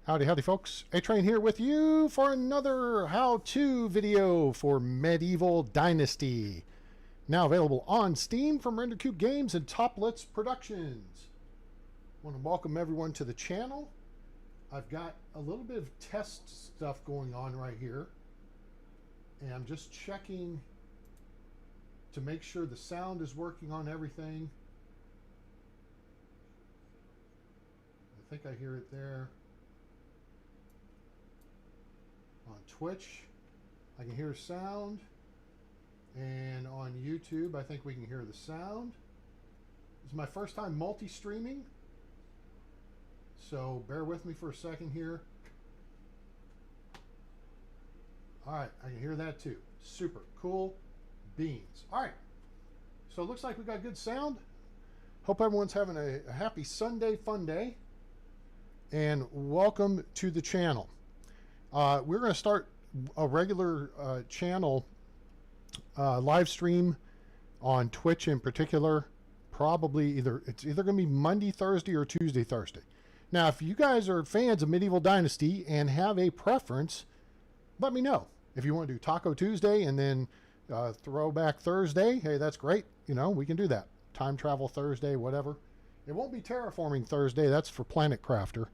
Howdy, howdy, folks. A-Train here with you for another how-to video for Medieval Dynasty. Now available on Steam from RenderCube Games and Toplets Productions. I want to welcome everyone to the channel. I've got a little bit of test stuff going on right here. And I'm just checking to make sure the sound is working on everything. I think I hear it there. On Twitch, I can hear sound, and on YouTube, I think we can hear the sound. This is my first time multi-streaming, so bear with me for a second here. Alright, I can hear that too. Super cool beans. Alright, so it looks like we got good sound. Hope everyone's having a happy Sunday fun day, and welcome to the channel. We're going to start a regular channel live stream on Twitch in particular. Probably it's either going to be Monday, Thursday, or Tuesday, Thursday. Now, if you guys are fans of Medieval Dynasty and have a preference, let me know. If you want to do Taco Tuesday and then Throwback Thursday, hey, that's great. You know, we can do that. Time Travel Thursday, whatever. It won't be Terraforming Thursday. That's for Planet Crafter.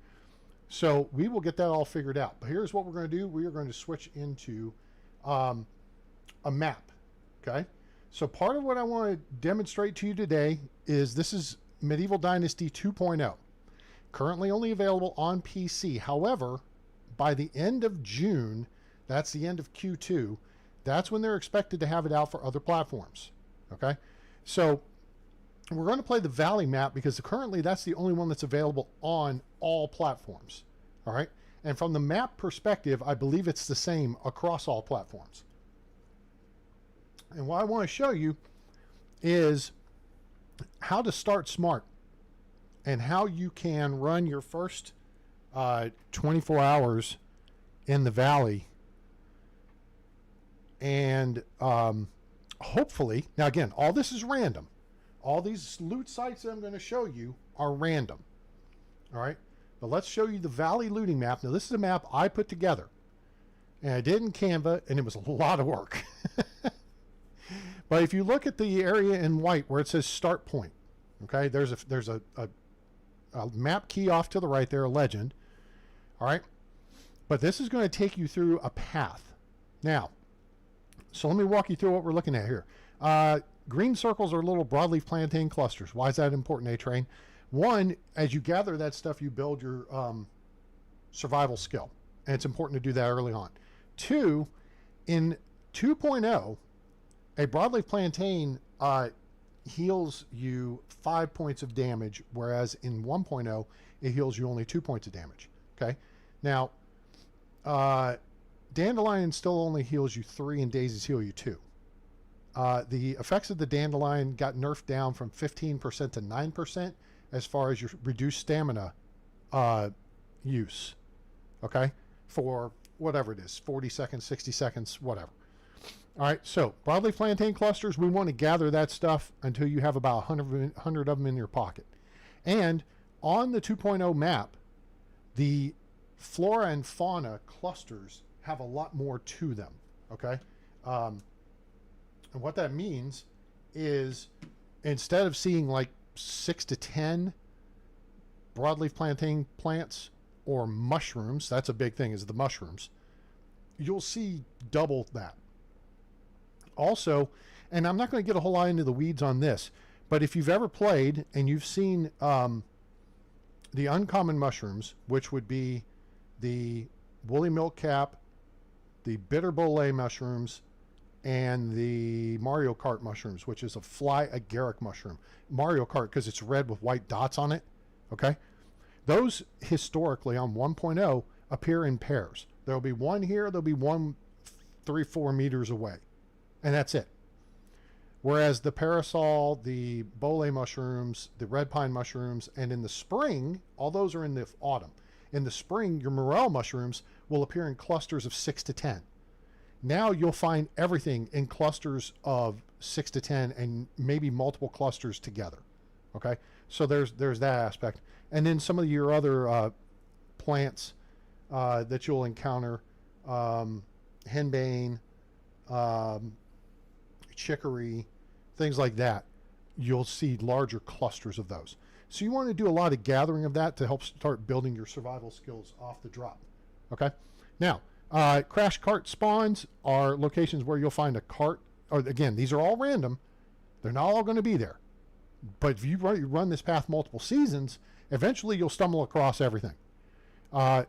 So we will get that all figured out. But here's what we're going to do. We are going to switch into a map. Okay. So part of what I want to demonstrate to you today is this is Medieval Dynasty 2.0. Currently only available on PC. However, by the end of June, that's the end of Q2, that's when they're expected to have it out for other platforms. Okay. So we're going to play the Valley map because currently that's the only one that's available on all platforms. All right. And from the map perspective, I believe it's the same across all platforms. And what I want to show you is how to start smart and how you can run your first 24 hours in the Valley. And hopefully, now again, all this is random. All these loot sites that I'm going to show you are random. All right. But let's show you the Valley looting map. Now, this is a map I put together. And I did in Canva, and it was a lot of work. But if you look at the area in white where it says start point, okay, there's a map key off to the right there, a legend. All right. But this is going to take you through a path. Now, so let me walk you through what we're looking at here. Green circles are little broadleaf plantain clusters. Why is that important, A-Train? One, as you gather that stuff, you build your survival skill. And it's important to do that early on. Two, in 2.0, a broadleaf plantain heals you 5 points of damage, whereas in 1.0, it heals you only 2 points of damage. Okay? Now, dandelion still only heals you 3 and daisies heal you 2. The effects of the dandelion got nerfed down from 15% to 9% as far as your reduced stamina use. Okay? For whatever it is, 40 seconds, 60 seconds, whatever. All right, so broadleaf plantain clusters, we want to gather that stuff until you have about 100 of them in your pocket. And on the 2.0 map, the flora and fauna clusters have a lot more to them. Okay? And what that means is instead of seeing like 6 to 10 broadleaf plantain plants or mushrooms, that's a big thing, is the mushrooms, you'll see double that. Also, and I'm not going to get a whole lot into the weeds on this, but if you've ever played and you've seen the uncommon mushrooms, which would be the woolly milk cap, the bitter bolete mushrooms, and the Mario Kart mushrooms, which is a fly agaric mushroom. Mario Kart because it's red with white dots on it. Okay? Those historically on 1.0 appear in pairs. There'll be one here, there'll be one 3-4 meters away. And that's it. Whereas the parasol, the bolete mushrooms, the red pine mushrooms, and in the spring, all those are in the autumn. In the spring, your morel mushrooms will appear in clusters of 6 to 10. Now you'll find everything in clusters of 6 to 10 and maybe multiple clusters together. Okay, so there's that aspect. And then some of your other plants that you'll encounter, henbane, um, chicory, things like that. You'll see larger clusters of those. So you want to do a lot of gathering of that to help start building your survival skills off the drop. Okay. Now, crash cart spawns are locations where you'll find a cart. Or again, these are all random. They're not all going to be there. But if you run this path multiple seasons, eventually you'll stumble across everything.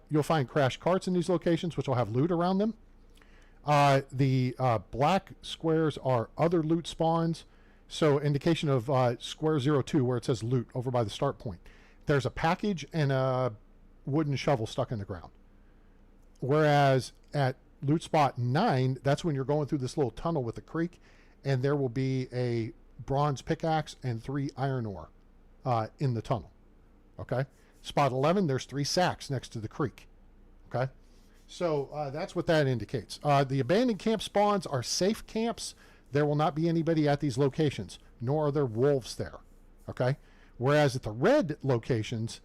You'll find crash carts in these locations, which will have loot around them. The black squares are other loot spawns. So indication of square 02 where it says loot over by the start point. There's a package and a wooden shovel stuck in the ground. Whereas at loot spot 9, that's when you're going through this little tunnel with a creek, and there will be a bronze pickaxe and 3 iron ore in the tunnel. Okay. Spot 11, there's 3 sacks next to the creek. Okay. So that's what that indicates. The abandoned camp spawns are safe camps. There will not be anybody at these locations, nor are there wolves there. Okay. Whereas at the red locations,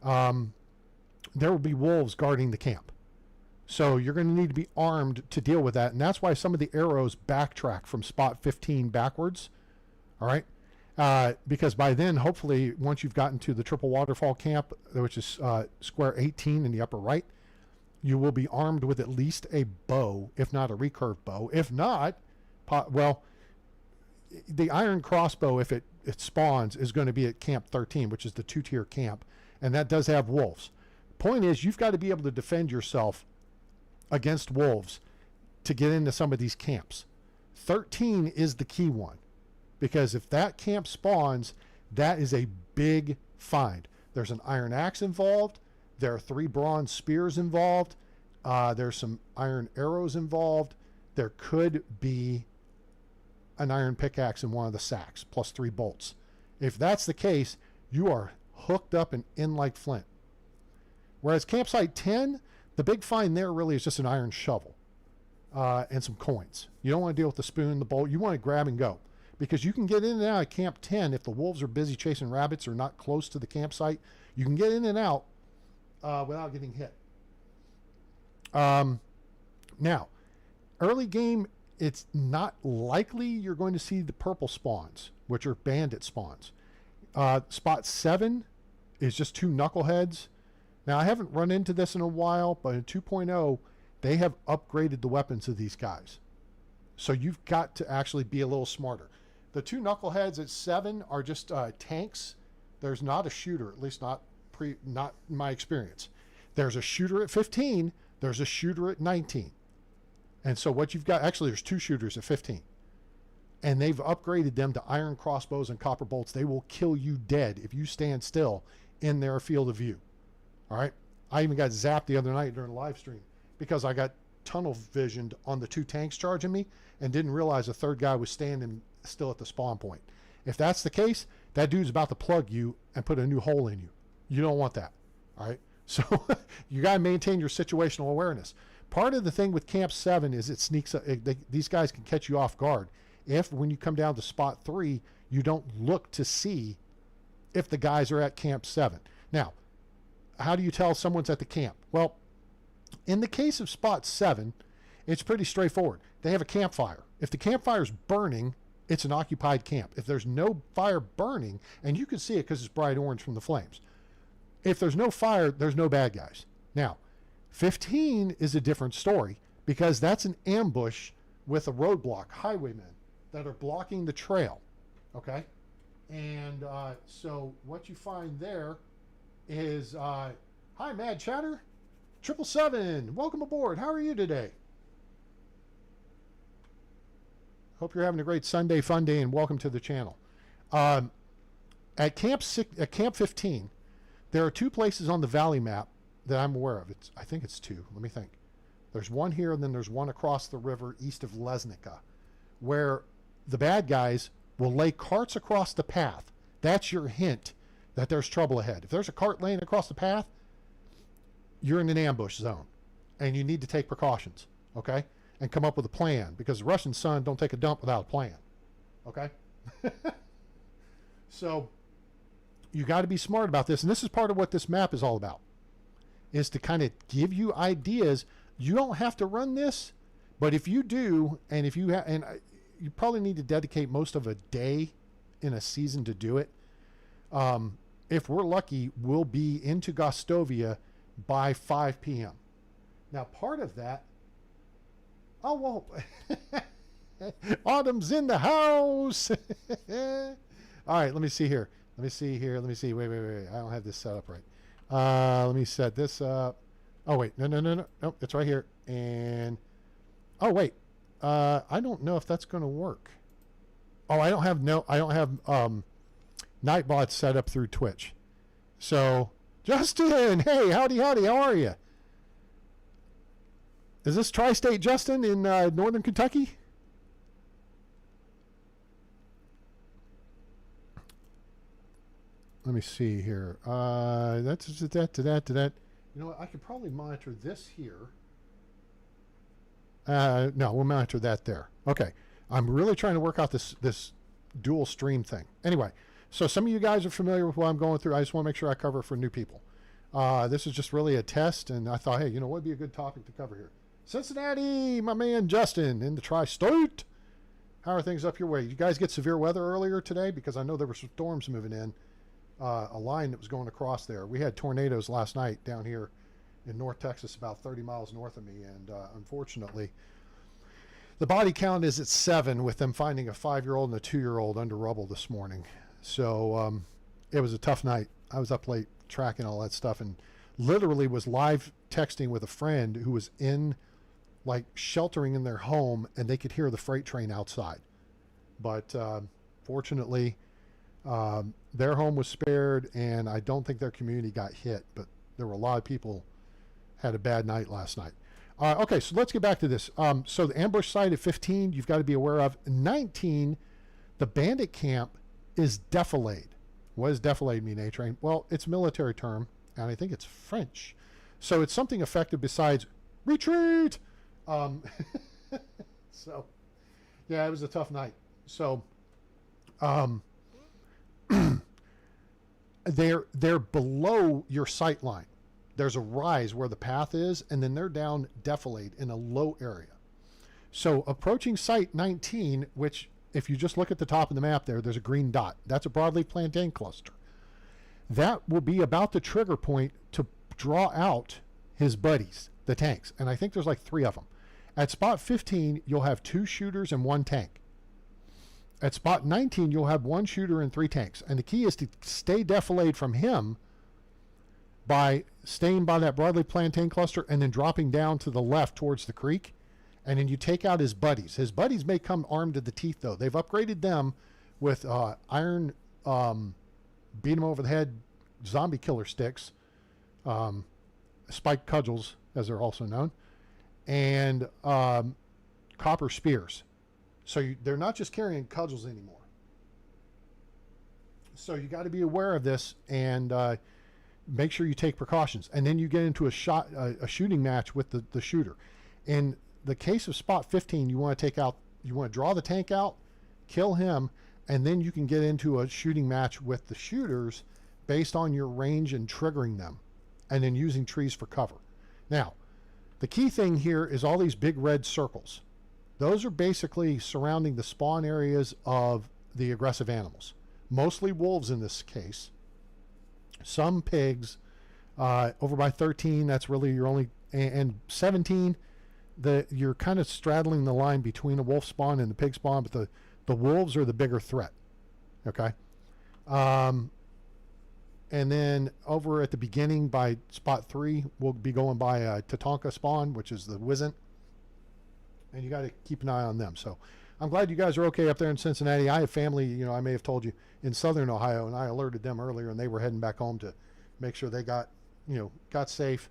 there will be wolves guarding the camp. So you're going to need to be armed to deal with that. And that's why some of the arrows backtrack from spot 15 backwards. All right. Because by then, hopefully, once you've gotten to the triple waterfall camp, which is square 18 in the upper right, you will be armed with at least a bow, if not a recurve bow. If not, well, the iron crossbow, if it spawns, is going to be at camp 13, which is the 2-tier camp. And that does have wolves. Point is, you've got to be able to defend yourself against wolves to get into some of these camps. 13 is the key one. Because if that camp spawns, that is a big find. There's an iron axe involved. There are 3 bronze spears involved. There's some iron arrows involved. There could be an iron pickaxe in one of the sacks, plus 3 bolts. If that's the case, you are hooked up and in like flint. Whereas campsite 10, the big find there really is just an iron shovel and some coins. You don't want to deal with the spoon, the bolt. You want to grab and go. Because you can get in and out of camp 10 if the wolves are busy chasing rabbits or not close to the campsite. You can get in and out without getting hit. Now, early game, it's not likely you're going to see the purple spawns, which are bandit spawns. Spot 7 is just 2 knuckleheads. Now, I haven't run into this in a while, but in 2.0, they have upgraded the weapons of these guys. So you've got to actually be a little smarter. The 2 knuckleheads at 7 are just tanks. There's not a shooter, at least not in my experience. There's a shooter at 15. There's a shooter at 19. And so what you've got, actually there's 2 shooters at 15. And they've upgraded them to iron crossbows and copper bolts. They will kill you dead if you stand still in their field of view. All right. I even got zapped the other night during a live stream because I got tunnel visioned on the 2 tanks charging me and didn't realize a 3rd guy was standing still at the spawn point. If that's the case, that dude's about to plug you and put a new hole in you. You don't want that. All right. So you got to maintain your situational awareness. Part of the thing with camp 7 is it sneaks up. These guys can catch you off guard. If when you come down to spot 3, you don't look to see if the guys are at camp 7. Now, how do you tell someone's at the camp? Well, in the case of spot 7, it's pretty straightforward. They have a campfire. If the campfire's burning, it's an occupied camp. If there's no fire burning, and you can see it because it's bright orange from the flames. If there's no fire, there's no bad guys. Now, 15 is a different story because that's an ambush with a roadblock, highwaymen that are blocking the trail. Okay? And so what you find there is, hi, Mad Chatter. 777, welcome aboard. How are you today? Hope you're having a great Sunday fun day and welcome to the channel. At camp 15, there are 2 places on the valley map that I'm aware of. I think it's 2. Let me think. There's one here, and then there's one across the river east of Lesnica, where the bad guys will lay carts across the path. That's your hint that there's trouble ahead. If there's a cart laying across the path, you're in an ambush zone, and you need to take precautions, okay? And come up with a plan, because the Russian sun don't take a dump without a plan, okay? So you got to be smart about this, and this is part of what this map is all about. is to kind of give you ideas. You don't have to run this, but if you do, and if you you probably need to dedicate most of a day in a season to do it. If we're lucky, we'll be into Gostovia by 5 p.m. Now, part of that, oh, well, Autumn's in the house. All right, let me see here. Let me see. Wait. I don't have this set up right. Let me set this up. Oh, wait. No. It's right here. And, oh, wait. I don't know if that's going to work. Oh, I don't have Nightbot set up through Twitch. So, Justin, hey, howdy, how are you? Is this Tri-State Justin in Northern Kentucky? Let me see here. That's that. You know what? I could probably monitor this here. No, we'll monitor that there. Okay. I'm really trying to work out this dual stream thing. Anyway, so some of you guys are familiar with what I'm going through. I just want to make sure I cover it for new people. This is just really a test, and I thought, hey, you know what would be a good topic to cover here? Cincinnati, my man Justin in the Tri-State. How are things up your way? You guys get severe weather earlier today? Because I know there were some storms moving in. A line that was going across there. We had tornadoes last night down here in North Texas, about 30 miles north of me, and unfortunately, the body count is at 7, with them finding a 5-year-old and a 2-year-old under rubble this morning. So it was a tough night. I was up late tracking all that stuff, and literally was live texting with a friend who was in, like, sheltering in their home, and they could hear the freight train outside. But fortunately, their home was spared, and I don't think their community got hit, but there were a lot of people had a bad night last night. Okay, so let's get back to this. So the ambush site at 15, you've got to be aware of. 19, the bandit camp is defilade. What does defilade mean, A-Train? Well, it's a military term, and I think it's French. So it's something effective besides retreat. So, yeah, it was a tough night. So, they're below your sight line. There's a rise where the path is, and then they're down defilade in a low area. So approaching site 19, which if you just look at the top of the map there's a green dot. That's a broadleaf plantain cluster. That will be about the trigger point to draw out his buddies, the tanks. And I think there's like 3 of them. At spot 15, you'll have 2 shooters and 1 tank. At spot 19, you'll have 1 shooter and 3 tanks. And the key is to stay defilade from him by staying by that broadleaf plantain cluster and then dropping down to the left towards the creek. And then you take out his buddies. His buddies may come armed to the teeth, though. They've upgraded them with iron, beat them over the head, zombie killer sticks, spiked cudgels, as they're also known, and copper spears. So they're not just carrying cudgels anymore. So you got to be aware of this and make sure you take precautions. And then you get into a shooting match with the shooter. In the case of spot 15, you want to draw the tank out, kill him, and then you can get into a shooting match with the shooters based on your range and triggering them, and then using trees for cover. Now, the key thing here is all these big red circles. Those are basically surrounding the spawn areas of the aggressive animals. Mostly wolves in this case. Some pigs. Over by 13, that's really your only... And 17, you're kind of straddling the line between a wolf spawn and the pig spawn, but the wolves are the bigger threat. Okay? And then over at the beginning by spot 3, we'll be going by a Tatanka spawn, which is the Wizzent. And you got to keep an eye on them. So I'm glad you guys are okay up there in Cincinnati. I have family, I may have told you, in southern Ohio, and I alerted them earlier, and they were heading back home to make sure they got safe.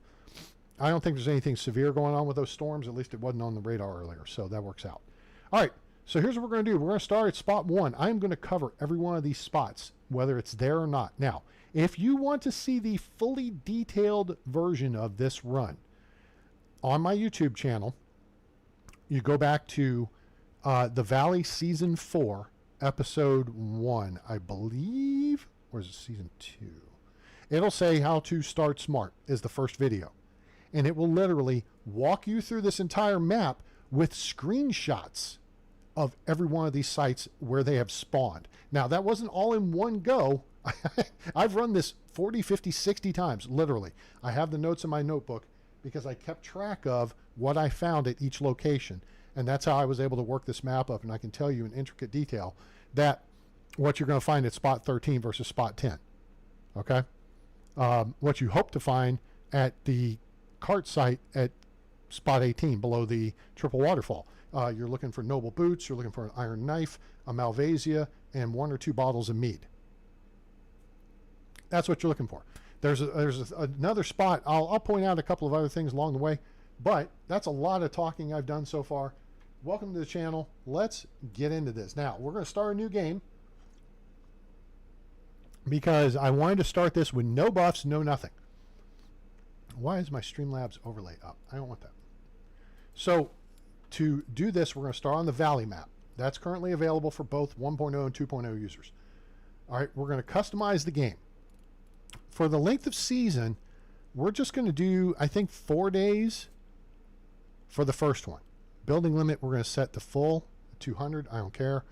I don't think there's anything severe going on with those storms. At least it wasn't on the radar earlier, so that works out. All right, so here's what we're going to do. We're going to start at spot 1. I'm going to cover every one of these spots, whether it's there or not. Now, if you want to see the fully detailed version of this run on my YouTube channel, you go back to The Valley Season 4, Episode 1, I believe. Or is it Season 2? It'll say how to start smart is the first video. And it will literally walk you through this entire map with screenshots of every one of these sites where they have spawned. Now, that wasn't all in one go. I've run this 40, 50, 60 times, literally. I have the notes in my notebook because I kept track of what I found at each location. And that's how I was able to work this map up. And I can tell you in intricate detail that what you're going to find at spot 13 versus spot 10. Okay? What you hope to find at the cart site at spot 18 below the triple waterfall. You're looking for noble boots, you're looking for an iron knife, a Malvasia, and 1 or 2 bottles of mead. That's what you're looking for. There's another spot. I'll point out a couple of other things along the way, but that's a lot of talking I've done so far. Welcome to the channel. Let's get into this. Now, we're going to start a new game because I wanted to start this with no buffs, no nothing. Why is my Streamlabs overlay up? I don't want that. So to do this, we're going to start on the Valley map. That's currently available for both 1.0 and 2.0 users. All right, we're going to customize the game. For the length of season, we're just going to do, I think, 4 days for the first one. Building limit, we're going to set to full, 200. I don't care.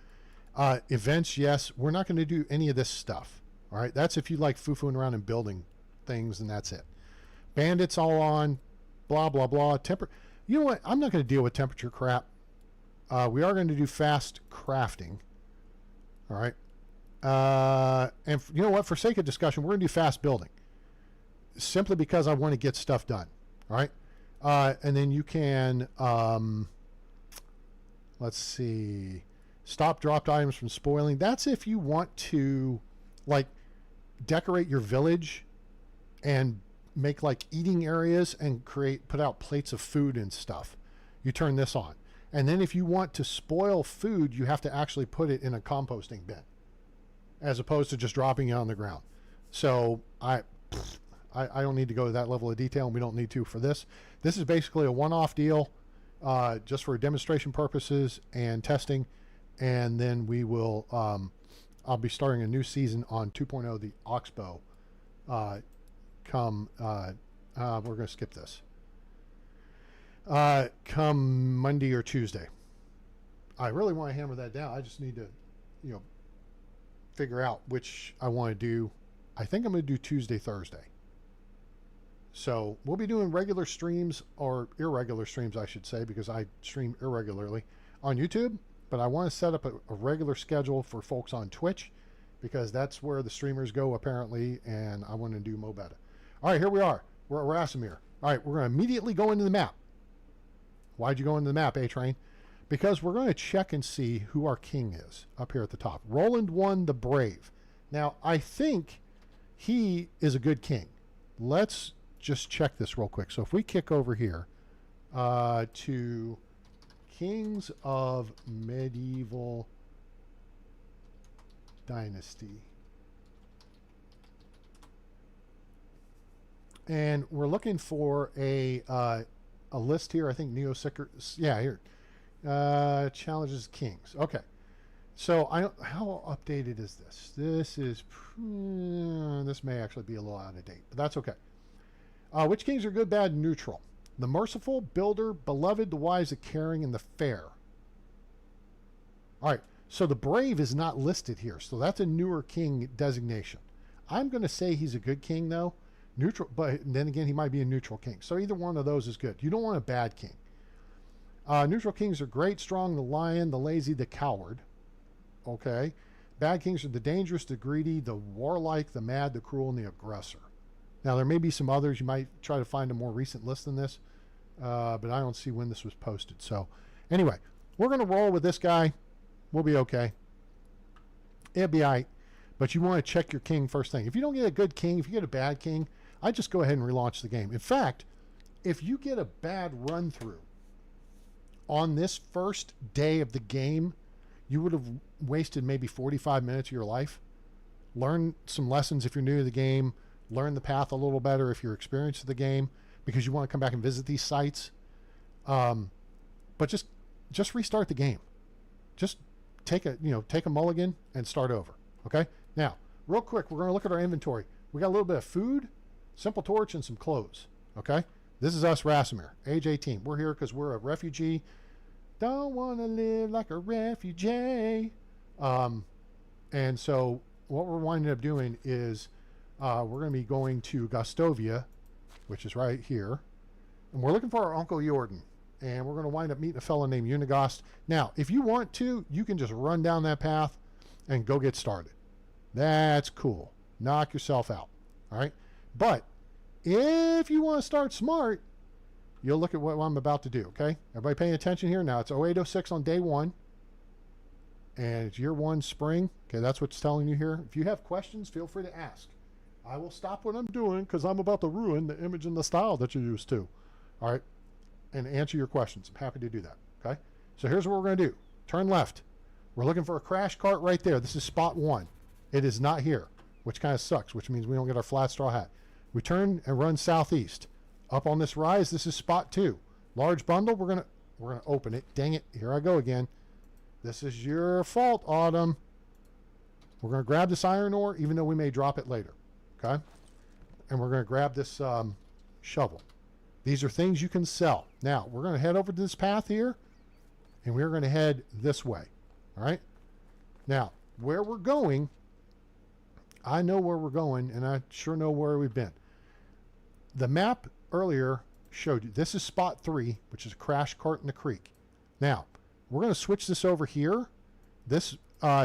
Events, yes. We're not going to do any of this stuff. All right, that's if you like foo-fooing around and building things, and that's it. Bandits all on, blah, blah, blah. You know what? I'm not going to deal with temperature crap. We are going to do fast crafting. All right. And you know what? For sake of discussion, we're going to do fast building. Simply because I want to get stuff done. All right. And then you can, let's see, stop dropped items from spoiling. That's if you want to, like, decorate your village and make like eating areas and put out plates of food and stuff. You turn this on. And then if you want to spoil food, you have to actually put it in a composting bin as opposed to just dropping it on the ground. So I don't need to go to that level of detail, and we don't need to for this. This is basically a one-off deal just for demonstration purposes and testing. And then we will, I'll be starting a new season on 2.0, the Oxbow. We're going to skip this. Come Monday or Tuesday. I really want to hammer that down. I just need to, figure out which I want to do. I think I'm going to do Tuesday, Thursday. So we'll be doing regular streams, or irregular streams, I should say, because I stream irregularly on YouTube. But I want to set up a regular schedule for folks on Twitch, because that's where the streamers go apparently, and I want to do Mo Beta. All right, here we are. We're at Rasimir. All right, we're going to immediately go into the map. Why'd you go into the map, A-Train? Because we're going to check and see who our king is up here at the top. Roland I the Brave. Now, I think he is a good king. Let's just check this real quick. So if we kick over here to Kings of Medieval Dynasty. And we're looking for a list here. I think Neo Sicker. Yeah, here. Challenges Kings. Okay. So how updated is this? This is this may actually be a little out of date, but that's okay. Which kings are good, bad, neutral? The merciful, builder, beloved, the wise, the caring, and the fair. All right. So the brave is not listed here. So that's a newer king designation. I'm going to say he's a good king though. Neutral, but then again, he might be a neutral king. So either one of those is good. You don't want a bad king. Neutral kings are great, strong, the lion, the lazy, the coward. Okay. Bad kings are the dangerous, the greedy, the warlike, the mad, the cruel, and the aggressor. Now, there may be some others. You might try to find a more recent list than this, but I don't see when this was posted. So anyway, we're going to roll with this guy. We'll be okay. It'll be all right. But you want to check your king first thing. If you don't get a good king, if you get a bad king, I just go ahead and relaunch the game. In fact, if you get a bad run through on this first day of the game, you would have wasted maybe 45 minutes of your life. Learn some lessons if you're new to the game. Learn the path a little better if you're experienced in the game, because you want to come back and visit these sites. But just restart the game. Just take a mulligan and start over. Okay. Now, real quick, we're going to look at our inventory. We got a little bit of food, simple torch, and some clothes. Okay? This is us, Rasimir, age 18. We're here because we're a refugee. Don't want to live like a refugee. And so what we're winding up doing is we're going to be going to Gostovia, which is right here. And we're looking for our Uncle Jordan. And we're going to wind up meeting a fellow named Unigost. Now, if you want to, you can just run down that path and go get started. That's cool. Knock yourself out. All right? But if you want to start smart, you'll look at what I'm about to do, okay? Everybody paying attention here? Now, it's 0806 on day 1. And it's year 1, spring. Okay, that's what's telling you here. If you have questions, feel free to ask. I will stop what I'm doing because I'm about to ruin the image and the style that you're used to. All right? And answer your questions. I'm happy to do that, okay? So here's what we're going to do. Turn left. We're looking for a crash cart right there. This is spot 1. It is not here, which kind of sucks, which means we don't get our flat straw hat. We turn and run southeast. Up on this rise, this is spot 2. Large bundle, we're gonna open it. Dang it, here I go again. This is your fault, Autumn. We're gonna grab this iron ore, even though we may drop it later, okay? And we're gonna grab this shovel. These are things you can sell. Now, we're gonna head over to this path here, and we're gonna head this way, all right? Now, where we're going, I know where we're going, and I sure know where we've been. The map earlier showed you, this is spot 3, which is a crash cart in the creek. Now, we're going to switch this over here. This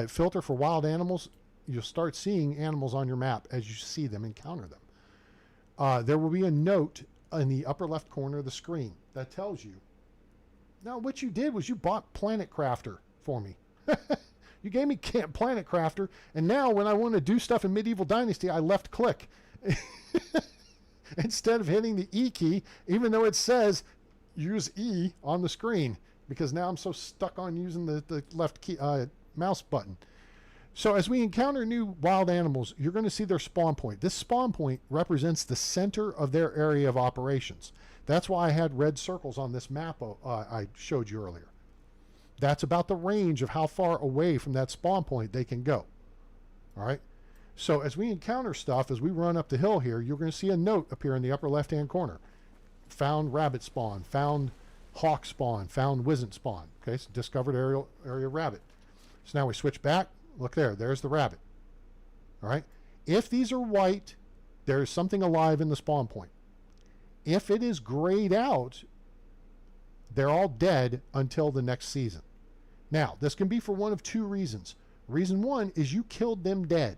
filter for wild animals, you'll start seeing animals on your map as you see them, encounter them. There will be a note in the upper left corner of the screen that tells you. Now, what you did was you bought Planet Crafter for me. You gave me Planet Crafter, and now when I want to do stuff in Medieval Dynasty, I left click. Instead of hitting the E key, even though it says use E on the screen, because now I'm so stuck on using the left key, mouse button. So as we encounter new wild animals, you're going to see their spawn point. This spawn point represents the center of their area of operations. That's why I had red circles on this map I showed you earlier. That's about the range of how far away from that spawn point they can go. All right? So as we encounter stuff, as we run up the hill here, you're going to see a note appear in the upper left-hand corner. Found rabbit spawn, found hawk spawn, found wizened spawn. Okay, so discovered area rabbit. So now we switch back. Look there, there's the rabbit. All right? If these are white, there's something alive in the spawn point. If it is grayed out, they're all dead until the next season. Now, this can be for one of 2 reasons. Reason 1 is you killed them dead.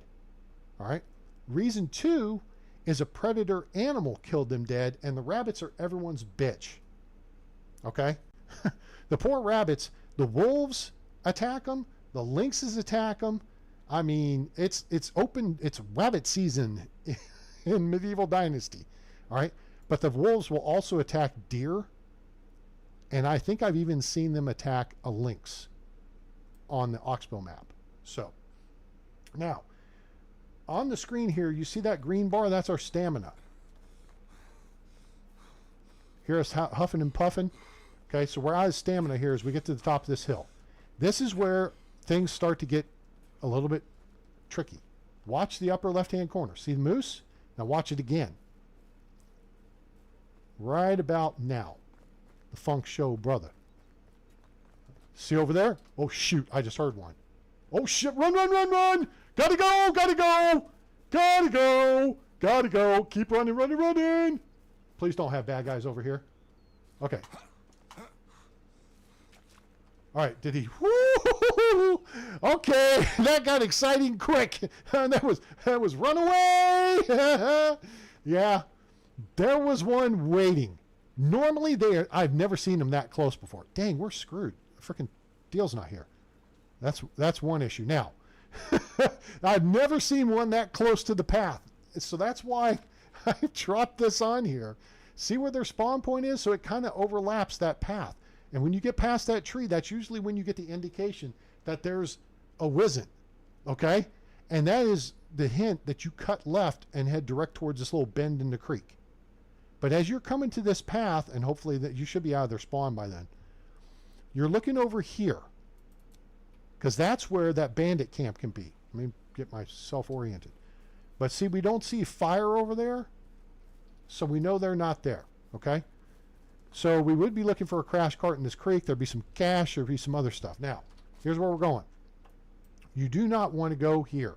All right? Reason 2 is a predator animal killed them dead, and the rabbits are everyone's bitch. Okay? The poor rabbits, the wolves attack them, the lynxes attack them. I mean, it's rabbit season in Medieval Dynasty. All right? But the wolves will also attack deer, and I think I've even seen them attack a lynx on the Oxbow map. So, now, on the screen here, you see that green bar? That's our stamina. Hear us huffing and puffing? Okay, so we're out of stamina here as we get to the top of this hill. This is where things start to get a little bit tricky. Watch the upper left-hand corner. See the moose? Now watch it again. Right about now. The Funk Show brother. See over there? Oh, shoot. I just heard one. Oh, shit. Run, run, run, run. Gotta go. Gotta go. Gotta go. Gotta go. Keep running, running, running. Please don't have bad guys over here. Okay. All right. Did he? Woo! Okay. That got exciting quick. That was run away. Yeah. There was one waiting. Normally, I've never seen them that close before. Dang, we're screwed. Freaking deal's not here. That's one issue. Now, I've never seen one that close to the path. So that's why I dropped this on here. See where their spawn point is? So it kind of overlaps that path. And when you get past that tree, that's usually when you get the indication that there's a wizened. Okay? And that is the hint that you cut left and head direct towards this little bend in the creek. But as you're coming to this path, and hopefully that you should be out of their spawn by then, you're looking over here, because that's where that bandit camp can be. Let me get myself oriented. But see, we don't see fire over there, so we know they're not there, okay? So we would be looking for a crash cart in this creek. There'd be some cash, there'd be some other stuff. Now, here's where we're going. You do not want to go here.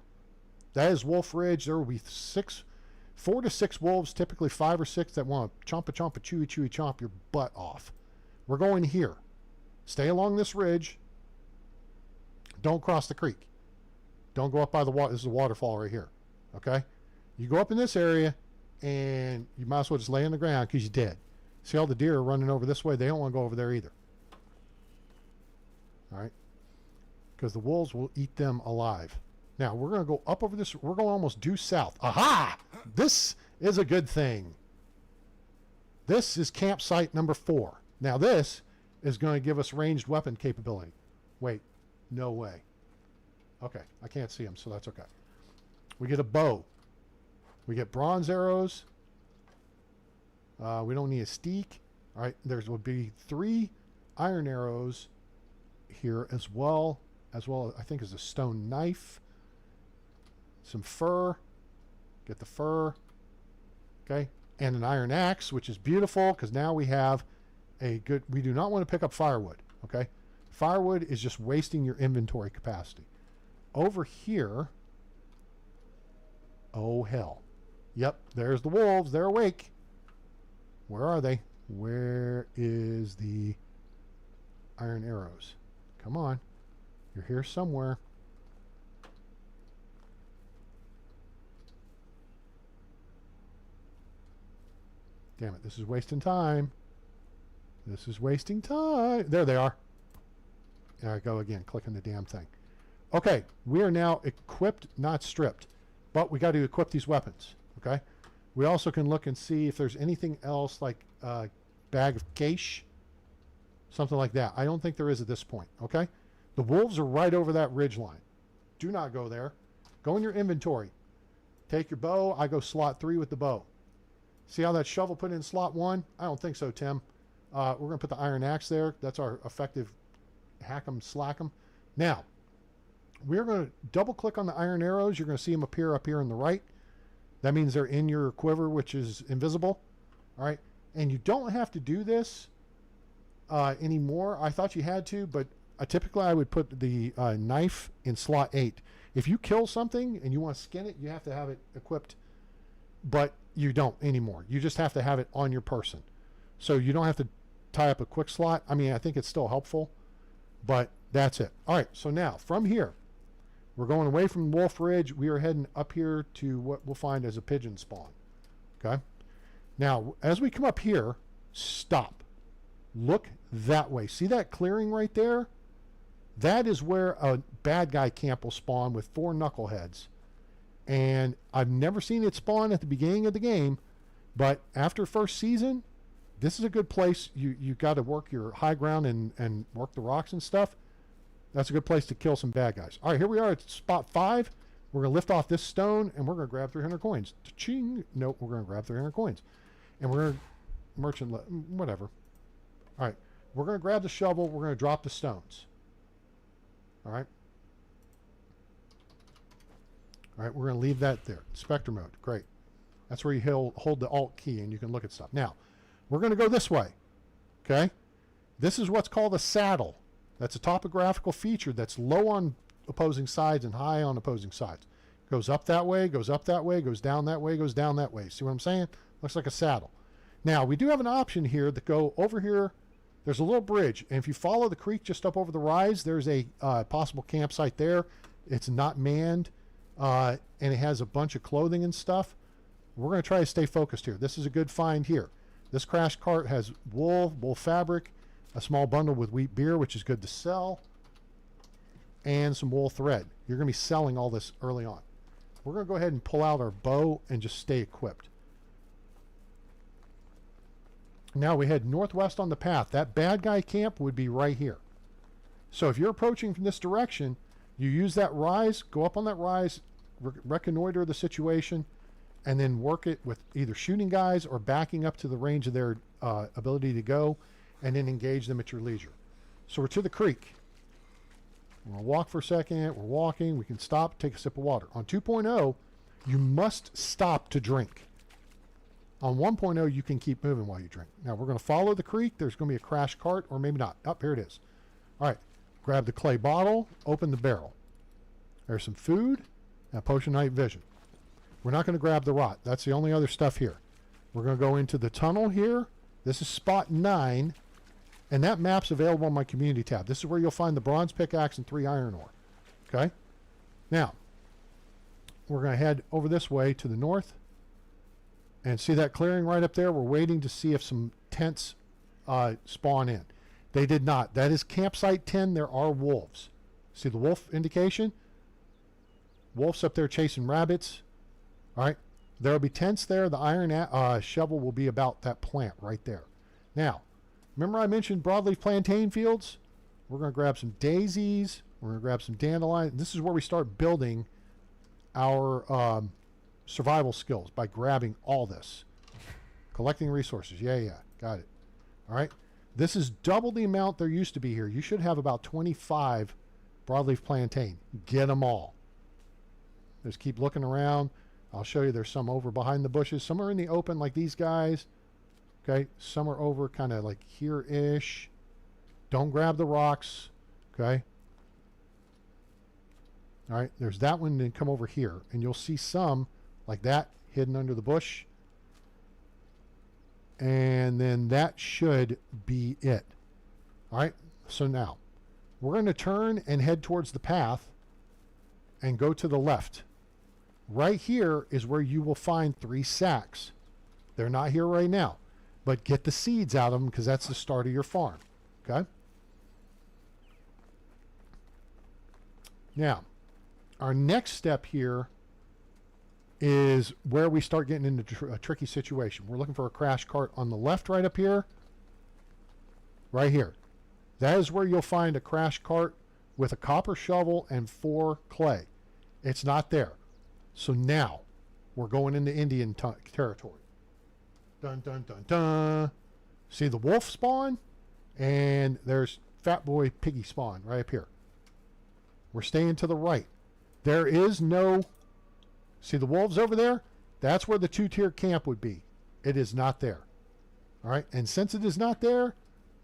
That is Wolf Ridge. There will be 4 to 6 wolves, typically 5 or 6, that want to chomp, chewy, chomp your butt off. We're going here. Stay along this ridge. Don't cross the creek. Don't go up by the water. This is a waterfall right here. Okay? You go up in this area, and you might as well just lay on the ground because you're dead. See all the deer are running over this way? They don't want to go over there either. All right? Because the wolves will eat them alive. Now, we're going to go up over this. We're going almost due south. Aha! This is a good thing. This is campsite number 4. Now, this is going to give us ranged weapon capability. Wait. No way. Okay. I can't see them, so that's okay. We get a bow. We get bronze arrows. We don't need a steak. All right. There will be 3 iron arrows here as well. As well, I think, as a stone knife. Some fur. Get the fur. Okay. And an iron axe, which is beautiful because now we have a good... We do not want to pick up firewood. Okay. Firewood is just wasting your inventory capacity. Over here... Oh, hell. Yep. There's the wolves. They're awake. Where are they? Where is the iron arrows? Come on. You're here somewhere. Damn it, this is wasting time. This is wasting time. There they are. There I go again, clicking the damn thing. Okay, we are now equipped, not stripped. But we got to equip these weapons, okay? We also can look and see if there's anything else like a bag of cache. Something like that. I don't think there is at this point, okay? The wolves are right over that ridge line. Do not go there. Go in your inventory. Take your bow. I go slot 3 with the bow. See how that shovel put in slot 1? I don't think so, Tim. We're going to put the iron axe there. That's our effective hack 'em, slack 'em. Now, we're going to double click on the iron arrows. You're going to see them appear up here on the right. That means they're in your quiver, which is invisible. All right. And you don't have to do this anymore. I thought you had to, but typically I would put the knife in slot 8. If you kill something and you want to skin it, you have to have it equipped, but you don't anymore. You just have to have it on your person. So you don't have to tie up a quick slot. I mean, I think it's still helpful, but that's it. All right. So now from here, we're going away from Wolf Ridge. We are heading up here to what we'll find as a pigeon spawn. Okay. Now, as we come up here, stop. Look that way. See that clearing right there? That is where a bad guy camp will spawn with 4 knuckleheads. And I've never seen it spawn at the beginning of the game, but after first season, this is a good place. You got to work your high ground and work the rocks and stuff. That's a good place to kill some bad guys. All right, here we are at spot 5. We're going to lift off this stone, and we're going to grab 300 coins. Cha-ching. Nope, we're going to grab 300 coins. And we're going to merchant, whatever. All right, we're going to grab the shovel. We're going to drop the stones. All right. All right, we're going to leave that there. Spectre mode, great. That's where you hold the Alt key and you can look at stuff. Now, we're going to go this way, okay? This is what's called a saddle. That's a topographical feature that's low on opposing sides and high on opposing sides. Goes up that way, goes up that way, goes down that way, goes down that way. See what I'm saying? Looks like a saddle. Now, we do have an option here to go over here. There's a little bridge, and if you follow the creek just up over the rise, there's a possible campsite there. It's not manned. And it has a bunch of clothing and stuff. We're going to try to stay focused here. This is a good find here. This crash cart has wool fabric, a small bundle with wheat beer, which is good to sell, and some wool thread. You're going to be selling all this early on. We're going to go ahead and pull out our bow and just stay equipped. Now we head northwest on the path. That bad guy camp would be right here. So if you're approaching from this direction, you use that rise, go up on that rise, reconnoiter the situation, and then work it with either shooting guys or backing up to the range of their ability to go, and then engage them at your leisure. So we're to the creek. We're going to walk for a second. We're walking. We can stop, take a sip of water. On 2.0, you must stop to drink. On 1.0, you can keep moving while you drink. Now, we're going to follow the creek. There's going to be a crash cart, or maybe not. Oh, here it is. All right. Grab the clay bottle. Open the barrel. There's some food and potion night vision. We're not going to grab the rot. That's the only other stuff here. We're going to go into the tunnel here. This is spot 9. And that map's available on my community tab. This is where you'll find the bronze pickaxe and 3 iron ore. Okay? Now, we're going to head over this way to the north. And see that clearing right up there? We're waiting to see if some tents spawn in. They did not. That is campsite 10. There are wolves. See the wolf indication? Wolves up there chasing rabbits. All right. There will be tents there. The iron shovel will be about that plant right there. Now, remember I mentioned broadleaf plantain fields? We're going to grab some daisies. We're going to grab some dandelion. This is where we start building our survival skills, by grabbing all this. Collecting resources. Yeah. Got it. All right. This is double the amount there used to be here. You should have about 25 broadleaf plantain. Get them all. Just keep looking around. I'll show you there's some over behind the bushes. Some are in the open like these guys. Okay. Some are over kind of like here-ish. Don't grab the rocks. Okay. All right. There's that one. Then come over here. And you'll see some like that hidden under the bush. And then that should be it. All right. So now we're going to turn and head towards the path and go to the left. Right here is where you will find 3 sacks. They're not here right now, but get the seeds out of them because that's the start of your farm. Okay. Now, our next step here is where we start getting into a tricky situation. We're looking for a crash cart on the left right up here. Right here. That is where you'll find a crash cart with a copper shovel and 4 clay. It's not there. So now we're going into Indian territory. Dun, dun, dun, dun. See the wolf spawn? And there's Fat Boy Piggy spawn right up here. We're staying to the right. There is no... See the wolves over there? That's where the 2-tier camp would be. It is not there. All right. And since it is not there,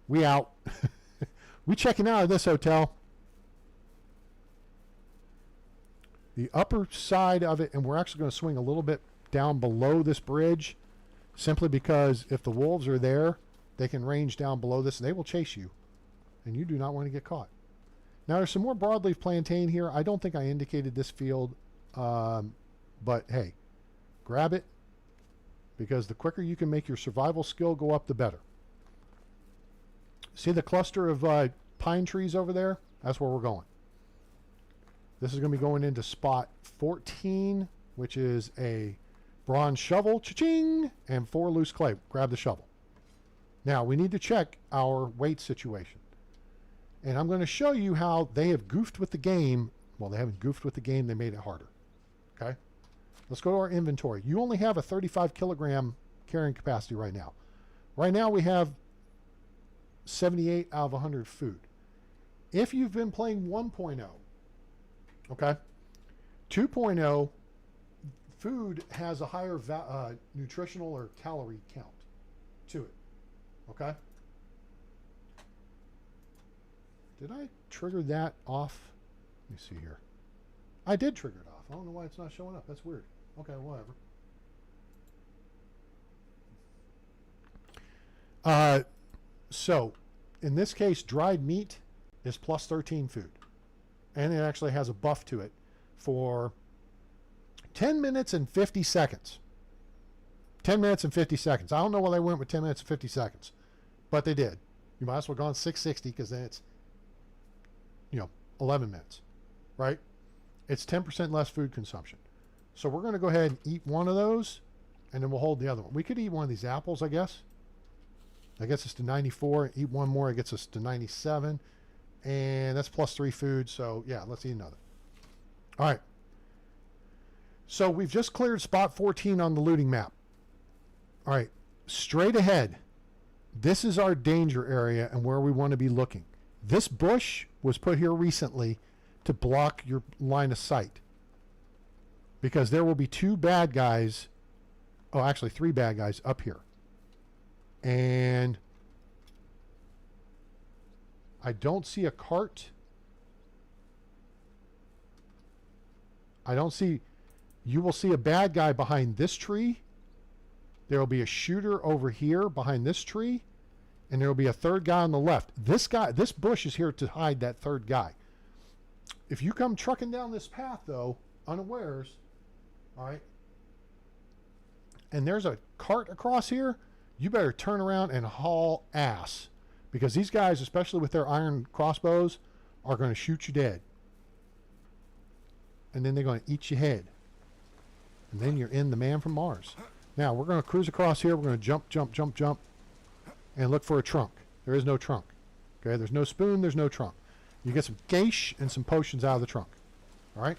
we out. We checking out of this hotel. The upper side of it, and we're actually going to swing a little bit down below this bridge, simply because if the wolves are there, they can range down below this and they will chase you. And you do not want to get caught. Now there's some more broadleaf plantain here. I don't think I indicated this field. But hey, grab it, because the quicker you can make your survival skill go up, the better. See the cluster of pine trees over there? That's where we're going. This is going to be going into spot 14, which is a bronze shovel, cha-ching, and 4 loose clay. Grab the shovel. Now, we need to check our weight situation. And I'm going to show you how they have goofed with the game. Well, they haven't goofed with the game. They made it harder. Okay? Let's go to our inventory. You only have a 35 kilogram carrying capacity right now. Right now we have 78 out of 100 food. If you've been playing 1.0, okay, 2.0, food has a higher nutritional or calorie count to it. Okay? Did I trigger that off? Let me see here. I did trigger it off. I don't know why it's not showing up. That's weird. Okay, whatever. So, in this case, dried meat is plus 13 food. And it actually has a buff to it for 10 minutes and 50 seconds. 10 minutes and 50 seconds. I don't know why they went with 10 minutes and 50 seconds, but they did. You might as well go on 660 because then it's, 11 minutes, right? It's 10% less food consumption. So we're going to go ahead and eat one of those, and then we'll hold the other one. We could eat one of these apples, I guess. That gets us to 94. Eat one more, it gets us to 97. And that's plus 3 food. So, yeah, let's eat another. All right. So we've just cleared spot 14 on the looting map. All right. Straight ahead, this is our danger area and where we want to be looking. This bush was put here recently to block your line of sight. because there will be 2 bad guys. Oh, actually 3 bad guys up here. And I don't see a cart. I don't see... You will see a bad guy behind this tree. There will be a shooter over here behind this tree. And there will be a 3rd guy on the left. This bush is here to hide that 3rd guy. If you come trucking down this path, though, unawares, all right, and there's a cart across here, you better turn around and haul ass. Because these guys, especially with their iron crossbows, are going to shoot you dead. And then they're going to eat your head. And then you're in the Man from Mars. Now, we're going to cruise across here. We're going to jump, jump, jump, jump. And look for a trunk. There is no trunk. Okay, there's no spoon, there's no trunk. You get some geish and some potions out of the trunk. All right?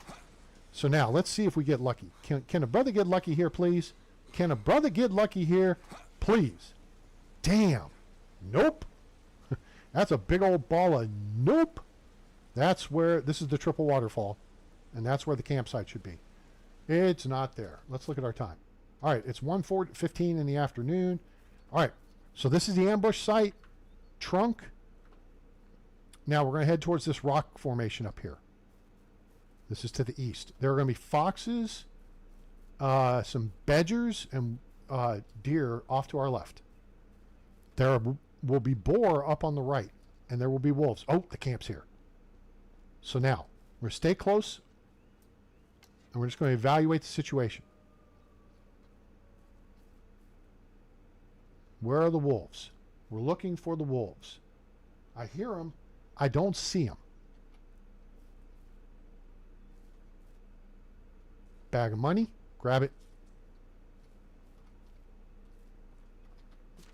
So now, let's see if we get lucky. Can a brother get lucky here, please? Can a brother get lucky here, please? Damn. Nope. That's a big old ball of nope. That's where, this is the triple waterfall. And that's where the campsite should be. It's not there. Let's look at our time. All right, it's 1:15 in the afternoon. All right, so this is the ambush site. Trunk. Now we're going to head towards this rock formation up here. This is to the east. There are going to be foxes, some badgers, and deer off to our left. There will be boar up on the right, and there will be wolves. Oh, the camp's here. So now, we're going to stay close, and we're just going to evaluate the situation. Where are the wolves? We're looking for the wolves. I hear them. I don't see them. Bag of money. Grab it.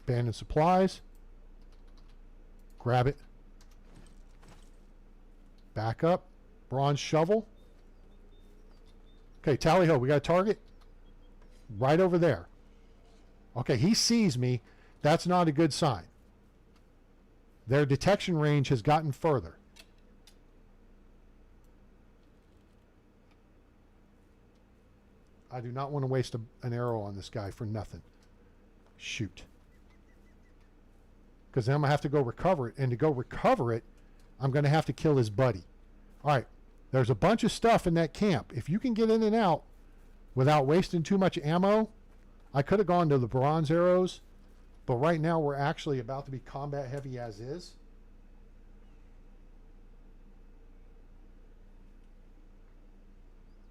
Abandoned supplies. Grab it. Back up. Bronze shovel. Okay, tally ho. We got a target right over there. Okay, he sees me. That's not a good sign. Their detection range has gotten further. I do not want to waste an arrow on this guy for nothing. Shoot. Because then I'm going to have to go recover it. And to go recover it, I'm going to have to kill his buddy. All right. There's a bunch of stuff in that camp. If you can get in and out without wasting too much ammo, I could have gone to the bronze arrows. But right now we're actually about to be combat heavy as is.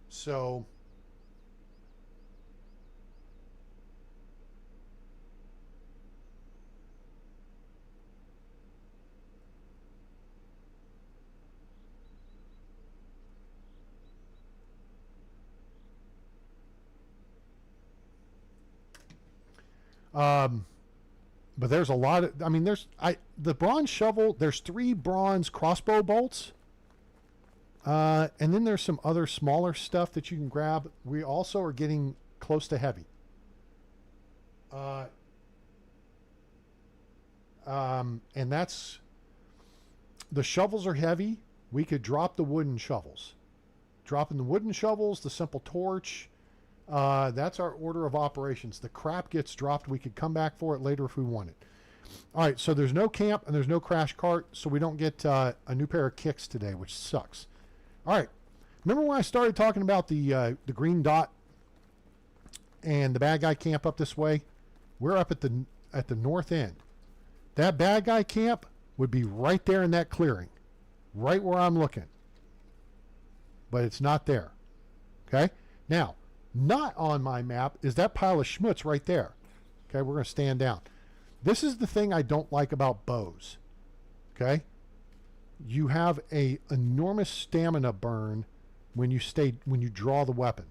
So... but there's a lot of, I mean, the bronze shovel, there's 3 bronze crossbow bolts. And then there's some other smaller stuff that you can grab. We also are getting close to heavy. And that's, the shovels are heavy. We could drop the wooden shovels. Dropping the wooden shovels, the simple torch, that's our order of operations. The crap gets dropped. We could come back for it later if we want it. All right, so there's no camp and there's no crash cart, so we don't get a new pair of kicks today, which sucks. All right, remember when I started talking about the green dot and the bad guy camp up this way? We're up at the north end. That bad guy camp would be right there in that clearing, right where I'm looking. But it's not there. Okay, now, not on my map is that pile of schmutz right there. Okay, we're going to stand down. This is the thing I don't like about bows. Okay, you have a enormous stamina burn when you draw the weapon.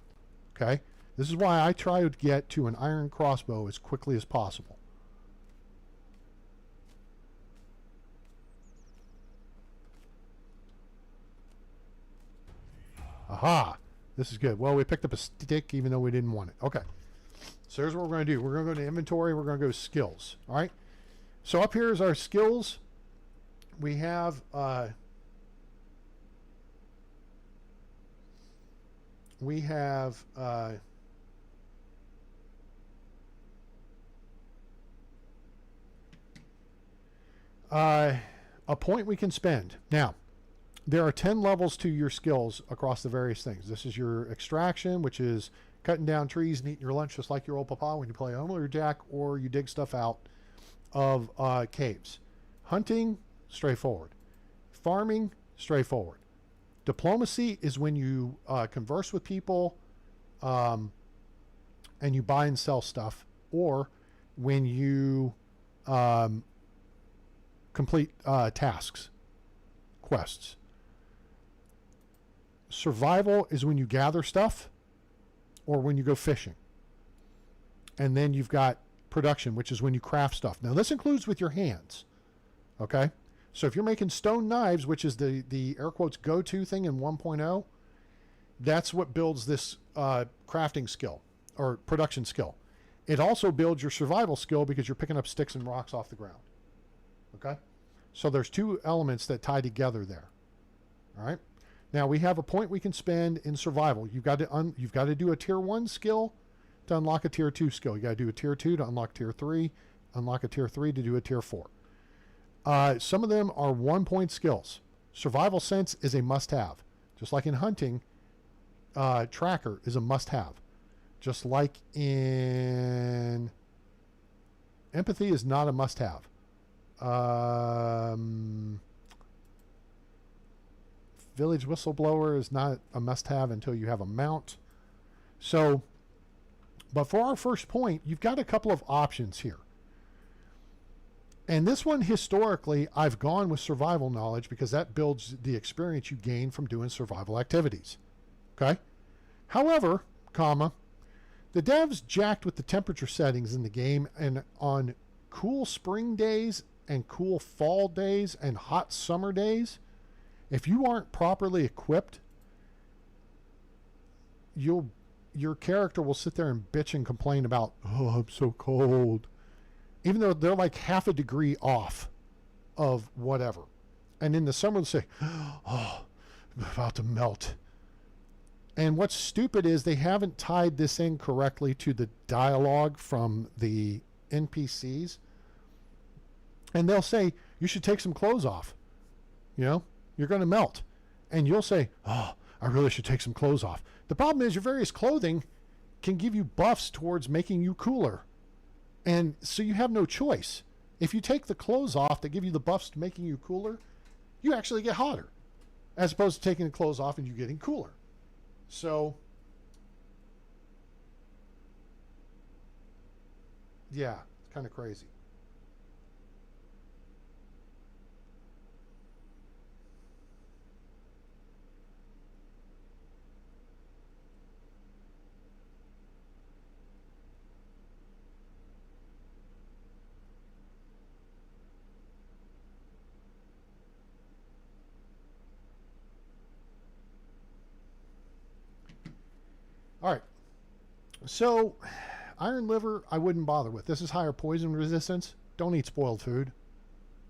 Okay, this is why I try to get to an iron crossbow as quickly as possible. Aha! This is good. Well, we picked up a stick even though we didn't want it. Okay. So here's what we're going to do. We're going to go to inventory. We're going to go to skills. All right. So up here is our skills. We have we have a point we can spend. Now, there are 10 levels to your skills across the various things. This is your extraction, which is cutting down trees and eating your lunch just like your old papa when you play Homer or Jack, or you dig stuff out of caves. Hunting, straightforward. Farming, straightforward. Diplomacy is when you converse with people and you buy and sell stuff, or when you complete tasks, quests. Survival is when you gather stuff or when you go fishing. And then you've got production, which is when you craft stuff. Now, this includes with your hands, okay? So if you're making stone knives, which is the air quotes go-to thing in 1.0, that's what builds this crafting skill or production skill. It also builds your survival skill because you're picking up sticks and rocks off the ground, okay? So there's two elements that tie together there, all right? Now we have a point we can spend in survival. You've got to do a tier 1 skill to unlock a tier 2 skill. You got to do a tier 2 to unlock tier 3, unlock a tier 3 to do a tier 4. Some of them are 1-point skills. Survival sense is a must-have. Just like in hunting, tracker is a must-have. Just like in empathy is not a must-have. Village whistleblower is not a must-have until you have a mount. So, but for our first point, you've got a couple of options here. And this one, historically, I've gone with survival knowledge because that builds the experience you gain from doing survival activities. Okay? However, comma, the devs jacked with the temperature settings in the game, and on cool spring days and cool fall days and hot summer days, if you aren't properly equipped, your character will sit there and bitch and complain about, oh, I'm so cold. Even though they're like half a degree off of whatever. And in the summer, they'll say, oh, I'm about to melt. And what's stupid is they haven't tied this in correctly to the dialogue from the NPCs. And they'll say, you should take some clothes off. You know, you're going to melt. And you'll say, oh, I really should take some clothes off. The problem is your various clothing can give you buffs towards making you cooler. And so you have no choice. If you take the clothes off that give you the buffs to making you cooler, you actually get hotter. As opposed to taking the clothes off and you getting cooler. So, yeah, it's kind of crazy. All right. So, iron liver, I wouldn't bother with. This is higher poison resistance. Don't eat spoiled food.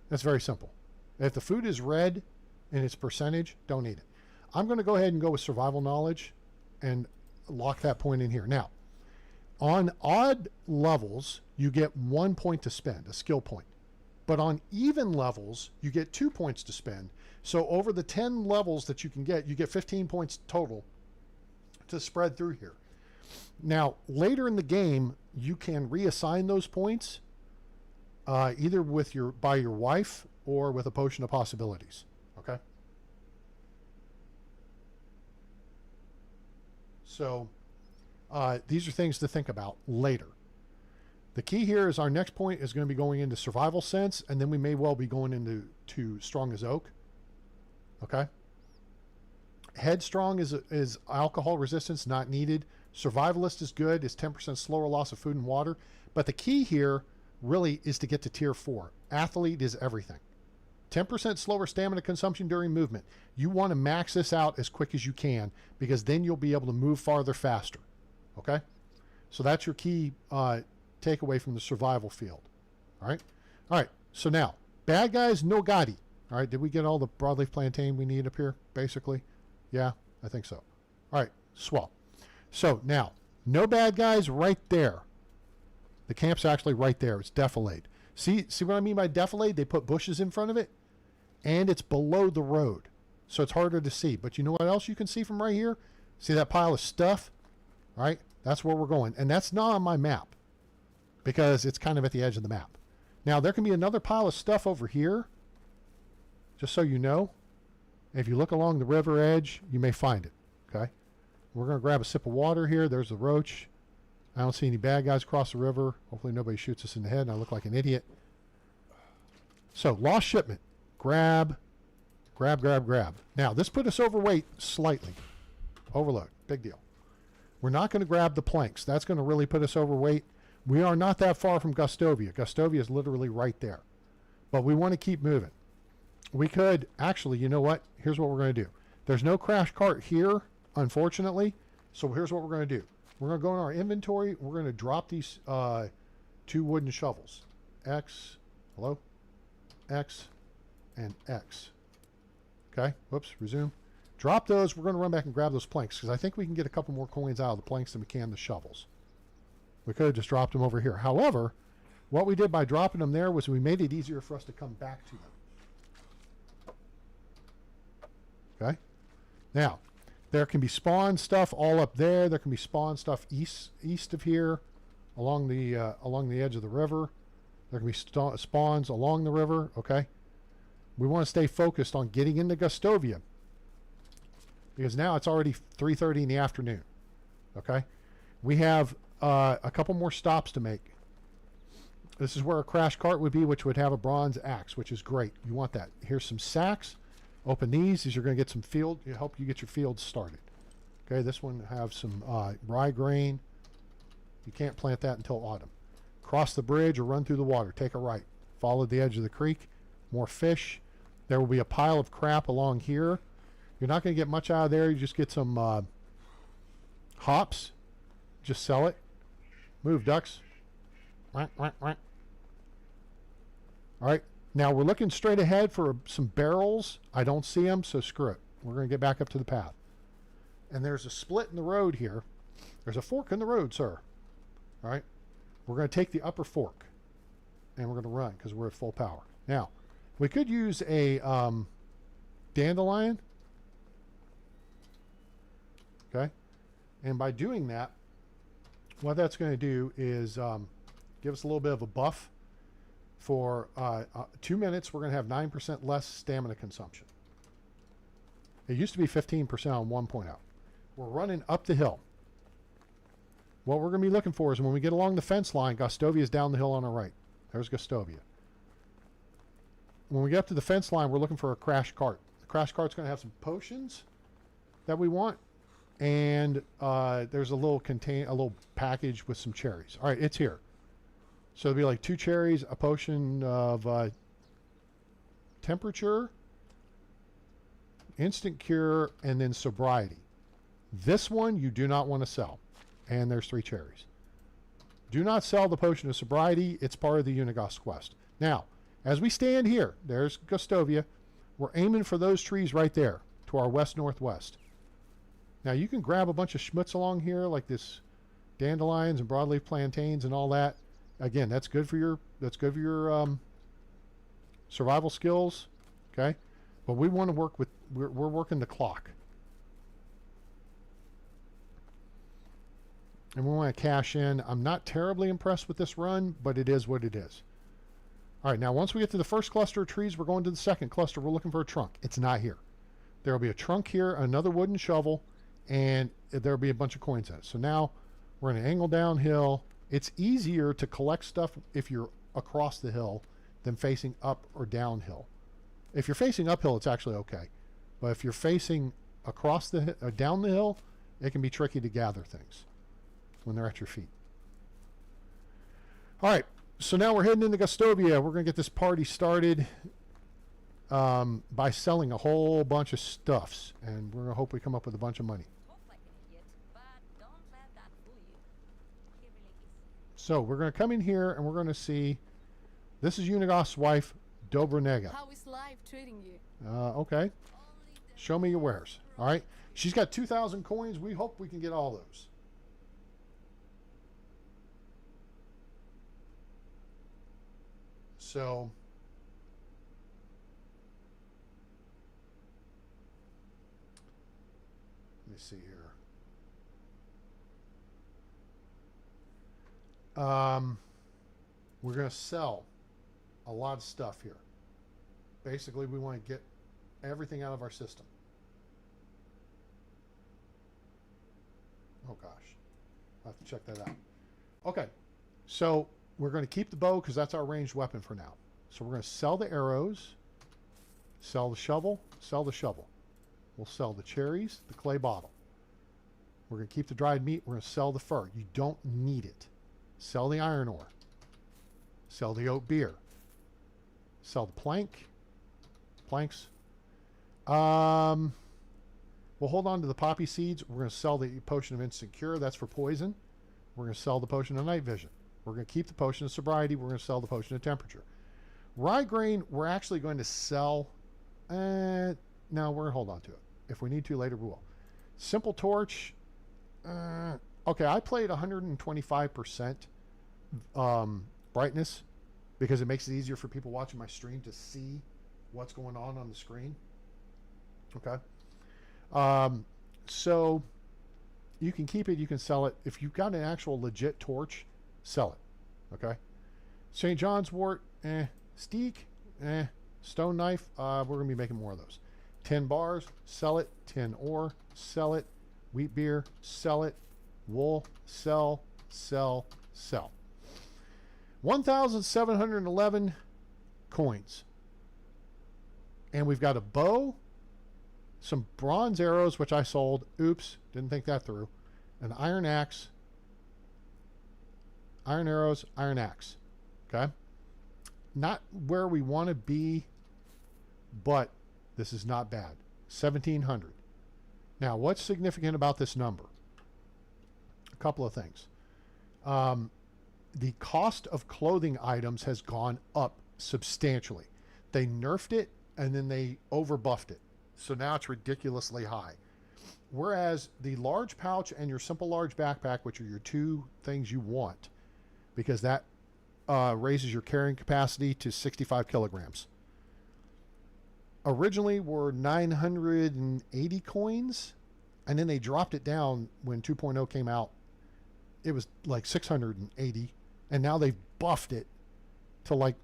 That's very simple. If the food is red in its percentage, don't eat it. I'm going to go ahead and go with survival knowledge and lock that point in here. Now, on odd levels, you get 1 point to spend, a skill point. But on even levels, you get 2 points to spend. So over the 10 levels that you can get 15 points total to spread through here. Now, later in the game, you can reassign those points either with by your wife or with a potion of possibilities. Okay? So, these are things to think about later. The key here is our next point is going to be going into survival sense, and then we may well be going into strong as oak. Okay? Headstrong is alcohol resistance, not needed. Survivalist is good, is 10% slower loss of food and water. But the key here really is to get to tier 4. Athlete is everything. 10% slower stamina consumption during movement. You want to max this out as quick as you can because then you'll be able to move farther faster. Okay? So that's your key takeaway from the survival field. All right? All right. So now, bad guys, no Gotti. All right. Did we get all the broadleaf plantain we need up here, basically? Yeah, I think so. All right, swell. So now, no bad guys right there. The camp's actually right there. It's defilade. See what I mean by defilade? They put bushes in front of it, and it's below the road. So it's harder to see. But you know what else you can see from right here? See that pile of stuff? Right? That's where we're going. And that's not on my map because it's kind of at the edge of the map. Now, there can be another pile of stuff over here, just so you know. If you look along the river edge, you may find it. Okay? We're going to grab a sip of water here. There's the roach. I don't see any bad guys across the river. Hopefully nobody shoots us in the head and I look like an idiot. So, lost shipment. Grab. Now, this put us overweight slightly. Overload. Big deal. We're not going to grab the planks. That's going to really put us overweight. We are not that far from Gustovia. Gustovia is literally right there. But we want to keep moving. We could, actually, you know what? Here's what we're going to do. There's no crash cart here, unfortunately. So here's what we're going to do. We're going to go in our inventory. We're going to drop these 2 wooden shovels. X, hello? X, and X. Okay, whoops, resume. Drop those. We're going to run back and grab those planks because I think we can get a couple more coins out of the planks than we can the shovels. We could have just dropped them over here. However, what we did by dropping them there was we made it easier for us to come back to them. Okay? Now, there can be spawn stuff all up there. There can be spawn stuff east of here along the edge of the river. There can be spawns along the river. Okay? We want to stay focused on getting into Gustovia because now it's already 3:30 in the afternoon. Okay? We have a couple more stops to make. This is where a crash cart would be, which would have a bronze axe, which is great. You want that. Here's some sacks. Open these. These are going to get some field. Help you get your fields started. Okay, this one have some rye grain. You can't plant that until autumn. Cross the bridge or run through the water. Take a right. Follow the edge of the creek. More fish. There will be a pile of crap along here. You're not going to get much out of there. You just get some hops. Just sell it. Move, ducks. All right. Now we're looking straight ahead for some barrels. I don't see them, so screw it. We're going to get back up to the path. And there's a split in the road here. There's a fork in the road, sir. All right. We're going to take the upper fork. And we're going to run because we're at full power. Now, we could use a dandelion. Okay. And by doing that, what that's going to do is give us a little bit of a buff. For 2 minutes, we're going to have 9% less stamina consumption. It used to be 15% on 1.0. We're running up the hill. What we're going to be looking for is when we get along the fence line, Gustovia is down the hill on our right. There's Gustovia. When we get up to the fence line, we're looking for a crash cart. The crash cart's going to have some potions that we want. And there's a little package with some cherries. All right, it's here. So it'll be like 2 cherries, a potion of temperature, instant cure, and then sobriety. This one you do not want to sell. And there's 3 cherries. Do not sell the potion of sobriety. It's part of the Unigos quest. Now, as we stand here, there's Gustovia. We're aiming for those trees right there to our west-northwest. Now, you can grab a bunch of schmutz along here, like this dandelions and broadleaf plantains and all that. Again, that's good for your survival skills, okay? But we want to work with we're working the clock, and we want to cash in. I'm not terribly impressed with this run, but it is what it is. All right, now once we get to the first cluster of trees, we're going to the second cluster. We're looking for a trunk. It's not here. There will be a trunk here, another wooden shovel, and there will be a bunch of coins in it. So now we're in an angle downhill. It's easier to collect stuff if you're across the hill than facing up or downhill. If you're facing uphill, it's actually okay. But if you're facing across the down the hill, it can be tricky to gather things when they're at your feet. All right, so now we're heading into Gustovia. We're going to get this party started by selling a whole bunch of stuffs, and we're going to hope we come up with a bunch of money. So we're going to come in here and we're going to see. This is Unigos' wife, Dobronega. How is life treating you? Okay. Show me your wares. All right. She's got 2,000 coins. We hope we can get all those. So let me see here. We're going to sell a lot of stuff here. Basically, we want to get everything out of our system. Oh gosh, I'll have to check that out. Okay, so we're going to keep the bow because that's our ranged weapon for now. So we're going to sell the arrows, sell the shovel, sell the shovel. We'll sell the cherries, the clay bottle. We're going to keep the dried meat. We're going to sell the fur. You don't need it. Sell the iron ore. Sell the oat beer. Sell the planks. We'll hold on to the poppy seeds. We're going to sell the potion of instant cure. That's for poison. We're going to sell the potion of night vision. We're going to keep the potion of sobriety. We're going to sell the potion of temperature. Rye grain, we're actually going to sell. No, we're going to hold on to it. If we need to later, we will. Simple torch. Okay, I played 125% brightness because it makes it easier for people watching my stream to see what's going on the screen. Okay. So you can keep it, you can sell it. If you've got an actual legit torch, sell it. Okay. St. John's wort, steak, stone knife, we're going to be making more of those. 10 bars, sell it. 10 ore, sell it. Wheat beer, sell it. Wool, sell. 1,711 coins. And we've got a bow, some bronze arrows, which I sold. Oops, didn't think that through. An iron axe, iron arrows, iron axe. Okay? Not where we want to be, but this is not bad. 1,700. Now, what's significant about this number? A couple of things. The cost of clothing items has gone up substantially. They nerfed it and then they overbuffed it. So now it's ridiculously high. Whereas the large pouch and your simple large backpack, which are your two things you want, because that raises your carrying capacity to 65 kilograms. Originally were 980 coins, and then they dropped it down when 2.0 came out. It was like 680, and now they've buffed it to like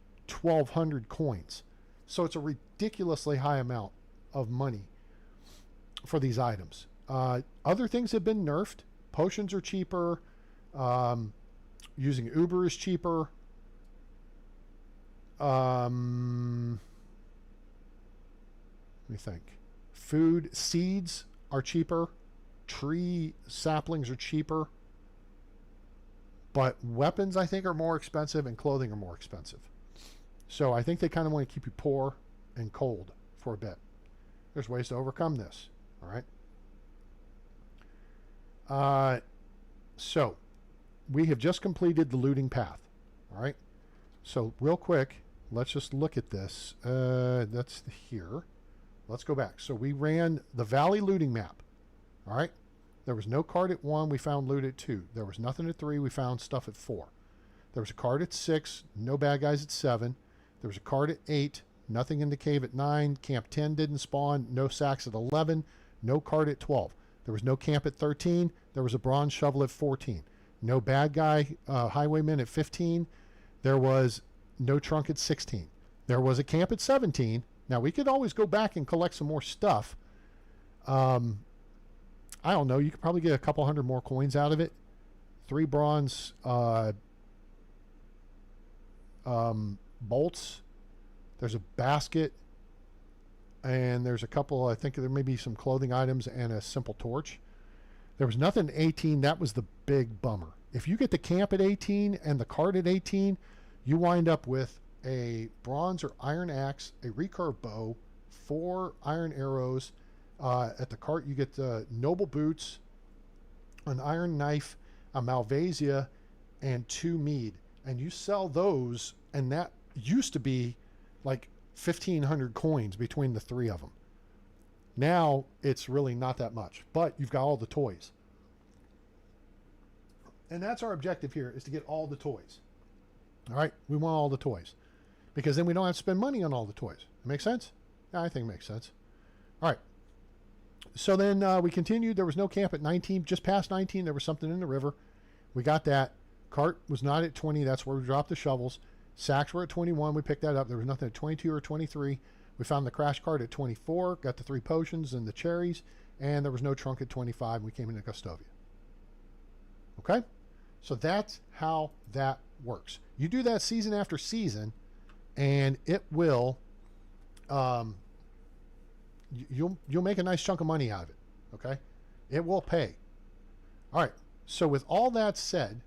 1,200 coins. So it's a ridiculously high amount of money for these items. Other things have been nerfed. Potions are cheaper. Using Uber is cheaper. Let me think. Food, seeds are cheaper. Tree saplings are cheaper. But weapons, I think, are more expensive, and clothing are more expensive. So I think they kind of want to keep you poor and cold for a bit. There's ways to overcome this. All right. So we have just completed the looting path. All right. So real quick, let's just look at this. That's here. Let's go back. So we ran the Valley looting map. All right. There was no card at 1. We found loot at 2. There was nothing at 3. We found stuff at 4. There was a card at 6. No bad guys at 7. There was a card at 8. Nothing in the cave at 9. Camp 10 didn't spawn. No sacks at 11. No card at 12. There was no camp at 13. There was a bronze shovel at 14. No bad guy highwayman at 15. There was no trunk at 16. There was a camp at 17. Now, we could always go back and collect some more stuff. I don't know. You could probably get a couple hundred more coins out of it. 3 bronze bolts. There's a basket. And there's a couple, I think there may be some clothing items and a simple torch. There was nothing at 18. That was the big bummer. If you get the camp at 18 and the card at 18, you wind up with a bronze or iron axe, a recurve bow, 4 iron arrows. At the cart, you get the noble boots, an iron knife, a Malvasia, and 2 mead. And you sell those, and that used to be like 1,500 coins between the 3 of them. Now it's really not that much, but you've got all the toys. And that's our objective here, is to get all the toys. All right, we want all the toys. because then we don't have to spend money on all the toys. Make sense? Yeah, I think it makes sense. All right. So then we continued. There was no camp at 19. Just past 19, there was something in the river. We got that. Cart was not at 20. That's where we dropped the shovels. Sacks were at 21. We picked that up. There was nothing at 22 or 23. We found the crash cart at 24. Got the 3 potions and the cherries. And there was no trunk at 25. We came into Gustovia. Okay? So that's how that works. You do that season after season, and it will... you'll make a nice chunk of money out of it. Okay? It will pay. All right. So with all that said,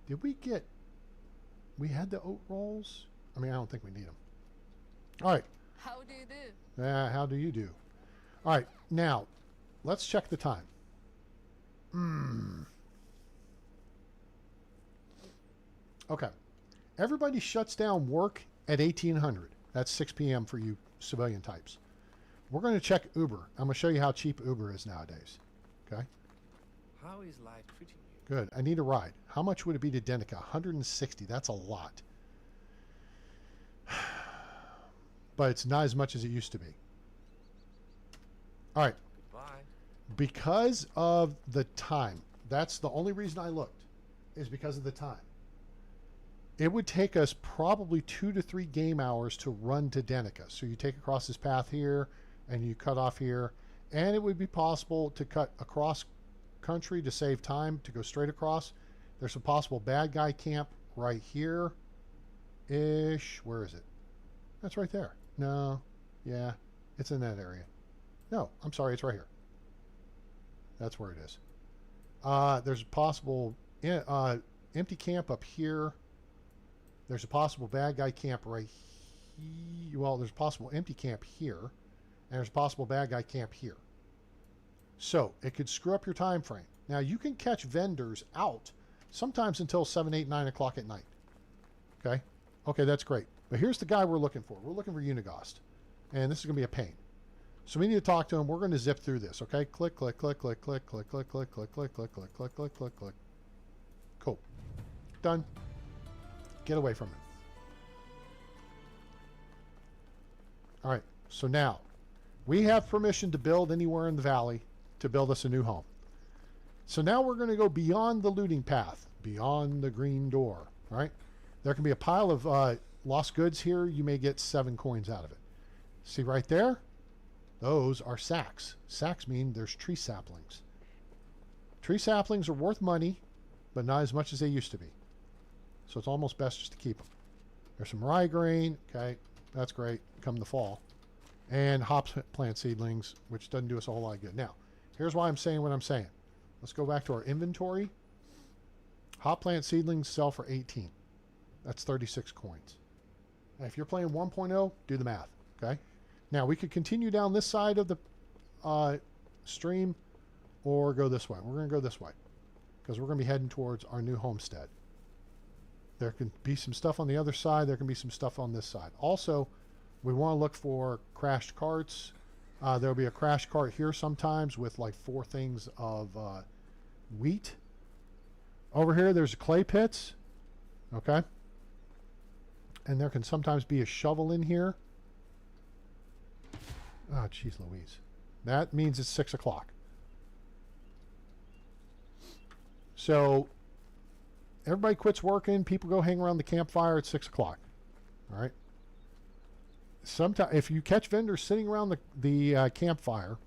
did we get... We had the oat rolls? I mean, I don't think we need them. All right. How do you do? How do you do? All right. Now, let's check the time. Okay. Everybody shuts down work at 1800. That's 6 p.m. for you civilian types. We're going to check Uber. I'm going to show you how cheap Uber is nowadays. Okay? How is life treating you? Good. I need a ride. How much would it be to Denica? 160. That's a lot. But it's not as much as it used to be. All right. Goodbye. Because of the time. That's the only reason I looked, is because of the time. It would take us probably 2 to 3 game hours to run to Denica. So you take across this path here, and you cut off here. And it would be possible to cut across country to save time, to go straight across. There's a possible bad guy camp right here-ish. Where is it? That's right there. No. Yeah. It's in that area. No. I'm sorry. It's right here. That's where it is. There's a possible empty camp up here. There's a possible bad guy camp right here. Well, there's a possible empty camp here. And there's a possible bad guy camp here. So it could screw up your time frame. Now you can catch vendors out sometimes until 7, 8, 9 o'clock at night. Okay? Okay, that's great. But here's the guy we're looking for. We're looking for Unigost. And this is going to be a pain. So we need to talk to him. We're going to zip through this, okay? Click, click, click, click, click, click, click, click, click, click, click, click, click, click, click, click. Cool. Done. Get away from him. All right. So now we have permission to build anywhere in the valley to build us a new home. So now we're going to go beyond the looting path, beyond the green door, right? There can be a pile of lost goods here. You may get 7 coins out of it. See right there? Those are sacks. Sacks mean there's tree saplings. Tree saplings are worth money, but not as much as they used to be. So it's almost best just to keep them. There's some rye grain. Okay, that's great. Come the fall. And hop plant seedlings, which doesn't do us a whole lot of good. Now, here's why I'm saying what I'm saying. Let's go back to our inventory. Hop plant seedlings sell for 18. That's 36 coins. Now, if you're playing 1.0, do the math. Okay. Now, we could continue down this side of the stream or go this way. We're going to go this way because we're going to be heading towards our new homestead. There can be some stuff on the other side. There can be some stuff on this side. Also, we want to look for crashed carts. There'll be a crash cart here sometimes with like 4 things of wheat. Over here, there's clay pits. Okay. And there can sometimes be a shovel in here. Oh, jeez Louise. That means it's 6 o'clock. So everybody quits working. People go hang around the campfire at 6 o'clock. All right. Sometimes, if you catch vendors sitting around the campfire,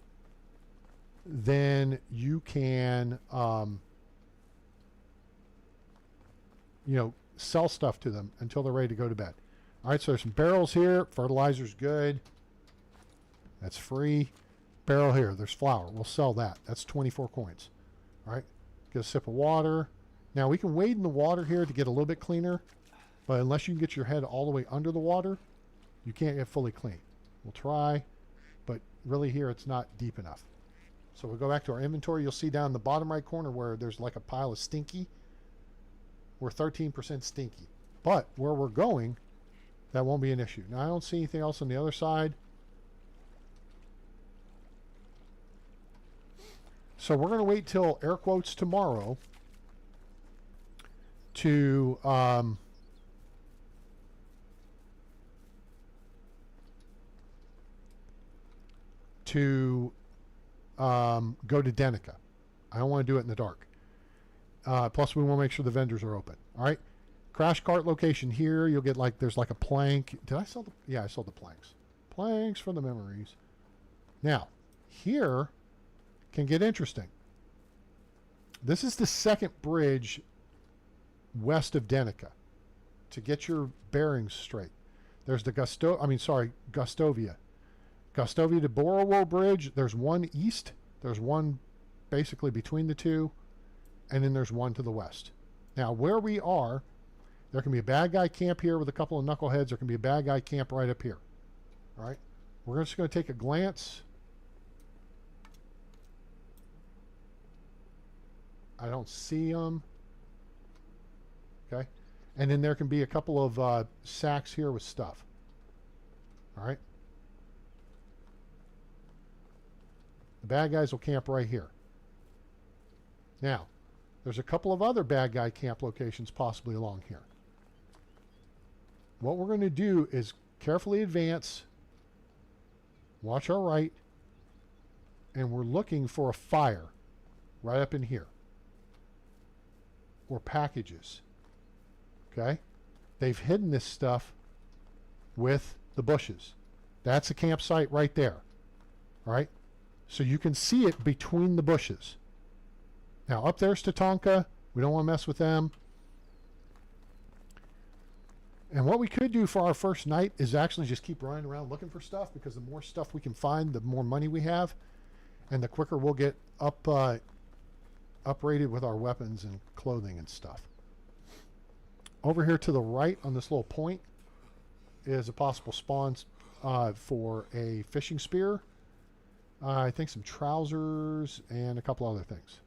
then you can, sell stuff to them until they're ready to go to bed. All right. So there's some barrels here. Fertilizer's good. That's free. Barrel here. There's flour. We'll sell that. That's 24 coins. All right. Get a sip of water. Now, we can wade in the water here to get a little bit cleaner, but unless you can get your head all the way under the water, you can't get fully clean. We'll try, but really here it's not deep enough. So we'll go back to our inventory. You'll see down in the bottom right corner where there's like a pile of stinky. We're 13% stinky. But where we're going, that won't be an issue. Now, I don't see anything else on the other side. So we're going to wait till air quotes tomorrow to to go to Denica. I don't want to do it in the dark. Plus, we want to make sure the vendors are open. All right. Crash cart location here. You'll get like, there's like a plank. Did I sell the? Yeah, I sold the planks. Planks for the memories. Now, here can get interesting. This is the second bridge west of Denica to get your bearings straight. There's the Gustovia. Gustovia to Borowo Bridge. There's one east. There's one basically between the two. And then there's one to the west. Now, where we are, there can be a bad guy camp here with a couple of knuckleheads. There can be a bad guy camp right up here. All right. We're just going to take a glance. I don't see them. Okay. And then there can be a couple of sacks here with stuff. All right. The bad guys will camp right here. Now, there's a couple of other bad guy camp locations possibly along here. What we're going to do is carefully advance, watch our right, and we're looking for a fire right up in here. Or packages. Okay? They've hidden this stuff with the bushes. That's a campsite right there. All right? So you can see it between the bushes. Now, up there's Tatanka. We don't want to mess with them. And what we could do for our first night is actually just keep running around looking for stuff, because the more stuff we can find, the more money we have, and the quicker we'll get uprated with our weapons and clothing and stuff. Over here to the right on this little point is a possible spawn for a fishing spear. I think some trousers and a couple other things.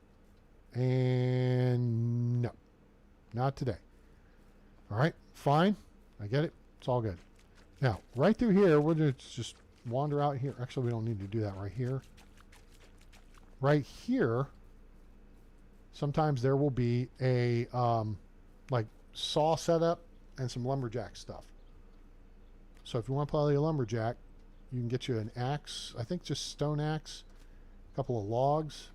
And no, not today. All right, fine. I get it. It's all good. Now, right through here, we're going to just wander out here. Actually, we don't need to do that right here. Right here, sometimes there will be a like saw setup and some lumberjack stuff. So if you want to play a lumberjack, you can get you an axe. I think just stone axe, a couple of logs.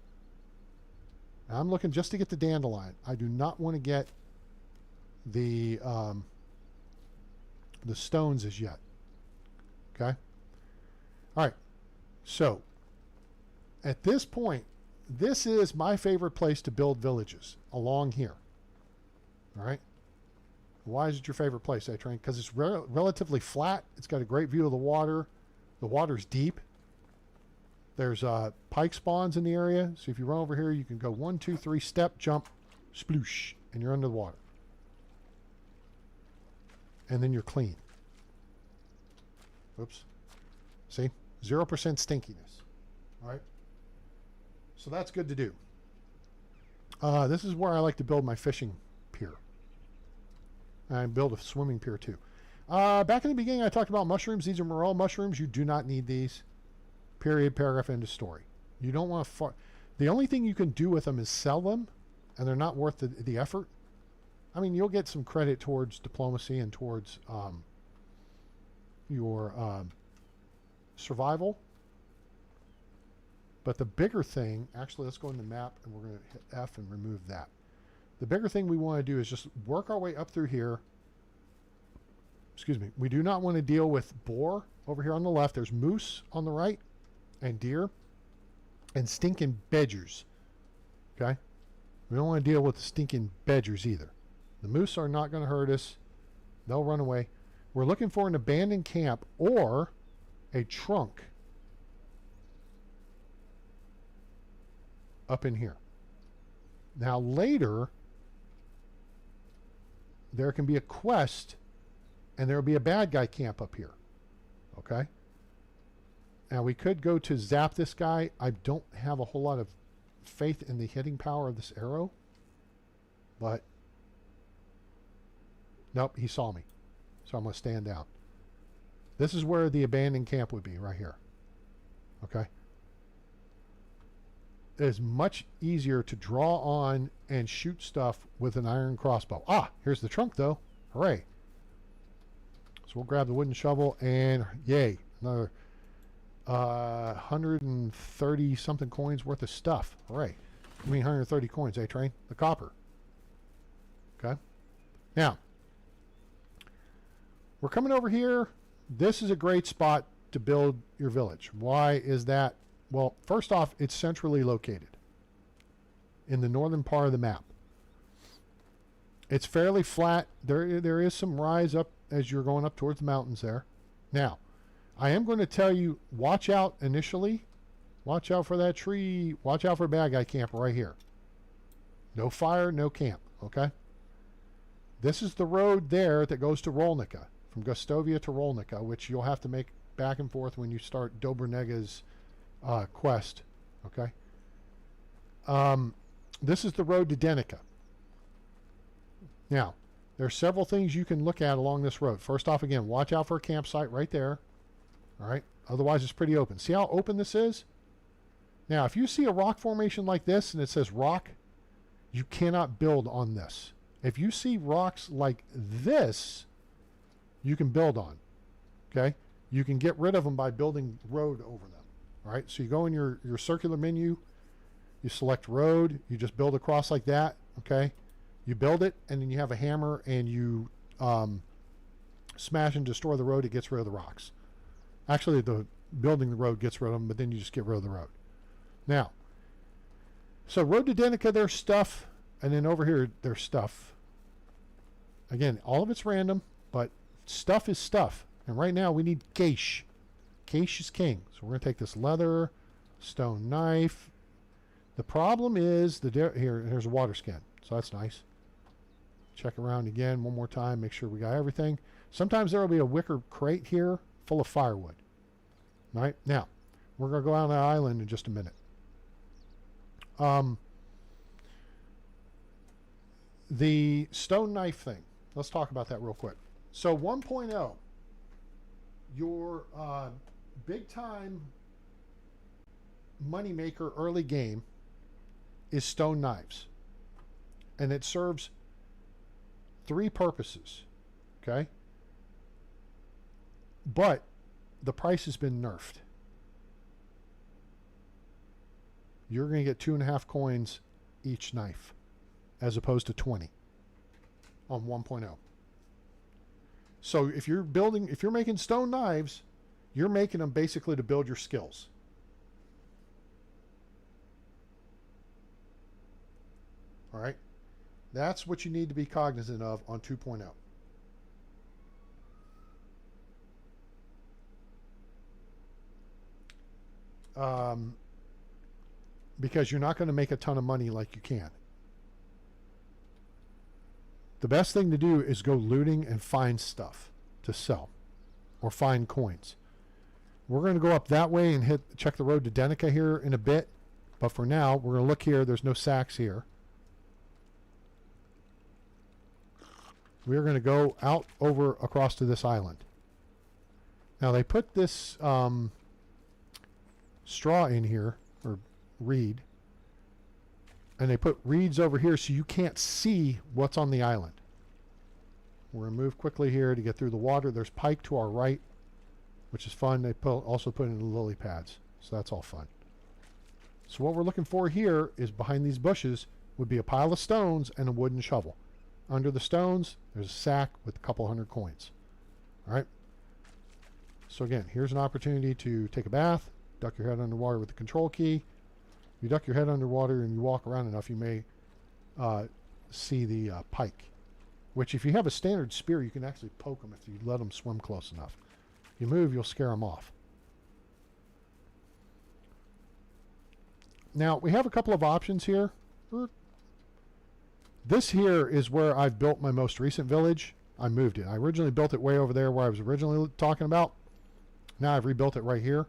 Now, I'm looking just to get the dandelion. I do not want to get the stones as yet. Okay. All right. So at this point, this is my favorite place to build villages, along here. All right. Why is it your favorite place, A-Train? Because it's relatively flat. It's got a great view of the water. The water's deep. There's pike spawns in the area. So if you run over here, you can go 1, 2, 3, step, jump, sploosh, and you're under the water. And then you're clean. Oops. See? 0% stinkiness. All right. So that's good to do. This is where I like to build my fishing pier. I build a swimming pier too. Back in the beginning, I talked about mushrooms. These are morel mushrooms. You do not need these. Period, paragraph, end of story. You don't want to... The only thing you can do with them is sell them, and they're not worth the effort. I mean, you'll get some credit towards diplomacy and towards your survival. But the bigger thing... Actually, let's go in the map, and we're going to hit F and remove that. The bigger thing we want to do is just work our way up through here. Excuse me. We do not want to deal with boar over here on the left. There's moose on the right, and deer, and stinking badgers. Okay? We don't want to deal with the stinking badgers either. The moose are not going to hurt us. They'll run away. We're looking for an abandoned camp or a trunk up in here. Now later, there can be a quest, and there will be a bad guy camp up here. Okay? Now we could go to zap this guy. I don't have a whole lot of faith in the hitting power of this arrow, but nope, he saw me. So I'm going to stand down. This is where the abandoned camp would be, right here. Okay? It is much easier to draw on and shoot stuff with an iron crossbow. Ah, here's the trunk though. Hooray. So we'll grab the wooden shovel and yay, another 130 something coins worth of stuff. All right. I mean 130 coins, eh, Train? The copper. Okay. Now, we're coming over here. This is a great spot to build your village. Why is that? Well, first off, it's centrally located in the northern part of the map. It's fairly flat. There is some rise up as you're going up towards the mountains there. Now, I am going to tell you, watch out initially. Watch out for that tree. Watch out for a bad guy camp right here. No fire, no camp, okay? This is the road there that goes to Rolnica, from Gustovia to Rolnica, which you'll have to make back and forth when you start Dobrnega's quest, okay? This is the road to Denica. Now, there are several things you can look at along this road. First off, again, watch out for a campsite right there. All right? Otherwise, it's pretty open. See how open this is? Now, if you see a rock formation like this and it says rock, you cannot build on this. If you see rocks like this, you can build on. Okay? You can get rid of them by building road over them. All right? So you go in your circular menu, you select road, you just build across like that. Okay? You build it, and then you have a hammer, and you smash and destroy the road. It gets rid of the rocks. Actually, the building the road gets rid of them, but then you just get rid of the road. Now, so road to Denica, there's stuff, and then over here, there's stuff. Again, all of it's random, but stuff is stuff. And right now, we need cash. Cash is king. So we're going to take this leather, stone knife. The problem is, here's a water skin, so that's nice. Check around again one more time, make sure we got everything. Sometimes there will be a wicker crate here full of firewood. All right, now, we're going to go out on that island in just a minute. The stone knife thing, let's talk about that real quick. So 1.0, your big time money maker early game is stone knives. And it serves 3 purposes, okay? But the price has been nerfed. You're going to get 2.5 coins each knife, as opposed to 20 on 1.0. So if you're making stone knives, you're making them basically to build your skills. All right? That's what you need to be cognizant of on 2.0. Because you're not going to make a ton of money like you can. The best thing to do is go looting and find stuff to sell or find coins. We're going to go up that way and check the road to Denica here in a bit. But for now, we're going to look here. There's no sacks here. We're going to go out over across to this island. Now they put this straw in here, or reed, and they put reeds over here so you can't see what's on the island. We're going to move quickly here to get through the water. There's pike to our right, which is fun. They also put in the lily pads, so that's all fun. So what we're looking for here is behind these bushes would be a pile of stones and a wooden shovel. Under the stones, there's a sack with a couple hundred coins. All right. So again, here's an opportunity to take a bath, duck your head underwater with the control key. You duck your head underwater and you walk around enough, you may see the pike, which if you have a standard spear, you can actually poke them if you let them swim close enough. If you move, you'll scare them off. Now, we have a couple of options here. This here is where I've built my most recent village. I moved it. I originally built it way over there where I was originally talking about. Now I've rebuilt it right here.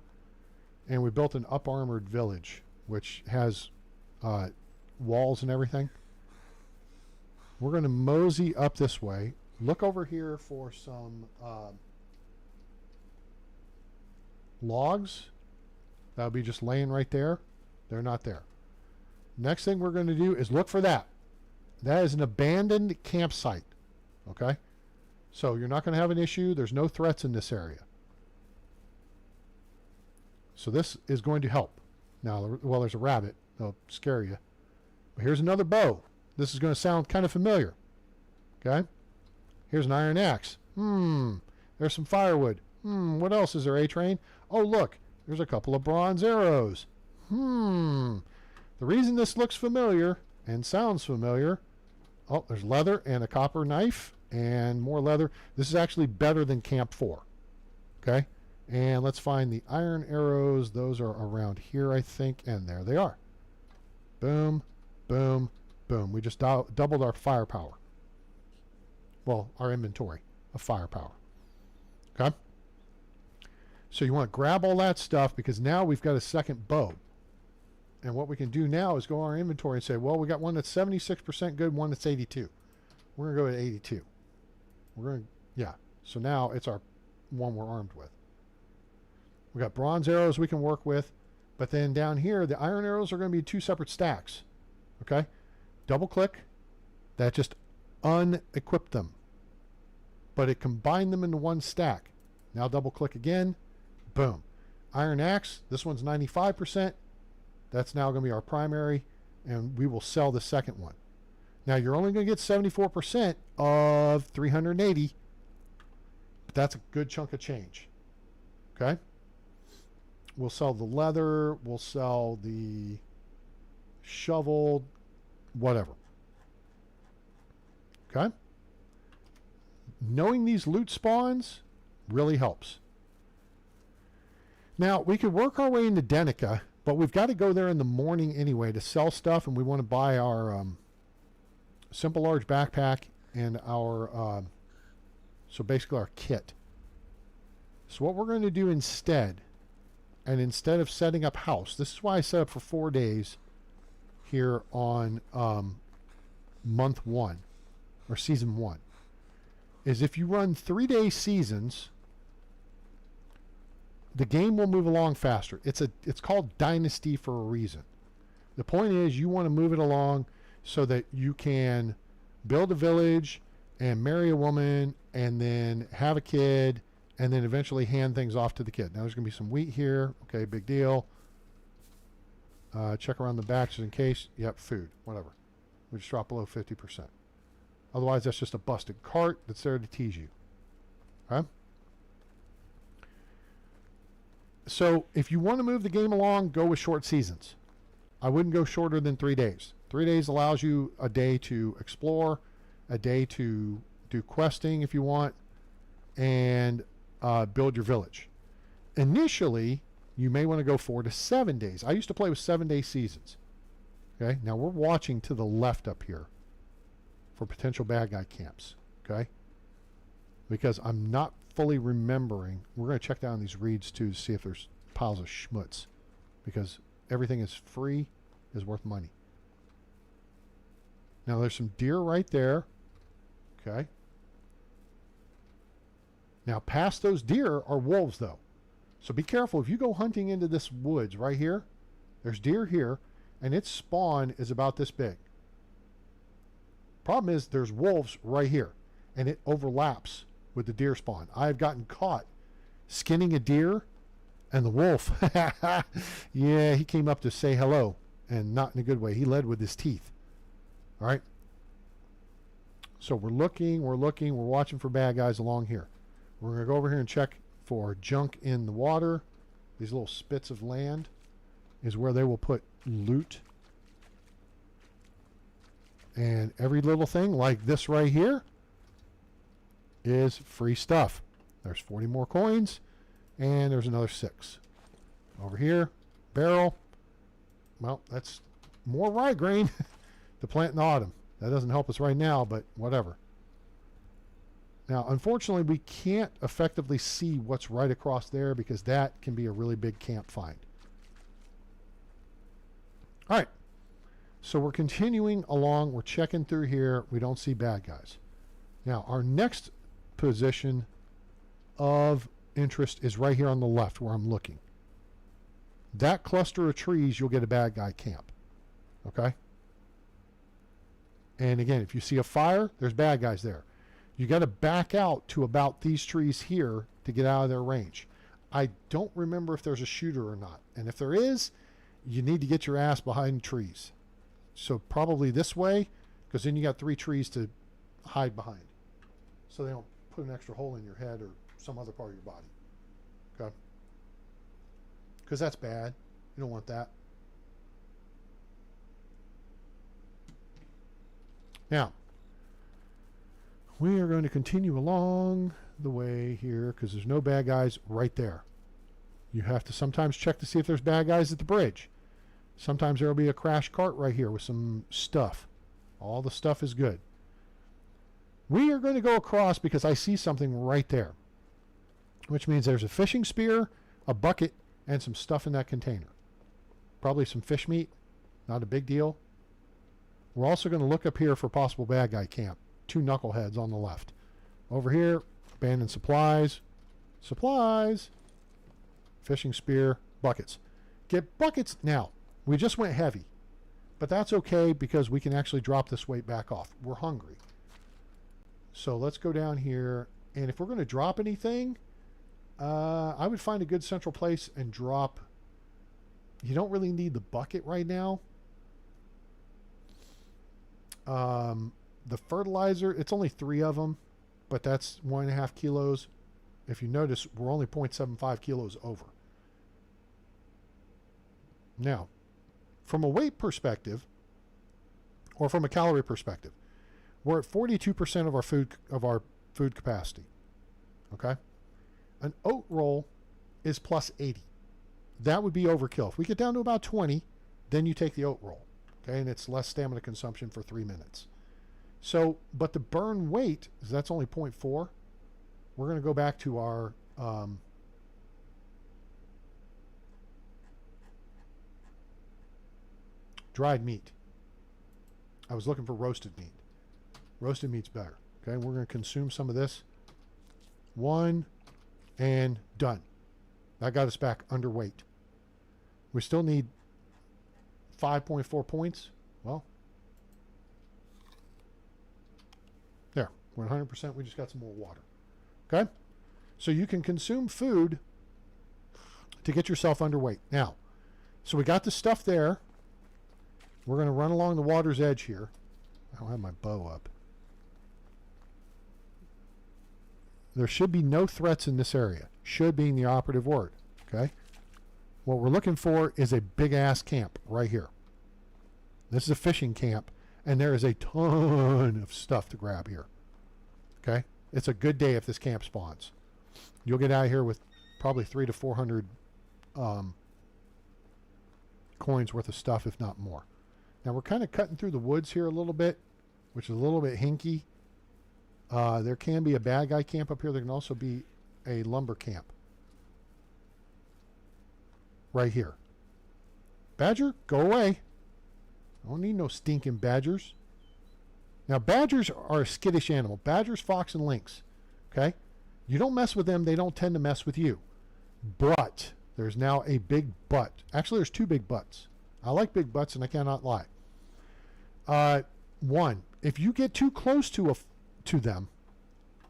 And we built an up-armored village, which has walls and everything. We're going to mosey up this way. Look over here for some logs. That'll be just laying right there. They're not there. Next thing we're going to do is look for that. That is an abandoned campsite. Okay? So you're not going to have an issue. There's no threats in this area. So this is going to help. Now, well, there's a rabbit. They'll scare you. But here's another bow. This is going to sound kind of familiar. Okay? Here's an iron axe. There's some firewood. What else is there, A-Train? Oh, look. There's a couple of bronze arrows. The reason this looks familiar and sounds familiar, oh, there's leather and a copper knife and more leather. This is actually better than Camp 4. Okay? And let's find the iron arrows. Those are around here, I think. And there they are. Boom, boom, boom. We just doubled our firepower. Well, our inventory of firepower. Okay? So you want to grab all that stuff because now we've got a second bow. And what we can do now is go on our inventory and say, well, we got one that's 76% good, one that's 82. We're going to go to 82. Yeah. So now it's our one we're armed with. We got bronze arrows we can work with. But then down here, the iron arrows are going to be 2 separate stacks. Okay? Double click. That just unequipped them. But it combined them into one stack. Now double click again. Boom. Iron axe. This one's 95%. That's now going to be our primary. And we will sell the second one. Now you're only going to get 74% of 380. But that's a good chunk of change. Okay? We'll sell the leather. We'll sell the shovel. Whatever. Okay? Knowing these loot spawns really helps. Now, we could work our way into Denica, but we've got to go there in the morning anyway to sell stuff, and we want to buy our simple large backpack and our, so basically our kit. So what we're going to do instead, and instead of setting up house, this is why I set up for 4 days here on month 1, or season 1, is if you run 3-day seasons, the game will move along faster. It's called Dynasty for a reason. The point is you want to move it along so that you can build a village and marry a woman and then have a kid and then eventually hand things off to the kid. Now there's going to be some wheat here. Okay, big deal. Check around the back just in case. Yep, food, whatever. We just drop below 50%. Otherwise, that's just a busted cart that's there to tease you. Okay? So if you want to move the game along, go with short seasons. I wouldn't go shorter than 3 days. 3 days allows you a day to explore, a day to do questing if you want, and build your village. Initially, you may want to go 4 to 7 days. I used to play with 7-day seasons. Okay, now we're watching to the left up here for potential bad guy camps. Okay, because I'm not fully remembering. We're going to check down these reeds too to see if there's piles of schmutz, because everything is free is worth money. Now there's some deer right there. Okay. Now past those deer are wolves though. So be careful if you go hunting into this woods right here. There's deer here and its spawn is about this big. Problem is there's wolves right here and it overlaps with the deer spawn. I've gotten caught skinning a deer and the wolf, yeah, he came up to say hello, and not in a good way. He led with his teeth. All right. So we're looking, we're watching for bad guys along here. We're going to go over here and check for junk in the water. These little spits of land is where they will put loot. And every little thing like this right here is free stuff. There's 40 more coins, and there's another 6. Over here, barrel. Well, that's more rye grain to plant in the autumn. That doesn't help us right now, but whatever. Now, unfortunately, we can't effectively see what's right across there because that can be a really big camp find. All right. So we're continuing along. We're checking through here. We don't see bad guys. Now, our next position of interest is right here on the left where I'm looking. That cluster of trees, you'll get a bad guy camp. Okay? And again, if you see a fire, there's bad guys there. You got to back out to about these trees here to get out of their range. I don't remember if there's a shooter or not. And if there is, you need to get your ass behind trees. So probably this way, because then you got 3 trees to hide behind. So they don't put an extra hole in your head or some other part of your body. Okay? Because that's bad. You don't want that. Now, we are going to continue along the way here because there's no bad guys right there. You have to sometimes check to see if there's bad guys at the bridge. Sometimes there will be a crash cart right here with some stuff. All the stuff is good. We are going to go across because I see something right there, which means there's a fishing spear, a bucket, and some stuff in that container. Probably some fish meat. Not a big deal. We're also going to look up here for possible bad guy camp. 2 knuckleheads on the left. Over here, abandoned supplies. Supplies. Fishing spear. Buckets. Get buckets. Now, we just went heavy. But that's okay because we can actually drop this weight back off. We're hungry. So let's go down here. And if we're going to drop anything, I would find a good central place and drop. You don't really need the bucket right now. The fertilizer, it's only 3 of them, but that's 1.5 kilos. If you notice, we're only 0.75 kilos over. Now, from a weight perspective, or from a calorie perspective, we're at 42% of our food capacity. Okay? An oat roll is plus 80. That would be overkill. If we get down to about 20, then you take the oat roll. Okay, and it's less stamina consumption for 3 minutes. So, but the burn weight, that's only 0.4. We're going to go back to our dried meat. I was looking for roasted meat. Roasted meat's better. Okay, we're going to consume some of this. 1 and done. That got us back underweight. We still need 5.4 points. Well, there. We're 100%. We just got some more water. Okay? So you can consume food to get yourself underweight. Now, so we got the stuff there. We're going to run along the water's edge here. I don't have my bow up. There should be no threats in this area. Should being the operative word. Okay? What we're looking for is a big-ass camp right here. This is a fishing camp, and there is a ton of stuff to grab here. Okay? It's a good day if this camp spawns. You'll get out of here with probably 300 to 400 coins worth of stuff, if not more. Now, we're kind of cutting through the woods here a little bit, which is a little bit hinky. There can be a bad guy camp up here. There can also be a lumber camp. Right here. Badger, go away. I don't need no stinking badgers. Now, badgers are a skittish animal. Badgers, fox, and lynx. Okay? You don't mess with them. They don't tend to mess with you. But there's now a big but. Actually, there's 2 big buts. I like big butts, and I cannot lie. 1, if you get too close to them,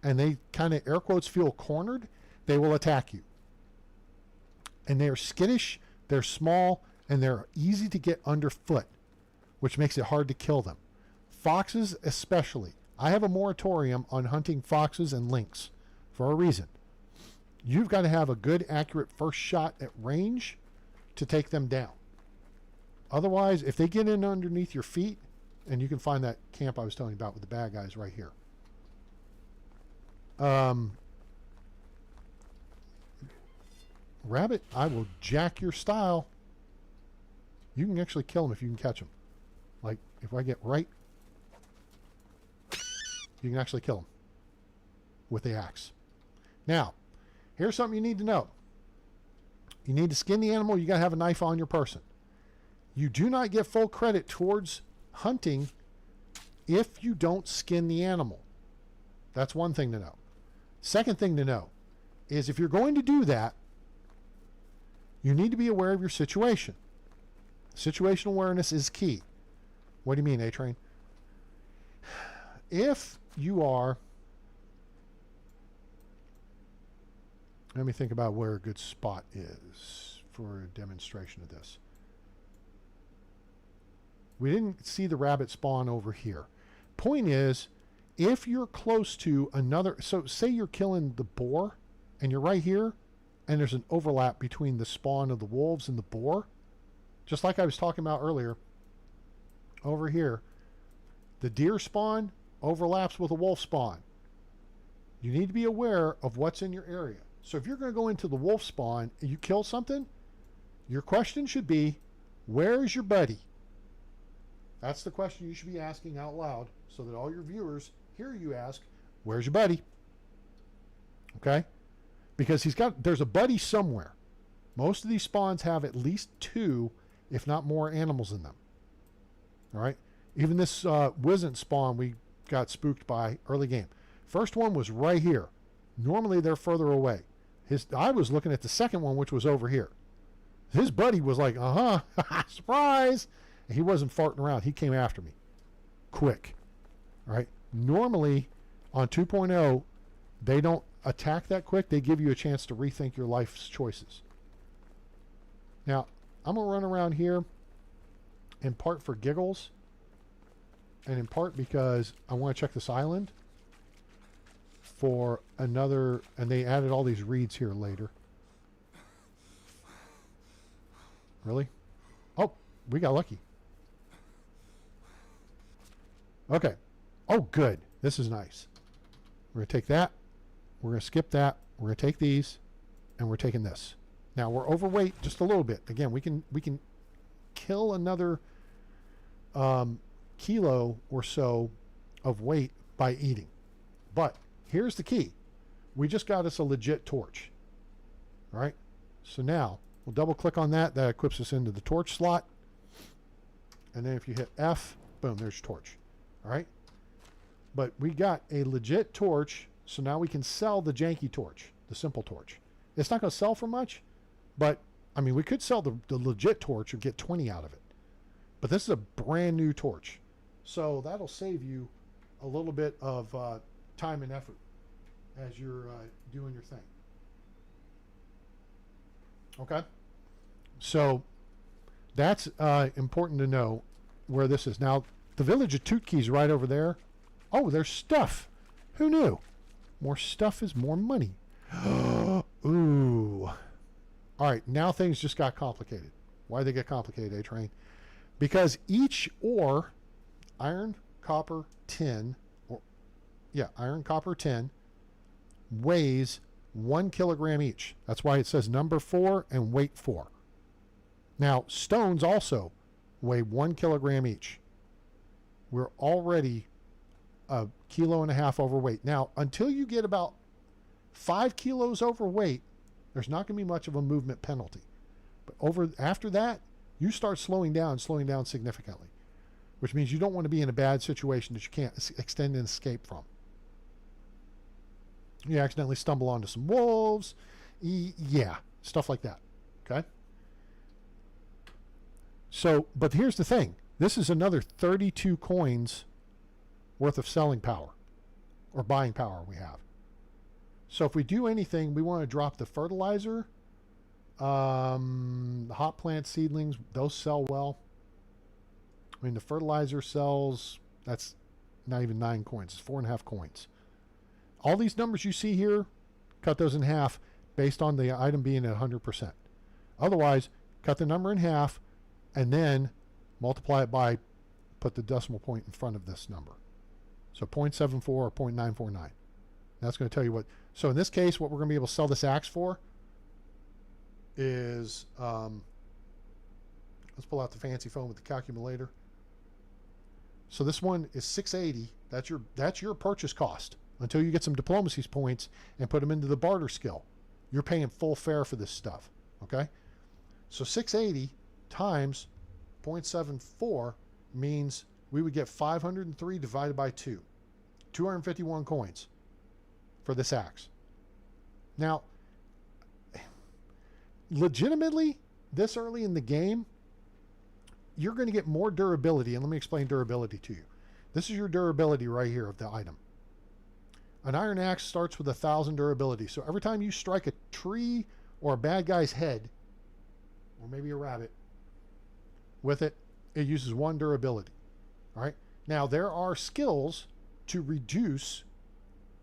and they kind of, air quotes, feel cornered, they will attack you. And they're skittish, they're small, and they're easy to get underfoot, which makes it hard to kill them. Foxes especially. I have a moratorium on hunting foxes and lynx for a reason. You've got to have a good, accurate first shot at range to take them down. Otherwise, if they get in underneath your feet, and you can find that camp I was telling you about with the bad guys right here. Rabbit, I will jack your style. You can actually kill them if you can catch them. Like, if I get right, you can actually kill them with the axe. Now, here's something you need to know. You need to skin the animal. You got to have a knife on your person. You do not get full credit towards hunting if you don't skin the animal. That's one thing to know. Second thing to know is if you're going to do that, you need to be aware of your situation. Situational awareness is key. What do you mean, A-Train? If you are Let me think about where a good spot is for a demonstration of this. We didn't see the rabbit spawn over here. Point is, if you're close to another, so say you're killing the boar and you're right here and there's an overlap between the spawn of the wolves and the boar, just like I was talking about earlier, over here, the deer spawn overlaps with a wolf spawn. You need to be aware of what's in your area. So if you're going to go into the wolf spawn and you kill something, your question should be, where's your buddy? That's the question you should be asking out loud so that all your viewers hear you ask, where's your buddy? Okay? Because there's a buddy somewhere. Most of these spawns have at least 2, if not more, animals in them. All right? Even this Wizzent spawn we got spooked by early game. First one was right here. Normally they're further away. I was looking at the second one, which was over here. His buddy was like, surprise! And he wasn't farting around. He came after me. Quick. All right? Normally, on 2.0, they don't attack that quick. They give you a chance to rethink your life's choices. Now, I'm going to run around here in part for giggles and in part because I want to check this island for another, and they added all these reeds here later. Really? Oh, we got lucky. Okay. Oh, good. This is nice. We're going to take that. We're going to skip that. We're going to take these, and we're taking this. Now, we're overweight just a little bit. Again, we can kill another kilo or so of weight by eating. But here's the key. We just got us a legit torch. All right? So now, we'll double click on that. That equips us into the torch slot. And then if you hit F, boom, there's your torch. All right? But we got a legit torch, so now we can sell the janky torch, the simple torch. It's not going to sell for much, but, I mean, we could sell the legit torch and get 20 out of it. But this is a brand new torch. So that'll save you a little bit of time and effort as you're doing your thing. Okay? So that's important to know where this is. Now, the village of Tootkey's right over there. Oh, there's stuff. Who knew? More stuff is more money. Ooh. All right, now things just got complicated. Why did they get complicated, A-Train? Because each ore, iron, copper, tin, iron, copper, tin, weighs 1 kilogram each. That's why it says number 4 and weight 4. Now, stones also weigh 1 kilogram each. We're already 1.5 kilos overweight. Now, until you get about 5 kilos overweight, there's not going to be much of a movement penalty. But after that, you start slowing down significantly, which means you don't want to be in a bad situation that you can't extend and escape from. You accidentally stumble onto some wolves. Yeah, stuff like that. Okay? So, but here's the thing. This is another 32 coins worth of selling power or buying power we have. So if we do anything, we want to drop the fertilizer, the hot plant seedlings, those sell well. I mean, the fertilizer sells, that's not even 9 coins, it's 4.5 coins. All these numbers you see here, cut those in half based on the item being at 100%. Otherwise, cut the number in half and then multiply it by, put the decimal point in front of this number. So 0.74 or 0.949. That's going to tell you what. So in this case, what we're going to be able to sell this axe for is, let's pull out the fancy phone with the calculator. So this one is 680. That's your purchase cost until you get some diplomacy points and put them into the barter skill. You're paying full fare for this stuff. Okay? So 680 times 0.74 means we would get 503 divided by 2. 251 coins for this axe. Now, legitimately, this early in the game, you're going to get more durability. And let me explain durability to you. This is your durability right here of the item. An iron axe starts with 1,000 durability. So every time you strike a tree or a bad guy's head, or maybe a rabbit, with it, it uses 1 durability. All right. Now, there are skills to reduce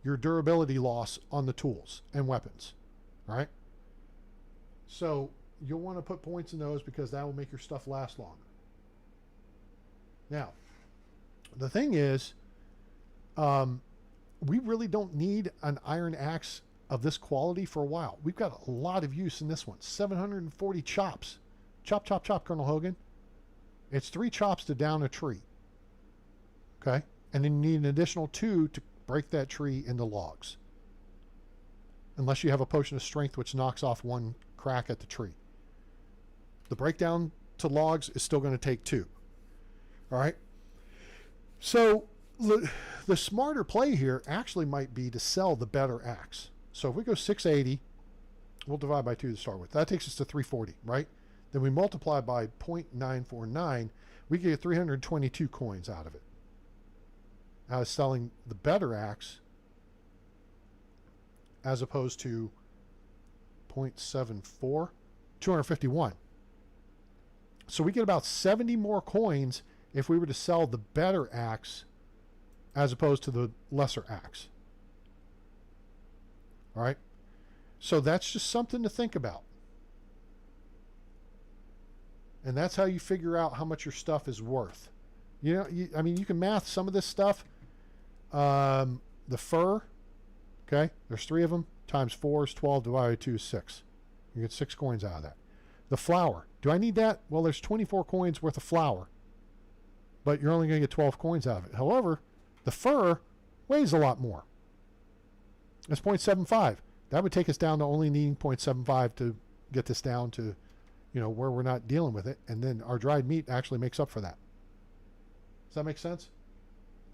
your durability loss on the tools and weapons. All right. So you'll want to put points in those because that will make your stuff last longer. Now, the thing is, we really don't need an iron axe of this quality for a while. We've got a lot of use in this one. 740 chops. Chop, chop, chop, Colonel Hogan. It's 3 chops to down a tree. Okay? And then you need an additional 2 to break that tree into logs. Unless you have a potion of strength which knocks off 1 crack at the tree. The breakdown to logs is still going to take 2. All right? So the smarter play here actually might be to sell the better axe. So if we go 680, we'll divide by 2 to start with. That takes us to 340, right? Then we multiply by 0.949, we get 322 coins out of it. Out of selling the better axe as opposed to 0.74, 251. So we get about 70 more coins if we were to sell the better axe as opposed to the lesser axe. All right? So that's just something to think about. And that's how you figure out how much your stuff is worth. You know, I mean, you can math some of this stuff. The fur, okay, there's 3 of them, times 4 is 12, divided by 2 is 6. You get 6 coins out of that. The flour, do I need that? Well, there's 24 coins worth of flour, but you're only going to get 12 coins out of it. However, the fur weighs a lot more. It's 0.75. That would take us down to only needing 0.75 to get this down to, you know, where we're not dealing with it. And then our dried meat actually makes up for that. Does that make sense?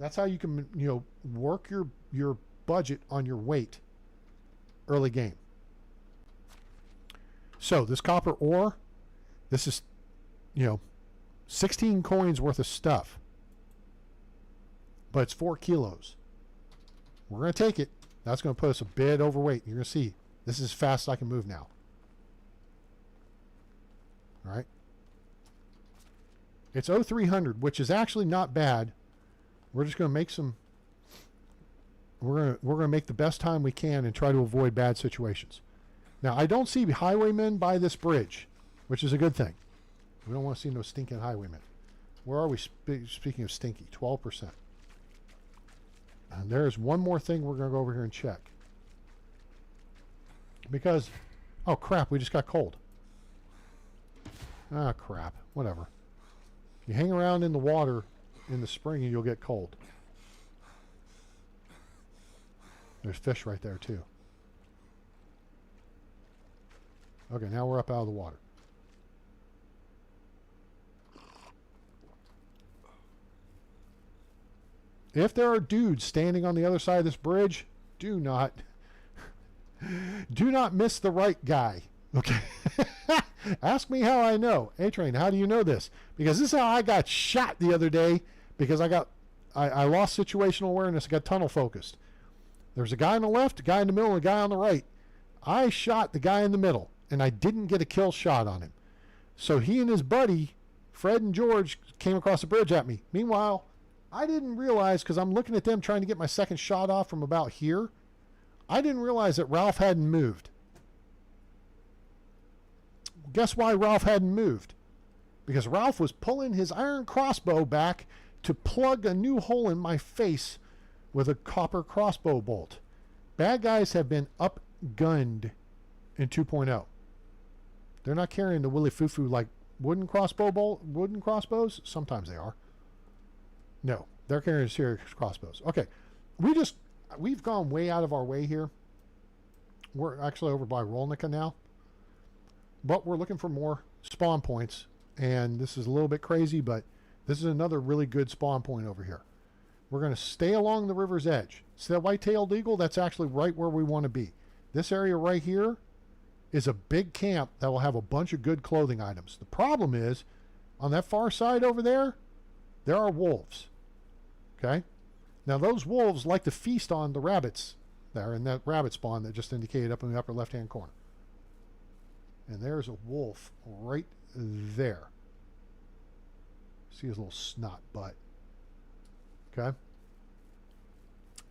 That's how you can, you know, work your budget on your weight early game. So this copper ore, this is, you know, 16 coins worth of stuff. But it's 4 kilos. We're going to take it. That's going to put us a bit overweight. You're going to see. This is as fast as I can move now. All right. It's 0300, which is actually not bad. We're just going to make some. We're going to make the best time we can and try to avoid bad situations. Now, I don't see highwaymen by this bridge, which is a good thing. We don't want to see no stinking highwaymen. Where are we speaking of stinky? 12%. And there's one more thing we're going to go over here and check. Because, oh crap, we just got cold. Ah, crap. Whatever. You hang around in the water in the spring and you'll get cold. There's fish right there too. Okay, now we're up out of the water. If there are dudes standing on the other side of this bridge, do not miss the right guy. Okay. Ask me how I know. A-Train, how do you know this? Because this is how I got shot the other day because I lost situational awareness, I got tunnel focused. There's a guy on the left, a guy in the middle, and a guy on the right. I shot the guy in the middle, and I didn't get a kill shot on him. So he and his buddy, Fred and George, came across the bridge at me. Meanwhile, I didn't realize, because I'm looking at them trying to get my second shot off from about here, I didn't realize that Ralph hadn't moved. Guess why Ralph hadn't moved? Because Ralph was pulling his iron crossbow back to plug a new hole in my face with a copper crossbow bolt. Bad guys have been upgunned in 2.0. They're not carrying the willy foo-foo like wooden crossbows. Sometimes they are. No, they're carrying serious crossbows. Okay, we've gone way out of our way here. We're actually over by Rolnica now. But we're looking for more spawn points. And this is a little bit crazy, but this is another really good spawn point over here. We're going to stay along the river's edge. See that white-tailed eagle? That's actually right where we want to be. This area right here is a big camp that will have a bunch of good clothing items. The problem is, on that far side over there, there are wolves. Okay? Now those wolves like to feast on the rabbits there in that rabbit spawn that just indicated up in the upper left-hand corner. And there's a wolf right there. See his little snot butt. Okay.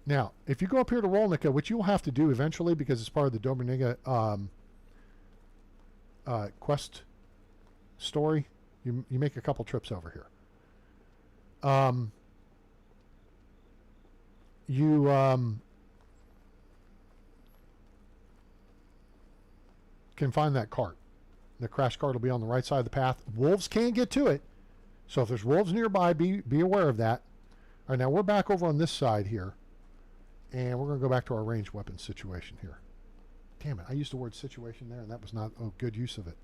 Now, if you go up here to Rolnica, which you'll have to do eventually because it's part of the Doberniga quest story, you make a couple trips over here. You can find that cart. The crash cart will be on the right side of the path. Wolves can't get to it. So if there's wolves nearby, be aware of that. All right, now we're back over on this side here. And we're going to go back to our ranged weapons situation here. Damn it, I used the word situation there, and that was not a good use of it.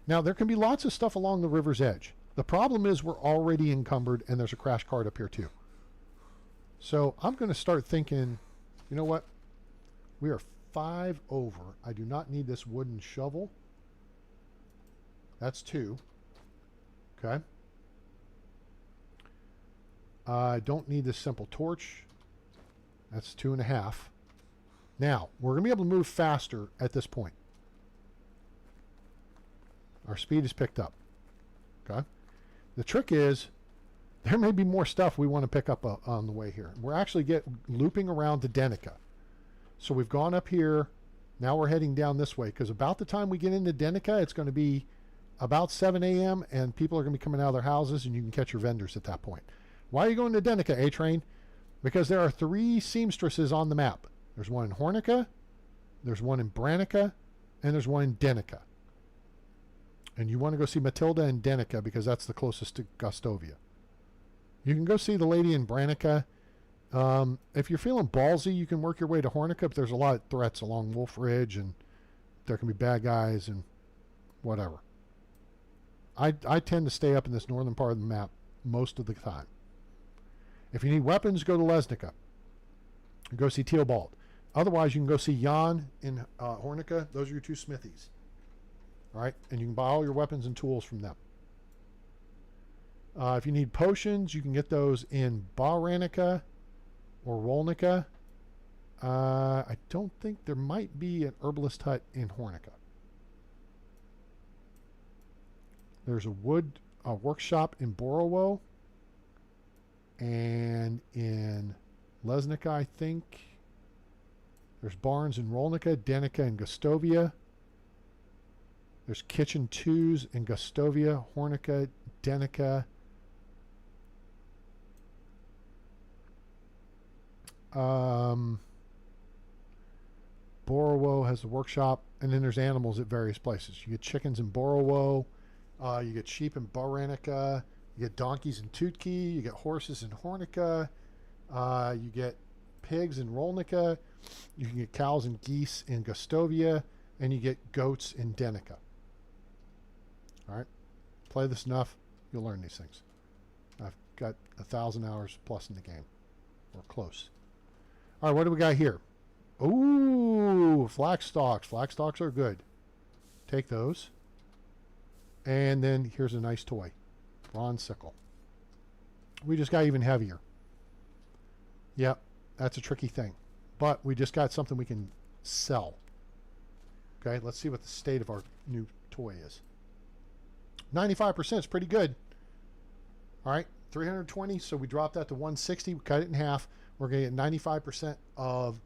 Now, there can be lots of stuff along the river's edge. The problem is we're already encumbered, and there's a crash cart up here too. So I'm going to start thinking, you know what? We are 5 over. I do not need this wooden shovel. That's 2. Okay. I don't need this simple torch. That's 2.5. Now, we're going to be able to move faster at this point. Our speed is picked up. Okay. The trick is, there may be more stuff we want to pick up on the way here. We're actually looping around to Denica. So we've gone up here. Now we're heading down this way, because about the time we get into Denica, it's going to be about 7 a.m. and people are going to be coming out of their houses, and you can catch your vendors at that point. Why are you going to Denica, A-Train? Because there are 3 seamstresses on the map. There's one in Hornica, there's one in Branica, and there's one in Denica. And you want to go see Matilda in Denica because that's the closest to Gustovia. You can go see the lady in Branica. If you're feeling ballsy, you can work your way to Hornica, but there's a lot of threats along Wolf Ridge, and there can be bad guys and whatever. I tend to stay up in this northern part of the map most of the time. If you need weapons, go to Lesnica. Go see Teobald. Otherwise, you can go see Jan in Hornica. Those are your 2 smithies. All right? And you can buy all your weapons and tools from them. If you need potions, you can get those in Baranica or Rolnica. I don't think there might be an herbalist hut in Hornica. There's a wood workshop in Borowo. And in Lesnica, I think. There's barns in Rolnica, Denica, and Gustovia. There's kitchen 2s in Gustovia, Hornica, Denica. Borowo has the workshop, and then there's animals at various places. You get chickens in Borowo, you get sheep in Baranica, you get donkeys in Tutki, you get horses in Hornica, you get pigs in Rolnica, you can get cows and geese in Gustovia, and you get goats in Denica. All right, play this enough, you'll learn these things. I've got 1,000 hours plus in the game, or close. All right, what do we got here? Ooh, flax stalks. Flax stalks are good. Take those. And then here's a nice toy. Bronze sickle. We just got even heavier. Yep, that's a tricky thing. But we just got something we can sell. Okay, let's see what the state of our new toy is. 95% is pretty good. All right, 320, so we dropped that to 160. We cut it in half. We're going to get 95% of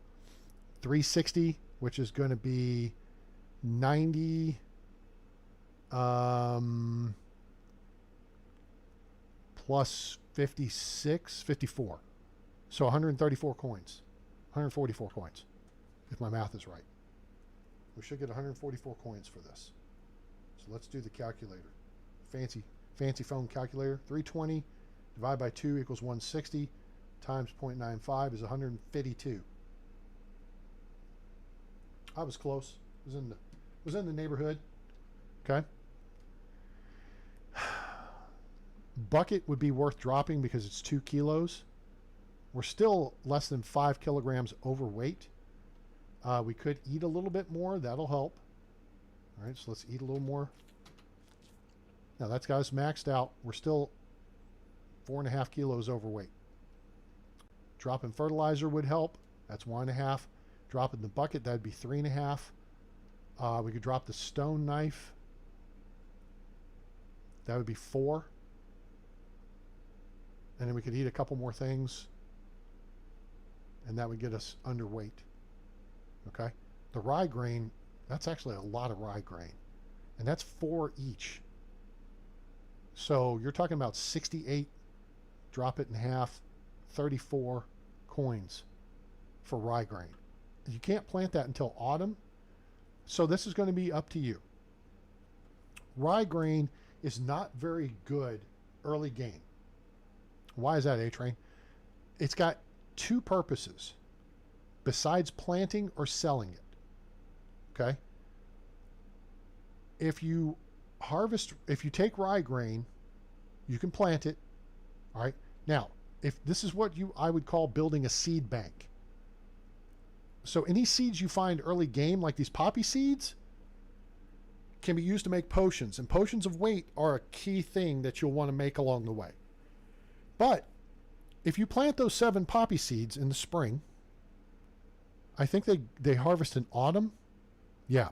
360, which is going to be 90 plus 56, 54. So 134 coins. 144 coins, if my math is right. We should get 144 coins for this. So let's do the calculator. Fancy phone calculator. 320 divided by 2 equals 160 times 0.95 is 152. I was close. Was in the neighborhood. Okay. Bucket would be worth dropping because it's 2 kilos. We're still less than 5 kilograms overweight. We could eat a little bit more. That'll help. All right, so let's eat a little more. Now that's got us maxed out. We're still 4.5 kilos overweight. Dropping fertilizer would help. That's 1.5. Drop in the bucket, that'd be 3.5. We could drop the stone knife. That would be 4. And then we could eat a couple more things. And that would get us underweight. Okay? The rye grain, that's actually a lot of rye grain. And that's 4 each. So you're talking about 68, drop it in half, 34 coins for rye grain. You can't plant that until autumn. So this is going to be up to you. Rye grain is not very good early game. Why is that, A-Train? It's got 2 purposes besides planting or selling it. Okay? If you take rye grain, you can plant it. All right? Now, if this is what I would call building a seed bank. So any seeds you find early game, like these poppy seeds, can be used to make potions. And potions of weight are a key thing that you'll want to make along the way. But if you plant those 7 poppy seeds in the spring, I think they harvest in autumn. Yeah.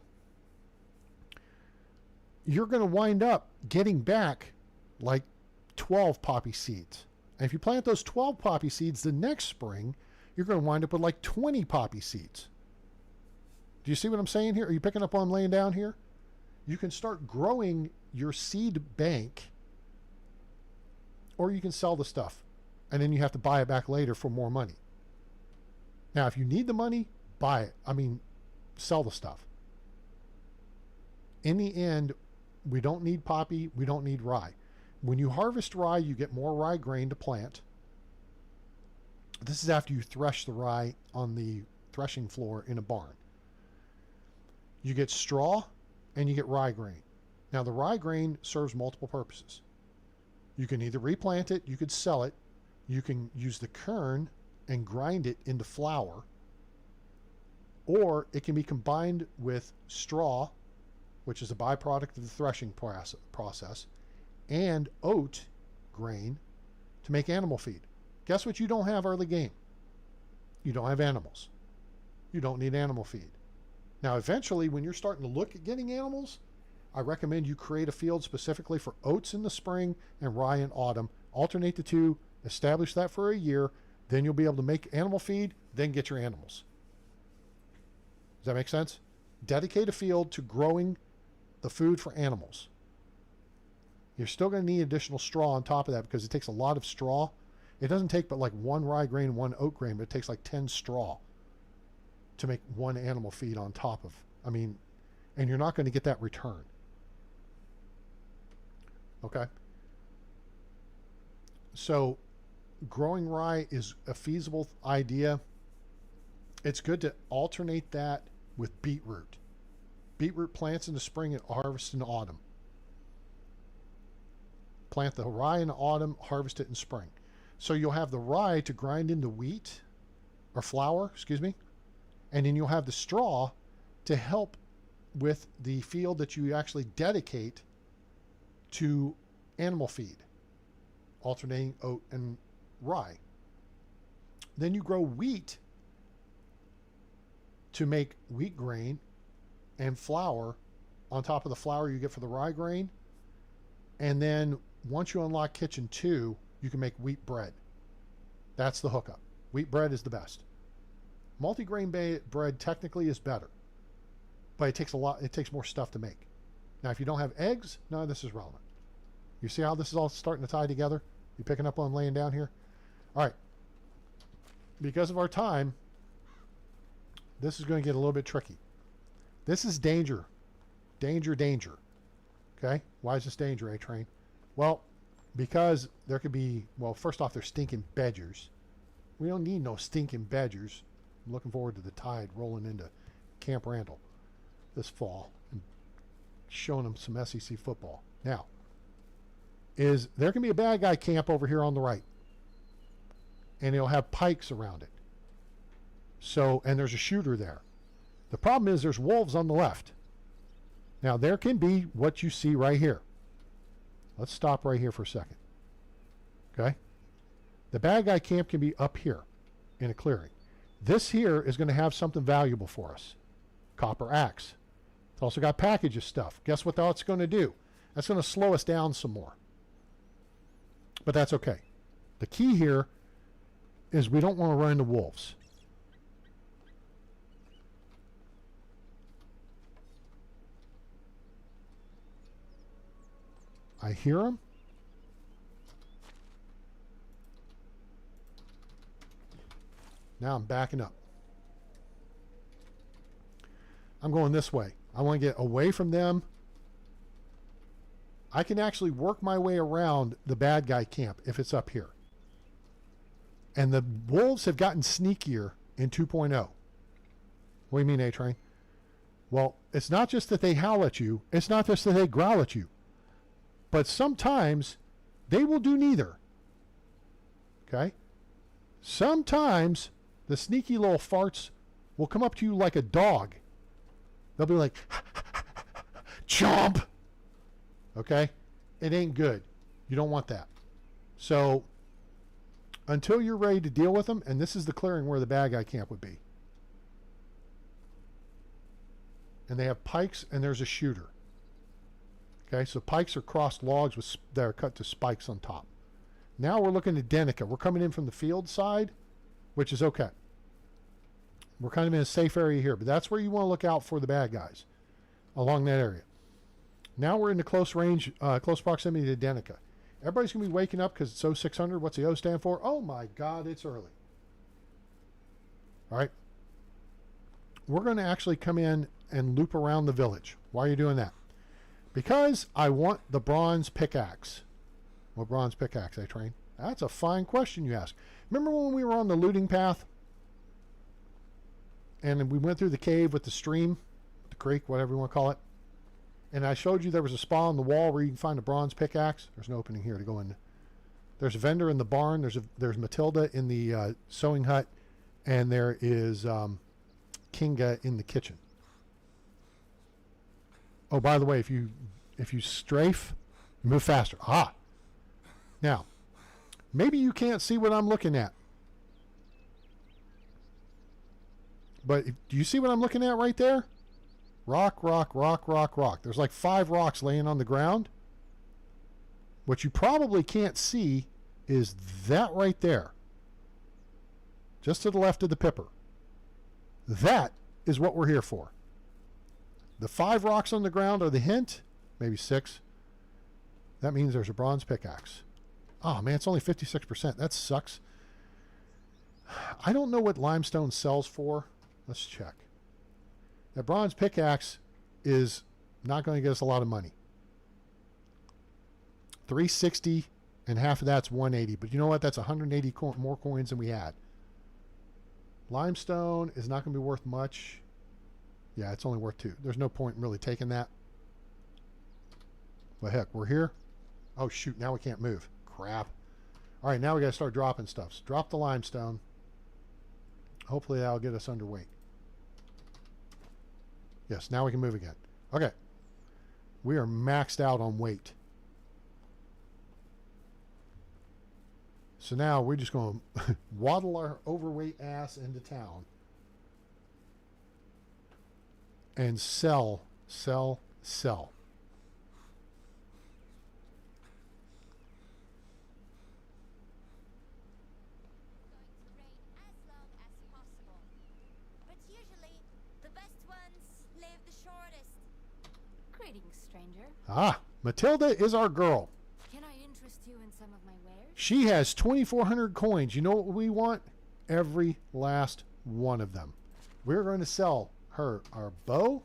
You're going to wind up getting back like 12 poppy seeds. And if you plant those 12 poppy seeds the next spring, you're going to wind up with like 20 poppy seeds. Do you see what I'm saying here? Are you picking up what I'm laying down here? You can start growing your seed bank, or you can sell the stuff, and then you have to buy it back later for more money. Now, if you need the money, buy it. Sell the stuff. In the end, we don't need poppy. We don't need rye. When you harvest rye, you get more rye grain to plant. This is after you thresh the rye on the threshing floor in a barn. You get straw and you get rye grain. Now, the rye grain serves multiple purposes. You can either replant it, you could sell it, you can use the kern and grind it into flour, or it can be combined with straw, which is a byproduct of the threshing process, and oat grain to make animal feed. Guess what you don't have early game? You don't have animals. You don't need animal feed. Now, eventually, when you're starting to look at getting animals, I recommend you create a field specifically for oats in the spring and rye in autumn. Alternate the 2, establish that for a year, then you'll be able to make animal feed, then get your animals. Does that make sense? Dedicate a field to growing the food for animals. You're still going to need additional straw on top of that because it takes a lot of straw. It doesn't take but like 1 rye grain, 1 oat grain, but it takes like 10 straw to make 1 animal feed on top of. And you're not going to get that return. Okay? So growing rye is a feasible idea. It's good to alternate that with beetroot. Beetroot plants in the spring and harvest in autumn. Plant the rye in autumn, harvest it in spring. So you'll have the rye to grind into wheat or flour, and then you'll have the straw to help with the field that you actually dedicate to animal feed, alternating oat and rye. Then you grow wheat to make wheat grain and flour on top of the flour you get for the rye grain. And then once you unlock Kitchen 2, you can make wheat bread. That's the hookup. Wheat bread is the best. Multigrain bread technically is better, but it takes more stuff to make. Now, if you don't have eggs, none of this is relevant. You see how this is all starting to tie together? You picking up what I'm laying down here? All right. Because of our time, this is going to get a little bit tricky. This is danger. Danger, danger. Okay? Why is this danger, A-Train? Well, because there could be, first off, there's stinking badgers. We don't need no stinking badgers. I'm looking forward to the tide rolling into Camp Randall this fall and showing them some SEC football. Now, there can be a bad guy camp over here on the right, and it'll have pikes around it. And there's a shooter there. The problem is there's wolves on the left. Now, there can be what you see right here. Let's stop right here for a second. Okay? The bad guy camp can be up here. in a clearing. This here is going to have something valuable for us. Copper axe. It's also got package of stuff. Guess what that's going to do? That's going to slow us down some more. But that's okay. The key here is we don't want to run into wolves. I hear them. Now I'm backing up. I'm going this way. I want to get away from them. I can actually work my way around the bad guy camp if it's up here. And the wolves have gotten sneakier in 2.0. What do you mean, A-Train? Well, it's not just that they howl at you. It's not just that they growl at you. But sometimes they will do neither. Okay? Sometimes the sneaky little farts will come up to you like a dog. They'll be like, chomp. Okay? It ain't good. You don't want that. So, until you're ready to deal with them, and this is the clearing where the bad guy camp would be. And they have pikes, and there's a shooter. Okay, so pikes are crossed logs with, that are cut to spikes on top. Now we're looking at Denica. We're coming in from the field side, which is okay. We're kind of in a safe area here, but that's where you want to look out for the bad guys along that area. Now we're in the close range, close proximity to Denica. Everybody's going to be waking up because it's 0600. What's the O stand for? Oh my God, it's early. All right. We're going to actually come in and loop around the village. Why are you doing that? Because I want the bronze pickaxe. What bronze pickaxe, A-Train? That's a fine question you ask. Remember when we were on the looting path? And we went through the cave with the stream, the creek, whatever you want to call it. And I showed you there was a spot on the wall where you can find a bronze pickaxe. There's no opening here to go in. There's a vendor in the barn. There's Matilda in the sewing hut. And there is Kinga in the kitchen. Oh, by the way, if you strafe, move faster. Ah. Now, maybe you can't see what I'm looking at. But do you see what I'm looking at right there? Rock, rock, rock, rock, rock. There's like 5 rocks laying on the ground. What you probably can't see is that right there. Just to the left of the pipper. That is what we're here for. The 5 rocks on the ground are the hint. Maybe 6. That means there's a bronze pickaxe. Oh man, it's only 56%. That sucks. I don't know what limestone sells for. Let's check. That bronze pickaxe is not going to get us a lot of money. 360 and half of that's 180. But you know what? That's 180 more coins than we had. Limestone is not going to be worth much. Yeah, it's only worth 2. There's no point in really taking that. But heck, we're here. Oh shoot, now we can't move. Crap. All right, now we got to start dropping stuff. So drop the limestone. Hopefully that'll get us underweight. Yes, now we can move again. Okay. We are maxed out on weight. So now we're just going to waddle our overweight ass into town. And sell, sell, sell. Ah, Matilda is our girl. Can I interest you in some of my wares? She has 2,400 coins. You know what we want? Every last one of them. We're going to sell her our bow,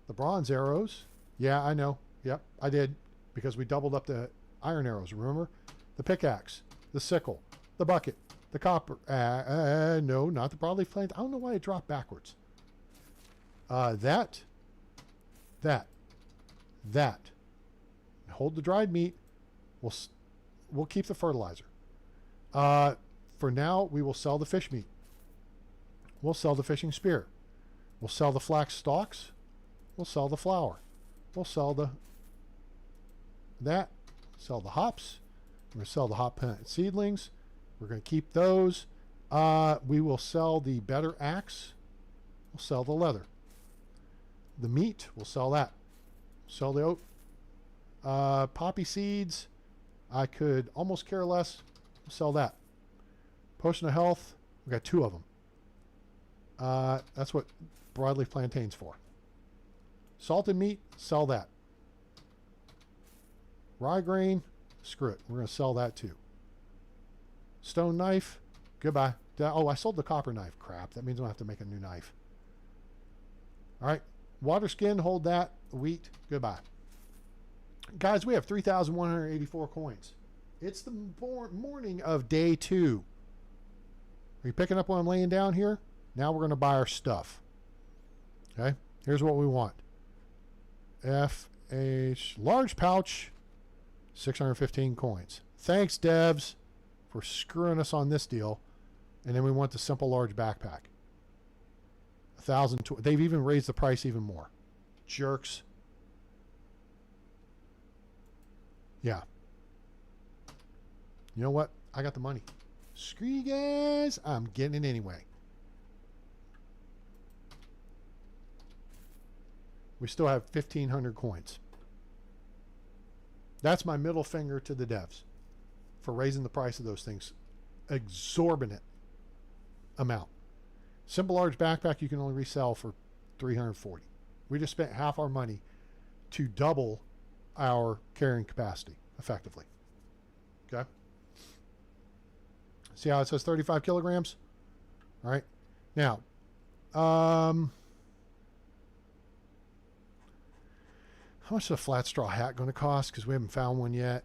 the bronze arrows. Yeah, I know. Yep, I did. Because we doubled up the iron arrows, remember? The pickaxe, the sickle, the bucket, the copper. No, not the broadleaf plate. I don't know why it dropped backwards. That. Hold the dried meat. We'll keep the fertilizer. For now, we will sell the fish meat. We'll sell the fishing spear. We'll sell the flax stalks. We'll sell the flour. We'll sell sell the hops. We're going to sell the hop plant seedlings. We're going to keep those. We will sell the better axe. We'll sell the leather. The meat, we'll sell that. Sell the oat. Poppy seeds, I could almost care less. We'll sell that. Potion of health, we got 2 of them. That's what broadleaf plantain's for. Salted meat, sell that. Rye grain, screw it. We're going to sell that too. Stone knife, goodbye. Oh, I sold the copper knife. Crap. That means I have to make a new knife. All right. Water skin, hold that. Wheat, goodbye. Guys, we have 3,184 coins. It's the morning of day 2. Are you picking up what I'm laying down here? Now we're going to buy our stuff. Okay. Here's what we want. FH, large pouch, 615 coins. Thanks, devs, for screwing us on this deal. And then we want the simple large backpack. 1,000. They've even raised the price even more. Jerks. Yeah. You know what? I got the money. Screw you guys. I'm getting it anyway. We still have 1,500 coins. That's my middle finger to the devs for raising the price of those things. Exorbitant amount. Simple large backpack you can only resell for 340. We just spent half our money to double our carrying capacity effectively. Okay. See how it says 35 kilograms? All right. Now, how much is a flat straw hat going to cost? Because we haven't found one yet.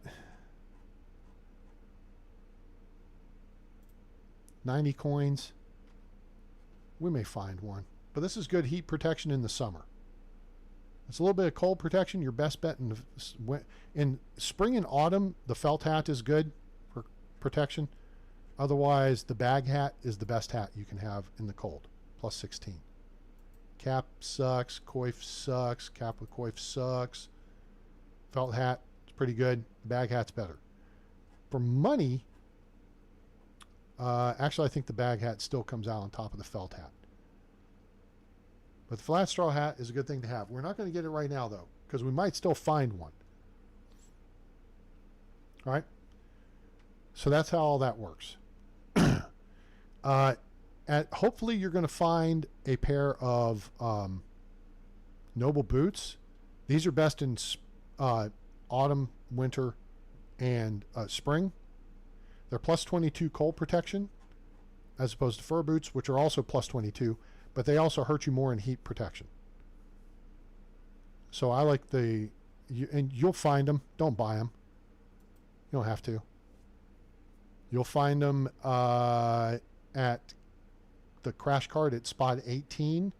90 coins. We may find one. But this is good heat protection in the summer. It's a little bit of cold protection. Your best bet in spring and autumn, the felt hat is good for protection. Otherwise, the bag hat is the best hat you can have in the cold. Plus 16. Cap sucks. Coif sucks. Cap with coif sucks. Felt hat is pretty good. The bag hat's better. For money, actually, I think the bag hat still comes out on top of the felt hat. But the flat straw hat is a good thing to have. We're not going to get it right now, though, because we might still find one. All right? So that's how all that works. Hopefully you're going to find a pair of Noble boots. These are best in autumn, winter, and spring. They're plus 22 cold protection as opposed to fur boots, which are also plus 22, but they also hurt you more in heat protection. So I like and you'll find them. Don't buy them. You don't have to. You'll find them at the crash cart at spot 18.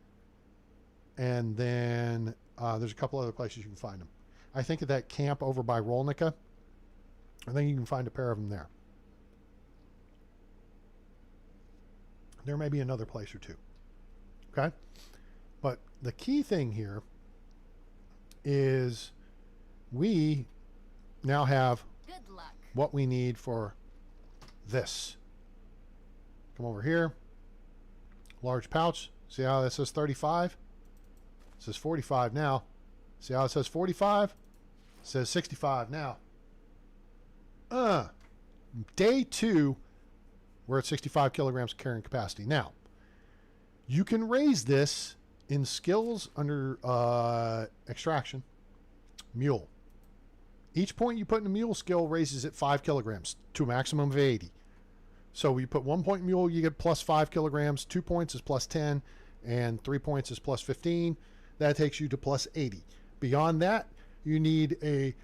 And then there's a couple other places you can find them. I think at that camp over by Rolnica, I think you can find a pair of them there. There may be another place or two. Okay? But the key thing here is we now have Good luck. what we need for this. Come over here. Large pouch. See how that says 35? It says 45 now. See how it says 45? It says 65 now. Day 2, we're at 65 kilograms carrying capacity. Now, you can raise this in skills under extraction. Mule. Each point you put in a mule skill raises it 5 kilograms to a maximum of 80. So you put 1 point mule, you get plus 5 kilograms. 2 points is plus 10, and 3 points is plus 15. That takes you to plus 80. Beyond that, you need a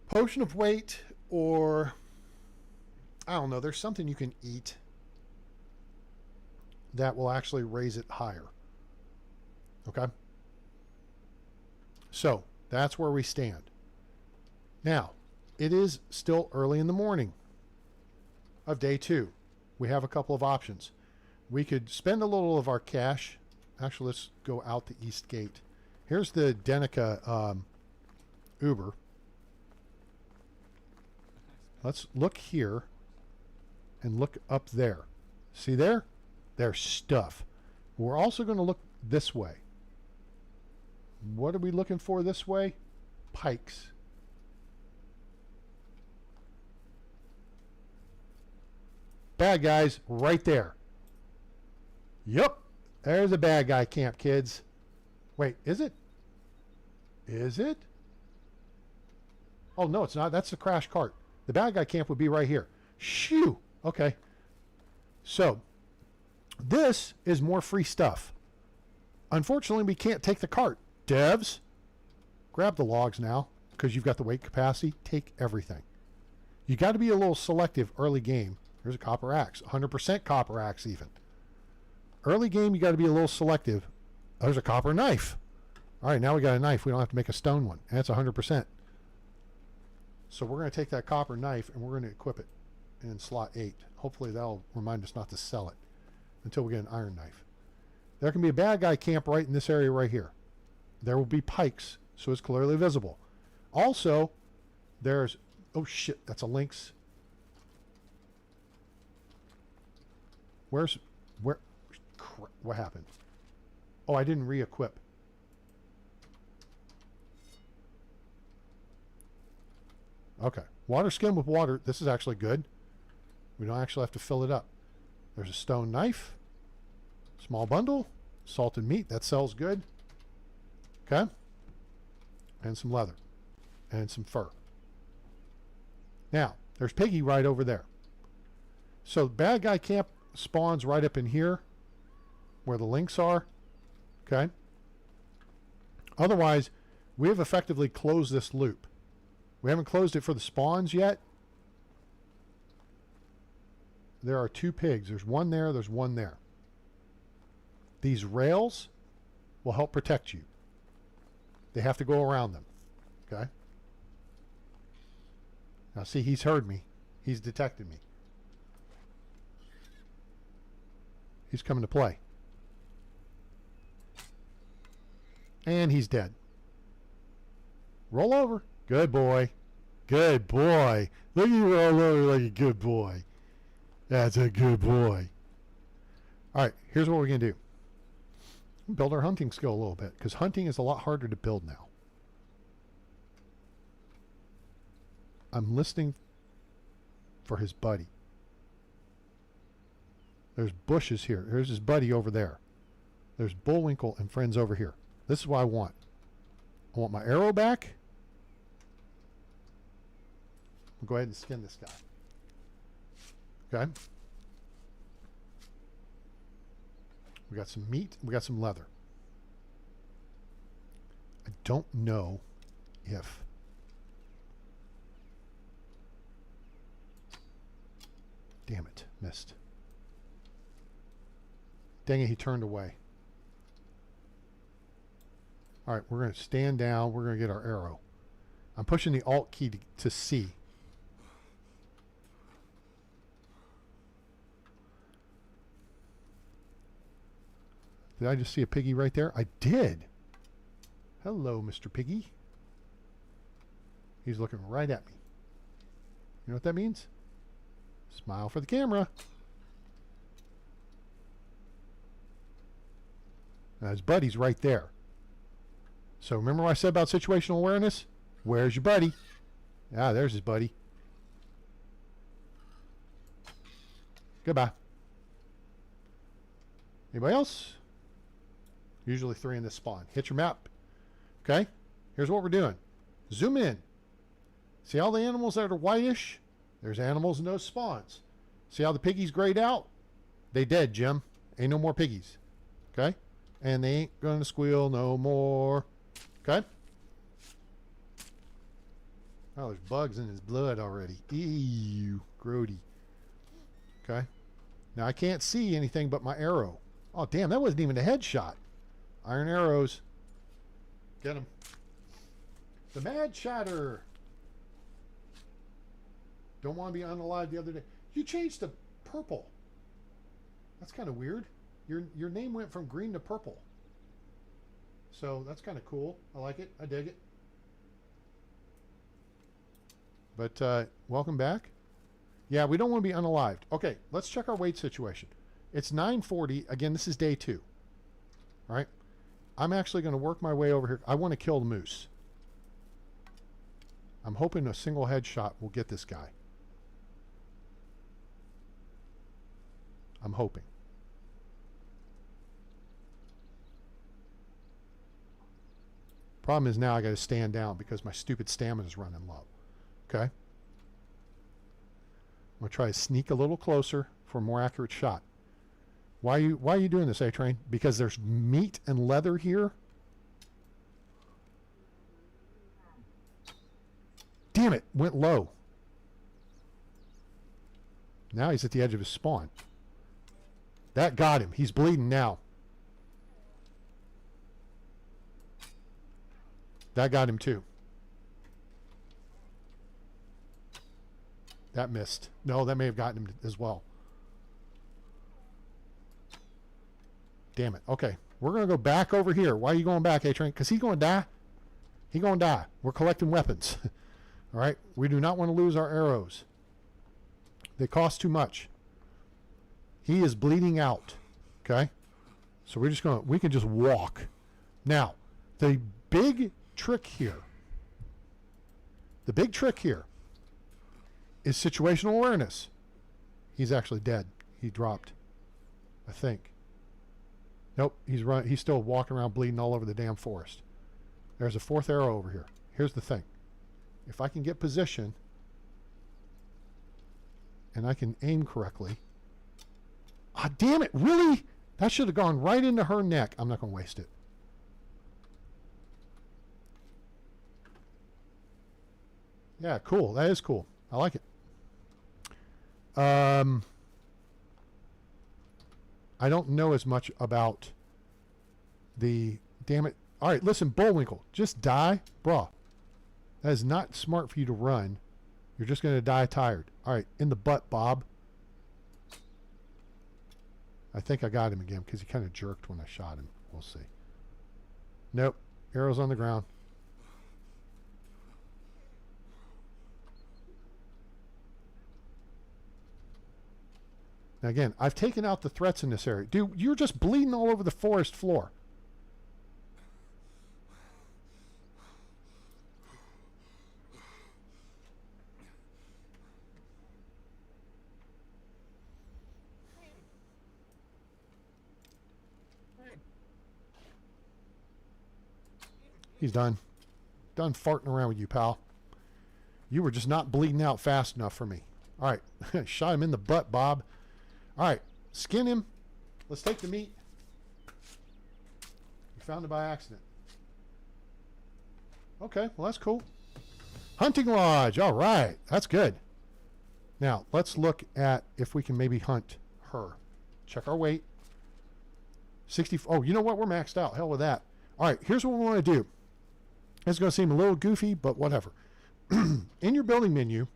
potion of weight, or I don't know, there's something you can eat that will actually raise it higher. Okay? So that's where we stand. Now, it is still early in the morning of day 2. We have a couple of options. We could spend a little of our cash. Actually, let's go out the east gate. Here's the Denica Uber. Let's look here and look up there. See there? There's stuff. We're also going to look this way. What are we looking for this way? Pikes. Bad guys right there. Yep. There's a bad guy camp, kids. Wait, is it? Is it? Oh, no, it's not. That's the crash cart. The bad guy camp would be right here. Shoo. Okay. So, this is more free stuff. Unfortunately, we can't take the cart. Devs, grab the logs now because you've got the weight capacity. Take everything. You got to be a little selective early game. There's a copper axe. 100% copper axe even. Early game, you got to be a little selective. There's a copper knife. All right, now we got a knife. We don't have to make a stone one. And that's 100%. So we're going to take that copper knife and we're going to equip it in slot 8. Hopefully that'll remind us not to sell it until we get an iron knife. There can be a bad guy camp right in this area right here. There will be pikes, so it's clearly visible. Also, there's... Oh, shit, that's a lynx. Where? What happened? Oh, I didn't re-equip. Okay. Water skin with water. This is actually good. We don't actually have to fill it up. There's a stone knife. Small bundle. Salted meat. That sells good. Okay. And some leather. And some fur. Now, there's Piggy right over there. So, bad guy camp spawns right up in here where the links are. Okay. Otherwise, we have effectively closed this loop. We haven't closed it for the spawns yet. There are 2 pigs. There's one there. There's one there. These rails will help protect you. They have to go around them. Okay. Now see, he's heard me. He's detected me. He's coming to play. And he's dead. Roll over. Good boy. Good boy. Look at you roll over like a good boy. That's a good boy. All right, here's what we're going to do. Build our hunting skill a little bit, because hunting is a lot harder to build now. I'm listening for his buddy. There's bushes here. There's his buddy over there. There's Bullwinkle and friends over here. This is what I want. I want my arrow back. We'll go ahead and skin this guy. Okay. We got some meat. We got some leather. I don't know if... Damn it. Missed. Dang it, he turned away. All right, we're going to stand down. We're going to get our arrow. I'm pushing the Alt key to C. Did I just see a piggy right there? I did. Hello, Mr. Piggy. He's looking right at me. You know what that means? Smile for the camera. Now his buddy's right there. So remember what I said about situational awareness? Where's your buddy? Ah, there's his buddy. Goodbye. Anybody else? Usually 3 in this spawn. Hit your map. Okay. Here's what we're doing. Zoom in. See all the animals that are whitish? There's animals in those spawns. See how the piggies grayed out? They dead, Jim. Ain't no more piggies. Okay. And they ain't gonna squeal no more. Okay. Oh, there's bugs in his blood already. Ew. Grody. Okay. Now I can't see anything but my arrow. Oh, damn. That wasn't even a headshot. Iron arrows. Get him. The Mad Shatter. Don't want to be unalive the other day. You changed to purple. That's kind of weird. Your name went from green to purple. So that's kind of cool. I like it. I dig it. But welcome back. Yeah, we don't want to be unalived. Okay, let's check our weight situation. It's 9:40. Again, this is day 2. Right? I'm actually going to work my way over here. I want to kill the moose. I'm hoping a single headshot will get this guy. I'm hoping. Problem is now I got to stand down because my stupid stamina is running low. Okay? I'm going to try to sneak a little closer for a more accurate shot. Why are you doing this, A-Train? Because there's meat and leather here? Damn it, went low. Now he's at the edge of his spawn. That got him. He's bleeding now. That got him too. That missed. No, that may have gotten him as well. Damn it. Okay. We're going to go back over here. Why are you going back, A-Train? Because he's going to die. He's going to die. We're collecting weapons. All right? We do not want to lose our arrows. They cost too much. He is bleeding out. Okay? So we're just going to, we can just walk. Now, the big trick here is situational awareness. He's actually dead. He dropped, I think. Nope, he's still walking around bleeding all over the damn forest. There's a 4th arrow over here. Here's the thing. If I can get position and I can aim correctly. Ah, damn it, really? That should have gone right into her neck. I'm not going to waste it. Yeah, cool. That is cool. I like it. I don't know as much about the... Damn it. All right, listen, Bullwinkle. Just die. Bruh. That is not smart for you to run. You're just going to die tired. All right, in the butt, Bob. I think I got him again because he kind of jerked when I shot him. We'll see. Nope. Arrow's on the ground. Now again, I've taken out the threats in this area. Dude, you're just bleeding all over the forest floor. He's done. Done farting around with you, pal. You were just not bleeding out fast enough for me. All right. Shot him in the butt, Bob. All right. Skin him. Let's take the meat. You found it by accident. Okay. Well, that's cool. Hunting lodge. All right. That's good. Now, let's look at if we can maybe hunt her. Check our weight. 60. Oh, you know what? We're maxed out. Hell with that. All right. Here's what we want to do. It's going to seem a little goofy, but whatever. In your building menu,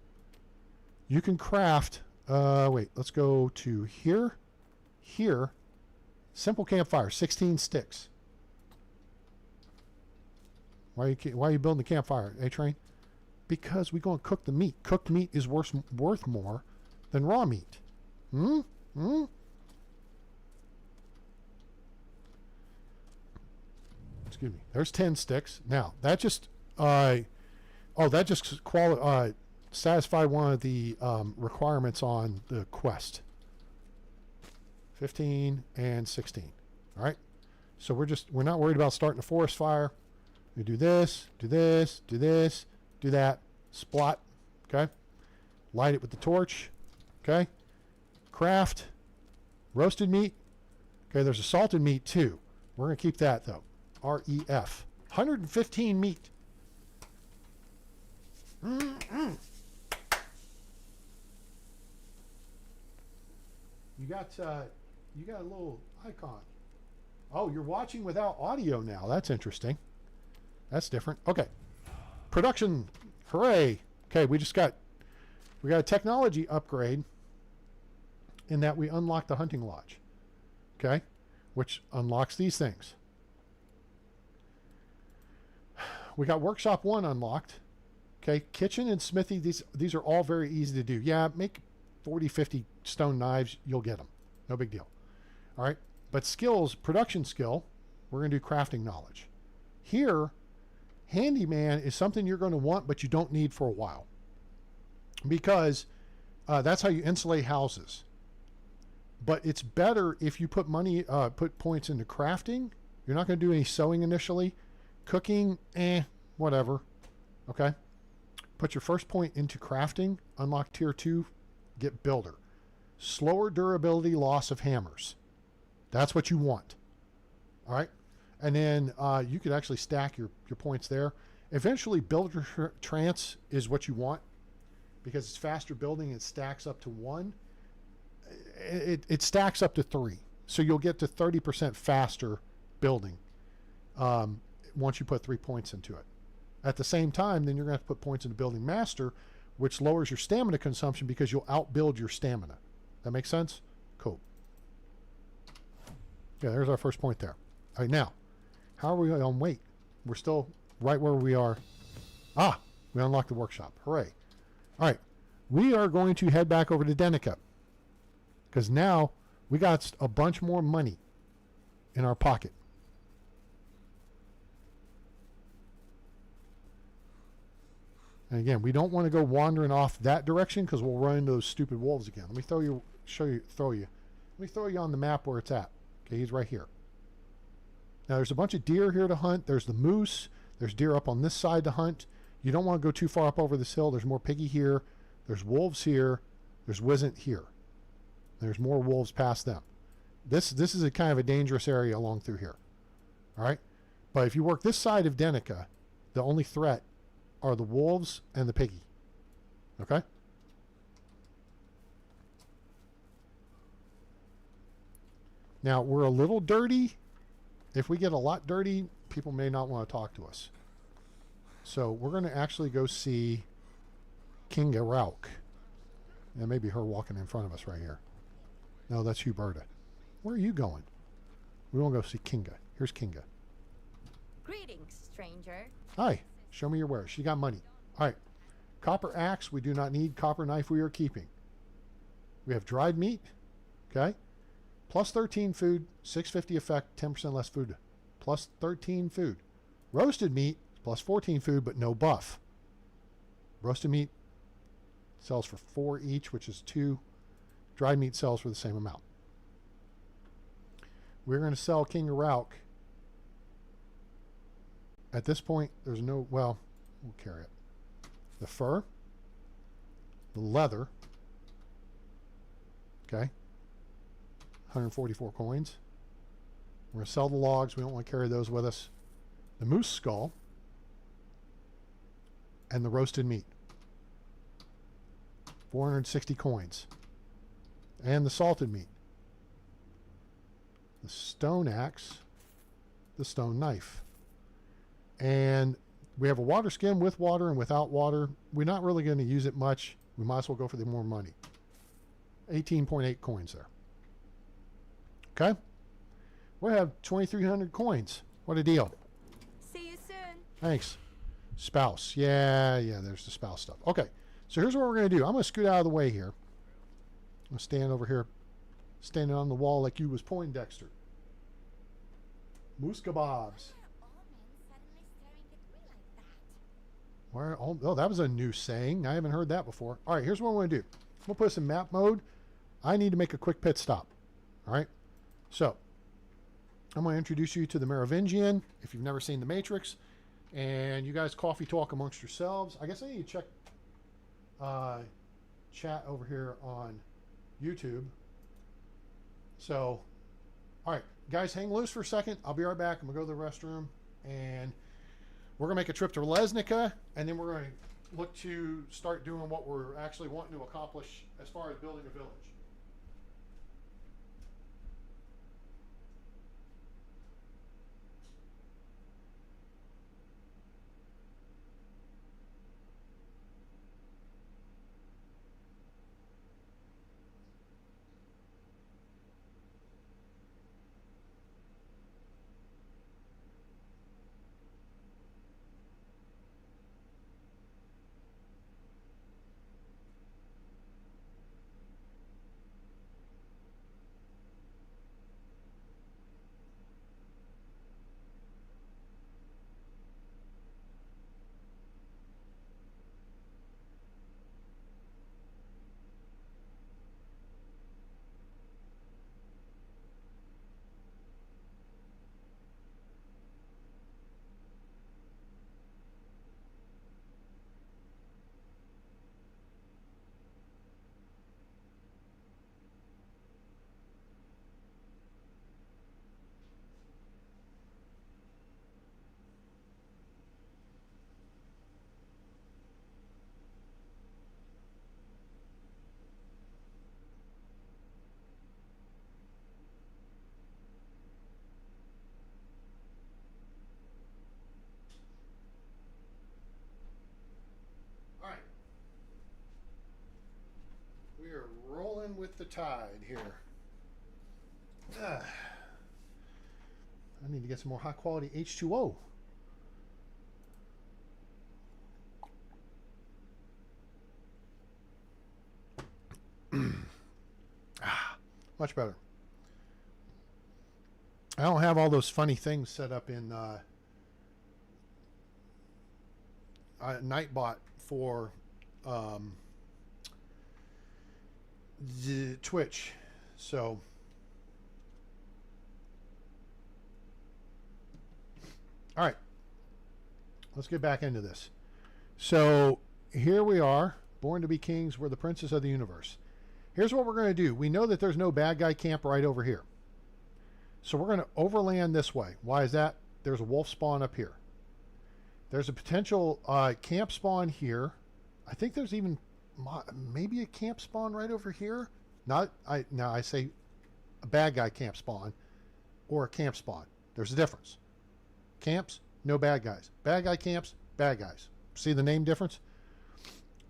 you can craft... wait, let's go to here. Here. Simple campfire, 16 sticks. Why are you building the campfire, A-Train? Because we're going to cook the meat. Cooked meat is worth more than raw meat. Excuse me. There's 10 sticks. Now, that just... that just satisfied one of the requirements on the quest. 15 and 16. All right. So we're not worried about starting a forest fire. We do this, do this, do this, do that. Splot. Okay. Light it with the torch. Okay. Craft. Roasted meat. Okay. There's a salted meat too. We're going to keep that though. REF. 115 meat. You got a little icon. Oh, you're watching without audio now. That's interesting. That's different. Okay. Production. Hooray. Okay, we got a technology upgrade in that we unlocked the hunting lodge. Okay? Which unlocks these things. We got workshop 1 unlocked. Okay, kitchen and smithy, these are all very easy to do. Yeah, make 40, 50 stone knives, you'll get them. No big deal. All right. But skills, production skill, we're going to do crafting knowledge. Here, handyman is something you're going to want, but you don't need for a while. Because that's how you insulate houses. But it's better if you put put points into crafting. You're not going to do any sewing initially. Cooking, whatever. Okay. Put your first point into crafting. Unlock tier 2. Get builder. Slower durability loss of hammers. That's what you want. All right. And then you could actually stack your points there. Eventually, builder trance is what you want because it's faster building. It stacks up to 1. It stacks up to 3. So you'll get to 30% faster building once you put 3 points into it. At the same time, then you're going to have to put points into building master, which lowers your stamina consumption because you'll outbuild your stamina. That makes sense? Cool. Yeah, there's our first point there. All right, now, how are we on weight? We're still right where we are. We unlocked the workshop. Hooray. All right, we are going to head back over to Denica because now we got a bunch more money in our pocket. And again, we don't want to go wandering off that direction because we'll run into those stupid wolves again. Let me throw you. Let me throw you on the map where it's at. Okay, he's right here. Now there's a bunch of deer here to hunt. There's the moose. There's deer up on this side to hunt. You don't want to go too far up over this hill. There's more piggy here. There's wolves here. There's wisent here. There's more wolves past them. This is a kind of a dangerous area along through here. All right? But if you work this side of Denica, the only threat are the wolves and the piggy. Okay? Now, we're a little dirty. If we get a lot dirty, people may not want to talk to us. So we're going to actually go see Kinga Rauk. And maybe her walking in front of us right here. No, that's Huberta. Where are you going? We want to go see Kinga. Here's Kinga. Greetings, stranger. Hi. Show me your wares. She got money. All right. Copper axe we do not need. Copper knife we are keeping. We have dried meat. Okay. Plus 13 food. 650 effect. 10% less food. Plus 13 food. Roasted meat. Plus 14 food, but no buff. Roasted meat sells for 4 each, which is 2. Dried meat sells for the same amount. We're going to sell King of Rauk. At this point, there's no, well, we'll carry it. The fur, the leather, okay, 144 coins. We're going to sell the logs. We don't want to carry those with us. The moose skull and the roasted meat, 460 coins. And the salted meat, the stone axe, the stone knife. And we have a water skin with water and without water. We're not really going to use it much. We might as well go for the more money. 18.8 coins there. Okay. We have 2,300 coins. What a deal. See you soon. Thanks. Spouse. Yeah, there's the spouse stuff. Okay. So here's what we're going to do. I'm going to scoot out of the way here. I'm going to stand over here, standing on the wall like you was Poindexter. Moose kebabs. Where, oh, that was a new saying. I haven't heard that before. All right, here's what I'm going to do. We'll put this in map mode. I need to make a quick pit stop. All right. So I'm going to introduce you to the Merovingian if you've never seen The Matrix. And you guys coffee talk amongst yourselves. I guess I need to check chat over here on YouTube. So, all right, guys, hang loose for a second. I'll be right back. I'm going to go to the restroom. And we're going to make a trip to Lesnica. And then we're going to look to start doing what we're actually wanting to accomplish as far as building a village. tide here. I need to get some more high quality H2O. Much better. I don't have all those funny things set up in Nightbot for the Twitch. So all right, let's get back into this. So here we are, born to be kings. We're the princes of the universe. Here's what we're going to do. We know that there's no bad guy camp right over here. So we're going to overland this way. Why is that? There's a wolf spawn up here. There's a potential camp spawn here. I think there's even maybe a camp spawn right over here. I say a bad guy camp spawn or a camp spawn. There's a difference. Camps, no bad guys. Bad guy camps, bad guys. See the name difference?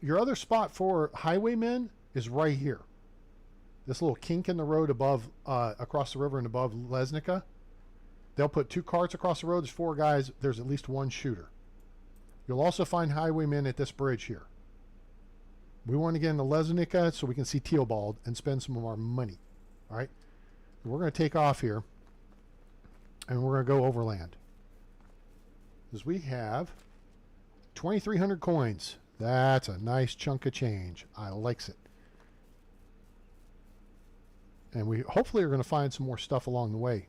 Your other spot for highwaymen is right here. This little kink in the road above, across the river and above Lesnica. They'll put 2 carts across the road. There's 4 guys. There's at least 1 shooter. You'll also find highwaymen at this bridge here. We want to get into Lesnica so we can see Teobald and spend some of our money. All right? We're going to take off here, and we're going to go overland. Because we have 2,300 coins. That's a nice chunk of change. I likes it. And we hopefully are going to find some more stuff along the way.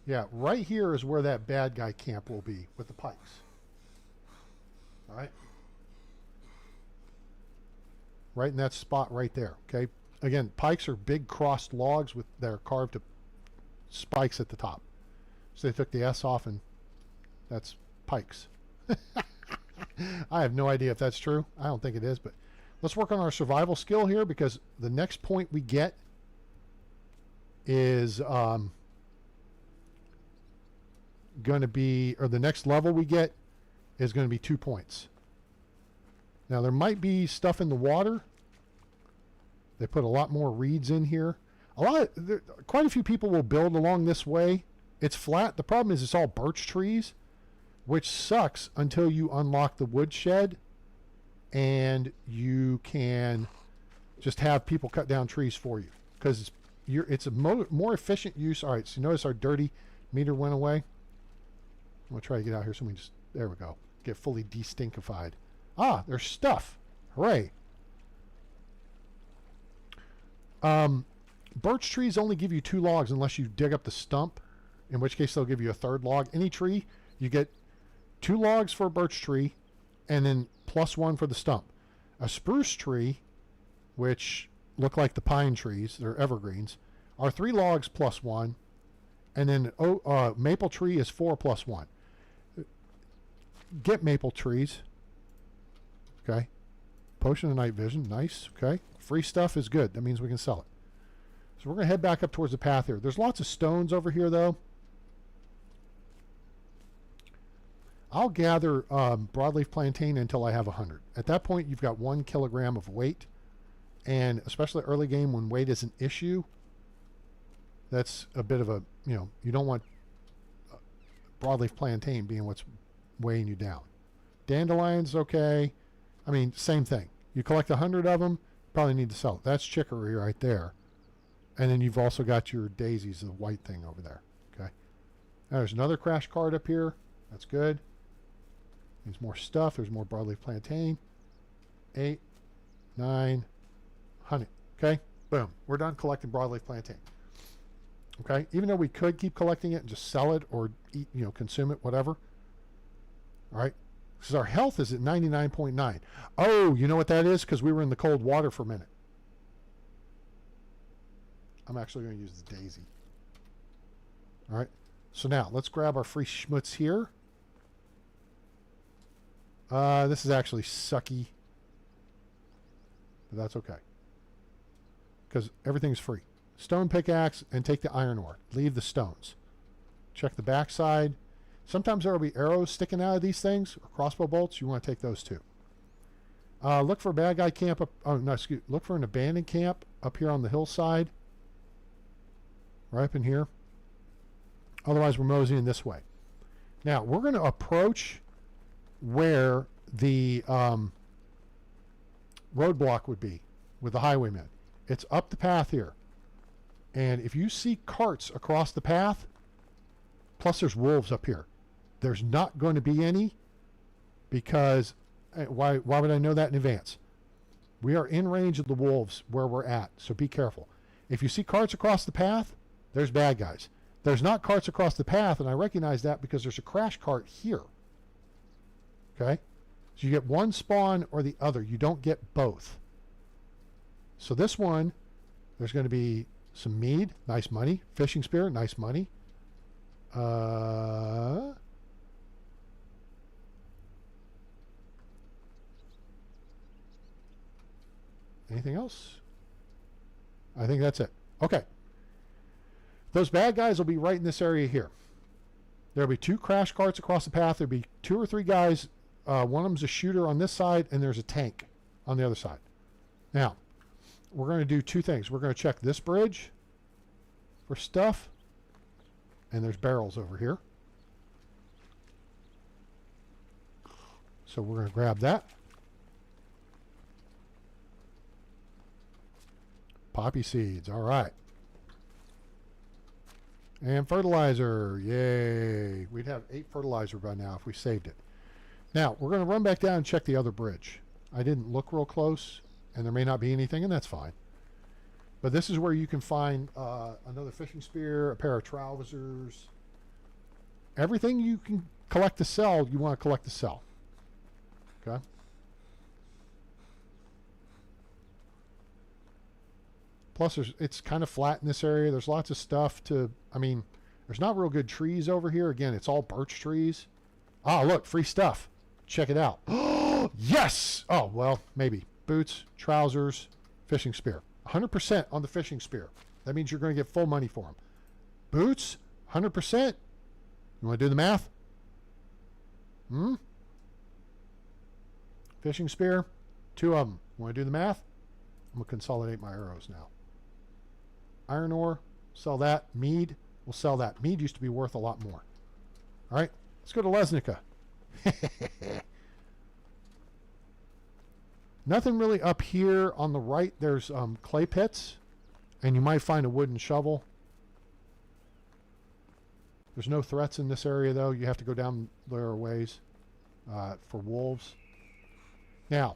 Yeah, right here is where that bad guy camp will be with the pikes. All right. Right in that spot right there. Okay. Again, pikes are big crossed logs with their carved spikes at the top. So they took the S off and that's pikes. I have no idea if that's true. I don't think it is, but let's work on our survival skill here because the next point we get is going to be, or the next level we get is going to be 2 points. Now there might be stuff in the water. They put a lot more reeds in here. Quite a few people will build along this way. It's flat. The problem is it's all birch trees, which sucks until you unlock the woodshed and you can just have people cut down trees for you because it's a more efficient use. All right, so you notice our dirty meter went away. I'm going to try to get out here so we just, there we go, get fully destinkified. Ah, there's stuff. Hooray. Birch trees only give you 2 logs unless you dig up the stump, in which case they'll give you a 3rd log. Any tree, you get 2 logs for a birch tree and then +1 for the stump. A spruce tree, which look like the pine trees, they're evergreens, are 3 logs +1, and then maple tree is 4 +1. Get maple trees. Okay. Potion of night vision, nice. Okay. Free stuff is good. That means we can sell it. So we're going to head back up towards the path here. There's lots of stones over here, though. I'll gather broadleaf plantain until I have 100. At that point, you've got 1 kilogram of weight. And especially early game when weight is an issue, that's a bit of a, you don't want broadleaf plantain being what's weighing you down. Dandelions, okay. I mean, same thing. You collect 100 of them, probably need to sell it. That's chicory right there. And then you've also got your daisies, the white thing over there. Okay. Now there's another crash cart up here. That's good. There's more stuff. There's more broadleaf plantain. 8, 9, honey. Okay. Boom. We're done collecting broadleaf plantain. Okay. Even though we could keep collecting it and just sell it or eat, consume it, whatever. All right. Because our health is at 99.9. Oh, you know what that is? Because we were in the cold water for a minute. I'm actually going to use the daisy. All right. So now let's grab our free schmutz here. This is actually sucky. But that's okay. Because everything's free. Stone pickaxe and take the iron ore. Leave the stones. Check the backside. Sometimes there will be arrows sticking out of these things or crossbow bolts. You want to take those too. Look for a bad guy camp up. Oh, no, excuse. Look for an abandoned camp up here on the hillside. Right up in here. Otherwise, we're moseying this way. Now, we're going to approach where the roadblock would be with the highwaymen. It's up the path here. And if you see carts across the path, plus there's wolves up here. There's not going to be any because why would I know that in advance? We are in range of the wolves where we're at, so be careful. If you see carts across the path, there's bad guys. There's not carts across the path, and I recognize that because there's a crash cart here. Okay? So you get one spawn or the other. You don't get both. So this one, there's going to be some mead, nice money. Fishing spear, nice money. Anything else? I think that's it. Okay. Those bad guys will be right in this area here. There'll be 2 crash carts across the path. There'll be 2 or 3 guys. One of them's a shooter on this side, and there's a tank on the other side. Now, we're going to do 2 things. We're going to check this bridge for stuff, and there's barrels over here. So we're going to grab that. Poppy seeds. All right. And fertilizer. Yay. We'd have 8 fertilizer by now if we saved it. Now, we're going to run back down and check the other bridge. I didn't look real close, and there may not be anything, and that's fine. But this is where you can find another fishing spear, a pair of trousers. Everything you can collect to sell, you want to collect to sell. Okay? Plus, it's kind of flat in this area. There's lots of stuff to... I mean, there's not real good trees over here. Again, it's all birch trees. Ah, look, free stuff. Check it out. Yes! Oh, well, maybe. Boots, trousers, fishing spear. 100% on the fishing spear. That means you're going to get full money for them. Boots, 100%. You want to do the math? Fishing spear, 2 of them. Want to do the math? I'm going to consolidate my arrows now. Iron ore, sell that. Mead, we'll sell that. Mead used to be worth a lot more. All right, let's go to Lesnica. Nothing really up here on the right. There's clay pits, and you might find a wooden shovel. There's no threats in this area, though. You have to go down there a ways for wolves. Now,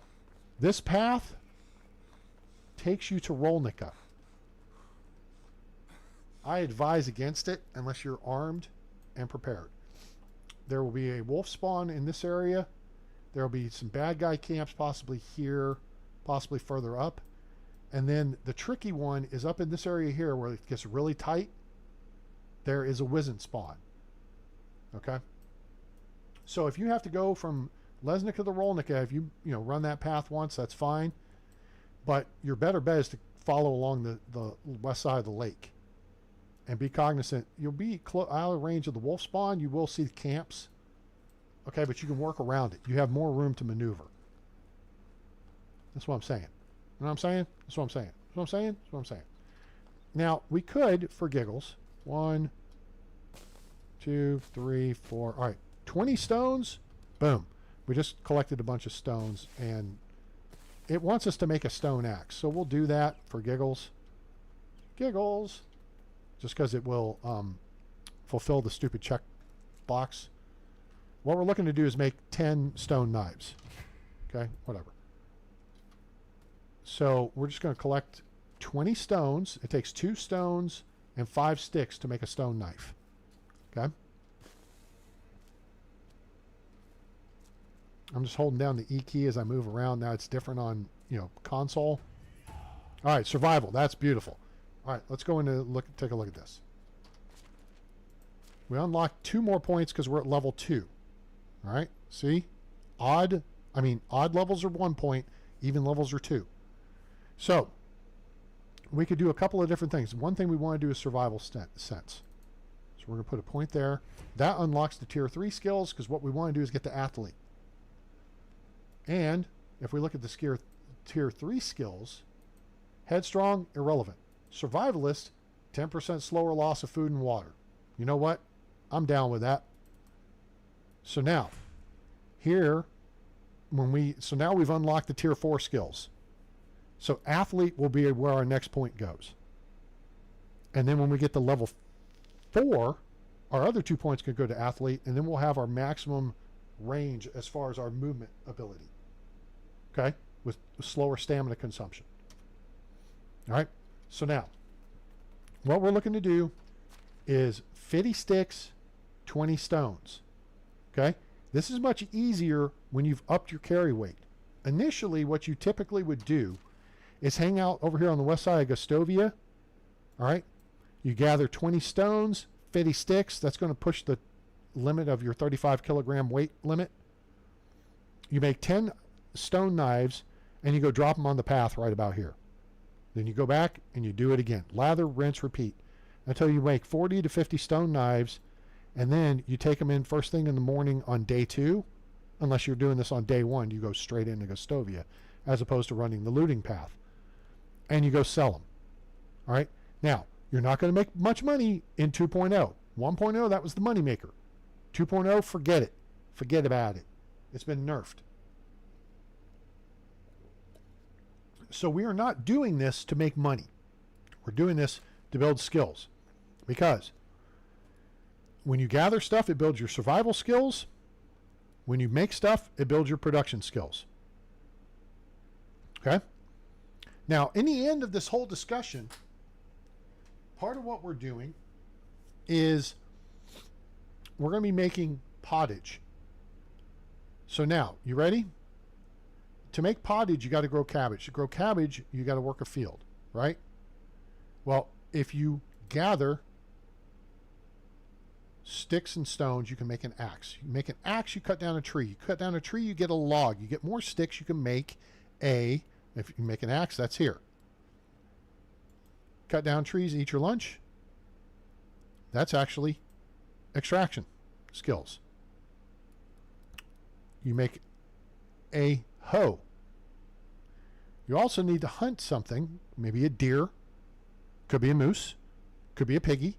this path takes you to Rolnica. I advise against it unless you're armed and prepared. There will be a wolf spawn in this area. There will be some bad guy camps possibly here, possibly further up. And then the tricky one is up in this area here where it gets really tight. There is a wizened spawn. Okay? So if you have to go from Lesnica to Rolnica, if you run that path once, that's fine. But your better bet is to follow along the west side of the lake. And be cognizant, you'll be out of range of the wolf spawn. You will see the camps. Okay, but you can work around it. You have more room to maneuver. That's what I'm saying. You know what I'm saying? That's what I'm saying. That's what I'm saying? That's what I'm saying. Now, we could, for giggles, 1, 2, 3, 4. All right, 20 stones. Boom. We just collected a bunch of stones, and it wants us to make a stone axe. So we'll do that for giggles. Giggles. Just because it will fulfill the stupid check box. What we're looking to do is make 10 stone knives. Okay, whatever. So we're just going to collect 20 stones. It takes 2 stones and 5 sticks to make a stone knife. Okay. I'm just holding down the E key as I move around. Now it's different on, console. All right, survival. That's beautiful. All right, let's go into take a look at this. We unlocked 2 more points because we're at level 2. All right, see? Odd levels are 1 point, even levels are 2. So, we could do a couple of different things. One thing we want to do is survival sense. So we're going to put a point there. That unlocks the tier 3 skills because what we want to do is get the athlete. And if we look at the tier 3 skills, headstrong, irrelevant. Survivalist, 10% slower loss of food and water. You know what? I'm down with that. So now, here, so now we've unlocked the tier 4 skills. So athlete will be where our next point goes. And then when we get to level 4, our other 2 points can go to athlete, and then we'll have our maximum range as far as our movement ability. Okay? With slower stamina consumption. All right? So now, what we're looking to do is 50 sticks, 20 stones. Okay? This is much easier when you've upped your carry weight. Initially, what you typically would do is hang out over here on the west side of Gostovia. All right? You gather 20 stones, 50 sticks. That's going to push the limit of your 35 kilogram weight limit. You make 10 stone knives, and you go drop them on the path right about here. Then you go back and you do it again. Lather, rinse, repeat until you make 40 to 50 stone knives, and then you take them in first thing in the morning on day 2. Unless you're doing this on day 1, you go straight into Gostovia as opposed to running the looting path. And you go sell them. All right? Now, you're not going to make much money in 2.0. 1.0, that was the money maker. 2.0, forget it. Forget about it. It's been nerfed. So we are not doing this to make money. We're doing this to build skills. Because when you gather stuff, it builds your survival skills. When you make stuff, it builds your production skills. Okay? Now, in the end of this whole discussion, part of what we're doing is we're going to be making pottage. So now, you ready? To make pottage, you got to grow cabbage. To grow cabbage, you got to work a field, right? Well, if you gather sticks and stones, you can make an axe. You make an axe, you cut down a tree. You cut down a tree, you get a log. You get more sticks, you can make if you make an axe, that's here. Cut down trees, eat your lunch. That's actually extraction skills. You make a hoe. You also need to hunt something, maybe a deer, could be a moose, could be a piggy,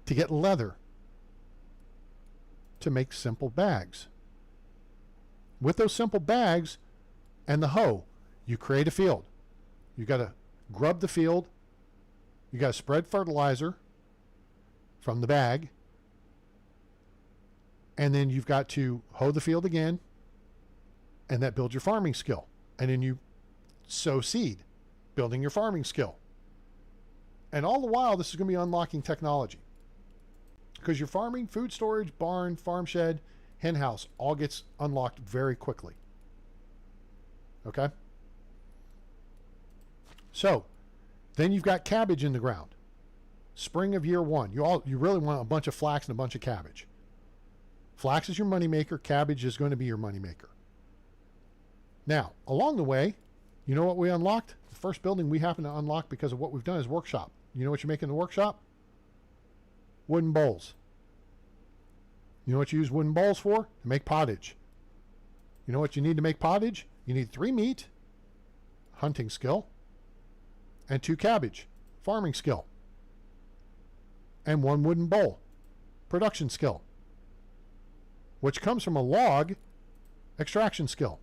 to get leather to make simple bags. With those simple bags and the hoe, you create a field. You got to grub the field. You got to spread fertilizer from the bag. And then you've got to hoe the field again. And that builds your farming skill. And then you sow seed, building your farming skill. And all the while, this is going to be unlocking technology. Because your farming, food storage, barn, farm shed, hen house, all gets unlocked very quickly. Okay? So, then you've got cabbage in the ground. Spring of year 1. You really want a bunch of flax and a bunch of cabbage. Flax is your moneymaker. Cabbage is going to be your moneymaker. Now, along the way, you know what we unlocked? The first building we happen to unlock because of what we've done is workshop. You know what you make in the workshop? Wooden bowls. You know what you use wooden bowls for? To make pottage. You know what you need to make pottage? You need 3 meat, hunting skill, and 2 cabbage, farming skill, and 1 wooden bowl, production skill, which comes from a log, extraction skill,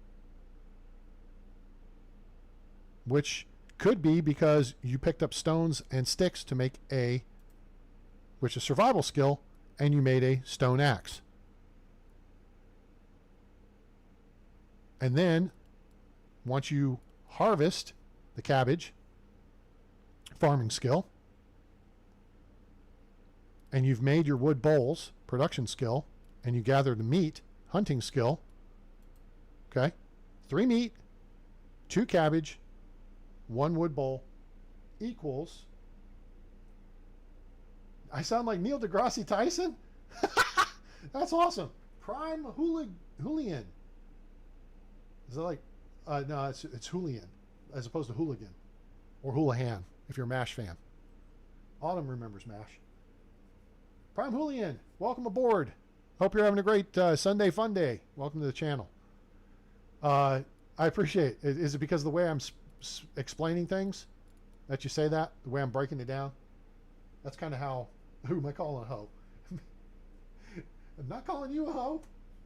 which could be because you picked up stones and sticks to make which is survival skill, and you made a stone axe. And then, once you harvest the cabbage, farming skill, and you've made your wood bowls, production skill, and you gather the meat, hunting skill, okay? 3 meat, 2 cabbage, 1 wood bowl equals... I sound like Neil deGrasse Tyson? That's awesome. Prime Julian. Is that like... no, it's Julian, as opposed to hooligan. Or Houlihan, if you're a MASH fan. Autumn remembers MASH. Prime Julian, welcome aboard. Hope you're having a great Sunday fun day. Welcome to the channel. I appreciate it. Is it because of the way I'm explaining things that you say that? The way I'm breaking it down? That's kind of how... Who am I calling a hoe? I'm not calling you a hoe.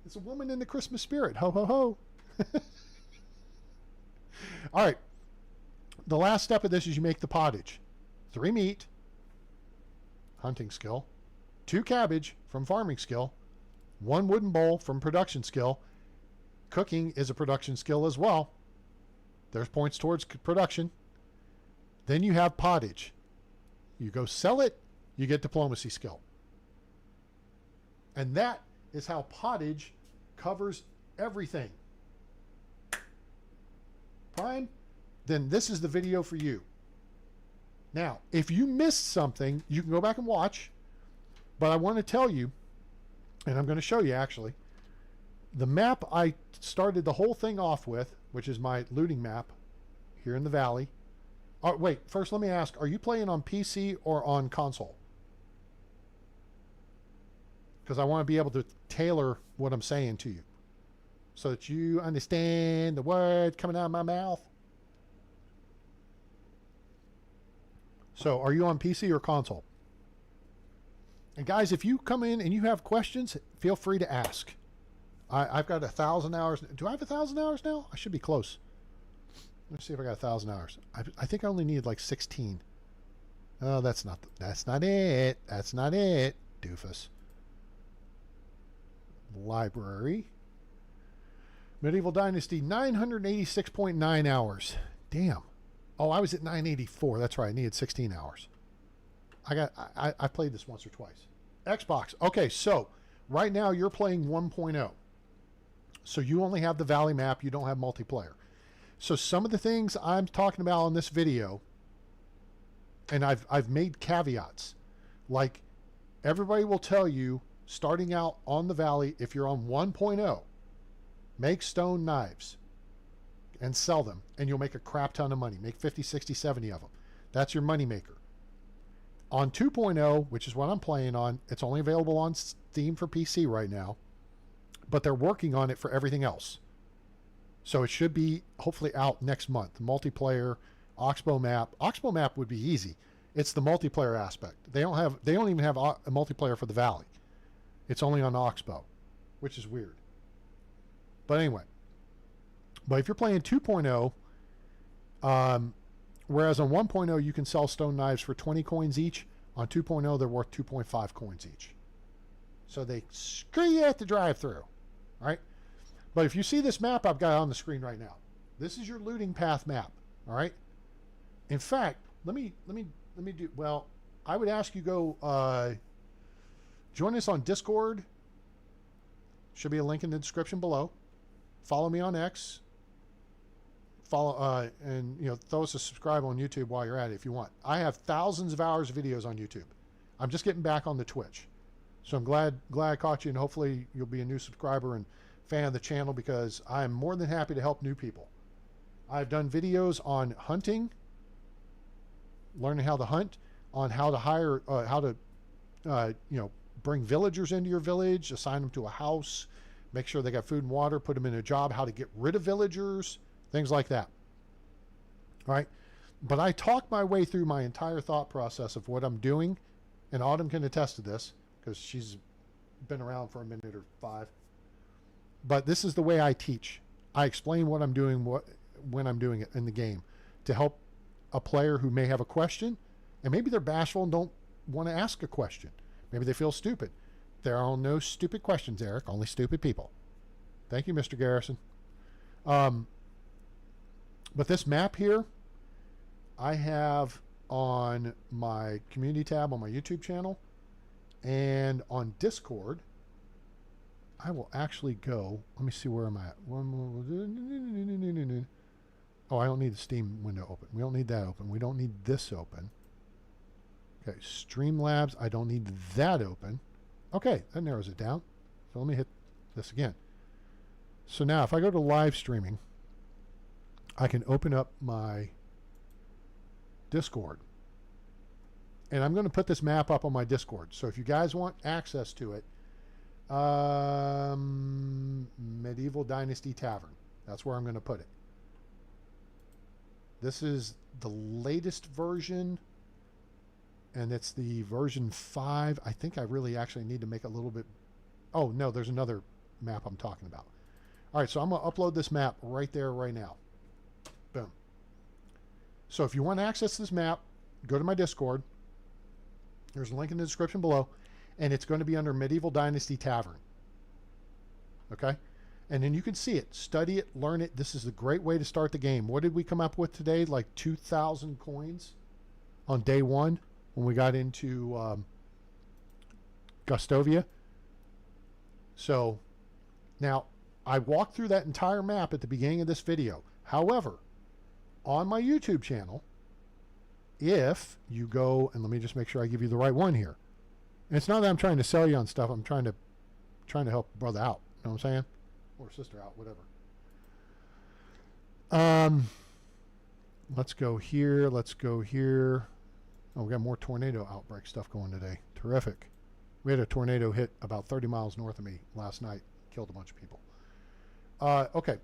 It's a woman in the Christmas spirit. Ho, ho, ho. All right. The last step of this is you make the pottage. 3 meat, hunting skill. 2 cabbage from farming skill. 1 wooden bowl from production skill. Cooking is a production skill as well. There's points towards production. Then you have pottage. You go sell it, you get diplomacy skill. And that is how pottage covers everything. Prime, then this is the video for you. Now, if you missed something, you can go back and watch. But I want to tell you, and I'm going to show you actually, the map I started the whole thing off with, which is my looting map here in the valley. Oh, wait, first let me ask, are you playing on PC or on console? Because I want to be able to tailor what I'm saying to you so that you understand the words coming out of my mouth. So, are you on PC or console? And guys, if you come in and you have questions, feel free to ask. I've got 1,000 hours. Do I have 1,000 hours now? I should be close. Let's see if I got 1,000 hours. I think I only need like 16. Oh, that's not it. That's not it, doofus. Library. Medieval Dynasty, 986.9 hours. Damn. Oh, I was at 984. That's right. I needed 16 hours. I played this once or twice. Xbox. Okay, so right now you're playing 1.0. So you only have the Valley map. You don't have multiplayer. So some of the things I'm talking about on this video, and I've made caveats. Like, everybody will tell you, starting out on the Valley, if you're on 1.0, make stone knives and sell them, and you'll make a crap ton of money. Make 50, 60, 70 of them. That's your money maker. On 2.0, which is what I'm playing on, it's only available on Steam for PC right now, but they're working on it for everything else. So it should be hopefully out next month. Multiplayer, Oxbow map. Oxbow map would be easy. It's the multiplayer aspect. They don't even have a multiplayer for the Valley. It's only on Oxbow, which is weird. But anyway. But if you're playing 2.0, whereas on 1.0 you can sell stone knives for 20 coins each, on 2.0 they're worth 2.5 coins each. So they screw you at the drive-through, right? But if you see this map I've got on the screen right now, this is your looting path map, all right? In fact, let me do, well, I would ask you go join us on Discord. Should be a link in the description below. Follow me on X. Follow and throw us a subscribe on YouTube while you're at it if you want. I have thousands of hours of videos on YouTube. I'm just getting back on the Twitch. So I'm glad I caught you, and hopefully you'll be a new subscriber and fan of the channel, because I'm more than happy to help new people. I've done videos on hunting, learning how to hunt, on how to hire, bring villagers into your village, assign them to a house, make sure they got food and water, put them in a job, how to get rid of villagers, things like that. All right. But I talked my way through my entire thought process of what I'm doing, and Autumn can attest to this because she's been around for a minute or 5. But this is the way I teach. I explain what I'm doing when I'm doing it in the game to help a player who may have a question, and maybe they're bashful and don't want to ask a question. Maybe they feel stupid. There are no stupid questions, Eric. Only stupid people. Thank you, Mr. Garrison. But this map here, I have on my community tab on my YouTube channel, and on Discord. I will actually go. Let me see where I'm at. Oh, I don't need the Steam window open. We don't need that open. We don't need this open. Okay, Streamlabs. I don't need that open. Okay, that narrows it down. So let me hit this again. So now if I go to live streaming, I can open up my Discord. And I'm going to put this map up on my Discord. So if you guys want access to it, Medieval Dynasty Tavern. That's where I'm going to put it. This is the latest version, and it's the version 5. I think I really actually need to make a little bit... Oh, no, there's another map I'm talking about. All right, so I'm going to upload this map right there, right now. Boom. So if you want to access this map, go to my Discord. There's a link in the description below, and it's going to be under Medieval Dynasty Tavern. Okay? And then you can see it, study it, learn it. This is a great way to start the game. What did we come up with today? Like 2,000 coins on day one when we got into Gustovia. So now I walked through that entire map at the beginning of this video. However, on my YouTube channel, if you go, and let me just make sure I give you the right one here. And it's not that I'm trying to sell you on stuff. I'm trying to help brother out. You know what I'm saying? Or sister out, whatever. Let's go here. Let's go here. Oh, we got more tornado outbreak stuff going today. Terrific. We had a tornado hit about 30 miles north of me last night. Killed a bunch of people. Okay.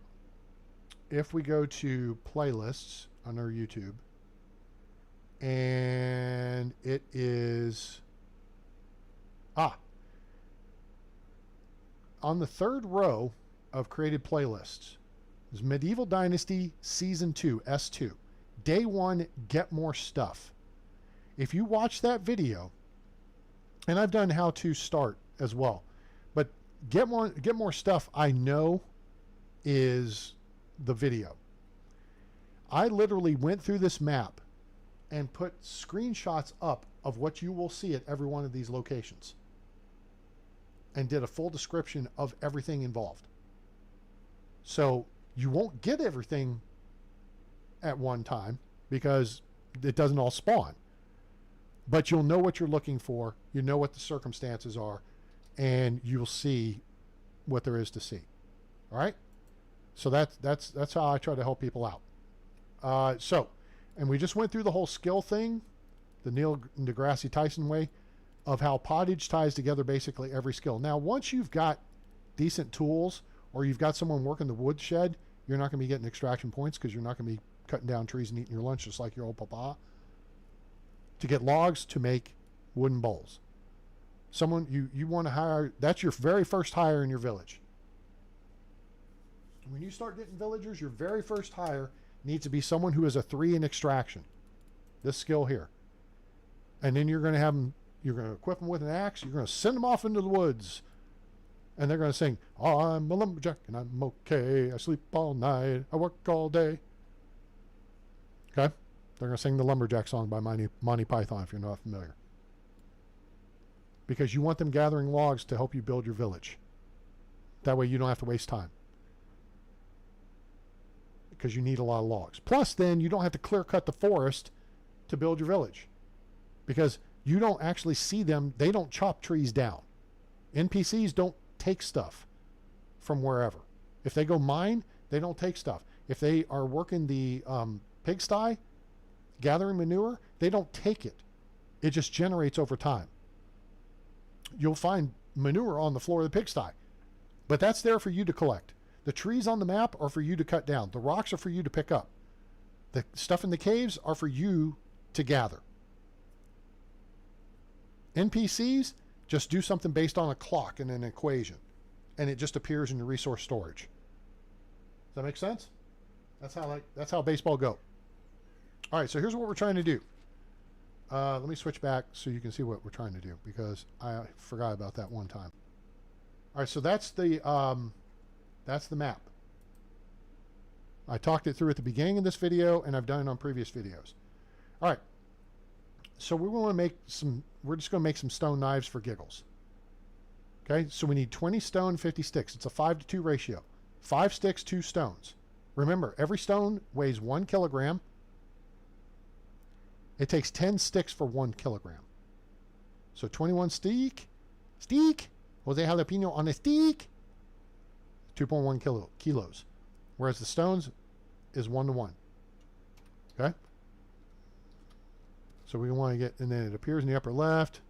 If we go to playlists on our YouTube, and it is... on the third row of created playlists is Medieval Dynasty Season 2, S2. Day 1, Get More Stuff. If you watch that video, and I've done how to start as well, but Get More Stuff, I know, is the video. I literally went through this map and put screenshots up of what you will see at every one of these locations and did a full description of everything involved. So you won't get everything at one time because it doesn't all spawn. But you'll know what you're looking for. You know what the circumstances are, and you'll see what there is to see. All right? So that's how I try to help people out. And we just went through the whole skill thing, the Neil deGrasse Tyson way, of how pottage ties together basically every skill. Now, once you've got decent tools, or you've got someone working the woodshed, you're not going to be getting extraction points because you're not going to be cutting down trees and eating your lunch just like your old papa. To get logs to make wooden bowls. Someone you want to hire, that's your very first hire in your village. When you start getting villagers, your very first hire needs to be someone who is a 3 in extraction. This skill here. And then you're going to have them, you're going to equip them with an axe, you're going to send them off into the woods. And they're going to sing, I'm a lumberjack and I'm okay. I sleep all night. I work all day. Okay? They're going to sing the lumberjack song by Monty Python if you're not familiar. Because you want them gathering logs to help you build your village. That way you don't have to waste time. Because you need a lot of logs. Plus then you don't have to clear cut the forest to build your village. Because you don't actually see them. They don't chop trees down. NPCs don't take stuff from wherever. If they go mine, they don't take stuff. If they are working the pigsty, gathering manure, they don't take it. It just generates over time. You'll find manure on the floor of the pigsty, but that's there for you to collect. The trees on the map are for you to cut down. The rocks are for you to pick up. The stuff in the caves are for you to gather. NPCs just do something based on a clock and an equation, and it just appears in your resource storage. Does that make sense? That's how baseball go. All right, so here's what we're trying to do. Let me switch back so you can see what we're trying to do, because I forgot about that one time. All right, so that's the map. I talked it through at the beginning of this video, and I've done it on previous videos. All right, so we want to make some. We're just going to make some stone knives for giggles. Okay, so we need 20 stone, 50 sticks. It's a 5-to-2 ratio. 5 sticks, 2 stones. Remember, every stone weighs 1 kilogram. It takes 10 sticks for 1 kilogram. So 21 steak. Jose jalapeno on a steak. 2.1 kilos. Whereas the stones is 1-to-1. Okay? So we want to get, and then it appears in the upper left.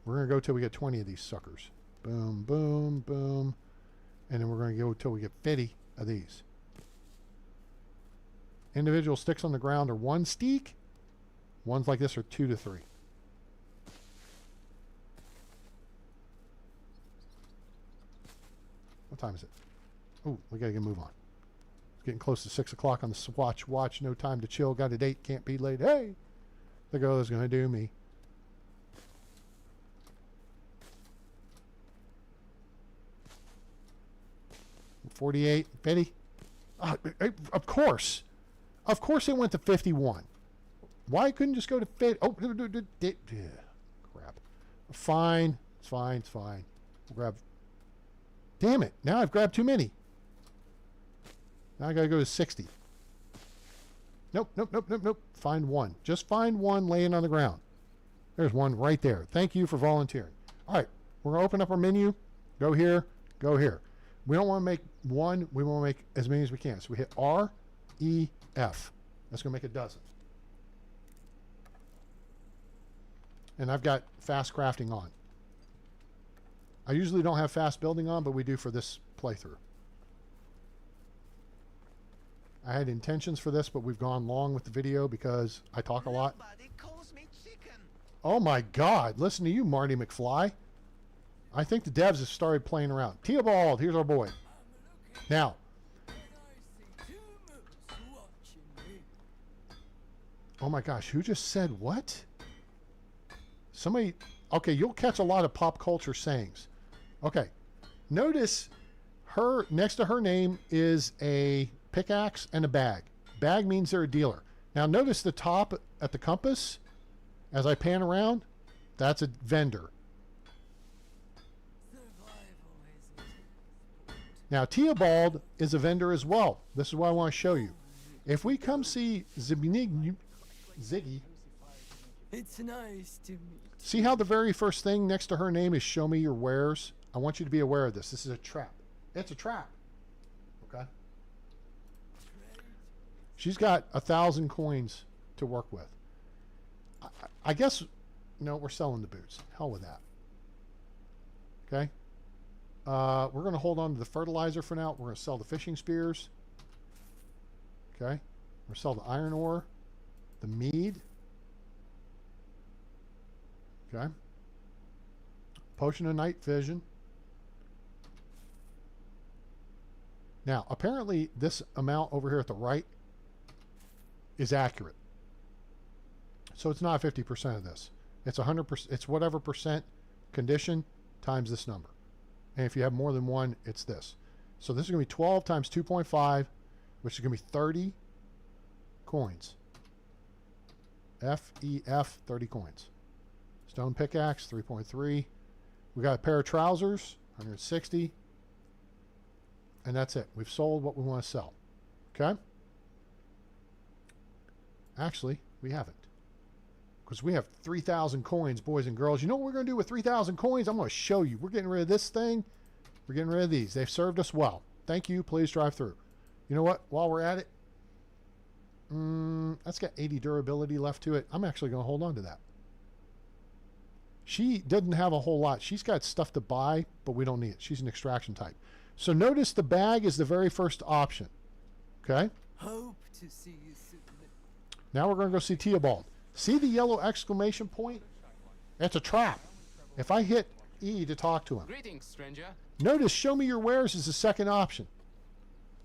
We're going to go till we get 20 of these suckers. Boom, boom, boom. And then we're going to go till we get 50 of these. Individual sticks on the ground are 1 steek. Ones like this are 2 to 3. What time is it? Oh, we gotta get a move on. It's getting close to 6 o'clock on the Swatch watch. No time to chill. Got a date. Can't be late. Hey, the girl is gonna do me. $48. Betty. Of course it went to 51. Why couldn't just go to 50? Oh, crap. Fine. It's fine. We'll grab. Damn it. Now I've grabbed too many. Now I got to go to 60. Nope. Find one. Just find one laying on the ground. There's one right there. Thank you for volunteering. All right. We're going to open up our menu. Go here. Go here. We don't want to make one. We want to make as many as we can. So we hit R, E, F. That's going to make a dozen. And I've got fast crafting on. I usually don't have fast building on, but we do for this playthrough. I had intentions for this, but we've gone long with the video because I talk a lot. Oh my God. Listen to you, Marty McFly. I think the devs have started playing around. Theobald, here's our boy. Now, oh my gosh, who just said what? Somebody, okay, you'll catch a lot of pop culture sayings. Okay, notice her, next to her name is a pickaxe and a bag. Bag means they're a dealer. Now notice the top at the compass, as I pan around, that's a vendor. Now, Theobald is a vendor as well. This is what I want to show you. If we come see Ziggy, it's nice to meet. See how the very first thing next to her name is show me your wares? I want you to be aware of this. This is a trap. It's a trap. Okay? She's got 1,000 coins to work with. I guess, no, we're selling the boots. Hell with that. Okay? We're going to hold on to the fertilizer for now. We're going to sell the fishing spears. Okay. We're going to sell the iron ore, the mead. Okay. Potion of night vision. Now, apparently this amount over here at the right is accurate. So it's not 50% of this. It's 100%. It's whatever percent condition times this number. And if you have more than one, it's this. So this is going to be 12 times 2.5, which is going to be 30 coins. F-E-F, 30 coins. Stone pickaxe, 3.3. We got a pair of trousers, 160. And that's it. We've sold what we want to sell. Okay? Actually, we haven't. Because we have 3,000 coins, boys and girls. You know what we're going to do with 3,000 coins? I'm going to show you. We're getting rid of this thing. We're getting rid of these. They've served us well. Thank you. Please drive through. You know what? While we're at it, that's got 80 durability left to it. I'm actually going to hold on to that. She doesn't have a whole lot. She's got stuff to buy, but we don't need it. She's an extraction type. So notice the bag is the very first option. Okay? Hope to see you soon. Now we're going to go see Theobald. See the yellow exclamation point? That's a trap. If I hit E to talk to him. Greetings, stranger. Notice show me your wares is the second option.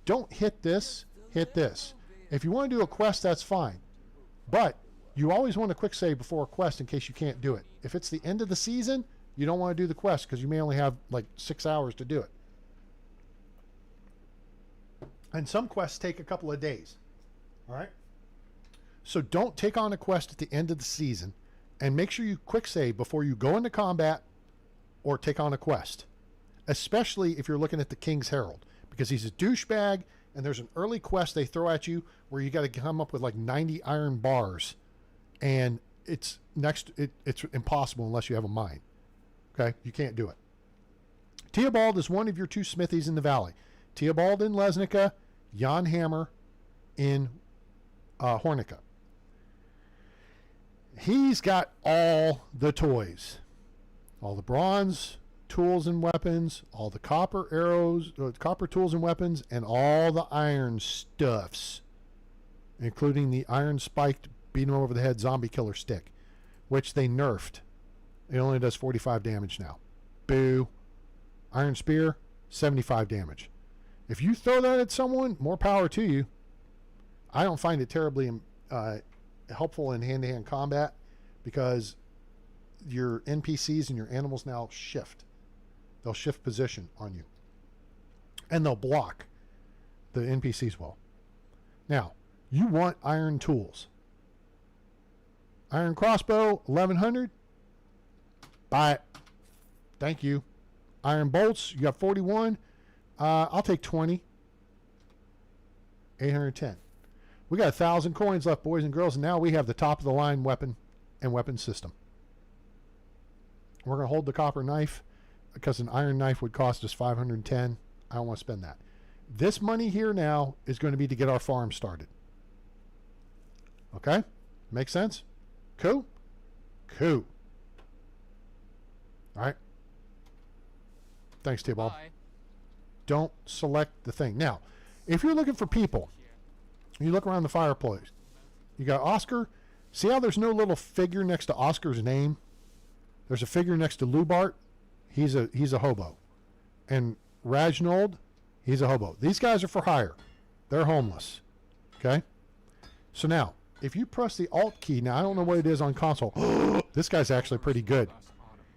Don't hit this, hit this. If you want to do a quest, that's fine. But you always want a quick save before a quest in case you can't do it. If it's the end of the season, you don't want to do the quest because you may only have like 6 hours to do it. And some quests take a couple of days. All right? So don't take on a quest at the end of the season, and make sure you quick save before you go into combat or take on a quest, especially if you're looking at the King's Herald, because he's a douchebag and there's an early quest they throw at you where you got to come up with like 90 iron bars, and it's impossible unless you have a mine. Okay? You can't do it. Theobald is one of your 2 smithies in the valley. Theobald in Lesnica, Jan Hammer in Hornica. He's got all the toys, all the bronze tools and weapons, all the copper arrows, copper tools and weapons, and all the iron stuffs. including the iron spiked beat 'em over the head zombie killer stick, which they nerfed. It only does 45 damage now. Boo. Iron spear, 75 damage. If you throw that at someone, more power to you. I don't find it terribly helpful in hand-to-hand combat because your NPCs and your animals now shift. They'll shift position on you. And they'll block. The NPCs will. Now, you want iron tools. Iron crossbow, 1100. Buy it. Thank you. Iron bolts, you got 41. I'll take 20. 810. We got 1,000 coins left, boys and girls, and now we have the top of the line weapon and weapon system. We're going to hold the copper knife because an iron knife would cost us 510. I don't want to spend that. This money here now is going to be to get our farm started. Okay? Make sense? Cool? Cool. All right. Thanks, T-Ball. Don't select the thing. Now, if you're looking for people, you look around the fireplace. You got Oscar. See how there's no little figure next to Oscar's name? There's a figure next to Lubart. He's a hobo. And Rajnold, he's a hobo. These guys are for hire. They're homeless. Okay? So now, if you press the Alt key, now I don't know what it is on console. This guy's actually pretty good.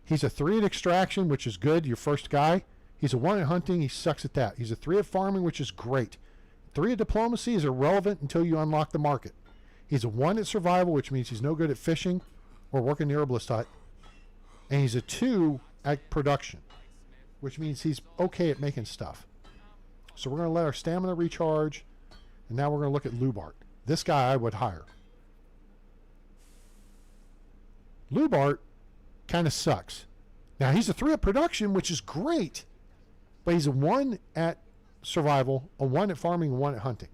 He's a 3 at extraction, which is good, your first guy. He's a 1 at hunting, he sucks at that. He's a 3 at farming, which is great. 3 at diplomacy is irrelevant until you unlock the market. He's a 1 at survival, which means he's no good at fishing or working the herbalist hut. And he's a 2 at production, which means he's okay at making stuff. So we're going to let our stamina recharge, and now we're going to look at Lubart. This guy I would hire. Lubart kind of sucks. Now he's a 3 at production, which is great, but he's a 1 at survival, a 1 at farming, and 1 at hunting.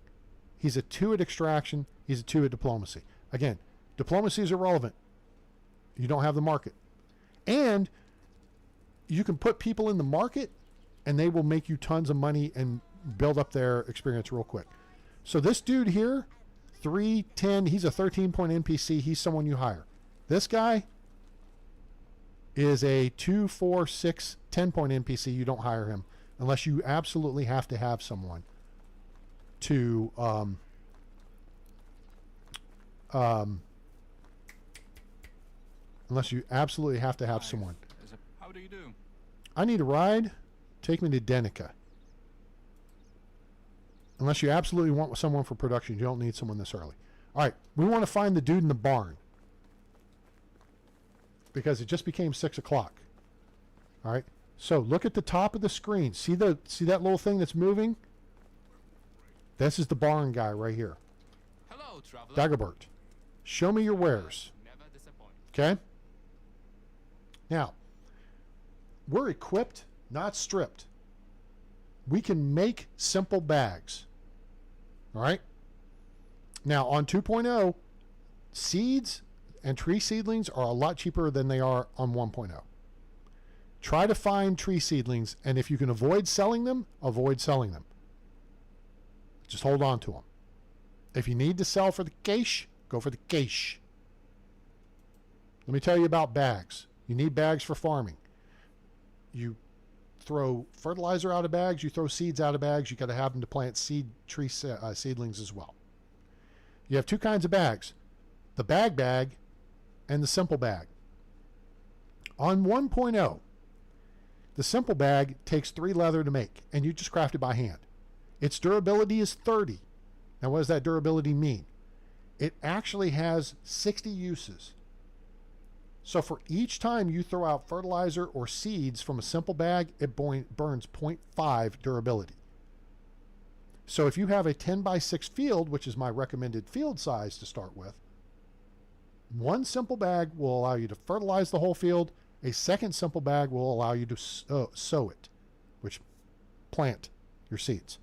He's a 2 at extraction. He's a 2 at diplomacy. Again, diplomacy is irrelevant. You don't have the market. And you can put people in the market and they will make you tons of money and build up their experience real quick. So this dude here, 310, he's a 13-point NPC. He's someone you hire. This guy is a 2, 4, 6, 10-point NPC. You don't hire him unless you absolutely have to have someone to unless you absolutely have to have someone. How do you do? I need a ride. Take me to Denica. Unless you absolutely want someone for production, you don't need someone this early. All right, we want to find the dude in the barn because it just became 6 o'clock. All right, so look at the top of the screen. See that little thing that's moving? This is the barn guy right here. Hello, traveler. Dagobert. Show me your wares. Never disappoint. Okay? Now, we're equipped, not stripped. We can make simple bags. All right? Now, on 2.0, seeds and tree seedlings are a lot cheaper than they are on 1.0. Try to find tree seedlings, and if you can avoid selling them, avoid selling them. Just hold on to them. If you need to sell for the cash, go for the cash. Let me tell you about bags. You need bags for farming. You throw fertilizer out of bags. You throw seeds out of bags. You got to have them to plant tree seedlings as well. You have 2 kinds of bags. The bag and the simple bag. On 1.0, the simple bag takes 3 leather to make, and you just craft it by hand. Its durability is 30. Now, what does that durability mean? It actually has 60 uses. So for each time you throw out fertilizer or seeds from a simple bag, it burns 0.5 durability. So if you have a 10 by 6 field, which is my recommended field size to start with, 1 simple bag will allow you to fertilize the whole field. A second simple bag will allow you to sow it, which plant your seeds.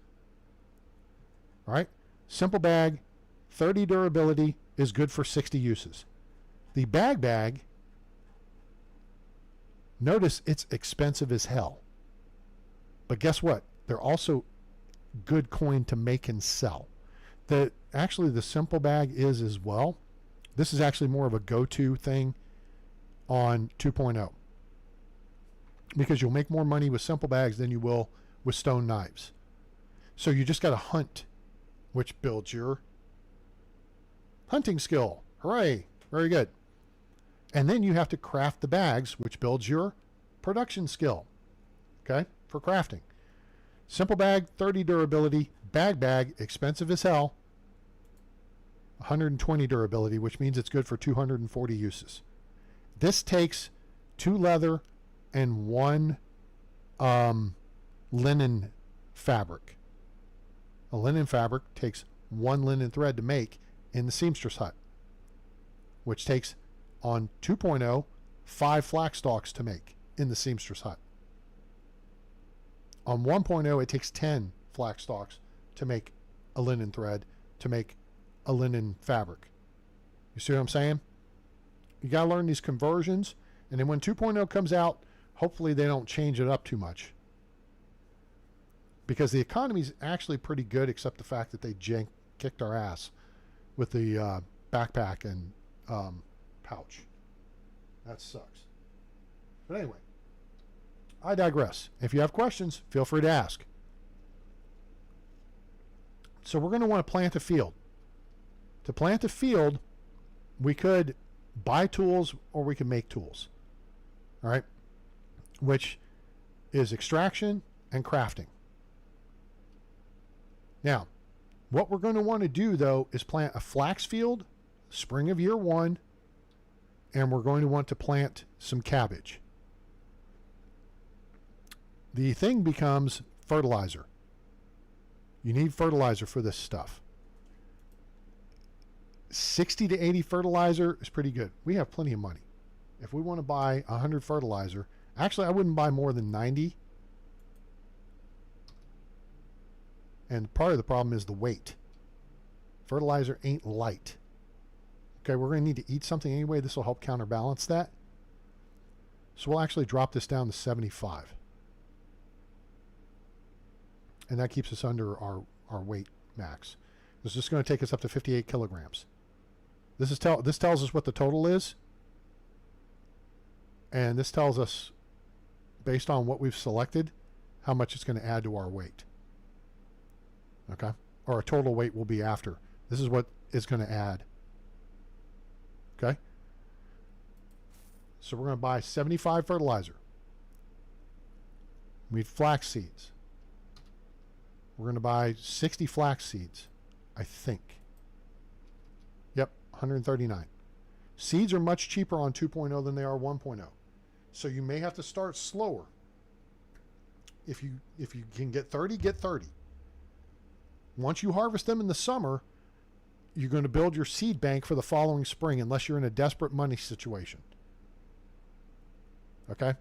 All right? Simple bag, 30 durability, is good for 60 uses. The bag, notice it's expensive as hell. But guess what? They're also good coin to make and sell. Actually the simple bag is as well. This is actually more of a go-to thing on 2.0 because you'll make more money with simple bags than you will with stone knives. So you just got to hunt, which builds your hunting skill. Hooray! Very good. And then you have to craft the bags, which builds your production skill. Okay? For crafting. Simple bag, 30 durability. Bag, expensive as hell. 120 durability, which means it's good for 240 uses. This takes 2 leather and 1 linen fabric. A linen fabric takes 1 linen thread to make in the seamstress hut, which takes on 2.0 5 flax stalks to make in the seamstress hut. On 1.0 it takes 10 flax stalks to make a linen thread to make a linen fabric. You see what I'm saying? You got to learn these conversions, and then when 2.0 comes out, hopefully they don't change it up too much, because the economy is actually pretty good, except the fact that they kicked our ass with the backpack and pouch. That sucks. But anyway, I digress. If you have questions, feel free to ask. So we're going to want to plant a field. To plant a field, we could buy tools or we can make tools. All right? Which is extraction and crafting. Now, what we're going to want to do, though, is plant a flax field, spring of year 1, and we're going to want to plant some cabbage. The thing becomes fertilizer. You need fertilizer for this stuff. 60 to 80 fertilizer is pretty good. We have plenty of money. If we want to buy 100 fertilizer, actually I wouldn't buy more than 90. And part of the problem is the weight. Fertilizer ain't light. Okay, we're going to need to eat something anyway. This will help counterbalance that. So we'll actually drop this down to 75. And that keeps us under our weight max. This is going to take us up to 58 kilograms. This tells us what the total is. And this tells us, based on what we've selected, how much it's going to add to our weight. Okay? Or our total weight will be after. This is what it's going to add. Okay? So we're going to buy 75 fertilizer. We need flax seeds. We're going to buy 60 flax seeds, I think. Yep, 139. Seeds are much cheaper on 2.0 than they are 1.0. So you may have to start slower. If you can get 30, get 30. Once you harvest them in the summer, you're going to build your seed bank for the following spring, unless you're in a desperate money situation. Okay?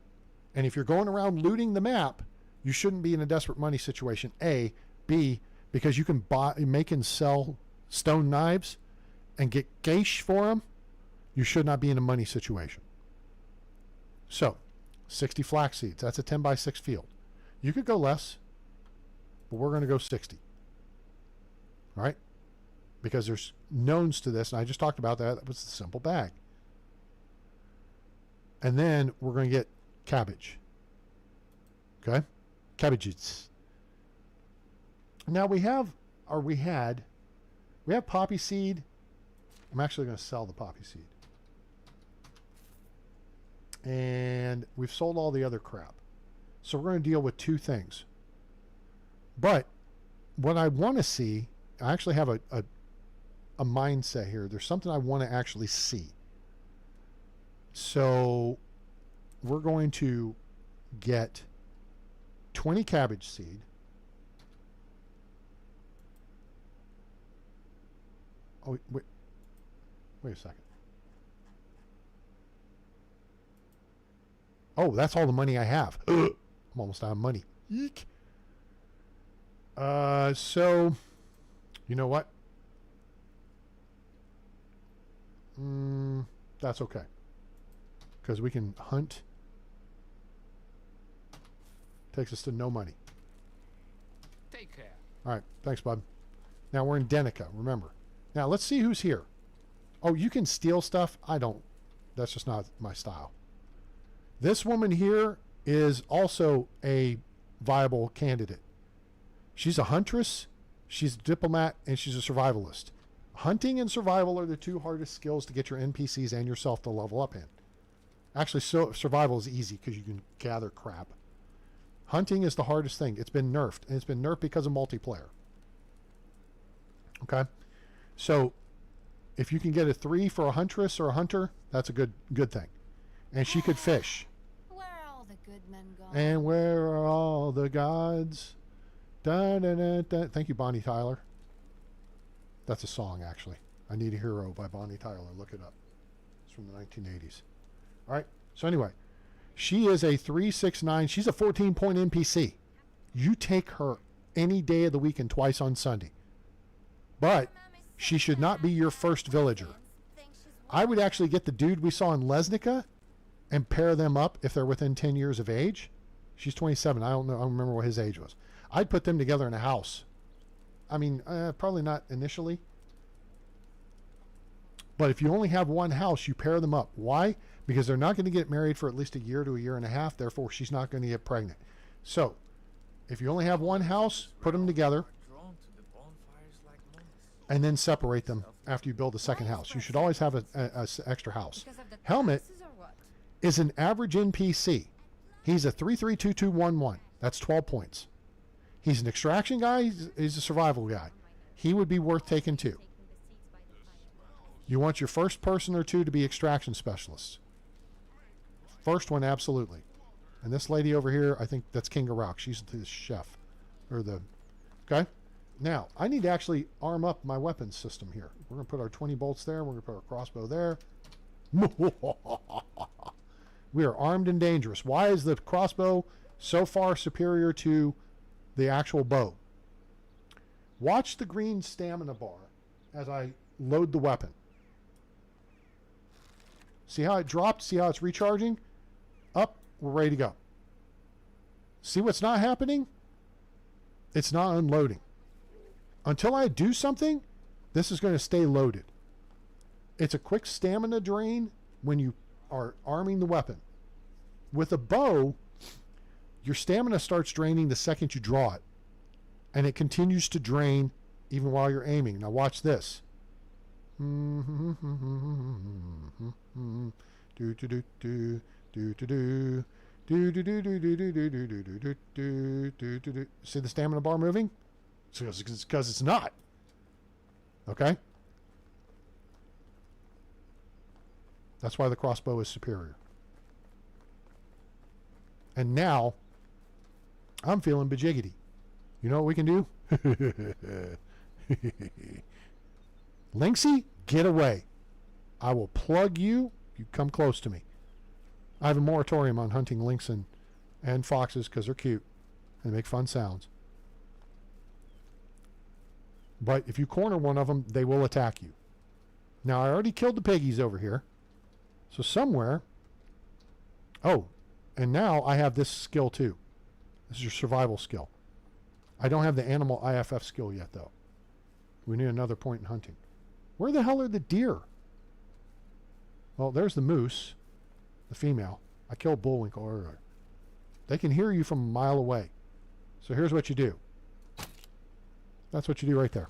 And if you're going around looting the map, you shouldn't be in a desperate money situation. A. B. Because you can make and sell stone knives and get cash for them, you should not be in a money situation. So, 60 flax seeds. That's a 10 by 6 field. You could go less, but we're going to go 60. All right? Because there's knowns to this, and I just talked about that. That was the simple bag. And then we're going to get cabbage. Okay? Cabbages. Now we had poppy seed. I'm actually going to sell the poppy seed. And we've sold all the other crap. So we're going to deal with 2 things. But what I want to see, I actually have a mindset here. There's something I want to actually see. So we're going to get 20 cabbage seed. Oh, wait a second. Oh, that's all the money I have. I'm almost out of money. Eek. So, you know what? That's okay. Because we can hunt. Takes us to no money. Take care. All right. Thanks, bud. Now we're in Denica, remember. Now let's see who's here. Oh, you can steal stuff? I don't. That's just not my style. This woman here is also a viable candidate. She's a huntress, she's a diplomat, and she's a survivalist. Hunting and survival are the two hardest skills to get your NPCs and yourself to level up in. Actually, survival is easy because you can gather crap. Hunting is the hardest thing. It's been nerfed, and it's been nerfed because of multiplayer. Okay? So, if you can get a 3 for a huntress or a hunter, that's a good thing. And she could fish. Where are all the good men gone? And where are all the gods? Da, da, da, da. Thank you, Bonnie Tyler. That's a song, actually. I Need a Hero by Bonnie Tyler. Look it up. It's from the 1980s. All right. So anyway, she is a 369. She's a 14-point NPC. You take her any day of the week and twice on Sunday. But she should not be your first villager. I would actually get the dude we saw in Lesnica and pair them up if they're within 10 years of age. She's 27. I don't know. I don't remember what his age was. I'd put them together in a house. I mean, probably not initially. But if you only have one house, you pair them up. Why? Because they're not going to get married for at least a year to a year and a half. Therefore, she's not going to get pregnant. So, if you only have one house, put them together. Drawn to the bonfires like monks. And then separate them after you build a second house. You should always have an extra house. Helmet is an average NPC. He's a 332211. That's 12 points. He's an extraction guy. He's a survival guy. He would be worth taking too. You want your first person or two to be extraction specialists. First one, absolutely. And this lady over here, I think that's King of Rock. She's the chef. Or the... Okay? Now, I need to actually arm up my weapons system here. We're going to put our 20 bolts there. We're going to put our crossbow there. We are armed and dangerous. Why is the crossbow so far superior to the actual bow? Watch the green stamina bar as I load the weapon. See how it dropped? See how it's recharging? Up, we're ready to go. See what's not happening? It's not unloading. Until I do something, this is going to stay loaded. It's a quick stamina drain when you are arming the weapon. With a bow, your stamina starts draining the second you draw it. And it continues to drain even while you're aiming. Now watch this. See the stamina bar moving? It's because it's not. Okay? That's why the crossbow is superior. And now, I'm feeling bajiggity. You know what we can do? Lynxy, get away. I will plug you. You come close to me. I have a moratorium on hunting lynx and foxes because they're cute and make fun sounds. But if you corner one of them, they will attack you. Now, I already killed the piggies over here. So somewhere... Oh, and now I have this skill too. This is your survival skill. I don't have the animal IFF skill yet, though. We need another point in hunting. Where the hell are the deer? Well, there's the moose, the female. I killed bullwinkle earlier. They can hear you from a mile away. So here's what you do. That's what you do right there.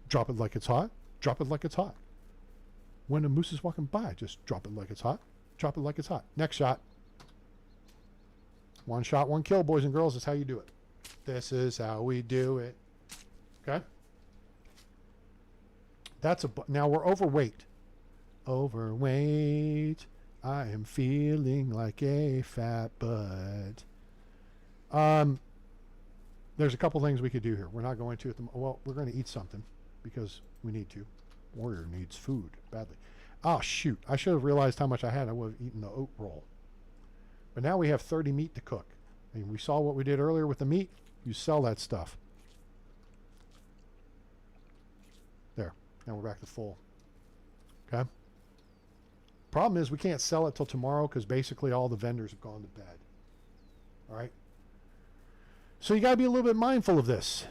Drop it like it's hot. Drop it like it's hot. When a moose is walking by, just drop it like it's hot. Drop it like it's hot. Next shot. One shot, one kill, boys and girls. That's how you do it. This is how we do it. Okay? That's now we're overweight. Overweight. I am feeling like a fat butt. There's a couple things we could do here. We're not going to at the well, we're going to eat something because we need to. Warrior needs food badly. Oh shoot! I should have realized how much I had. I would have eaten the oat roll. But now we have 30 meat to cook. And we saw what we did earlier with the meat. You sell that stuff. There. Now we're back to full. Okay? Problem is we can't sell it till tomorrow because basically all the vendors have gone to bed. All right? So you got to be a little bit mindful of this.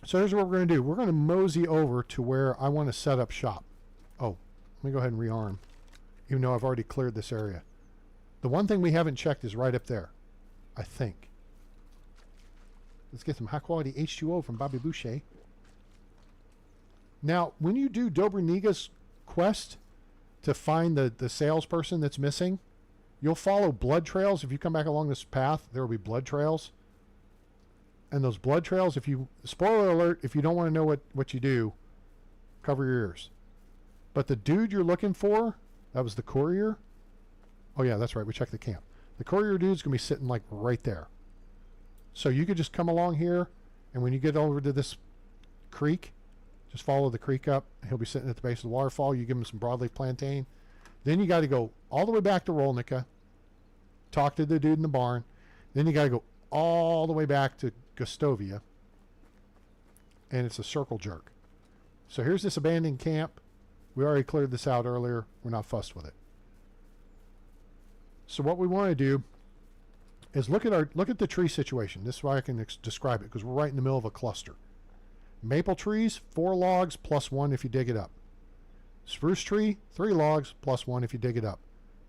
So here's what we're going to do. We're going to mosey over to where I want to set up shop. Oh, let me go ahead and rearm, even though I've already cleared this area. The one thing we haven't checked is right up there, I think. Let's get some high-quality H2O from Bobby Boucher. Now, when you do Dobroniga's quest to find the salesperson that's missing, you'll follow blood trails. If you come back along this path, there will be blood trails. And those blood trails, if you, spoiler alert, if you don't want to know what you do, cover your ears. But the dude you're looking for, that was the courier. Oh yeah, that's right, we checked the camp. The courier dude's going to be sitting like right there. So you could just come along here, and when you get over to this creek, just follow the creek up. He'll be sitting at the base of the waterfall. You give him some broadleaf plantain. Then you got to go all the way back to Rolnica, talk to the dude in the barn. Then you got to go all the way back to Gustovia, and it's a circle jerk. So here's this abandoned camp. We already cleared this out earlier. We're not fussed with it. So what we want to do is look at the tree situation. This is why I can describe it, because we're right in the middle of a cluster. Maple trees, 4 logs plus 1 if you dig it up. Spruce tree, 3 logs plus 1 if you dig it up.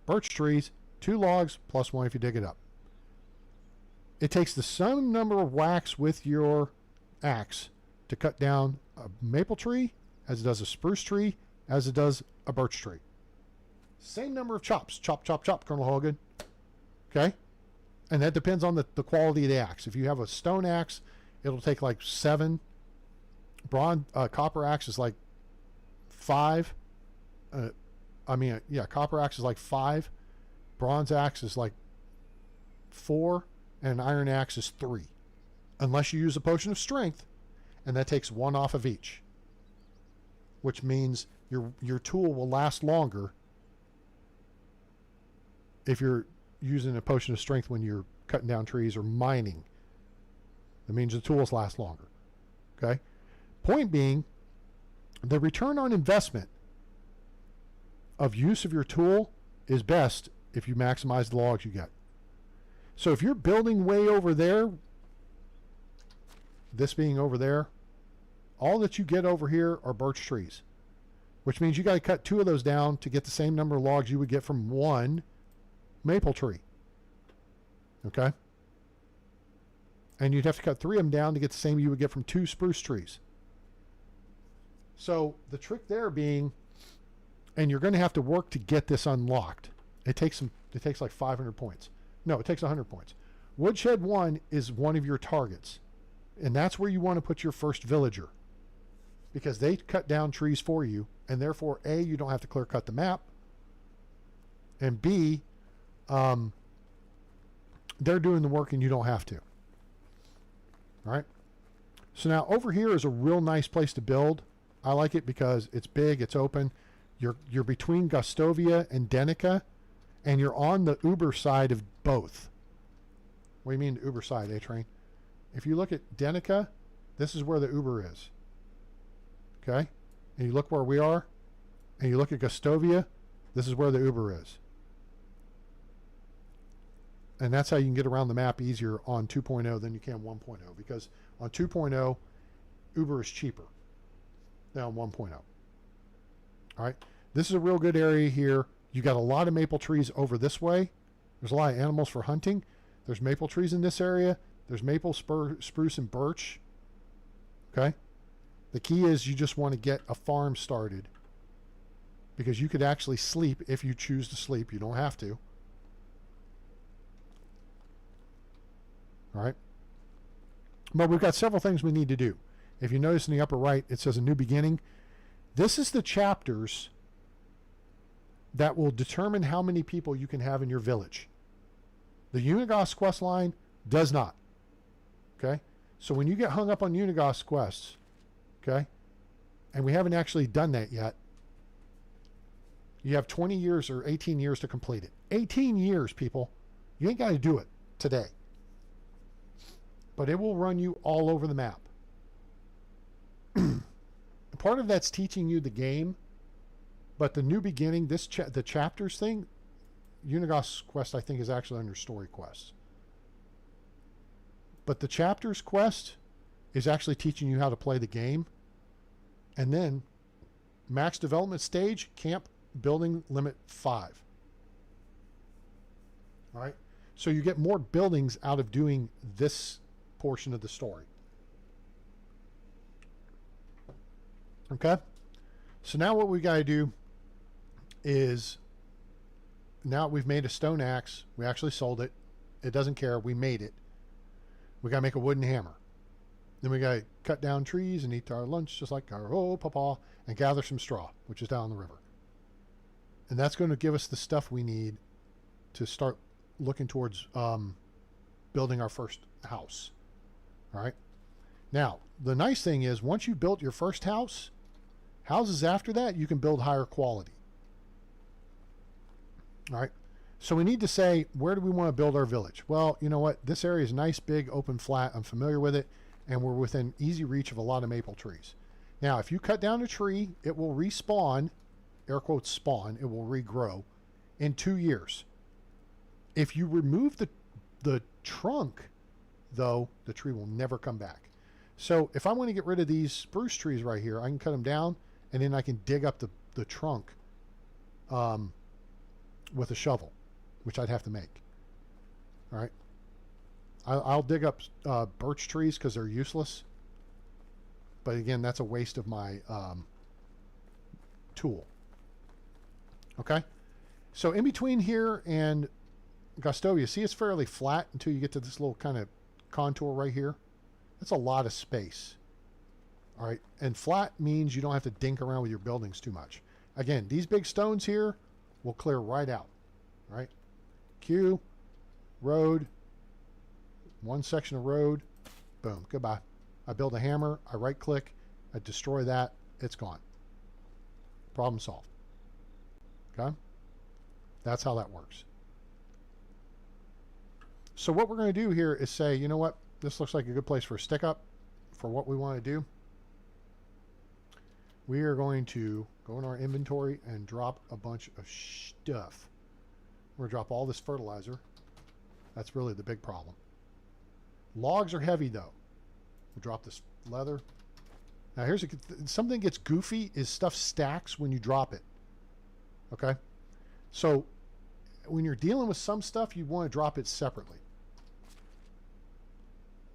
Birch trees, 2 logs plus 1 if you dig it up. It takes the same number of whacks with your axe to cut down a maple tree as it does a spruce tree, as it does a birch tree. Same number of chops. Chop, chop, chop, Colonel Hogan. Okay? And that depends on the quality of the axe. If you have a stone axe, it'll take like 7. Copper axe is like 5. Copper axe is like 5. Bronze axe is like 4. And an iron axe is 3. Unless you use a potion of strength, and that takes 1 off of each. Which means your tool will last longer if you're using a potion of strength when you're cutting down trees or mining. That means the tools last longer. Okay? Point being, the return on investment of use of your tool is best if you maximize the logs you get. So if you're building way over there, this being over there, all that you get over here are birch trees, which means you got to cut 2 of those down to get the same number of logs you would get from 1 maple tree. Okay? And you'd have to cut 3 of them down to get the same you would get from 2 spruce trees. So the trick there being, and you're going to have to work to get this unlocked. It takes like 500 points. No, it takes 100 points. Woodshed 1 is one of your targets. And that's where you want to put your first villager. Because they cut down trees for you. And therefore, A, you don't have to clear cut the map. And B, they're doing the work and you don't have to. All right? So now over here is a real nice place to build. I like it because it's big, it's open. You're between Gustovia and Denica. And you're on the Uber side of both. What do you mean the Uber side, A-Train? If you look at Denica, this is where the Uber is. Okay? And you look where we are, and you look at Gustovia, this is where the Uber is. And that's how you can get around the map easier on 2.0 than you can 1.0. Because on 2.0, Uber is cheaper than on 1.0. All right? This is a real good area here. You got a lot of maple trees over this way. There's a lot of animals for hunting. There's maple trees in this area. There's maple, spruce, and birch. Okay? The key is you just want to get a farm started. Because you could actually sleep if you choose to sleep. You don't have to. All right? But we've got several things we need to do. If you notice in the upper right, it says a new beginning. This is the chapters that will determine how many people you can have in your village. The Unigos quest line does not. Okay? So when you get hung up on Unigos quests, okay, and we haven't actually done that yet, you have 20 years or 18 years to complete it. 18 years, people. You ain't got to do it today. But it will run you all over the map. Part of that's teaching you the game. But the new beginning, the chapters thing, Unigos quest I think is actually under story quests. But the chapters quest is actually teaching you how to play the game. And then max development stage, camp building limit 5. All right. So you get more buildings out of doing this portion of the story. Okay. So now what we got to do is, now we've made a stone axe. We actually sold it. It doesn't care. We made it. We got to make a wooden hammer. Then we got to cut down trees and eat our lunch just like our old papa, and gather some straw, which is down the river. And that's going to give us the stuff we need to start looking towards building our first house. All right. Now, the nice thing is, once you built your first house, houses after that, you can build higher quality. All right. So we need to say, where do we want to build our village? Well, you know what? This area is nice, big, open, flat. I'm familiar with it. And we're within easy reach of a lot of maple trees. Now, if you cut down a tree, it will respawn, air quotes spawn, it will regrow in 2 years. If you remove the trunk, though, the tree will never come back. So if I want to get rid of these spruce trees right here, I can cut them down, and then I can dig up the trunk with a shovel, which I'd have to make. All right. I'll dig up birch trees because they're useless. But again, that's a waste of my tool. Okay. So in between here and Gostovia, see, it's fairly flat until you get to this little kind of contour right here. That's a lot of space. All right. And flat means you don't have to dink around with your buildings too much. Again, these big stones here will clear right out. Right. Q, road, one section of road, boom, goodbye. I build a hammer, I right click, I destroy that, it's gone. Problem solved. Okay? That's how that works. So what we're going to do here is say, you know what, this looks like a good place for a stick up for what we want to do. We are going to go in our inventory and drop a bunch of stuff. We're going to drop all this fertilizer. That's really the big problem. Logs are heavy, though. We'll drop this leather. Now, here's something that gets goofy is stuff stacks when you drop it. Okay? So, when you're dealing with some stuff, you want to drop it separately.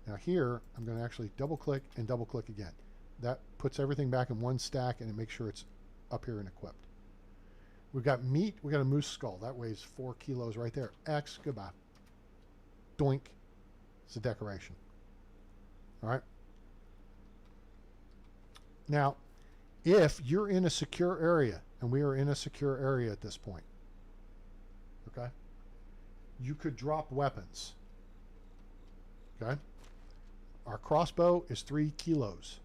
Now, here, I'm going to actually double-click and double-click again. That puts everything back in one stack, and it makes sure it's up here and equipped. We've got meat. We've got a moose skull. That weighs 4 kilos right there. X, goodbye. Doink. It's a decoration. All right. Now, if you're in a secure area, and we are in a secure area at this point, okay, you could drop weapons. Okay. Our crossbow is 3 kilos.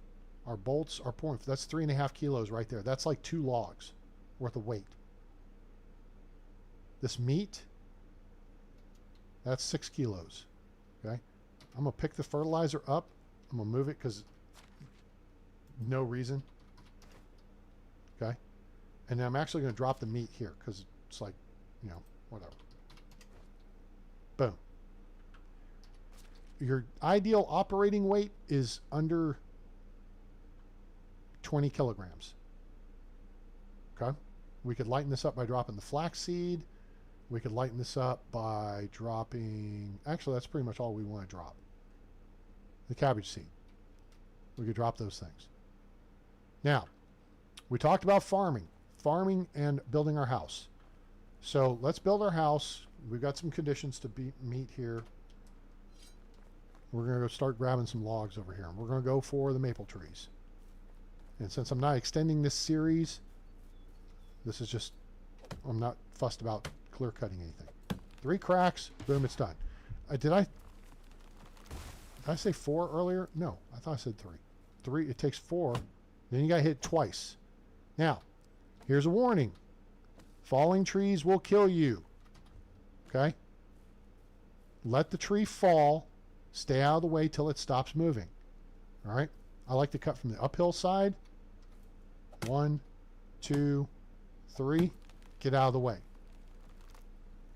Our bolts are point. That's 3.5 kilos right there. That's like 2 logs worth of weight. This meat, that's 6 kilos. Okay. I'm going to pick the fertilizer up. I'm going to move it because no reason. Okay. And then I'm actually going to drop the meat here because it's like, you know, whatever. Boom. Your ideal operating weight is under 20 kilograms. Okay. We could lighten this up by dropping the flaxseed. We could lighten this up by dropping, actually that's pretty much all we want to drop. The cabbage seed. We could drop those things. Now, we talked about farming and building our house. So let's build our house. We've got some conditions to meet here. We're going to go start grabbing some logs over here. And we're going to go for the maple trees. And since I'm not extending this series, this is just, I'm not fussed about clear cutting anything. 3 cracks, boom, it's done. Did I say 4 earlier? No, I thought I said 3. 3, it takes 4. Then you got to hit twice. Now, here's a warning. Falling trees will kill you. Okay? Let the tree fall. Stay out of the way till it stops moving. All right? I like to cut from the uphill side. 1, 2, 3. Get out of the way.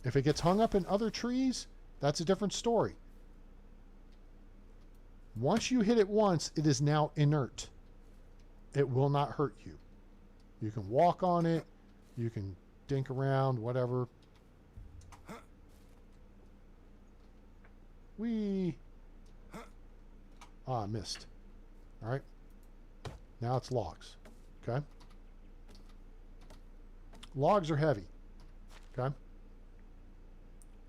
If it gets hung up in other trees, that's a different story. Once you hit it once, it is now inert. It will not hurt you. You can walk on it. You can dink around, whatever. Whee! Ah, missed. All right. Now it's logs. Okay. Logs are heavy. Okay.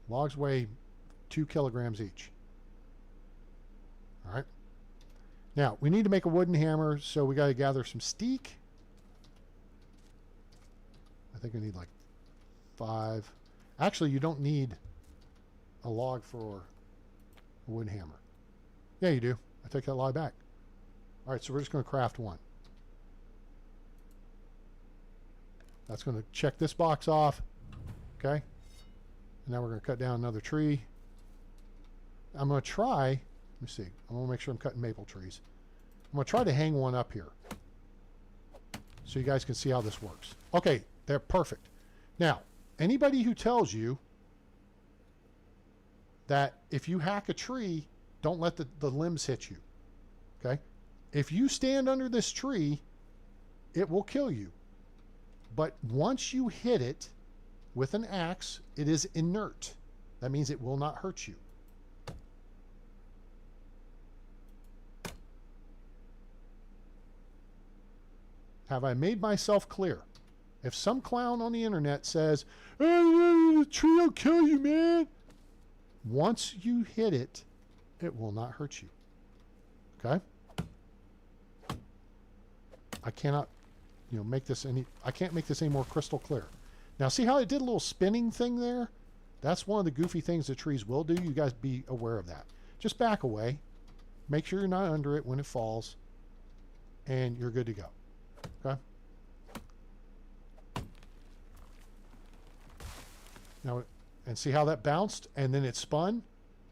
Logs weigh 2 kilograms each. All right. Now, we need to make a wooden hammer, so we got to gather some steak. I think we need like 5. Actually, you don't need a log for a wooden hammer. Yeah, you do. I take that lie back. All right, so we're just going to craft one. That's going to check this box off. Okay. And now we're going to cut down another tree. I'm going to try, let me see. I'm going to make sure I'm cutting maple trees. I'm going to try to hang one up here so you guys can see how this works. Okay, they're perfect. Now, anybody who tells you that if you hack a tree, don't let the limbs hit you. Okay? If you stand under this tree, it will kill you. But once you hit it with an axe, it is inert. That means it will not hurt you. Have I made myself clear? If some clown on the internet says, "Hey, the tree will kill you, man," once you hit it, it will not hurt you. Okay? I cannot, make this I can't make this any more crystal clear. Now, see how it did a little spinning thing there? That's one of the goofy things that trees will do. You guys be aware of that. Just back away. Make sure you're not under it when it falls. And you're good to go. Okay? Now, and see how that bounced and then it spun?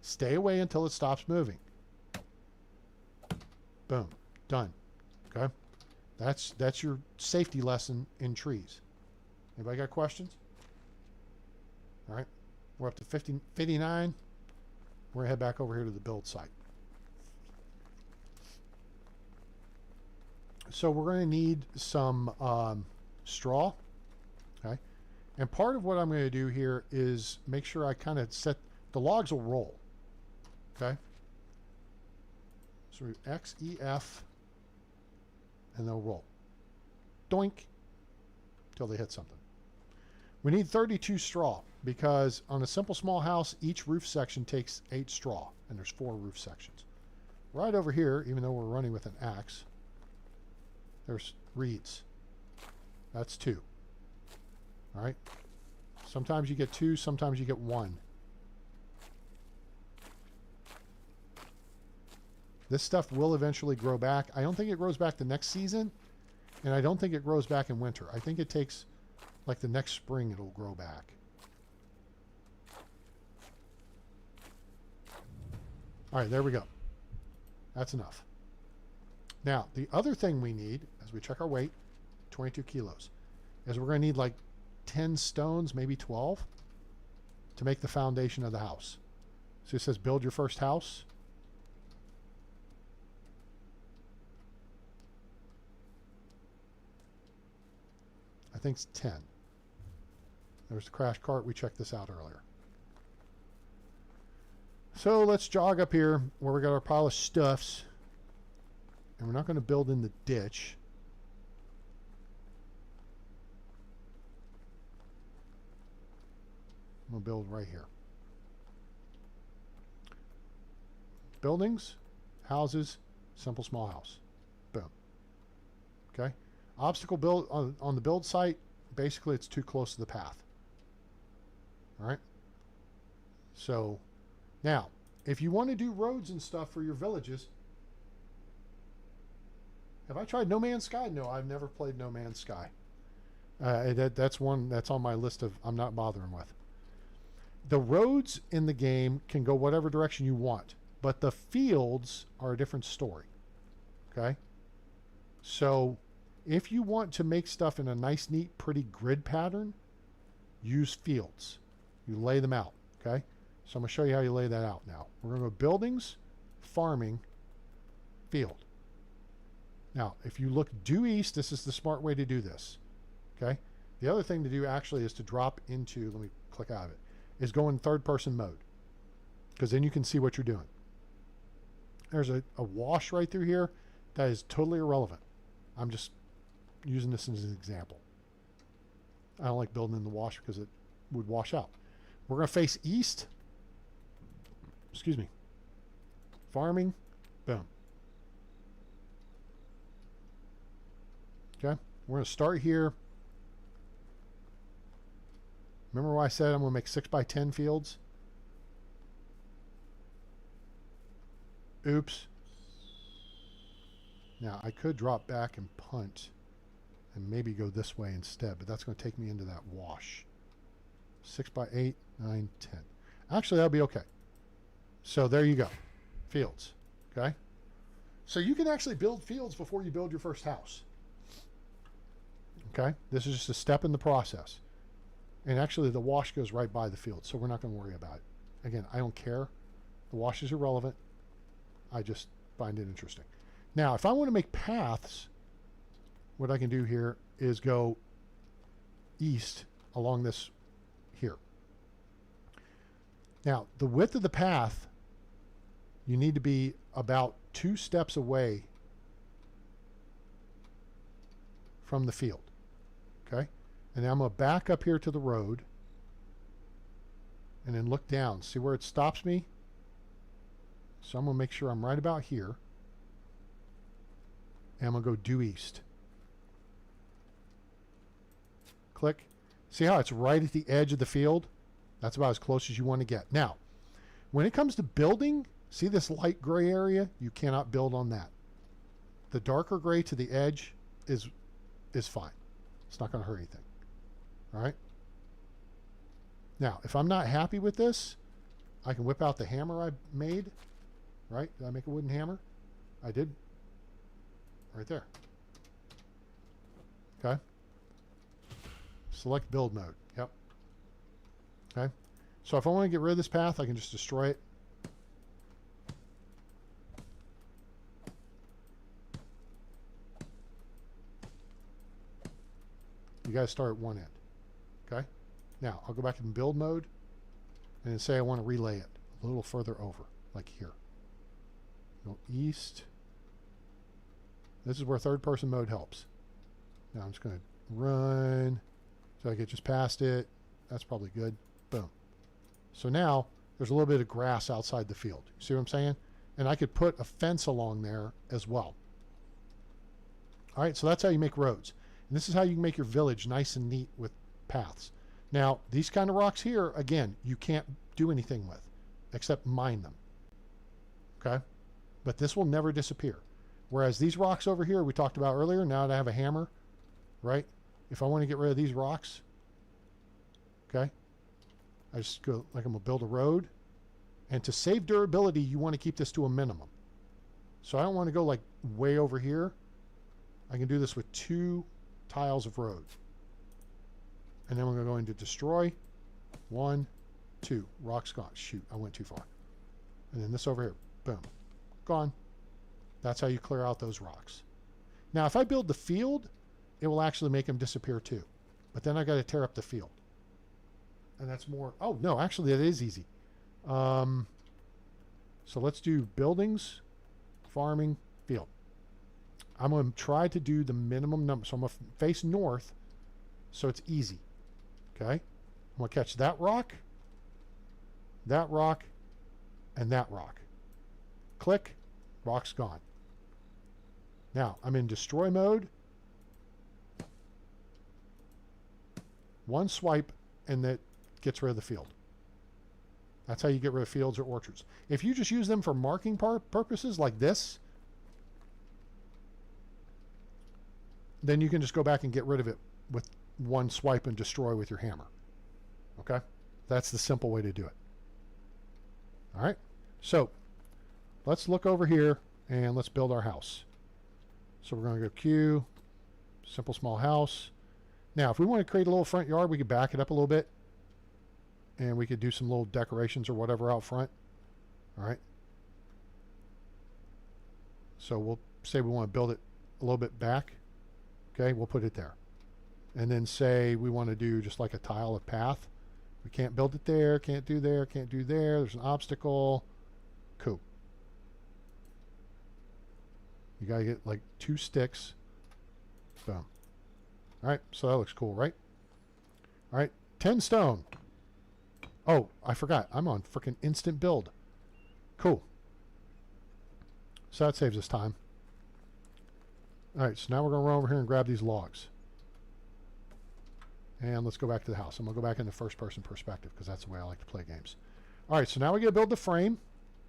Stay away until it stops moving. Boom. Done. Okay? That's your safety lesson in trees. Anybody got questions? All right. We're up to 59. We're going to head back over here to the build site. So we're going to need some straw. Okay. And part of what I'm going to do here is make sure I kind of set... The logs will roll. Okay. So X, E, F, and they'll roll. Doink. Till they hit something. We need 32 straw because on a simple small house, each roof section takes 8 straw, and there's 4 roof sections. Right over here, even though we're running with an axe, there's reeds. That's 2. All right. Sometimes you get 2, sometimes you get 1. This stuff will eventually grow back. I don't think it grows back the next season, and I don't think it grows back in winter. I think it takes, like, the next spring it'll grow back. All right, there we go. That's enough. Now, the other thing we need, as we check our weight, 22 kilos, is we're going to need like 10 stones, maybe 12, to make the foundation of the house. So it says build your first house. I think it's 10. There's the crash cart. We checked this out earlier. So let's jog up here where we got our pile of stuffs. And we're not going to build in the ditch. I'm going to build right here. Buildings, houses, simple small house. Boom. Okay. Obstacle build on the build site, basically it's too close to the path. All right. So now, if you want to do roads and stuff for your villages, have I tried No Man's Sky? No, I've never played No Man's Sky. That's one that's on my list of I'm not bothering with. The roads in the game can go whatever direction you want, but the fields are a different story. Okay? So if you want to make stuff in a nice, neat, pretty grid pattern, use fields. You lay them out. Okay? So I'm going to show you how you lay that out now. We're going to go buildings, farming, field. Now, if you look due east, this is the smart way to do this. Okay? The other thing to do actually is to drop into, let me click out of it, is go in third person mode. Because then you can see what you're doing. There's a wash right through here that is totally irrelevant. I'm just using this as an example. I don't like building in the wash because it would wash out. We're going to face east. Excuse me. Farming. Boom. Okay. We're going to start here. Remember why I said I'm going to make 6 by 10 fields? Oops. Now, I could drop back and punt and maybe go this way instead, but that's going to take me into that wash. 6 by 8, 9, 10. Actually, that'll be okay. So there you go. Fields. Okay? So you can actually build fields before you build your first house. Okay? This is just a step in the process. And actually, the wash goes right by the field, so we're not going to worry about it. Again, I don't care. The wash is irrelevant. I just find it interesting. Now, if I want to make paths, what I can do here is go east along this here. Now, the width of the path, you need to be about 2 steps away from the field. Okay? And now I'm going to back up here to the road and then look down. See where it stops me? So I'm going to make sure I'm right about here. And I'm going to go due east. Click. See how it's right at the edge of the field? That's about as close as you want to get. Now, when it comes to building, see this light gray area? You cannot build on that. The darker gray to the edge is fine. It's not going to hurt anything. All right? Now, if I'm not happy with this, I can whip out the hammer I made. Right? Did I make a wooden hammer? I did. Right there. Okay. Select build mode. Yep. Okay. So if I want to get rid of this path, I can just destroy it. You guys start at one end. Okay. Now I'll go back in build mode and then say I want to relay it a little further over, like here. Go east. This is where third person mode helps. Now I'm just going to run so I get just past it. That's probably good. Boom. So now there's a little bit of grass outside the field. You see what I'm saying? And I could put a fence along there as well. All right, so that's how you make roads. And this is how you can make your village nice and neat with paths. Now, these kind of rocks here, again, you can't do anything with except mine them. Okay? But this will never disappear. Whereas these rocks over here we talked about earlier, now that I have a hammer, right? If I want to get rid of these rocks, okay, I just go like I'm going to build a road. And to save durability, you want to keep this to a minimum. So I don't want to go like way over here. I can do this with 2 tiles of road. And then we're going to go into destroy. 1, 2. Rock's gone. Shoot, I went too far. And then this over here. Boom. Gone. That's how you clear out those rocks. Now, if I build the field, it will actually make them disappear too. But then I got to tear up the field. And that's more... Oh, no, actually, that is easy. So let's do buildings, farming, field. I'm going to try to do the minimum number. So I'm going to face north so it's easy. Okay? I'm going to catch that rock, and that rock. Click. Rock's gone. Now, I'm in destroy mode. 1 swipe, and that gets rid of the field. That's how you get rid of fields or orchards. If you just use them for marking purposes like this, then you can just go back and get rid of it with 1 swipe and destroy with your hammer. Okay? That's the simple way to do it. All right? So, let's look over here and let's build our house. So we're going to go Q, simple small house. Now, if we want to create a little front yard, we could back it up a little bit. And we could do some little decorations or whatever out front. All right. So we'll say we want to build it a little bit back. Okay, we'll put it there. And then say we want to do just like a tile of path. We can't build it there, can't do there, can't do there. There's an obstacle. Cool. You got to get like 2 sticks. Boom. All right, so that looks cool, right? All right, 10 stone. Oh, I forgot. I'm on freaking instant build. Cool. So that saves us time. All right, so now we're going to run over here and grab these logs. And let's go back to the house. I'm going to go back into first-person perspective because that's the way I like to play games. All right, so now we got to build the frame.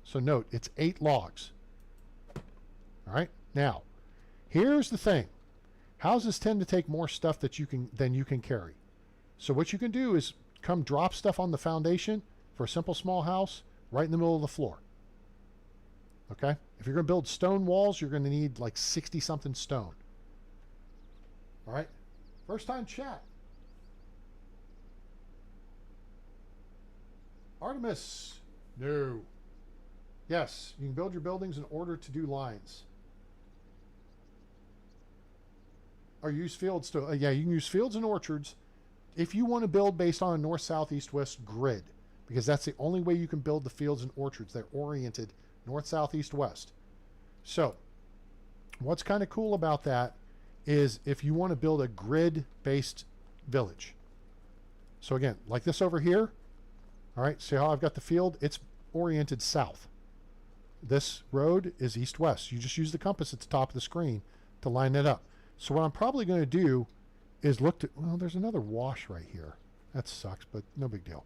So note, it's 8 logs. All right, now, here's the thing. Houses tend to take more stuff than you can carry. So what you can do is come drop stuff on the foundation for a simple small house right in the middle of the floor. Okay? If you're going to build stone walls, you're going to need like 60-something stone. All right? First time chat. Artemis. No. Yes, you can build your buildings in order to do lines. Or use fields to... yeah, you can use fields and orchards if you want to build based on a north, south, east, west grid. Because that's the only way you can build the fields and orchards. They're oriented north, south, east, west. So, what's kind of cool about that is if you want to build a grid-based village. So again, like this over here. All right, see how I've got the field? It's oriented south. This road is east-west. You just use the compass at the top of the screen to line it up. So what I'm probably going to do is look at... well, there's another wash right here. That sucks, but no big deal.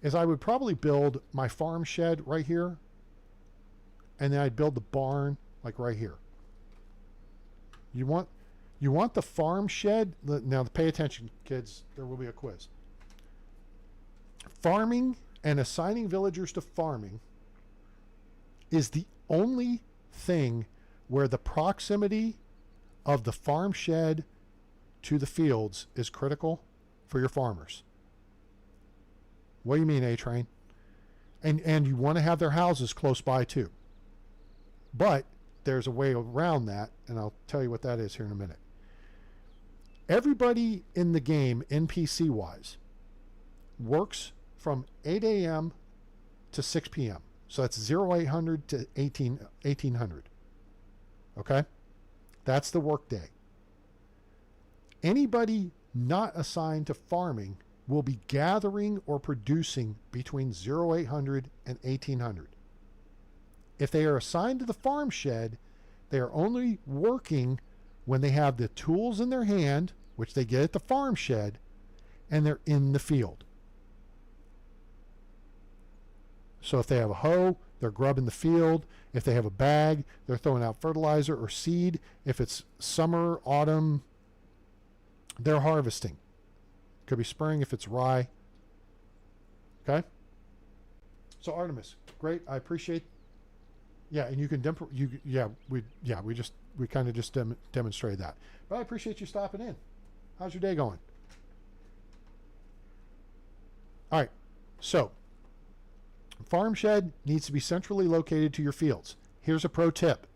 Is I would probably build my farm shed right here. And then I'd build the barn like right here. You want the farm shed... now pay attention, kids. There will be a quiz. Farming and assigning villagers to farming is the only thing where the proximity of the farm shed to the fields is critical for your farmers. What do you mean, A-Train? And you want to have their houses close by too. But there's a way around that, and I'll tell you what that is here in a minute. Everybody in the game, NPC-wise, works from 8 a.m. to 6 p.m. So that's 0800 to 1800. Okay? That's the work day. Anybody not assigned to farming will be gathering or producing between 0800 and 1800. If they are assigned to the farm shed, they are only working when they have the tools in their hand, which they get at the farm shed, and they're in the field. So if they have a hoe, they're grubbing the field. If they have a bag, they're throwing out fertilizer or seed. If it's summer, autumn, they're harvesting. Could be spring if it's rye. Okay? So Artemis, great. I appreciate. Yeah, and you can we kind of just demonstrated that. But I appreciate you stopping in. How's your day going? All right. So, farm shed needs to be centrally located to your fields. Here's a pro tip.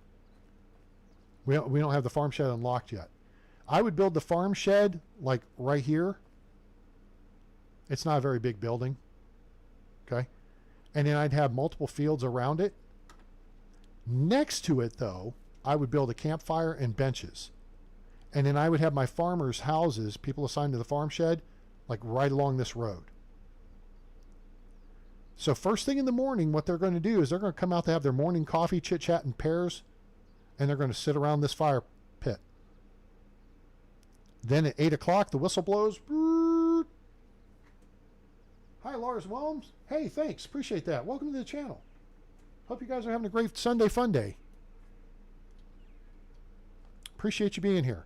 We don't have the farm shed unlocked yet. I would build the farm shed like right here. It's not a very big building. Okay? And then I'd have multiple fields around it. Next to it, though, I would build a campfire and benches. And then I would have my farmers' houses, people assigned to the farm shed, like right along this road. So first thing in the morning, what they're going to do is they're going to come out to have their morning coffee, chit-chat in pairs, and they're going to sit around this fire pit. Then at 8 o'clock, the whistle blows. Hi, Lars Wilms. Hey, thanks. Appreciate that. Welcome to the channel. Hope you guys are having a great Sunday fun day. Appreciate you being here.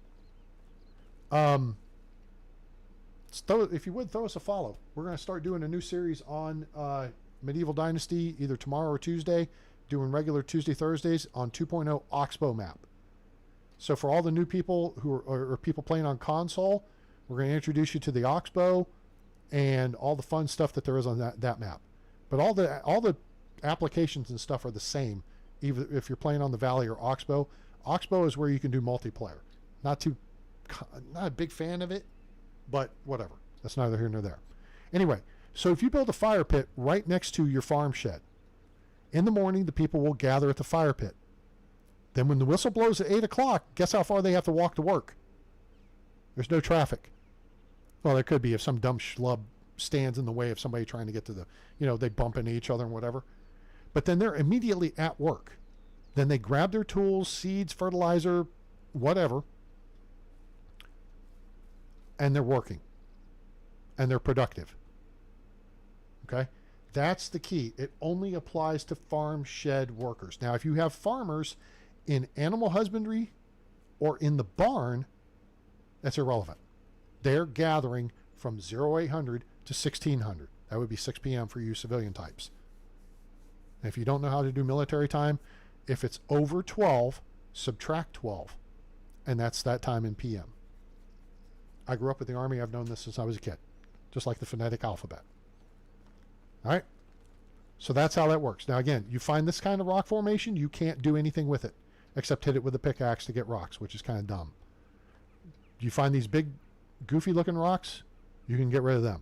If you would, throw us a follow. We're going to start doing a new series on Medieval Dynasty either tomorrow or Tuesday, doing regular Tuesday, Thursdays on 2.0 Oxbow map. So for all the new people who are people playing on console, we're going to introduce you to the Oxbow and all the fun stuff that there is on that map. But all the applications and stuff are the same even if you're playing on the Valley or Oxbow. Oxbow is where you can do multiplayer. Not a big fan of it, but whatever. That's neither here nor there. Anyway, so if you build a fire pit right next to your farm shed, in the morning the people will gather at the fire pit. Then when the whistle blows at 8 o'clock, guess how far they have to walk to work? There's no traffic. Well, there could be if some dumb schlub stands in the way of somebody trying to get to the, they bump into each other and whatever. But then they're immediately at work. Then they grab their tools, seeds, fertilizer, whatever, and they're working. And they're productive. Okay? That's the key. It only applies to farm shed workers. Now, if you have farmers in animal husbandry or in the barn, that's irrelevant. They're gathering from 0800 to 1600. That would be 6 p.m. for you civilian types. And if you don't know how to do military time, if it's over 12, subtract 12. And that's that time in PM. I grew up with the Army. I've known this since I was a kid. Just like the phonetic alphabet. All right? So that's how that works. Now, again, you find this kind of rock formation, you can't do anything with it except hit it with a pickaxe to get rocks, which is kind of dumb. You find these big, goofy-looking rocks, you can get rid of them.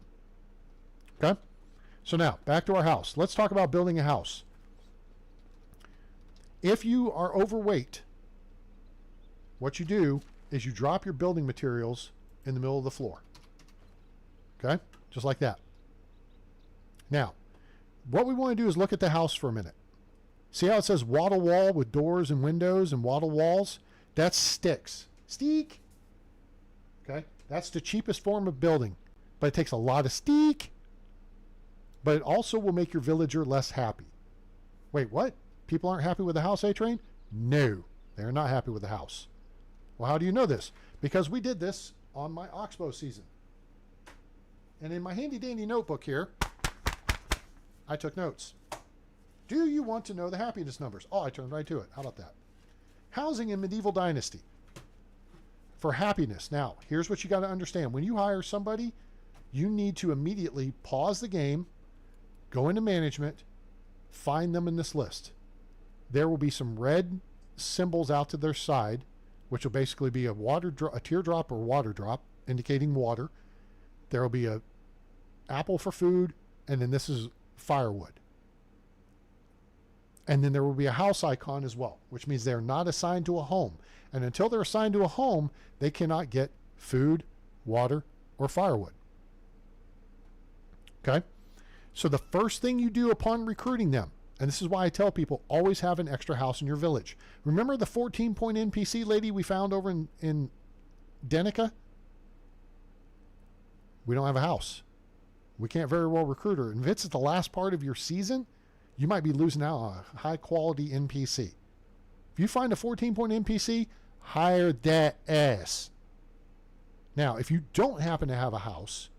Okay? So now, back to our house. Let's talk about building a house. If you are overweight, what you do is you drop your building materials in the middle of the floor. Okay? Just like that. Now, what we want to do is look at the house for a minute. See how it says wattle wall with doors and windows and wattle walls? That's sticks. Steak. Okay? That's the cheapest form of building. But it takes a lot of steak. But it also will make your villager less happy. Wait, what? People aren't happy with the house, A-Train? No, they're not happy with the house. Well, how do you know this? Because we did this on my Oxbow season. And in my handy-dandy notebook here, I took notes. Do you want to know the happiness numbers? Oh, I turned right to it. How about that? Housing in Medieval Dynasty. For happiness. Now, here's what you got to understand. When you hire somebody, you need to immediately pause the game, go into management, find them in this list. There will be some red symbols out to their side, which will basically be a teardrop or water drop, indicating water. There will be a apple for food, and then this is firewood. And then there will be a house icon as well, which means they're not assigned to a home. And until they're assigned to a home, they cannot get food, water, or firewood. Okay? So the first thing you do upon recruiting them, and this is why I tell people, always have an extra house in your village. Remember the 14-point NPC lady we found over in Denica? We don't have a house. We can't very well recruit her. And if it's at the last part of your season, you might be losing out on a high-quality NPC. If you find a 14-point NPC, hire that ass. Now, if you don't happen to have a house,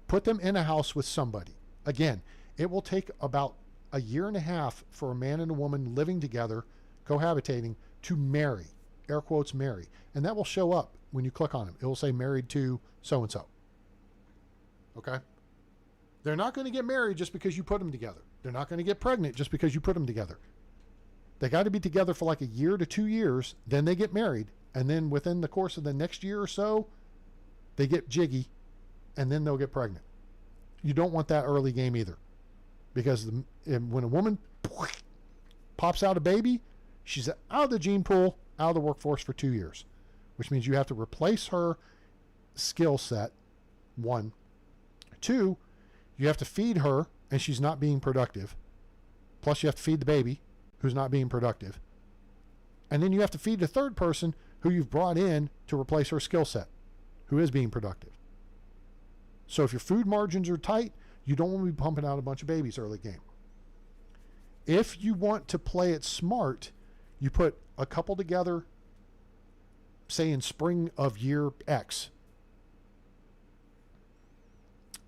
put them in a house with somebody. Again, it will take about a year and a half for a man and a woman living together, cohabitating, to marry. Air quotes, marry. And that will show up when you click on them. It will say married to so-and-so. Okay? They're not going to get married just because you put them together. They're not going to get pregnant just because you put them together. They got to be together for like a year to 2 years. Then they get married. And then within the course of the next year or so, they get jiggy. And then they'll get pregnant. You don't want that early game either. Because when a woman pops out a baby, she's out of the gene pool, out of the workforce for 2 years. Which means you have to replace her skill set, 1. 2, you have to feed her, and she's not being productive. Plus, you have to feed the baby, who's not being productive. And then you have to feed the third person who you've brought in to replace her skill set, who is being productive. So if your food margins are tight, you don't want to be pumping out a bunch of babies early game. If you want to play it smart, you put a couple together, say in spring of year X.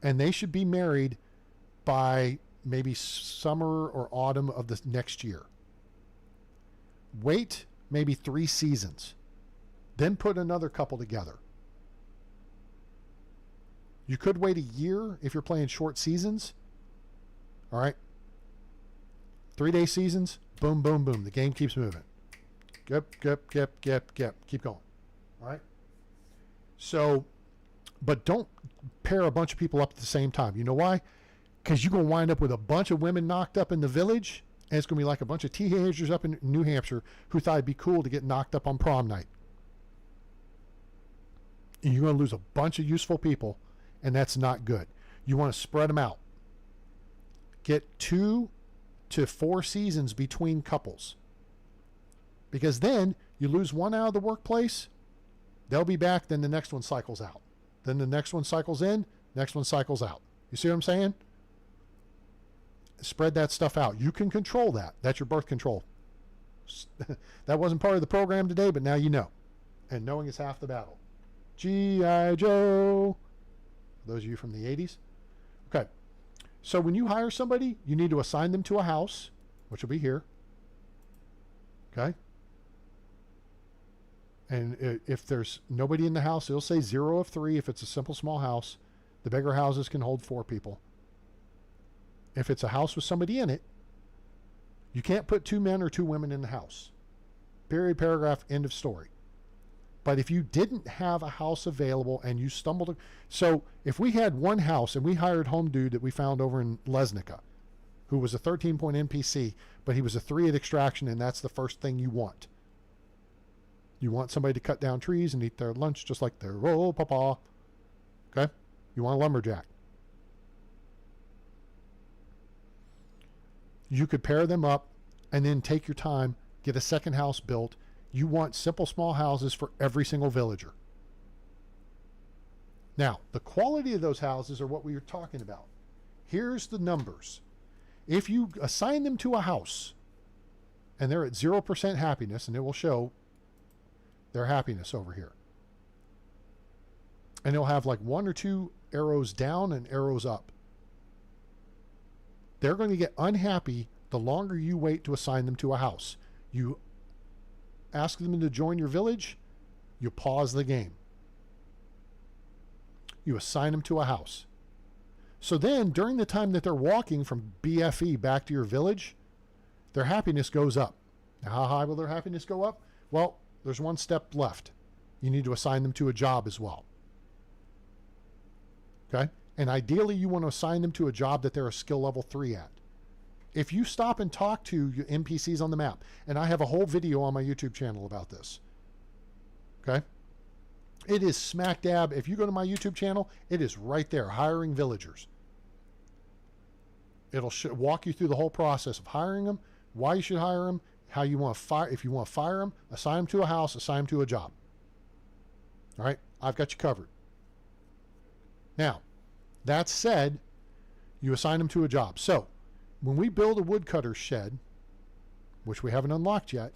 And they should be married by maybe summer or autumn of the next year. Wait maybe 3 seasons. Then put another couple together. You could wait a year if you're playing short seasons. All right. 3-day seasons, boom, boom, boom. The game keeps moving. Keep going. All right? So, but don't pair a bunch of people up at the same time. You know why? Because you're going to wind up with a bunch of women knocked up in the village, and it's going to be like a bunch of teenagers up in New Hampshire who thought it'd be cool to get knocked up on prom night. And you're going to lose a bunch of useful people, and that's not good. You want to spread them out. Get 2 to 4 seasons between couples. Because then you lose one out of the workplace, they'll be back, then the next one cycles out. Then the next one cycles in, next one cycles out. You see what I'm saying? Spread that stuff out. You can control that. That's your birth control. That wasn't part of the program today, but now you know. And knowing is half the battle. G.I. Joe. For those of you from the 80s. Okay. So when you hire somebody, you need to assign them to a house, which will be here. Okay. And if there's nobody in the house, it'll say 0 of 3 if it's a simple small house. The bigger houses can hold 4 people. If it's a house with somebody in it, you can't put 2 men or 2 women in the house. Period, paragraph, end of story. But if you didn't have a house available and you stumbled... So if we had one house and we hired Home Dude that we found over in Lesnica, who was a 13-point NPC, but he was a 3 at extraction, and that's the first thing you want. You want somebody to cut down trees and eat their lunch just like their oh papa. Okay? You want a lumberjack. You could pair them up and then take your time, get a second house built. You want simple small houses for every single villager. Now, the quality of those houses are what we were talking about. Here's the numbers. If you assign them to a house and they're at 0% happiness, and it will show their happiness over here. And it'll have like 1 or 2 arrows down and arrows up. They're going to get unhappy the longer you wait to assign them to a house. You ask them to join your village, you pause the game. You assign them to a house. So then, during the time that they're walking from BFE back to your village, their happiness goes up. Now, how high will their happiness go up? Well, there's one step left. You need to assign them to a job as well. Okay? And ideally, you want to assign them to a job that they're a skill level 3 at. If you stop and talk to your NPCs on the map, and I have a whole video on my YouTube channel about this. Okay? It is smack dab. If you go to my YouTube channel, it is right there, hiring villagers. It'll walk you through the whole process of hiring them, why you should hire them, how you want to fire. If you want to fire them, assign them to a house, assign them to a job. All right? I've got you covered. Now, that said, you assign them to a job. So, when we build a woodcutter shed, which we haven't unlocked yet,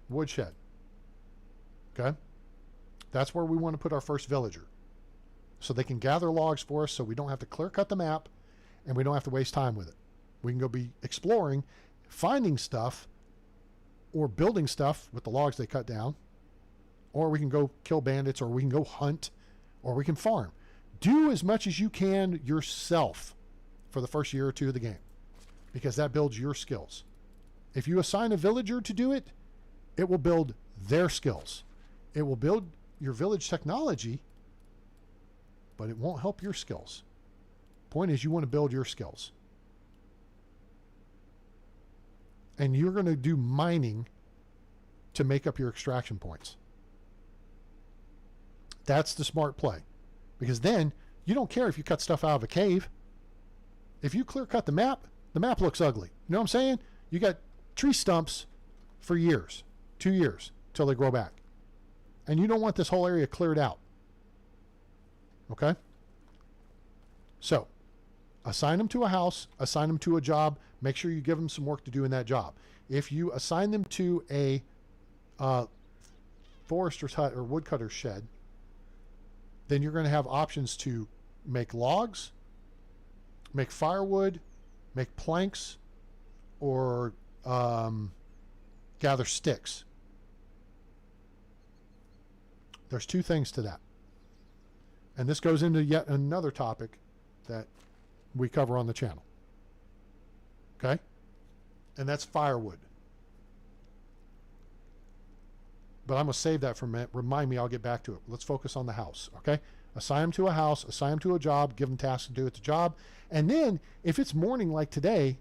woodshed, okay? That's where we want to put our first villager. So they can gather logs for us so we don't have to clear cut the map and we don't have to waste time with it. We can go be exploring, finding stuff, or building stuff with the logs they cut down, or we can go kill bandits, or we can go hunt, or we can farm. Do as much as you can yourself for the first year or 2 of the game, because that builds your skills. If you assign a villager to do it, it will build their skills. It will build your village technology, but it won't help your skills. Point is, you want to build your skills. And you're going to do mining to make up your extraction points. That's the smart play. Because then, you don't care if you cut stuff out of a cave. If you clear cut the map looks ugly. You know what I'm saying? You got tree stumps for years, 2 years, till they grow back. And you don't want this whole area cleared out. Okay? So, assign them to a house, assign them to a job, make sure you give them some work to do in that job. If you assign them to a forester's hut or woodcutter's shed, then you're going to have options to make logs, make firewood, make planks, or gather sticks. There's 2 things to that. And this goes into yet another topic that we cover on the channel. Okay? And that's firewood. But I'm going to save that for a minute. Remind me, I'll get back to it. Let's focus on the house, okay? Assign them to a house, assign them to a job, give them tasks to do at the job. And then if it's morning like today,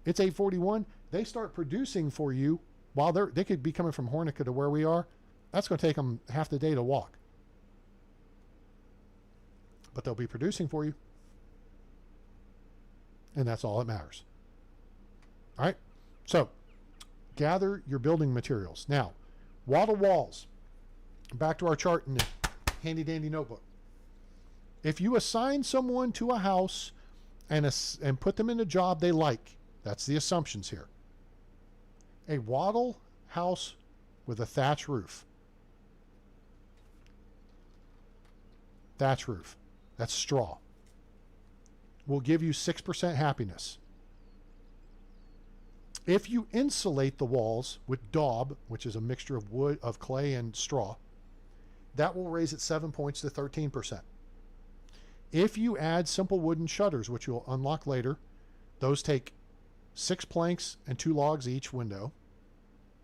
it's 8:41, they start producing for you while they could be coming from Hornica to where we are. That's going to take them half the day to walk. But they'll be producing for you. And that's all that matters. All right? So, gather your building materials. Now, wattle walls. Back to our chart in the handy dandy notebook. If you assign someone to a house and put them in a job they like, that's the assumptions here. A wattle house with a thatch roof. Thatch roof. That's straw. Will give you 6% happiness. If you insulate the walls with daub, which is a mixture of wood, of clay and straw, that will raise it 7 points to 13%. If you add simple wooden shutters, which you'll unlock later, those take 6 planks and 2 logs each window.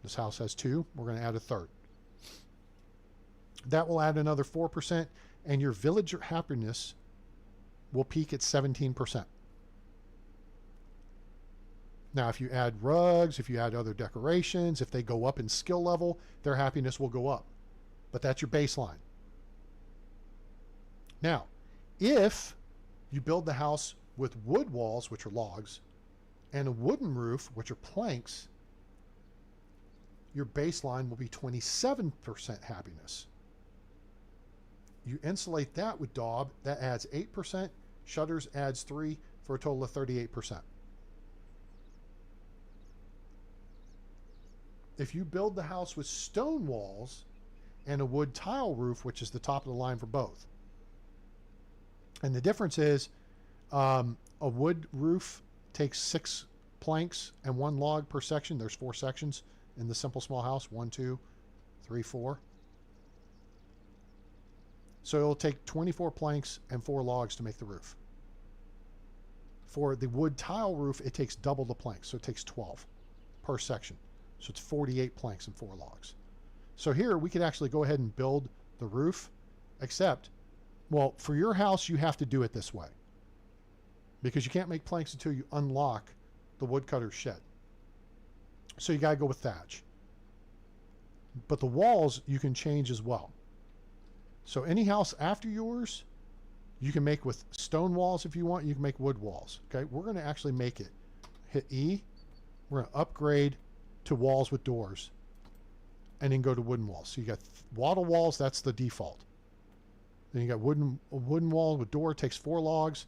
This house has 2. We're going to add a third. That will add another 4%, and your villager happiness will peak at 17%. Now, if you add rugs, if you add other decorations, if they go up in skill level, their happiness will go up. But that's your baseline. Now, if you build the house with wood walls, which are logs, and a wooden roof, which are planks, your baseline will be 27% happiness. You insulate that with daub, that adds 8%. Shutters adds 3 for a total of 38%. If you build the house with stone walls and a wood tile roof, which is the top of the line for both, and the difference is a wood roof takes 6 planks and 1 log per section. There's 4 sections in the simple small house. 1, 2, 3, 4. So it'll take 24 planks and 4 logs to make the roof. For the wood tile roof, it takes double the planks. So it takes 12 per section. So it's 48 planks and 4 logs. So here we could actually go ahead and build the roof, except, well, for your house, you have to do it this way. Because you can't make planks until you unlock the woodcutter's shed. So you got to go with thatch. But the walls you can change as well. So any house after yours, you can make with stone walls if you want. You can make wood walls. Okay, we're going to actually make it. Hit E. We're going to upgrade to walls with doors. And then go to wooden walls. So you got wattle walls, that's the default. Then you got a wooden wall with door, takes 4 logs.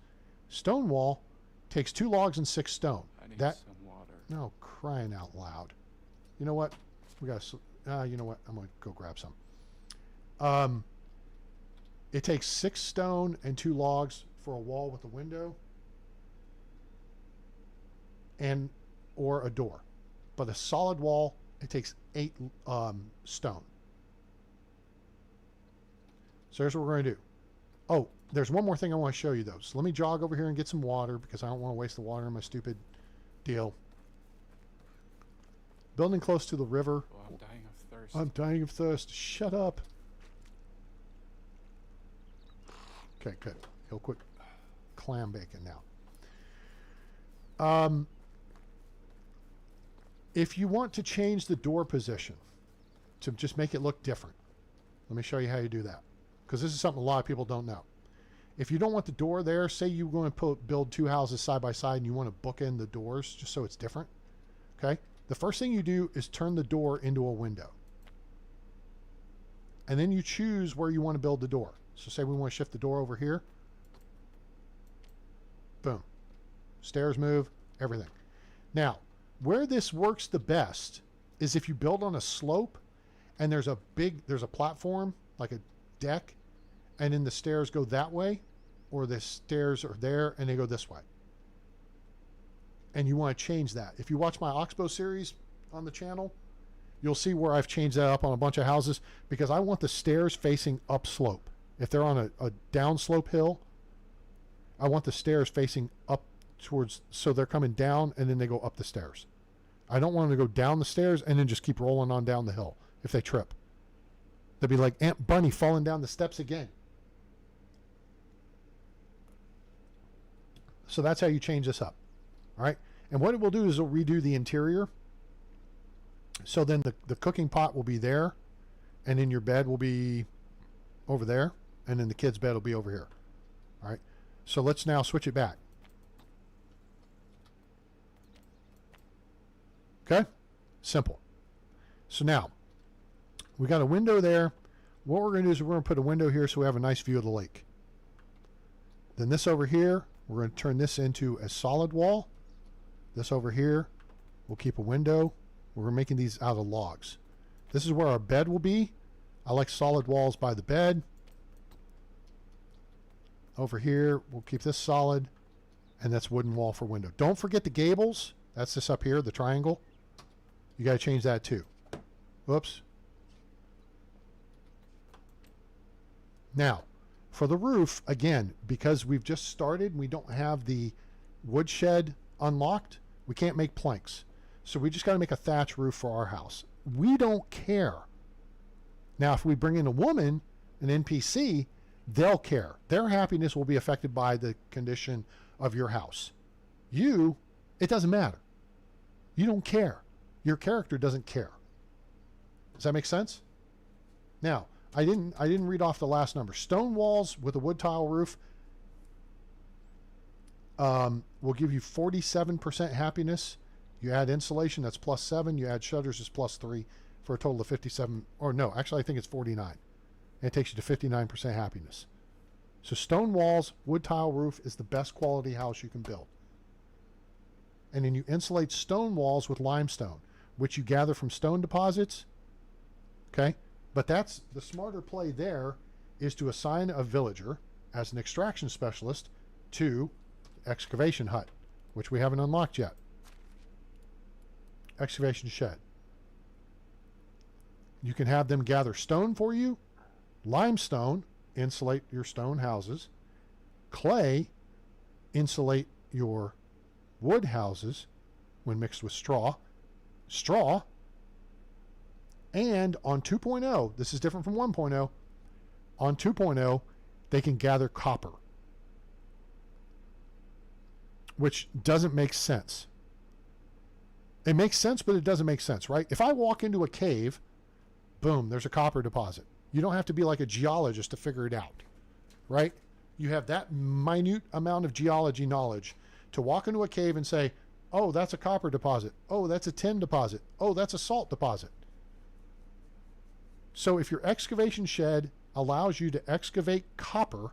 Stone wall takes 2 logs and 6 stone. I need That, some water. no, crying out loud. You know what? We got you know what? I'm going to go grab some. It takes 6 stone and 2 logs for a wall with a window and or a door. But a solid wall, it takes 8 stone. So here's what we're going to do. Oh, there's one more thing I want to show you though. So let me jog over here and get some water because I don't want to waste the water in my stupid deal. Building close to the river. Oh, I'm dying of thirst. I'm dying of thirst. Shut up. Okay, good. He'll quit clam bacon now. If you want to change the door position to just make it look different, let me show you how you do that. Because this is something a lot of people don't know. If you don't want the door there, say you want to build 2 houses side by side and you want to bookend the doors just so it's different. Okay? The first thing you do is turn the door into a window. And then you choose where you want to build the door. So say we want to shift the door over here. Boom. Stairs move, everything. Now, where this works the best is if you build on a slope and there's a platform, like a deck, and then the stairs go that way, or the stairs are there and they go this way. And you want to change that. If you watch my Oxbow series on the channel, you'll see where I've changed that up on a bunch of houses because I want the stairs facing upslope. If they're on a downslope hill, I want the stairs facing up towards, so they're coming down and then they go up the stairs. I don't want them to go down the stairs and then just keep rolling on down the hill if they trip. They'll be like Aunt Bunny falling down the steps again. So that's how you change this up. All right. And what it will do is it'll redo the interior. So then the cooking pot will be there. And then your bed will be over there. And then the kid's bed will be over here. All right. So let's now switch it back. Okay. Simple. So now we got a window there. What we're going to do is we're going to put a window here so we have a nice view of the lake. Then this over here, we're going to turn this into a solid wall. This over here, we'll keep a window. We're making these out of logs. This is where our bed will be. I like solid walls by the bed. Over here, we'll keep this solid. And that's wooden wall for window. Don't forget the gables. That's this up here, the triangle. You got to change that too. Whoops. Now, for the roof, again, because we've just started, we don't have the woodshed unlocked, we can't make planks. So we just got to make a thatch roof for our house. We don't care. Now, if we bring in a woman, an NPC, they'll care. Their happiness will be affected by the condition of your house. You, it doesn't matter. You don't care. Your character doesn't care. Does that make sense? Now, I didn't read off the last number. Stone walls with a wood tile roof will give you 47% happiness. You add insulation, that's +7. You add shutters, is +3 for a total of 57. Or no, actually I think it's 49. And it takes you to 59% happiness. So stone walls, wood tile roof is the best quality house you can build. And then you insulate stone walls with limestone, which you gather from stone deposits. Okay? But that's the smarter play there, is to assign a villager as an extraction specialist to excavation hut, which we haven't unlocked yet. Excavation shed. You can have them gather stone for you, limestone, insulate your stone houses, clay, insulate your wood houses when mixed with straw, and on 2.0, this is different from 1.0, on 2.0, they can gather copper, which doesn't make sense. It makes sense, but it doesn't make sense, right? If I walk into a cave, boom, there's a copper deposit. You don't have to be like a geologist to figure it out, right? You have that minute amount of geology knowledge to walk into a cave and say, oh, that's a copper deposit. Oh, that's a tin deposit. Oh, that's a salt deposit. So if your excavation shed allows you to excavate copper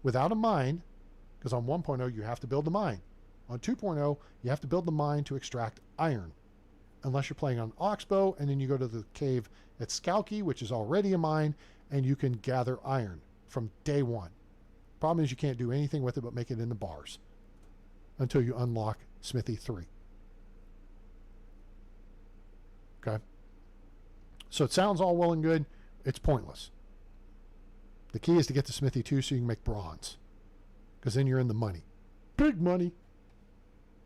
without a mine, because on 1.0 you have to build the mine. On 2.0 you have to build the mine to extract iron. Unless you're playing on Oxbow, and then you go to the cave at Skalki, which is already a mine, and you can gather iron from day one. Problem is you can't do anything with it but make it into bars until you unlock Smithy 3. Okay? So it sounds all well and good. It's pointless. The key is to get to Smithy 2 so you can make bronze. Because then you're in the money. Big money.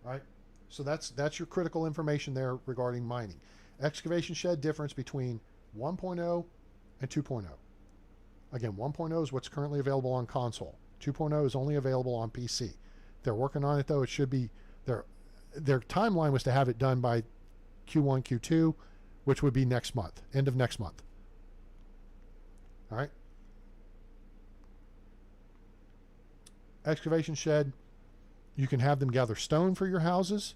Right? So that's your critical information there regarding mining. Excavation shed difference between 1.0 and 2.0. Again, 1.0 is what's currently available on console. 2.0 is only available on PC. They're working on it though. It should be their timeline was to have it done by Q1, Q2, which would be next month, end of next month. All right. Excavation shed. You can have them gather stone for your houses.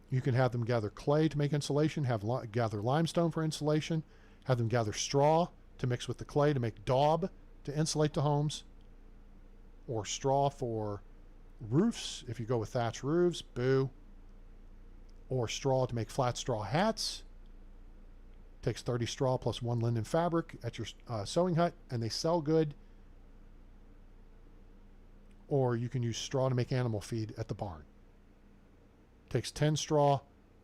You can have them gather clay to make insulation, gather limestone for insulation, have them gather straw to mix with the clay to make daub to insulate the homes, or straw for roofs if you go with thatch roofs, boo, or straw to make flat straw hats. Takes 30 straw plus 1 linen fabric at your sewing hut, and they sell good. Or you can use straw to make animal feed at the barn. Takes 10 straw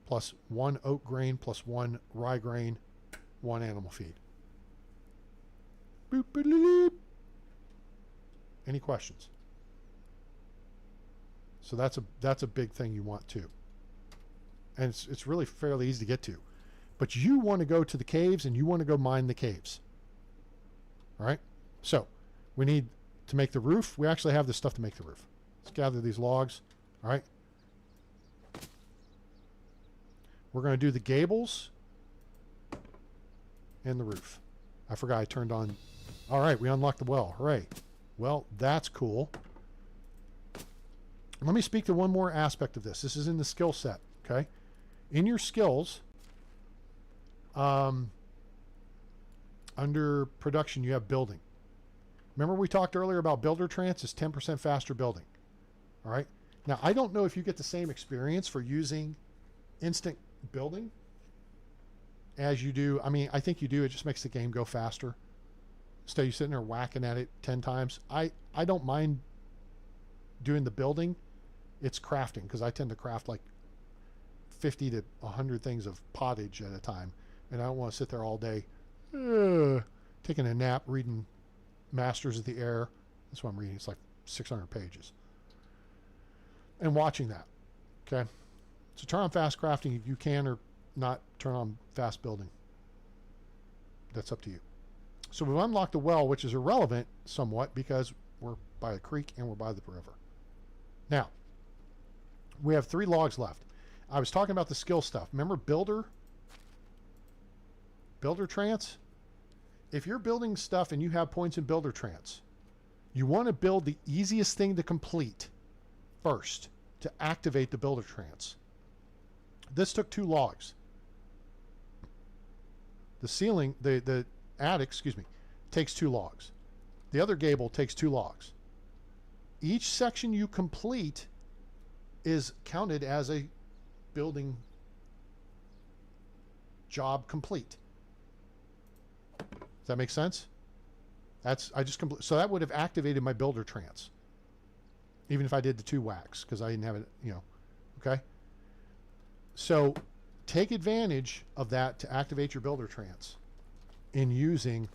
plus 1 oat grain plus 1 rye grain, 1 animal feed. Boop, boop, boop. Any questions? So that's a big thing you want too. And it's really fairly easy to get to. But you want to go to the caves and you want to go mine the caves. All right? So we need to make the roof. We actually have the stuff to make the roof. Let's gather these logs. All right? We're going to do the gables and the roof. I forgot I turned on. All right, we unlocked the well. Hooray. Well, that's cool. Let me speak to one more aspect of this. This is in the skill set, okay? In your skills, under production, you have building. Remember we talked earlier about builder trance is 10% faster building. All right? Now, I don't know if you get the same experience for using instant building as you do. I mean, I think you do. It just makes the game go faster. Instead of you sitting there whacking at it 10 times. I don't mind doing the building. It's crafting, because I tend to craft like 50 to 100 things of pottage at a time. And I don't want to sit there all day taking a nap, reading Masters of the Air. That's what I'm reading. It's like 600 pages. And watching that. Okay? So turn on fast crafting if you can, or not turn on fast building. That's up to you. So we've unlocked the well, which is irrelevant somewhat because we're by a creek and we're by the river. Now, we have 3 logs left. I was talking about the skill stuff. Remember builder trance? If you're building stuff and you have points in builder trance, you want to build the easiest thing to complete first to activate the builder trance. This took 2 logs. The ceiling, the attic, takes 2 logs. The other gable takes 2 logs. Each section you complete is counted as a building job complete. Does that make sense? So that would have activated my builder trance, even if I did the 2 whacks, because I didn't have it, okay? So take advantage of that to activate your builder trance in using,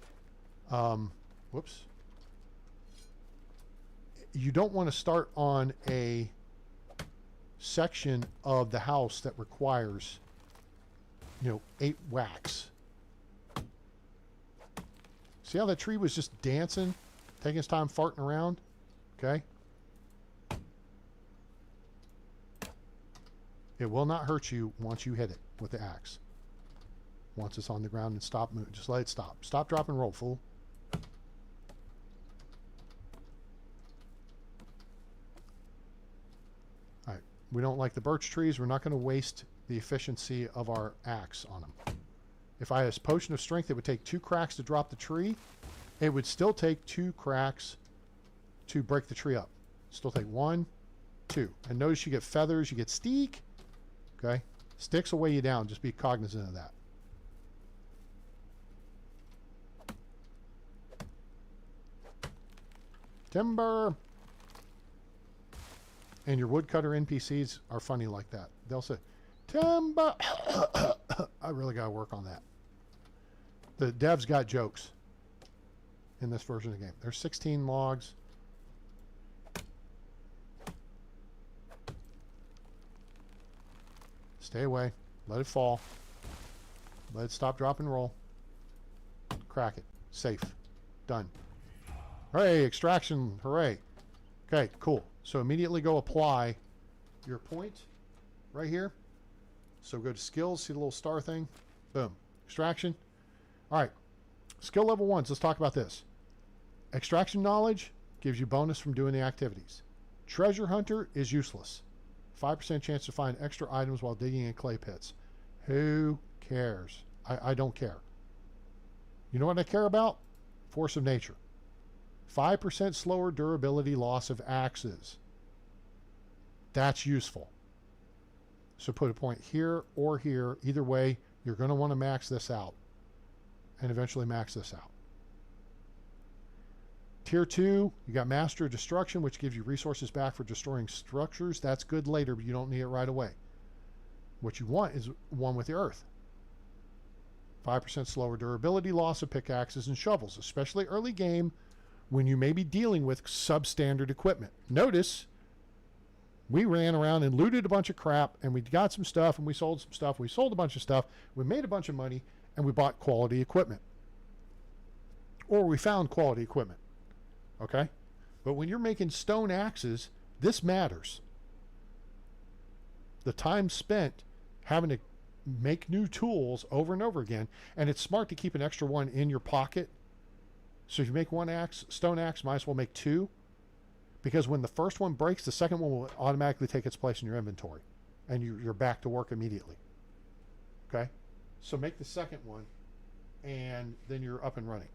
you don't want to start on a section of the house that requires, 8 whacks. See how that tree was just dancing, taking his time farting around? Okay? It will not hurt you once you hit it with the axe. Once it's on the ground and stop moving. Just let it stop. Stop, drop, and roll, fool. Alright. We don't like the birch trees. We're not going to waste the efficiency of our axe on them. If I had a potion of strength, it would take 2 cracks to drop the tree. It would still take 2 cracks to break the tree up. Still take 1, 2. And notice you get feathers, you get steak. Okay? Sticks will weigh you down. Just be cognizant of that. Timber. And your woodcutter NPCs are funny like that. They'll say, timber. I really got to work on that. The devs got jokes in this version of the game. There's 16 logs. Stay away. Let it fall. Let it stop, drop, and roll. Crack it. Safe. Done. Hooray! Extraction. Hooray. Okay, cool. So immediately go apply your point right here. So go to skills, see the little star thing. Boom. Extraction. All right. Skill level 1s. Let's talk about this. Extraction knowledge gives you bonus from doing the activities. Treasure hunter is useless. 5% chance to find extra items while digging in clay pits. Who cares? I don't care. You know what I care about? Force of nature. 5% slower durability loss of axes. That's useful. So put a point here or here. Either way, you're going to want to max this out. And eventually max this out. Tier 2, you got Master of Destruction, which gives you resources back for destroying structures. That's good later, but you don't need it right away. What you want is one with the earth. 5% slower durability loss of pickaxes and shovels, especially early game when you may be dealing with substandard equipment. Notice We ran around and looted a bunch of crap, and we got some stuff, and we sold some stuff. We sold a bunch of stuff. We made a bunch of money, and we bought quality equipment. Or we found quality equipment. Okay? But when you're making stone axes, this matters. The time spent having to make new tools over and over again, and it's smart to keep an extra one in your pocket. So if you make one axe, stone axe, might as well make two, because when the first one breaks, the second one will automatically take its place in your inventory, and you're back to work immediately. Okay? So make the second one, and then you're up and running.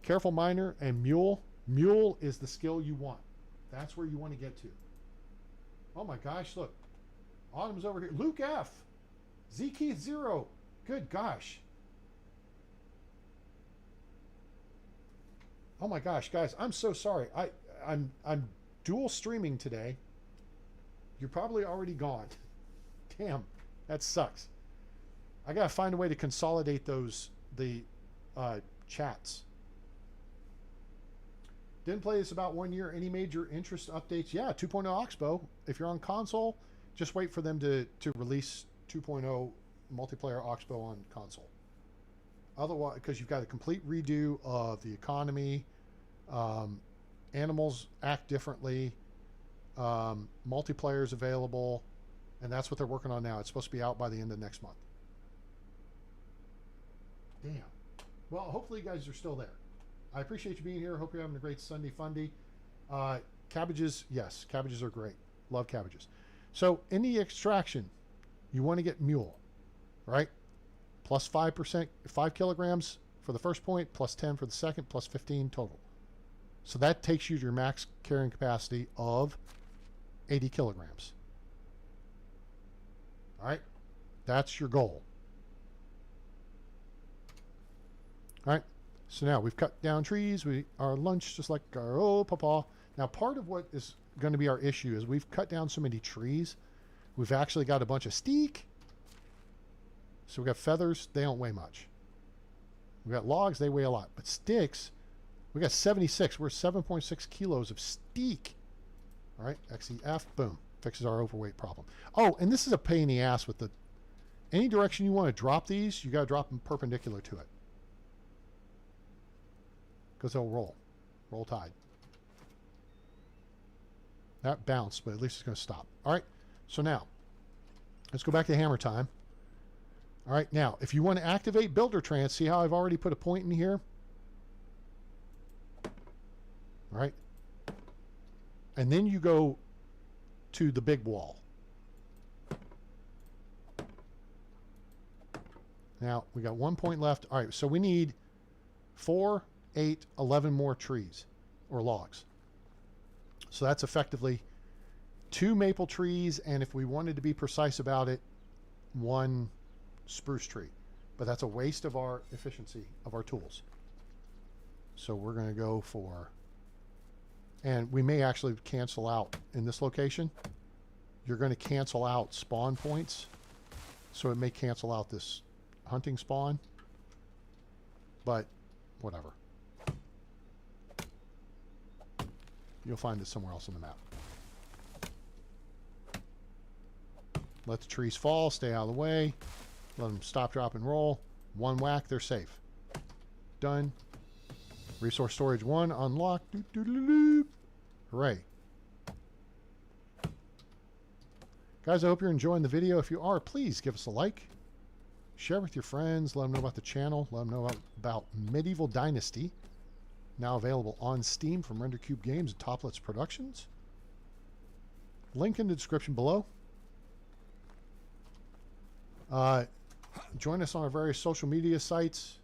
Careful miner and mule. Mule is the skill you want. That's where you want to get to. Oh my gosh, look. Autumn's over here. Luke F. Z Keith 0. Good gosh. Oh my gosh, guys, I'm so sorry. I'm dual streaming today. You're probably already gone. Damn, that sucks. I gotta find a way to consolidate the chats. Didn't play this about 1 year. Any major interest updates? Yeah, 2.0 Oxbow. If you're on console, just wait for them to release 2.0 multiplayer Oxbow on console. Otherwise, because you've got a complete redo of the economy, animals act differently, multiplayer is available, and that's what they're working on now. It's supposed to be out by the end of next month. Damn. Well, hopefully you guys are still there. I appreciate you being here. Hope you're having a great Sunday fundy. Cabbages, yes, cabbages are great. Love cabbages. So in the extraction, you want to get mule, right? Plus 5%, 5 kilograms for the first point, plus 10 for the second, plus 15 total. So that takes you to your max carrying capacity of 80 kilograms. All right, that's your goal. All right, so now we've cut down trees. Our lunch just like our old papa. Now part of what is going to be our issue is we've cut down so many trees. We've actually got a bunch of steak. So we got feathers, they don't weigh much. We got logs, they weigh a lot. But sticks, we got 76. We're 7.6 kilos of steak. All right, XEF, boom. Fixes our overweight problem. Oh, and this is a pain in the ass with any direction you want to drop these, you got to drop them perpendicular to it. Because they'll roll. Roll tide. That bounced, but at least it's going to stop. All right, so now, let's go back to hammer time. All right, now, if you want to activate Builder Trance, see how I've already put a point in here? All right. And then you go to the big wall. Now, we got 1 point left. All right, so we need 4, 8, 11 more trees or logs. So that's effectively 2 maple trees, and if we wanted to be precise about it, 1 spruce tree. But that's a waste of our efficiency of our tools. So we're going to go for, and we may actually cancel out in this location. You're going to cancel out spawn points. So it may cancel out this hunting spawn. But whatever. You'll find it somewhere else on the map. Let the trees fall, stay out of the way. Let them stop, drop, and roll. 1 whack, they're safe. Done. Resource storage 1 unlocked. Doop, doop, doop, doop. Hooray. Guys, I hope you're enjoying the video. If you are, please give us a like. Share with your friends. Let them know about the channel. Let them know about Medieval Dynasty. Now available on Steam from Render Cube Games and Toplets Productions. Link in the description below. Join us on our various social media sites.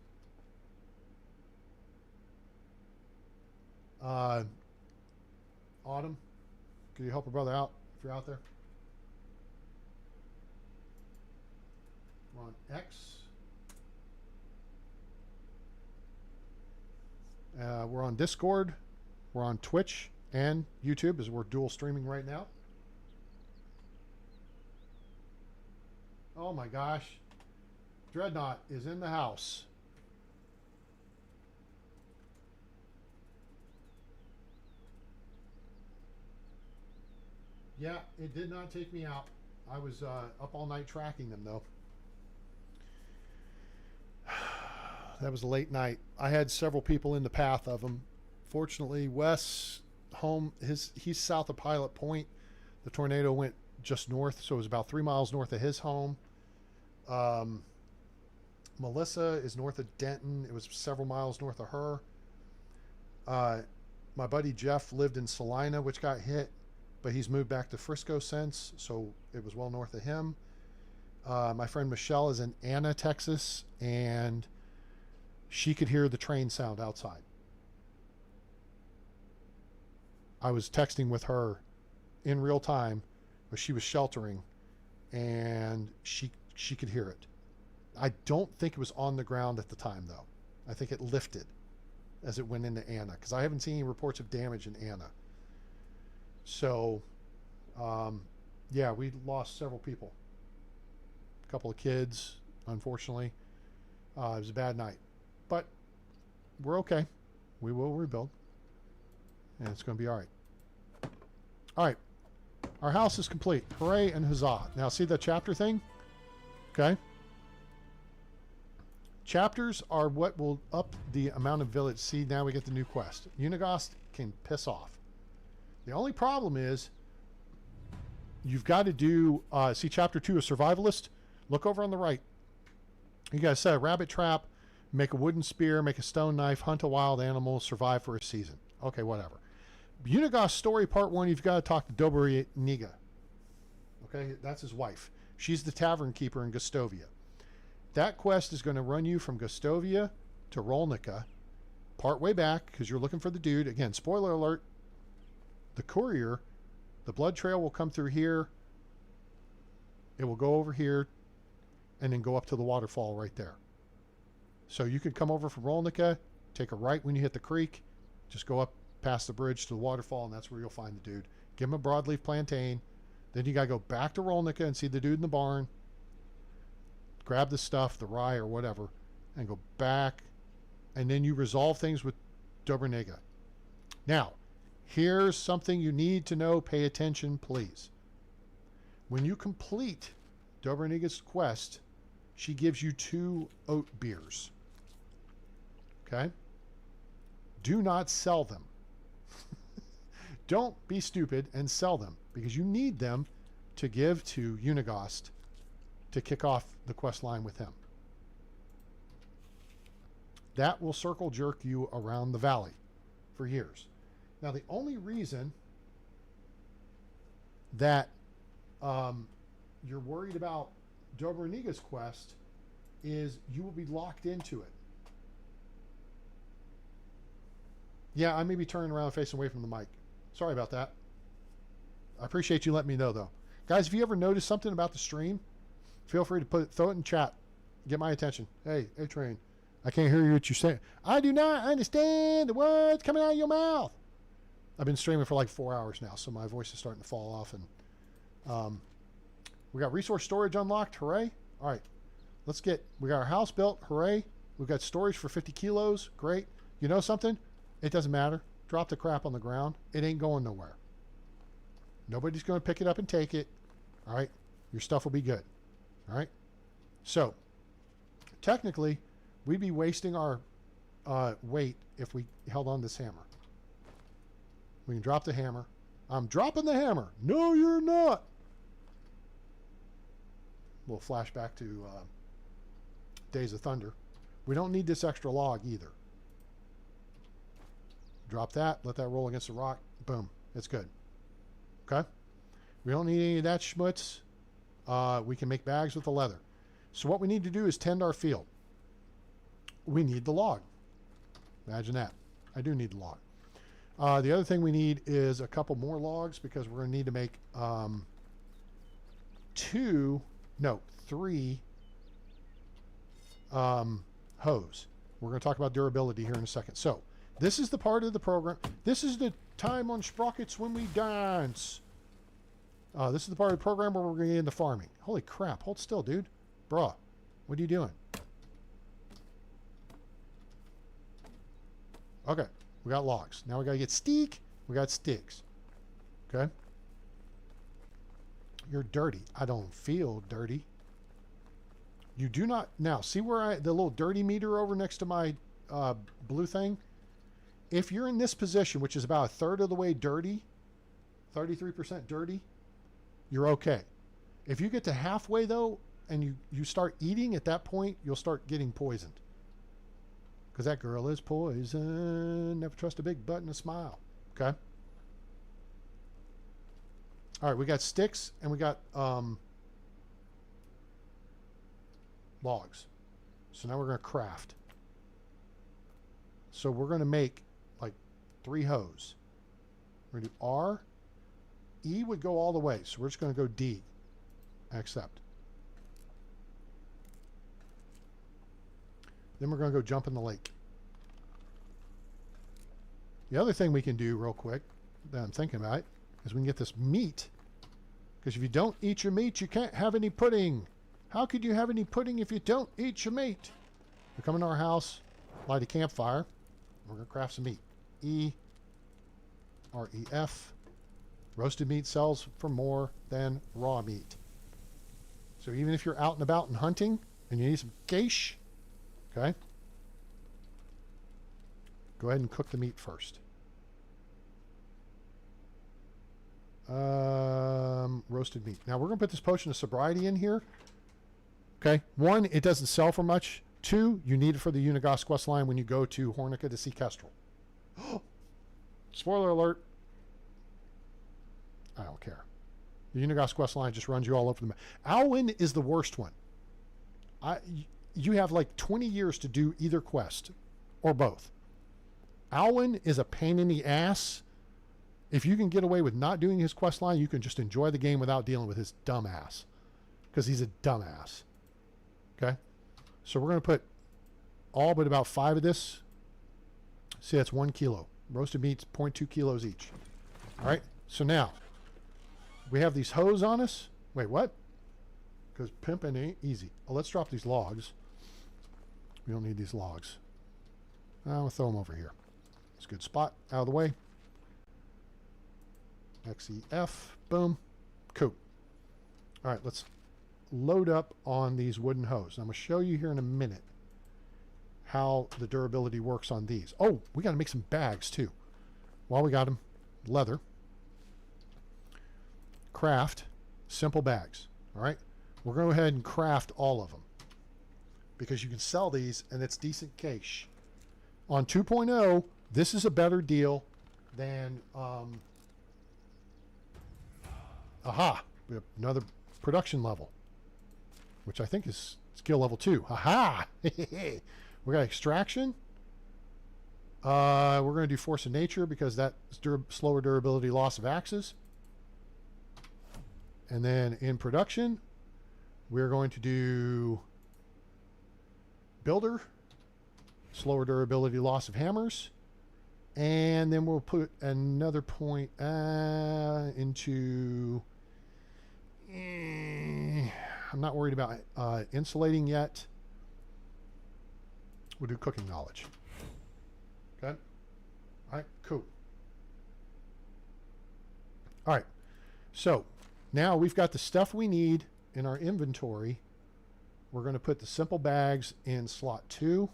Autumn, could you help a brother out if you're out there? We're on X. We're on Discord. We're on Twitch and YouTube as we're dual streaming right now. Oh my gosh. Dreadnought is in the house. Yeah, it did not take me out. I was up all night tracking them, though. That was a late night. I had several people in the path of them. Fortunately, Wes home, he's south of Pilot Point. The tornado went just north, so it was about 3 miles north of his home. Melissa is north of Denton. It was several miles north of her. My buddy Jeff lived in Salina, which got hit, but he's moved back to Frisco since, so it was well north of him. My friend Michelle is in Anna, Texas, and she could hear the train sound outside. I was texting with her in real time, but she was sheltering, and she could hear it. I don't think it was on the ground at the time, though. I think it lifted as it went into Anna, because I haven't seen any reports of damage in Anna. So, yeah, we lost several people. A couple of kids, unfortunately. It was a bad night. But we're okay. We will rebuild. And it's going to be all right. All right. Our house is complete. Hooray and huzzah. Now, see that chapter thing? Okay. Chapters are what will up the amount of village. See, now we get the new quest. Unigost can piss off. The only problem is you've got to do, see chapter 2, a survivalist. Look over on the right. You got to set a rabbit trap, make a wooden spear, make a stone knife, hunt a wild animal, survive for a season. Okay, whatever. Unigost story part 1, you've got to talk to Dobraniga. Okay, that's his wife. She's the tavern keeper in Gustovia. That quest is going to run you from Gustovia to Rolnica, part way back, because you're looking for the dude. Again, spoiler alert, the courier, the blood trail will come through here. It will go over here and then go up to the waterfall right there. So you could come over from Rolnica, take a right when you hit the creek, just go up past the bridge to the waterfall, and that's where you'll find the dude. Give him a broadleaf plantain. Then you got to go back to Rolnica and see the dude in the barn. Grab the stuff, the rye or whatever, and go back. And then you resolve things with Dobraniga. Now, here's something you need to know. Pay attention, please. When you complete Dobraniga's quest, she gives you 2 oat beers. Okay? Do not sell them. Don't be stupid and sell them, because you need them to give to Unigost to kick off the quest line with him. That will circle jerk you around the valley for years. Now, the only reason that you're worried about Dobraniga's quest is you will be locked into it. Yeah, I may be turning around facing away from the mic. Sorry about that. I appreciate you letting me know, though. Guys, if you ever notice something about the stream, feel free to throw it in chat. Get my attention. Hey, Train, I can't hear you what you're saying. I do not understand the words coming out of your mouth. I've been streaming for like 4 hours now, so my voice is starting to fall off. And we got resource storage unlocked. Hooray. All right. We got our house built. Hooray. We've got storage for 50 kilos. Great. You know something? It doesn't matter. Drop the crap on the ground. It ain't going nowhere. Nobody's going to pick it up and take it. All right. Your stuff will be good. All right. So, technically, we'd be wasting our weight if we held on this hammer. We can drop the hammer. I'm dropping the hammer. No, you're not. We'll flash back to Days of Thunder. We don't need this extra log either. Drop that. Let that roll against the rock. Boom. It's good. Okay? We don't need any of that schmutz. We can make bags with the leather. So what we need to do is tend our field. We need the log. Imagine that. I do need the log. The other thing we need is a couple more logs, because we're going to need to make 3 hose. We're going to talk about durability here in a second. So this is the part of the program. This is the time on Sprockets when we dance. This is the part of the program where we're going to get into farming. Holy crap. Hold still, dude. Bruh. What are you doing? Okay. We got logs. Now we got to get steak. We got sticks. Okay. You're dirty. I don't feel dirty. You do not... Now, see where the little dirty meter over next to my blue thing? If you're in this position, which is about a third of the way dirty, 33% dirty, you're okay. If you get to halfway, though, and you start eating, at that point, you'll start getting poisoned. Because that girl is poison. Never trust a big butt and a smile. Okay? All right, we got sticks and we got logs. So now we're going to craft. So we're going to make like 3 hoes. We're going to do R. E would go all the way. So we're just going to go D. Accept. Then we're going to go jump in the lake. The other thing we can do real quick that I'm thinking about is we can get this meat. Because if you don't eat your meat, you can't have any pudding. How could you have any pudding if you don't eat your meat? We come into our house, light a campfire. We're going to craft some meat. E, R-E-F. Roasted meat sells for more than raw meat. So even if you're out and about and hunting and you need some quiche, okay, go ahead and cook the meat first. Roasted meat. Now we're going to put this potion of sobriety in here. Okay. 1, it doesn't sell for much. 2, you need it for the Unigos quest line when you go to Hornica to see Kestrel. Spoiler alert. I don't care. The Unigos quest line just runs you all over the map. Alwyn is the worst one. You have like 20 years to do either quest or both. Alwyn is a pain in the ass. If you can get away with not doing his quest line, you can just enjoy the game without dealing with his dumb ass. Because he's a dumbass. Okay? So we're going to put all but about 5 of this. See, that's 1 kilo. Roasted meat's 0.2 kilos each. All right? So now, we have these hoes on us. Wait, what? Because pimping ain't easy. Oh, let's drop these logs. We don't need these logs. I'm going to throw them over here. It's a good spot. Out of the way. XEF. Boom. Cool. All right, let's load up on these wooden hoes. I'm going to show you here in a minute how the durability works on these. Oh, we got to make some bags too. While we got them, leather. Craft simple bags. All right, we're going to go ahead and craft all of them because you can sell these and it's decent cash. On 2.0, this is a better deal than aha, we have another production level, which I think is skill level 2. Aha! We got extraction. We're going to do force of nature because that's slower durability, loss of axes. And then in production, we're going to do builder, slower durability, loss of hammers. And then we'll put another point into... I'm not worried about insulating yet. We'll do cooking knowledge. Okay? All right, cool. All right, so now we've got the stuff we need in our inventory. We're going to put the simple bags in slot 2.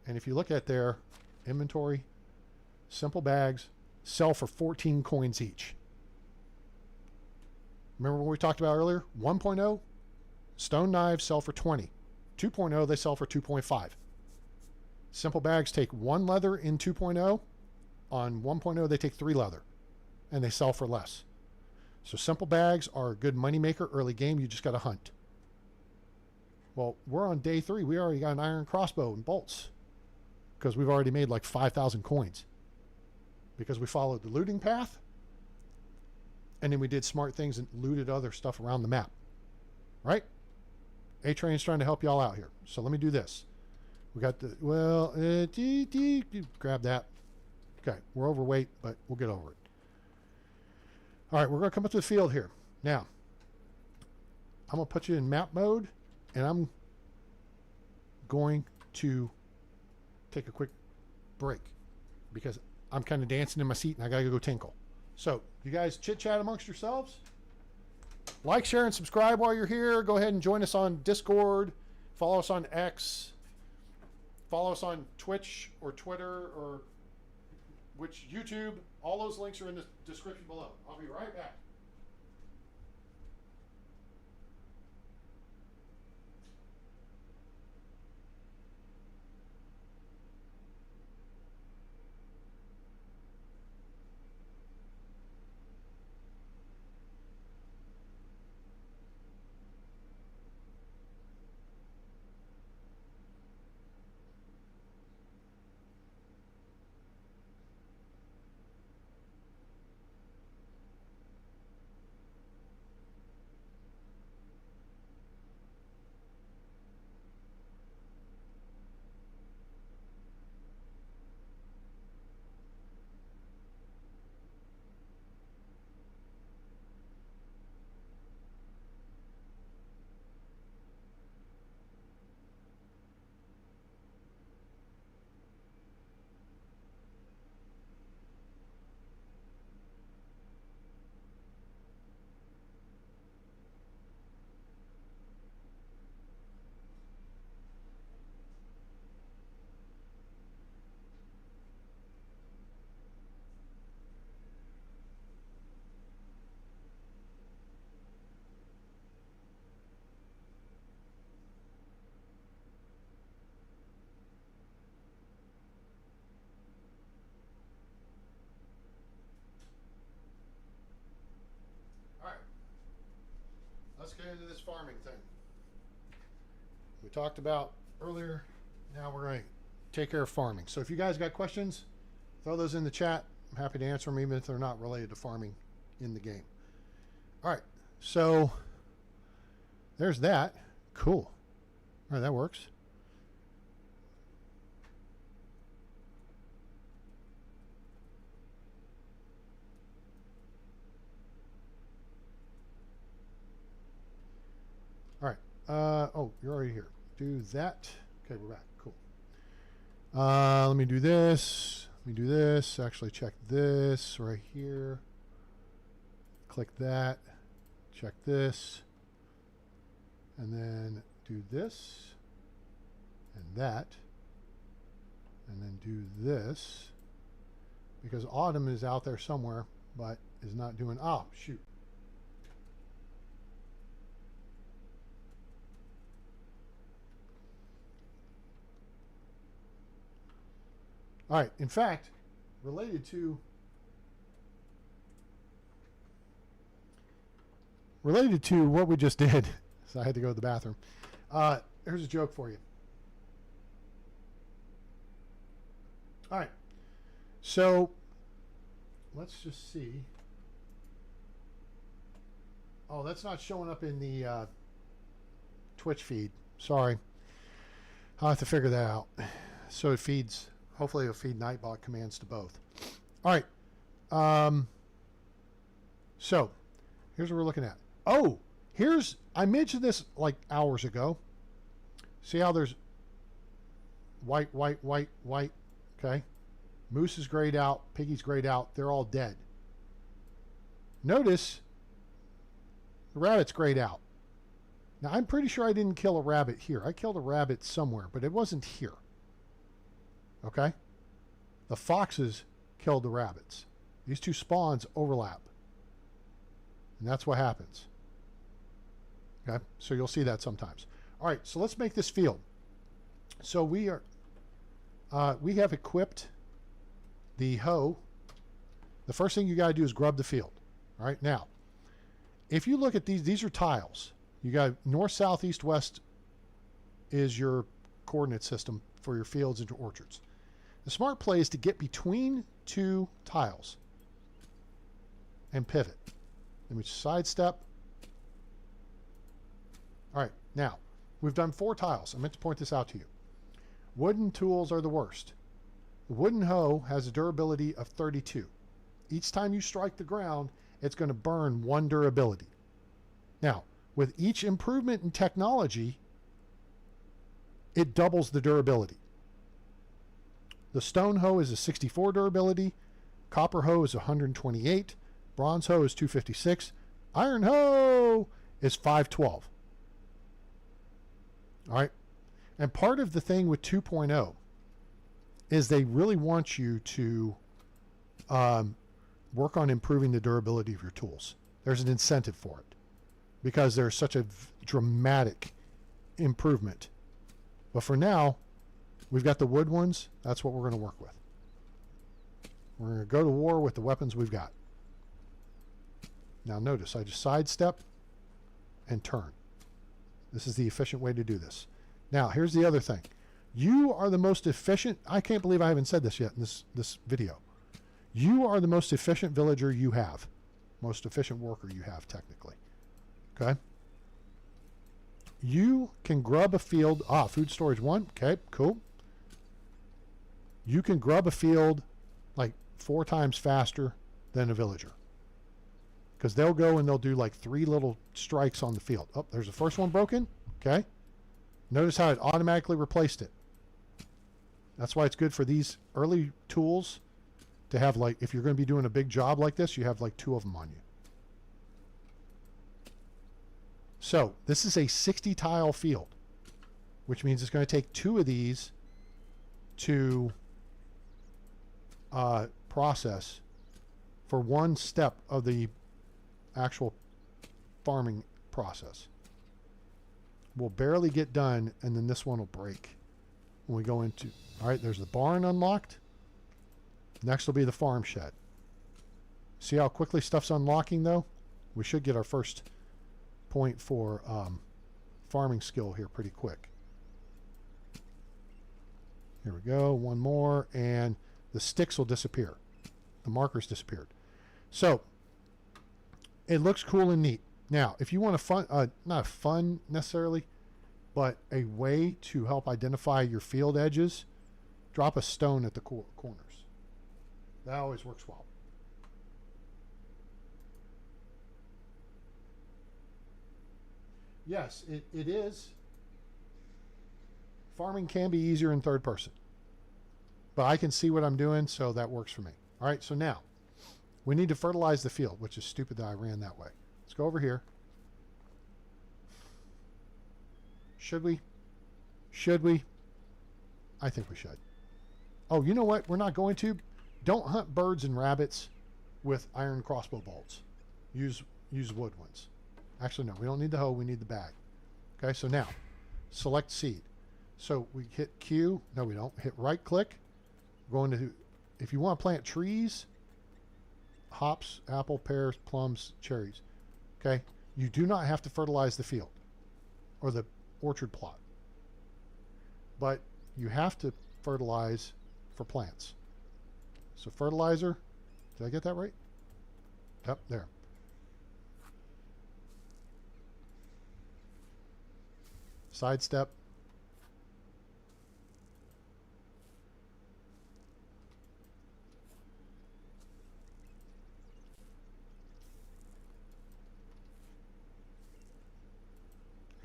And if you look at their inventory, simple bags sell for 14 coins each. Remember what we talked about earlier? 1.0, stone knives sell for 20. 2.0, they sell for 2.5. Simple bags take 1 leather in 2.0. On 1.0, they take 3 leather. And they sell for less. So simple bags are a good moneymaker early game. You just got to hunt. Well, we're on day 3. We already got an iron crossbow and bolts. Because we've already made like 5,000 coins. Because we followed the looting path. And then we did smart things and looted other stuff around the map. Right? A-Train's trying to help y'all out here. So let me do this. We got the... Well, grab that. Okay, we're overweight, but we'll get over it. All right, we're going to come up to the field here. Now, I'm going to put you in map mode, and I'm going to take a quick break because I'm kind of dancing in my seat, and I got to go tinkle. So, you guys chit-chat amongst yourselves. Like, share, and subscribe while you're here. Go ahead and join us on Discord. Follow us on X. Follow us on Twitch or Twitter or YouTube. All those links are in the description below. I'll be right back. Let's get into this farming thing. We talked about earlier. Now we're going to take care of farming. So if you guys got questions, throw those in the chat. I'm happy to answer them, even if they're not related to farming in the game. All right. So there's that. Cool. All right, that works. All right. Oh, you're already here. Do that. Okay, we're back. Cool. Let me do this. Let me do this. Actually, check this right here. Click that. Check this. And then do this. And that. And then do this. Because Autumn is out there somewhere, but is not doing... Oh, shoot. All right. In fact, related to what we just did, so I had to go to the bathroom. Here's a joke for you. All right. So let's just see. Oh, that's not showing up in the Twitch feed. Sorry. I'll have to figure that out. So it feeds... Hopefully it'll feed Nightbot commands to both. All right. So here's what we're looking at. Oh, I mentioned this like hours ago. See how there's white, white, white, white. Okay. Moose is grayed out. Piggy's grayed out. They're all dead. Notice the rabbit's grayed out. Now I'm pretty sure I didn't kill a rabbit here. I killed a rabbit somewhere, but it wasn't here. Okay? The foxes killed the rabbits. These two spawns overlap. And that's what happens. Okay? So you'll see that sometimes. All right, so let's make this field. So we have equipped the hoe. The first thing you got to do is grub the field. All right? Now, if you look at these are tiles. You got north, south, east, west is your coordinate system for your fields and your orchards. The smart play is to get between two tiles and pivot. Then we sidestep. All right, now we've done 4 tiles. I meant to point this out to you. Wooden tools are the worst. The wooden hoe has a durability of 32. Each time you strike the ground, it's going to burn 1 durability. Now, with each improvement in technology, it doubles the durability. The stone hoe is a 64 durability. Copper hoe is 128. Bronze hoe is 256. Iron hoe is 512. All right. And part of the thing with 2.0 is they really want you to work on improving the durability of your tools. There's an incentive for it because there's such a dramatic improvement. But for now, we've got the wood ones. That's what we're going to work with. We're going to go to war with the weapons we've got. Now notice, I just sidestep and turn. This is the efficient way to do this. Now, here's the other thing. You are the most efficient. I can't believe I haven't said this yet in this video. You are the most efficient villager you have. Most efficient worker you have, technically. Okay? You can grub a field. Food storage 1. Okay, cool. You can grub a field like 4 times faster than a villager. Because they'll go and they'll do like 3 little strikes on the field. Oh, there's the first one broken. Okay. Notice how it automatically replaced it. That's why it's good for these early tools to have, like, if you're going to be doing a big job like this, you have like 2 of them on you. So this is a 60 tile field, which means it's going to take 2 of these to process for 1 step of the actual farming process. We'll barely get done, and then this one will break when we go into. All right, there's the barn unlocked. Next will be the farm shed. See how quickly stuff's unlocking, though? We should get our first point for farming skill here pretty quick. Here we go. 1 more, and the sticks will disappear. The markers disappeared. So it looks cool and neat. Now, if you want a fun, not fun necessarily, but a way to help identify your field edges, drop a stone at the corners. That always works well. Yes, it is. Farming can be easier in third person. But I can see what I'm doing, so that works for me. All right, so now we need to fertilize the field, which is stupid that I ran that way. Let's go over here. Should we? Should we? I think we should. Oh, you know what? We're not going to. Don't hunt birds and rabbits with iron crossbow bolts. Use wood ones. Actually, no, we don't need the hoe. We need the bag. Okay, so now select seed. So we hit Q. No, we don't. Hit right click. Going to, if you want to plant trees, hops, apple, pears, plums, cherries. Okay, you do not have to fertilize the field or the orchard plot, but you have to fertilize for plants. So fertilizer, did I get that right? Yep, there. Sidestep.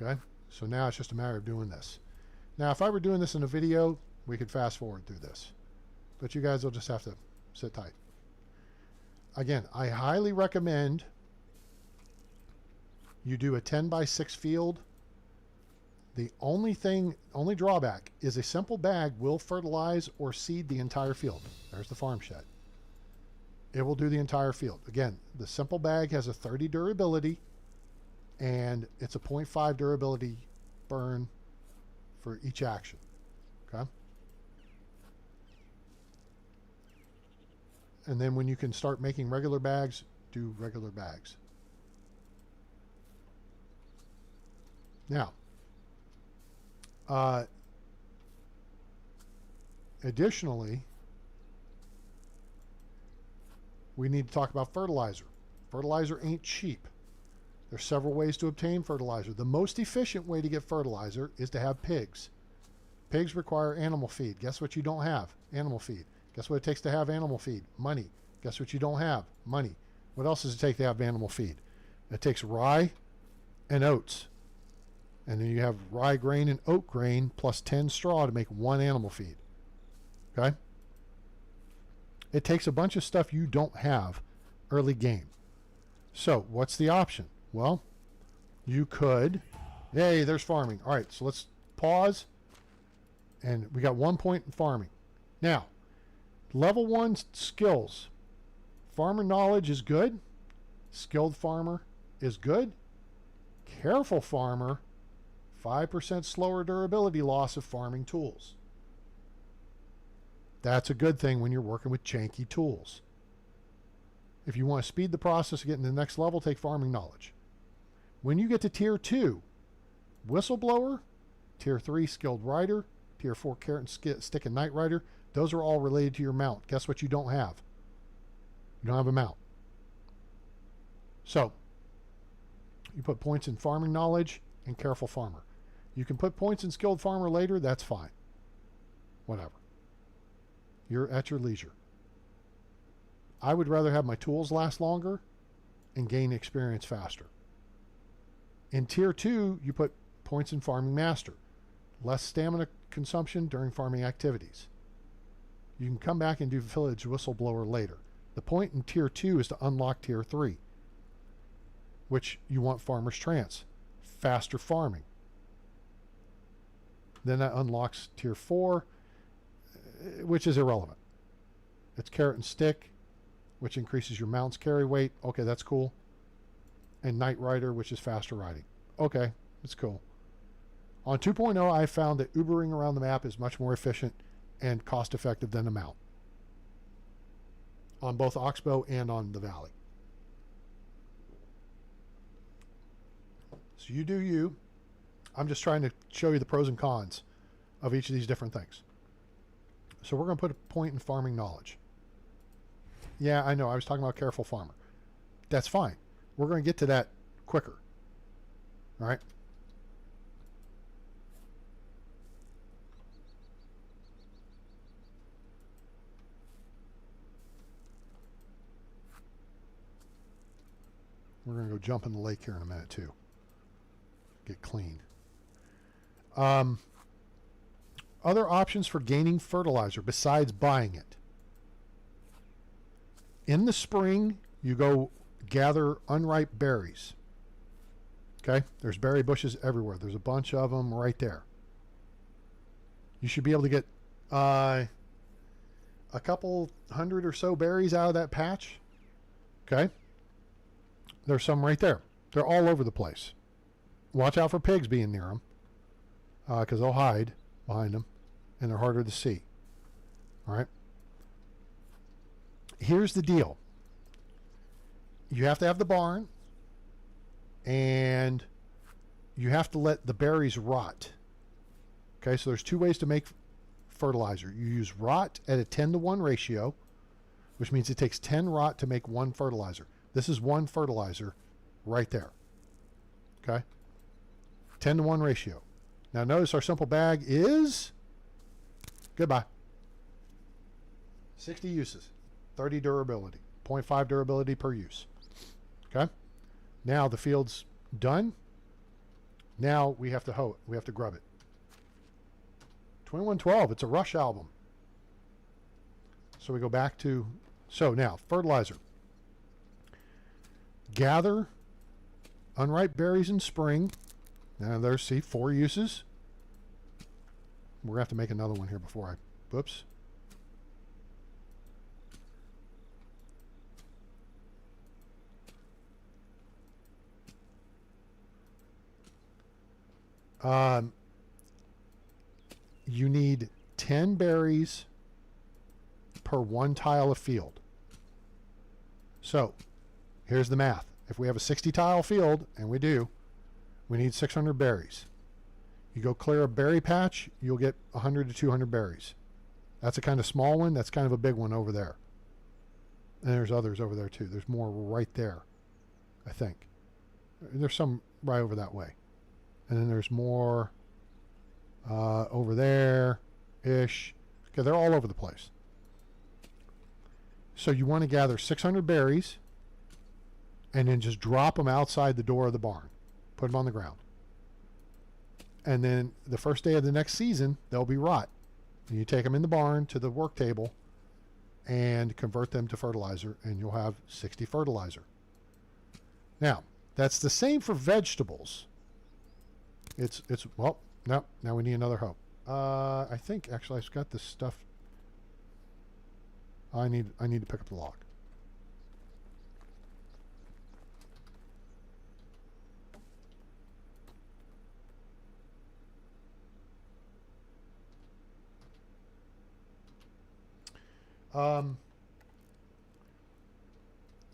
Okay, so now it's just a matter of doing this. Now, if I were doing this in a video, we could fast forward through this. But you guys will just have to sit tight. Again, I highly recommend you do a 10 by 6 field. The only drawback is a simple bag will fertilize or seed the entire field. There's the farm shed. It will do the entire field. Again, the simple bag has a 30 durability, and it's a 0.5 durability burn for each action. Okay? And then when you can start making regular bags, do regular bags. Now, additionally, we need to talk about fertilizer. Fertilizer ain't cheap. There's several ways to obtain fertilizer. The most efficient way to get fertilizer is to have pigs. Pigs require animal feed. Guess what you don't have? Animal feed. Guess what it takes to have animal feed? Money. Guess what you don't have? Money. What else does it take to have animal feed? It takes rye and oats. And then you have rye grain and oat grain plus 10 straw to make 1 animal feed. Okay? It takes a bunch of stuff you don't have early game. So, what's the option? Well, you could, hey, there's farming. All right, so let's pause. And we got 1 point in farming. Now, level 1 skills. Farmer knowledge is good. Skilled farmer is good. Careful farmer, 5% slower durability loss of farming tools. That's a good thing when you're working with janky tools. If you want to speed the process of getting to the next level, take farming knowledge. When you get to tier 2, whistleblower, tier 3 skilled rider, tier 4 carrot and stick and night rider, those are all related to your mount. Guess what you don't have? You don't have a mount. So, you put points in farming knowledge and careful farmer. You can put points in skilled farmer later, that's fine. Whatever. You're at your leisure. I would rather have my tools last longer and gain experience faster. In tier 2, you put points in farming master. Less stamina consumption during farming activities. You can come back and do village whistleblower later. The point in tier 2 is to unlock tier 3, which you want farmer's trance, faster farming. Then that unlocks tier 4, which is irrelevant. It's carrot and stick, which increases your mount's carry weight. Okay, that's cool. And Night Rider, which is faster riding. Okay, that's cool. On 2.0, I found that Ubering around the map is much more efficient and cost effective than the mount. On both Oxbow and on the Valley. So you do you. I'm just trying to show you the pros and cons of each of these different things. So we're going to put a point in farming knowledge. Yeah, I know. I was talking about careful farmer. That's fine. We're going to get to that quicker. All right. We're going to go jump in the lake here in a minute too. Get clean. Other options for gaining fertilizer besides buying it. In the spring, you go gather unripe berries. Okay? There's berry bushes everywhere. There's a bunch of them right there. You should be able to get a couple hundred or so berries out of that patch. Okay? There's some right there. They're all over the place. Watch out for pigs being near them, because they'll hide behind them, and they're harder to see. All right? Here's the deal. You have to have the barn, and you have to let the berries rot. Okay, so there's two ways to make fertilizer. You use rot at a 10-to-1 ratio, which means it takes 10 rot to make one fertilizer. This is one fertilizer right there. Okay? 10-to-1 ratio. Now notice our simple bag is goodbye. 60 uses, 30 durability, 0.5 durability per use. Okay? Now the field's done. Now we have to hoe it. We have to grub it. 2112, it's a Rush album. So we go back to, so now, fertilizer. Gather unripe berries in spring. Now there's, see, 4 uses. We're going to have to make another one here before I, whoops. You need 10 berries per 1 tile of field. So, here's the math. If we have a 60 tile field, and we do, we need 600 berries. You go clear a berry patch, you'll get 100 to 200 berries. That's a kind of small one. That's kind of a big one over there. And there's others over there too. There's more right there, I think. There's some right over that way. And then there's more over there-ish. Okay, they're all over the place. So you want to gather 600 berries and then just drop them outside the door of the barn. Put them on the ground. And then the first day of the next season, they'll be rot. And you take them in the barn to the work table and convert them to fertilizer, and you'll have 60 fertilizer. Now, That's the same for vegetables. It's well, no, now we need another hoe. I think actually I've got this stuff. I need to pick up the log.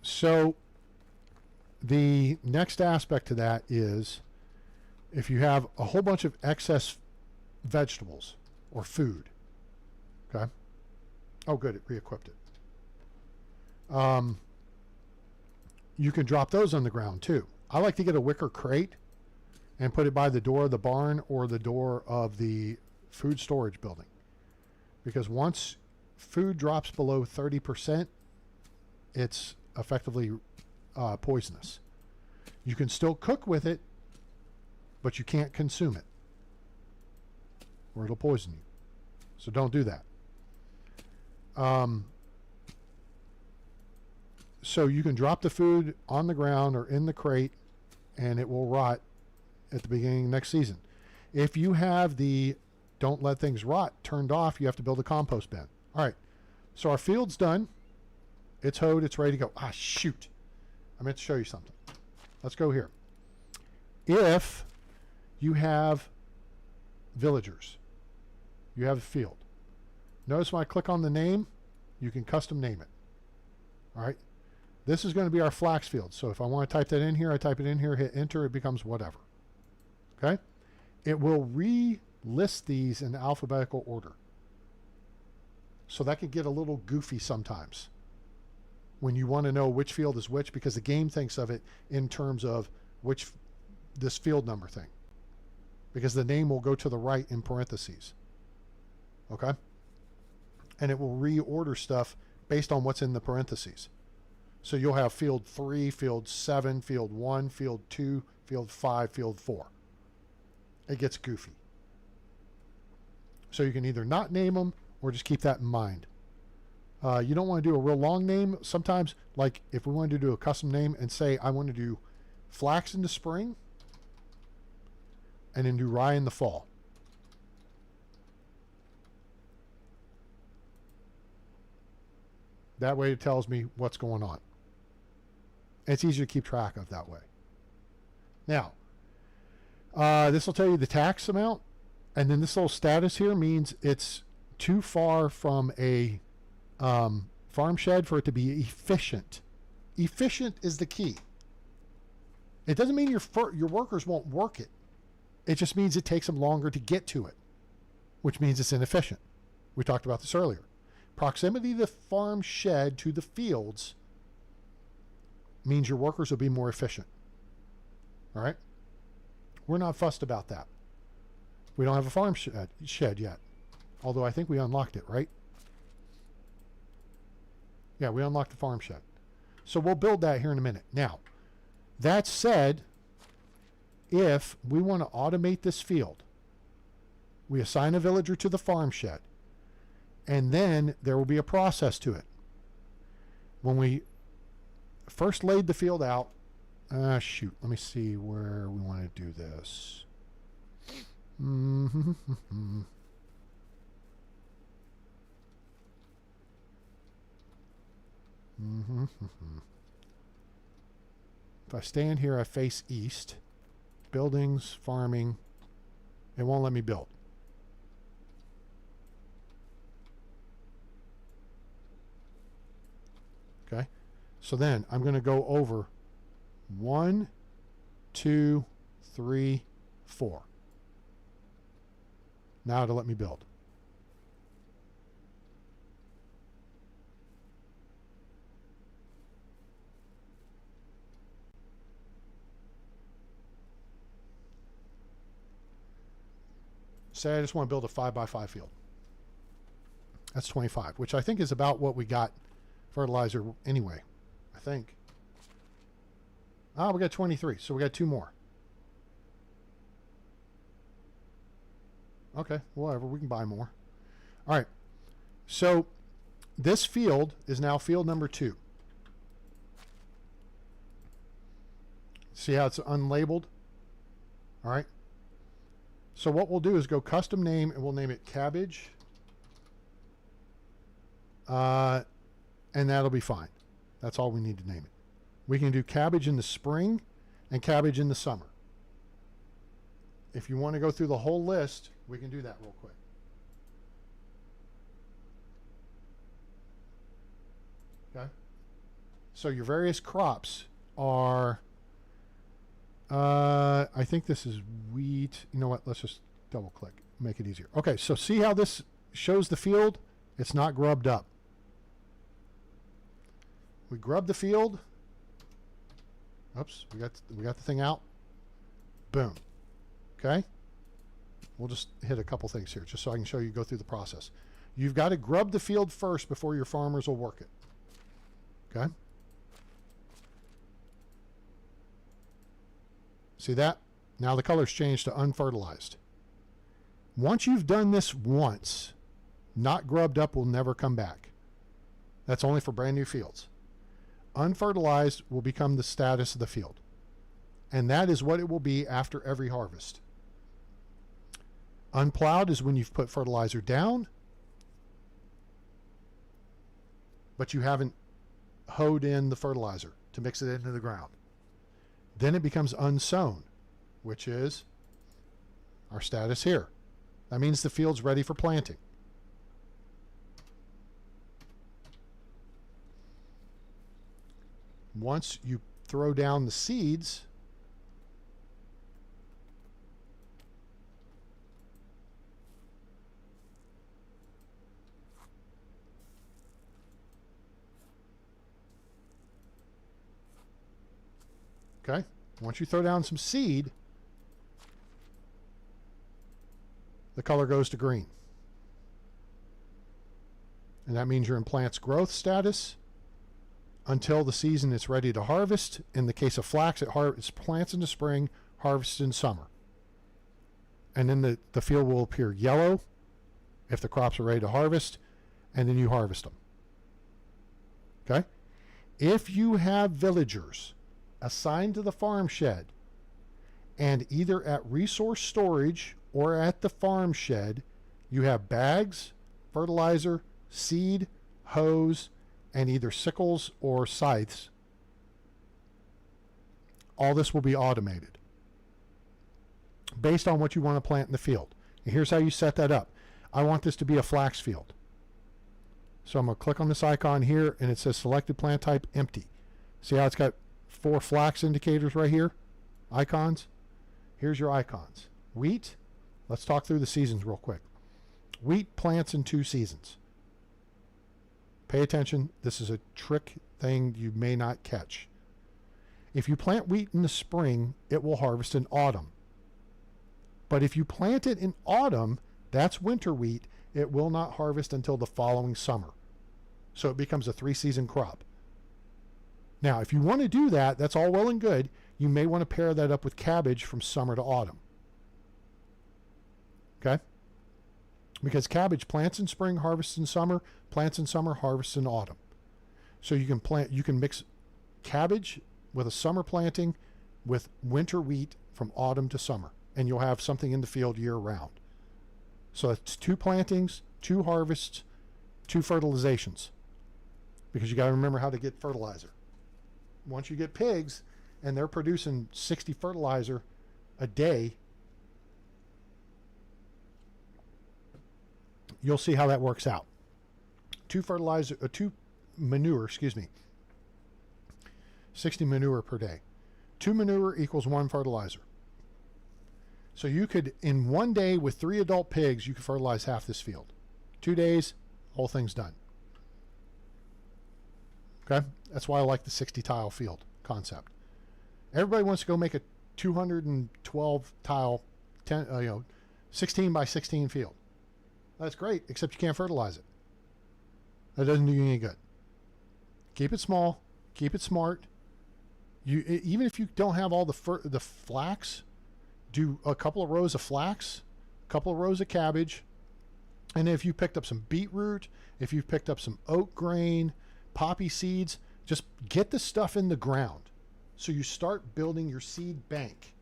So the next aspect to that is if you have a whole bunch of excess vegetables or food, okay? Oh, good, it re-equipped it. You can drop those on the ground too. I like to get a wicker crate and put it by the door of the barn or the door of the food storage building. Because once food drops below 30%, it's effectively poisonous. You can still cook with it, but you can't consume it, or it'll poison you. So don't do that. So you can drop the food on the ground or in the crate, and it will rot at the beginning of next season. If you have the don't let things rot turned off, you have to build a compost bin. All right, so our field's done. It's hoed, it's ready to go. Ah, shoot. I meant to show you something. Let's go here. If you have villagers, you have a field. Notice when I click on the name, you can custom name it. All right. This is going to be our flax field. So if I want to type that in here, I type it in here, hit enter, it becomes whatever. Okay. It will relist these in alphabetical order. So that can get a little goofy sometimes when you want to know which field is which, because the game thinks of it in terms of which this field number thing, because the name will go to the right in parentheses. Okay. And it will reorder stuff based on what's in the parentheses. So you'll have field 3, field 7, field 1, field 2, field 5, field 4. It gets goofy. So you can either not name them or just keep that in mind. You don't want to do a real long name. Sometimes, like if we wanted to do a custom name and say I want to do flax in the spring and then do rye in the fall. That way it tells me what's going on. It's easier to keep track of that way. Now, this will tell you the tax amount, and then this little status here means it's too far from a farm shed for it to be efficient. Efficient is the key. It doesn't mean your workers won't work it. It just means it takes them longer to get to it, which means it's inefficient. We talked about this earlier. Proximity of the farm shed to the fields means your workers will be more efficient. All right? We're not fussed about that. We don't have a farm shed yet, although I think we unlocked it, right? Yeah, we unlocked the farm shed. So we'll build that here in a minute. Now, that said, if we want to automate this field, we assign a villager to the farm shed, and then there will be a process to it. When we first laid the field out, shoot, let me see where we want to do this. If I stand here, I face east. Buildings, farming. It won't let me build. Okay. So then I'm going to go over 1, 2, 3, 4. Now to let me build. Say I just want to build a 5x5 field. That's 25, which I think is about what we got fertilizer anyway. I think. We got 23, so we got 2 more. Okay, whatever, we can buy more. All right, so this field is now field number 2. See how it's unlabeled? All right. So what we'll do is go custom name, and we'll name it cabbage. And that'll be fine. That's all we need to name it. We can do cabbage in the spring and cabbage in the summer. If you want to go through the whole list, we can do that real quick. Okay. So your various crops are, I think this is wheat. You know what? Let's just double click, make it easier. Okay. So see how this shows the field? It's not grubbed up. We grub the field. Oops, we got the thing out. Boom. Okay. We'll just hit a couple things here just so I can show you go through the process. You've got to grub the field first before your farmers will work it. Okay. See that? Now the color's changed to unfertilized. Once you've done this once, not grubbed up will never come back. That's only for brand new fields. Unfertilized will become the status of the field. And that is what it will be after every harvest. Unplowed is when you've put fertilizer down, but you haven't hoed in the fertilizer to mix it into the ground. Then it becomes unsown, which is our status here. That means the field's ready for planting. Once you throw down the seeds, okay, once you throw down some seed, the color goes to green. And that means you're in plant's growth status until the season it's ready to harvest. In the case of flax, it plants in the spring, harvests in summer. And then the field will appear yellow if the crops are ready to harvest, and then you harvest them. Okay? If you have villagers assigned to the farm shed, and either at resource storage or at the farm shed, you have bags, fertilizer, seed, hose, and either sickles or scythes, all this will be automated based on what you want to plant in the field. And here's how you set that up. I want this to be a flax field. So I'm going to click on this icon here, and it says selected plant type empty. See how it's got 4 flax indicators right here? Icons. Here's your icons. Wheat. Let's talk through the seasons real quick. Wheat plants in 2 seasons. Pay attention. This is a trick thing you may not catch. If you plant wheat in the spring, it will harvest in autumn. But if you plant it in autumn, that's winter wheat, it will not harvest until the following summer. So it becomes a 3-season crop. Now, if you want to do that, that's all well and good. You may want to pair that up with cabbage from summer to autumn. Okay? Because cabbage plants in spring, harvests in summer, plants in summer, harvests in autumn. So you can mix cabbage with a summer planting with winter wheat from autumn to summer, and you'll have something in the field year round. So it's 2 plantings, 2 harvests, 2 fertilizations, because you got to remember how to get fertilizer. Once you get pigs and they're producing 60 fertilizer a day, you'll see how that works out. 2 manure, 60 manure per day. 2 manure equals 1 fertilizer. So you could, in 1 day with 3 adult pigs, you could fertilize half this field. 2 days, whole thing's done. Okay? That's why I like the 60 tile field concept. Everybody wants to go make a 212 tile, 16 by 16 field. That's great, except you can't fertilize it. That doesn't do you any good. Keep it small. Keep it smart. Even if you don't have all the flax, do a couple of rows of flax, a couple of rows of cabbage, and if you picked up some beetroot, if you've picked up some oat grain, poppy seeds, just get the stuff in the ground. So you start building your seed bank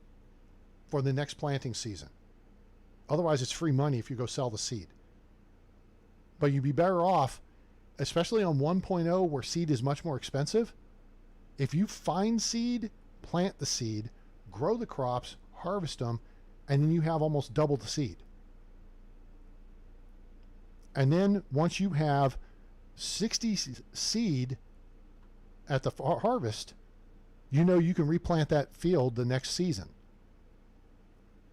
for the next planting season. Otherwise, it's free money if you go sell the seed. But you'd be better off, especially on 1.0 where seed is much more expensive. If you find seed, plant the seed, grow the crops, harvest them, and then you have almost double the seed. And then once you have 60 seed at the harvest, you know you can replant that field the next season.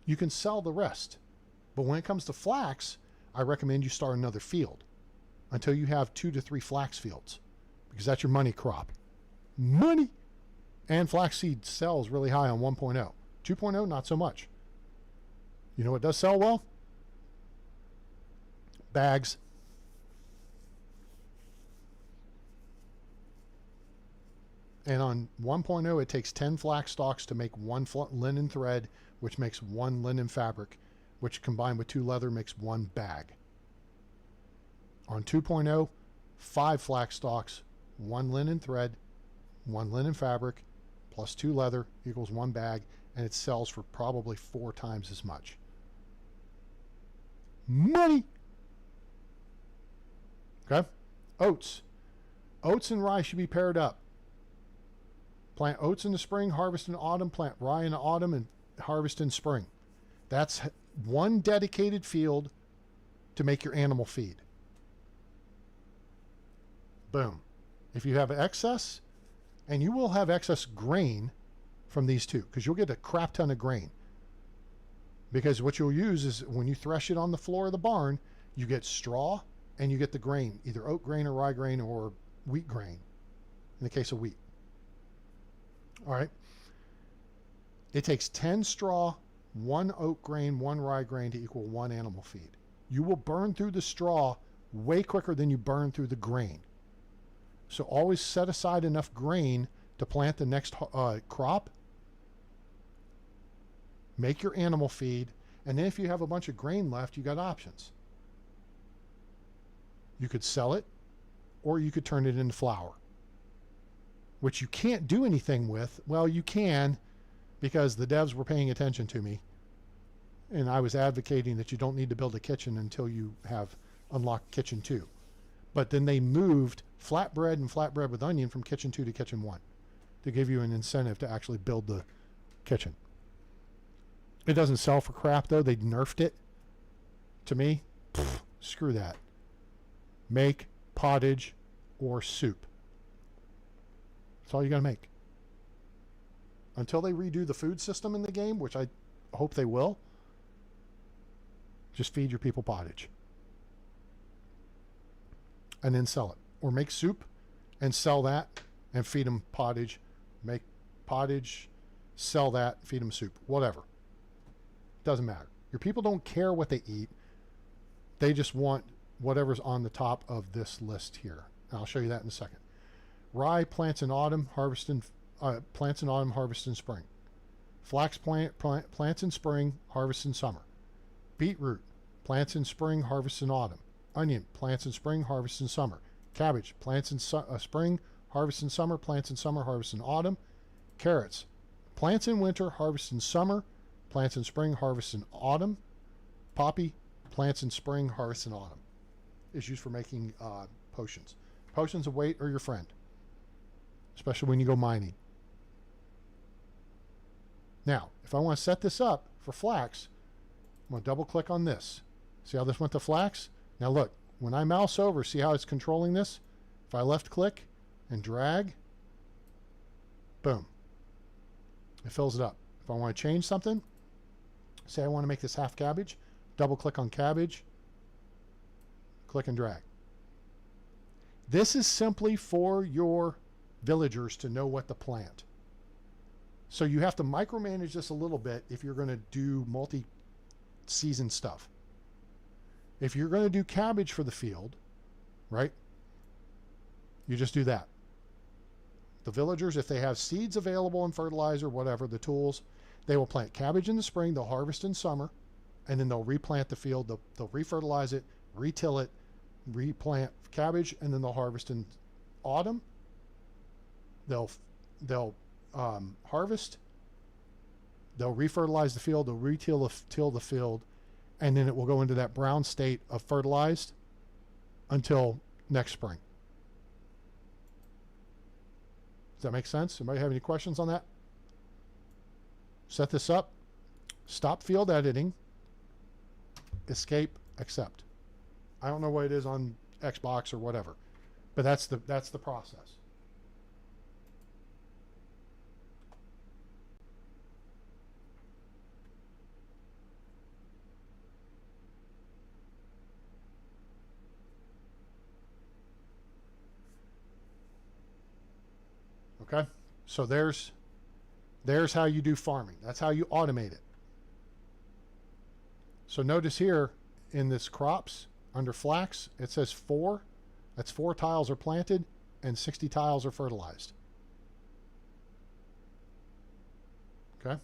You can sell the rest. But when it comes to flax, I recommend you start another field until you have 2 to 3 flax fields, because that's your money crop. Money! And flaxseed sells really high on 1.0. 2.0, not so much. You know what does sell well? Bags. And on 1.0, it takes 10 flax stalks to make 1 linen thread, which makes 1 linen fabric, which combined with 2 leather makes 1 bag. On 2.0, 5 flax stalks, 1 linen thread, 1 linen fabric, plus 2 leather equals 1 bag, and it sells for probably 4 times as much. Money! Okay? Oats. Oats and rye should be paired up. Plant oats in the spring, harvest in autumn, plant rye in the autumn, and harvest in spring. That's 1 dedicated field to make your animal feed. Boom. If you have excess, and you will have excess grain from these two, because you'll get a crap ton of grain. Because what you'll use is when you thresh it on the floor of the barn, you get straw and you get the grain, either oat grain or rye grain or wheat grain, in the case of wheat. All right. It takes 10 straw, 1 oat grain, 1 rye grain to equal 1 animal feed. You will burn through the straw way quicker than you burn through the grain. So always set aside enough grain to plant the next crop. Make your animal feed. And then if you have a bunch of grain left, you got options. You could sell it, or you could turn it into flour, which you can't do anything with. Well, you can, because the devs were paying attention to me. And I was advocating that you don't need to build a kitchen until you have unlocked Kitchen 2. But then they moved flatbread and flatbread with onion from Kitchen 2 to Kitchen 1 to give you an incentive to actually build the kitchen. It doesn't sell for crap, though. They nerfed it. To me, screw that. Make pottage or soup. That's all you got to make. Until they redo the food system in the game, which I hope they will, just feed your people pottage. And then sell it. Or make soup and sell that and feed them pottage. Make pottage, sell that, feed them soup. Whatever. Doesn't matter. Your people don't care what they eat. They just want whatever's on the top of this list here. And I'll show you that in a second. Rye plants in autumn, harvest in spring. Flax plants in spring, harvest in summer. Beetroot plants in spring, harvest in autumn. Onion plants in spring, harvest in summer. Cabbage plants in spring, harvest in summer, plants in summer, harvest in autumn. Carrots plants in winter, harvest in summer, plants in spring, harvest in autumn. Poppy plants in spring, harvest in autumn. Is used for making potions. Potions of weight are your friend, especially when you go mining. Now, if I want to set this up for flax, I'm going to double click on this. See how this went to flax? Now look, when I mouse over, see how it's controlling this? If I left click and drag, boom, it fills it up. If I want to change something, say I want to make this half cabbage, double click on cabbage, click and drag. This is simply for your villagers to know what to plant. So you have to micromanage this a little bit if you're going to do multi-season stuff. If you're going to do cabbage for the field, right, you just do that. The villagers, if they have seeds available and fertilizer, whatever, the tools, they will plant cabbage in the spring, they'll harvest in summer, and then they'll replant the field, they'll refertilize it, retill it, replant cabbage, and then they'll harvest in autumn. They'll harvest, they'll refertilize the field, they'll till the field, and then it will go into that brown state of fertilized until next spring. Does that make sense? Anybody have any questions on that? Set this up, stop field editing, escape, accept. I don't know what it is on Xbox or whatever, but that's the process. Okay, so there's how you do farming. That's how you automate it. So notice here in this crops under flax, it says 4. That's 4 tiles are planted and 60 tiles are fertilized. Okay.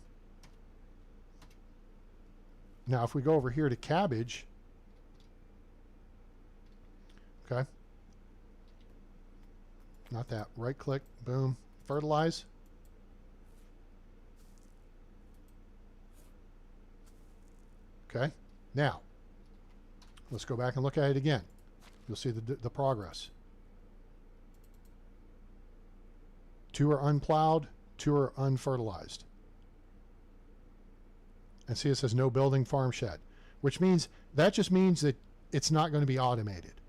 Now if we go over here to cabbage, okay, not that, right click, boom, fertilize. Okay, now let's go back and look at it again. You'll see the progress. 2 are unplowed, 2 are unfertilized. And see, it says no building farm shed, which means that just means that it's not going to be automated.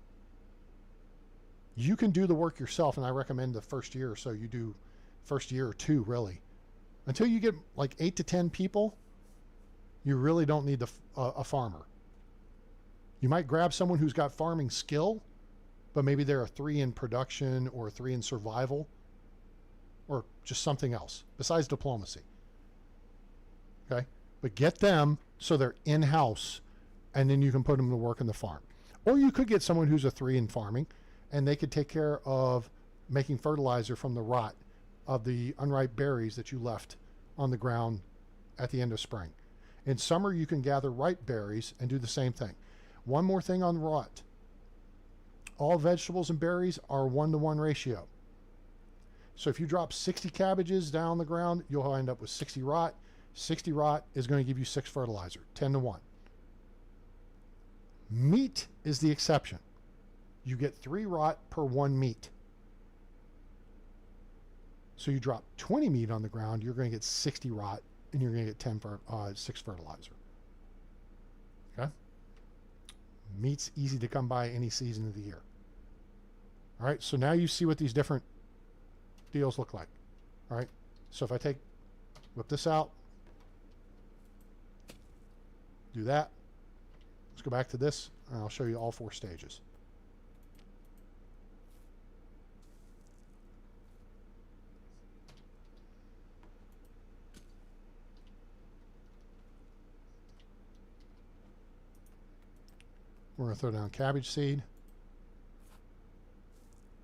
You can do the work yourself, and I recommend the first year or so you do, first year or 2 really. Until you get like 8 to 10 people, you really don't need a farmer. You might grab someone who's got farming skill, but maybe they're a 3 in production or a 3 in survival or just something else besides diplomacy. Okay? But get them so they're in-house, and then you can put them to work in the farm. Or you could get someone who's a 3 in farming, and they could take care of making fertilizer from the rot of the unripe berries that you left on the ground at the end of spring. In summer, you can gather ripe berries and do the same thing. One more thing on rot. All vegetables and berries are 1-to-1 ratio. So if you drop 60 cabbages down on the ground, you'll end up with 60 rot. 60 rot is going to give you 6 fertilizer, 10-to-1. Meat is the exception. You get 3 rot per 1 meat. So you drop 20 meat on the ground, you're going to get 60 rot, and you're going to get 6 fertilizer. Okay? Meat's easy to come by any season of the year. All right, so now you see what these different deals look like. All right, so if I whip this out, do that. Let's go back to this, and I'll show you all 4 stages. We're going to throw down cabbage seed.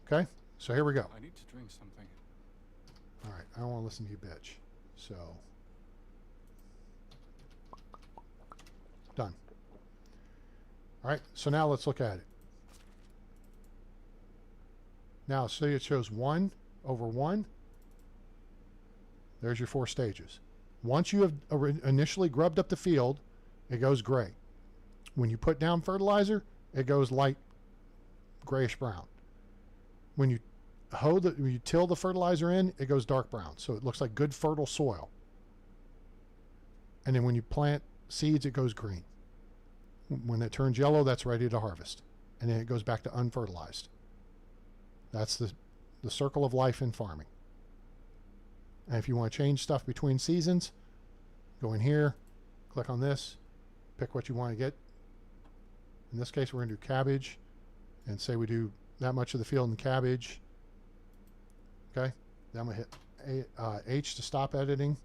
Okay, so here we go. I need to drink something. All right, I don't want to listen to you bitch. So, done. All right, so now let's look at it. Now, see it shows 1 over 1. There's your 4 stages. Once you have initially grubbed up the field, it goes gray. When you put down fertilizer, it goes light grayish brown. When you when you till the fertilizer in, it goes dark brown. So it looks like good fertile soil. And then when you plant seeds, it goes green. When it turns yellow, that's ready to harvest. And then it goes back to unfertilized. That's the circle of life in farming. And if you want to change stuff between seasons, go in here, click on this, pick what you want to get. In this case, we're going to do cabbage, and say we do that much of the field in cabbage. Okay, then I'm going to hit H to stop editing,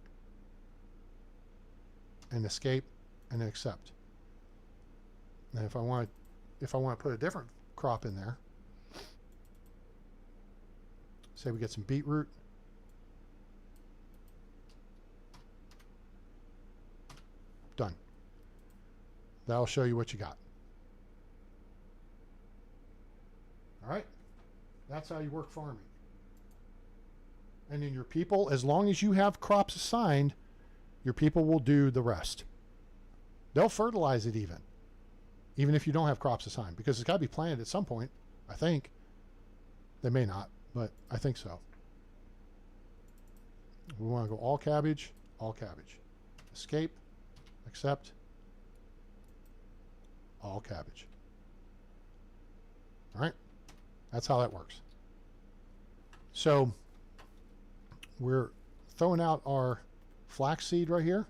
and escape, and then accept. And if I want to put a different crop in there, say we get some beetroot. Done. That'll show you what you got. All right, that's how you work farming. And then your people, as long as you have crops assigned, your people will do the rest. They'll fertilize it even if you don't have crops assigned, because it's got to be planted at some point, I think. They may not, but I think so. We want to go all cabbage, escape, accept, all cabbage. All right, that's how that works. So we're throwing out our flaxseed right here,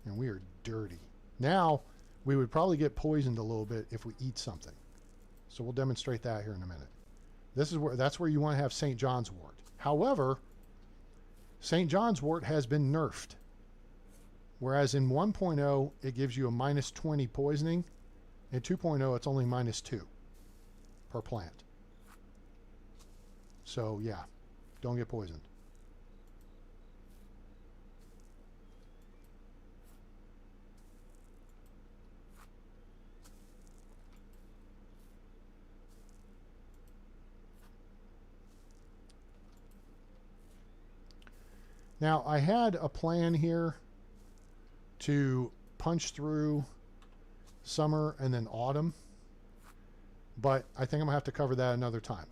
and we are dirty. Now we would probably get poisoned a little bit if we eat something, so we'll demonstrate that here in a minute. That's where you want to have St. John's wort. However, St. John's wort has been nerfed, whereas in 1.0 it gives you a -20 poisoning. In 2.0 it's only -2 per plant. So yeah, don't get poisoned. Now, I had a plan here to punch through summer and then autumn, but I think I'm going to have to cover that another time.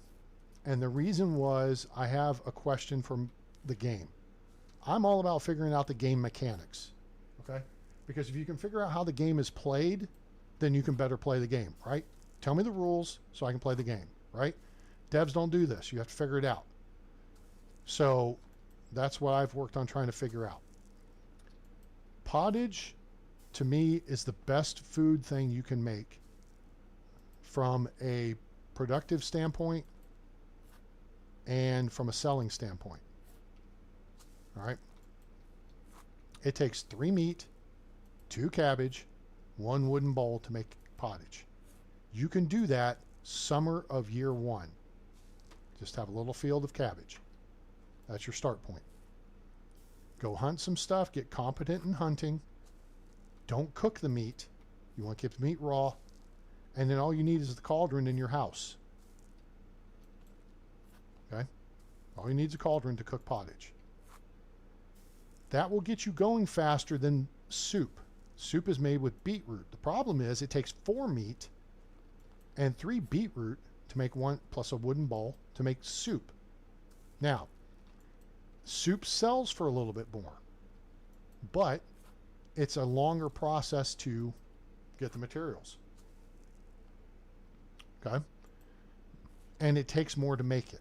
And the reason was I have a question from the game. I'm all about figuring out the game mechanics, okay? Because if you can figure out how the game is played, then you can better play the game, right? Tell me the rules so I can play the game, right? Devs don't do this. You have to figure it out. So that's what I've worked on trying to figure out. Pottage, to me, is the best food thing you can make from a productive standpoint and from a selling standpoint. All right. It takes 3 meat, 2 cabbage, 1 wooden bowl to make pottage. You can do that summer of year 1. Just have a little field of cabbage. That's your start point. Go hunt some stuff, get competent in hunting. Don't cook the meat. You want to keep the meat raw. And then all you need is the cauldron in your house. Okay? All you need is a cauldron to cook pottage. That will get you going faster than soup. Soup is made with beetroot. The problem is it takes 4 meat and 3 beetroot to make 1, plus a wooden bowl to make soup. Now, soup sells for a little bit more, but it's a longer process to get the materials. Okay? And it takes more to make it.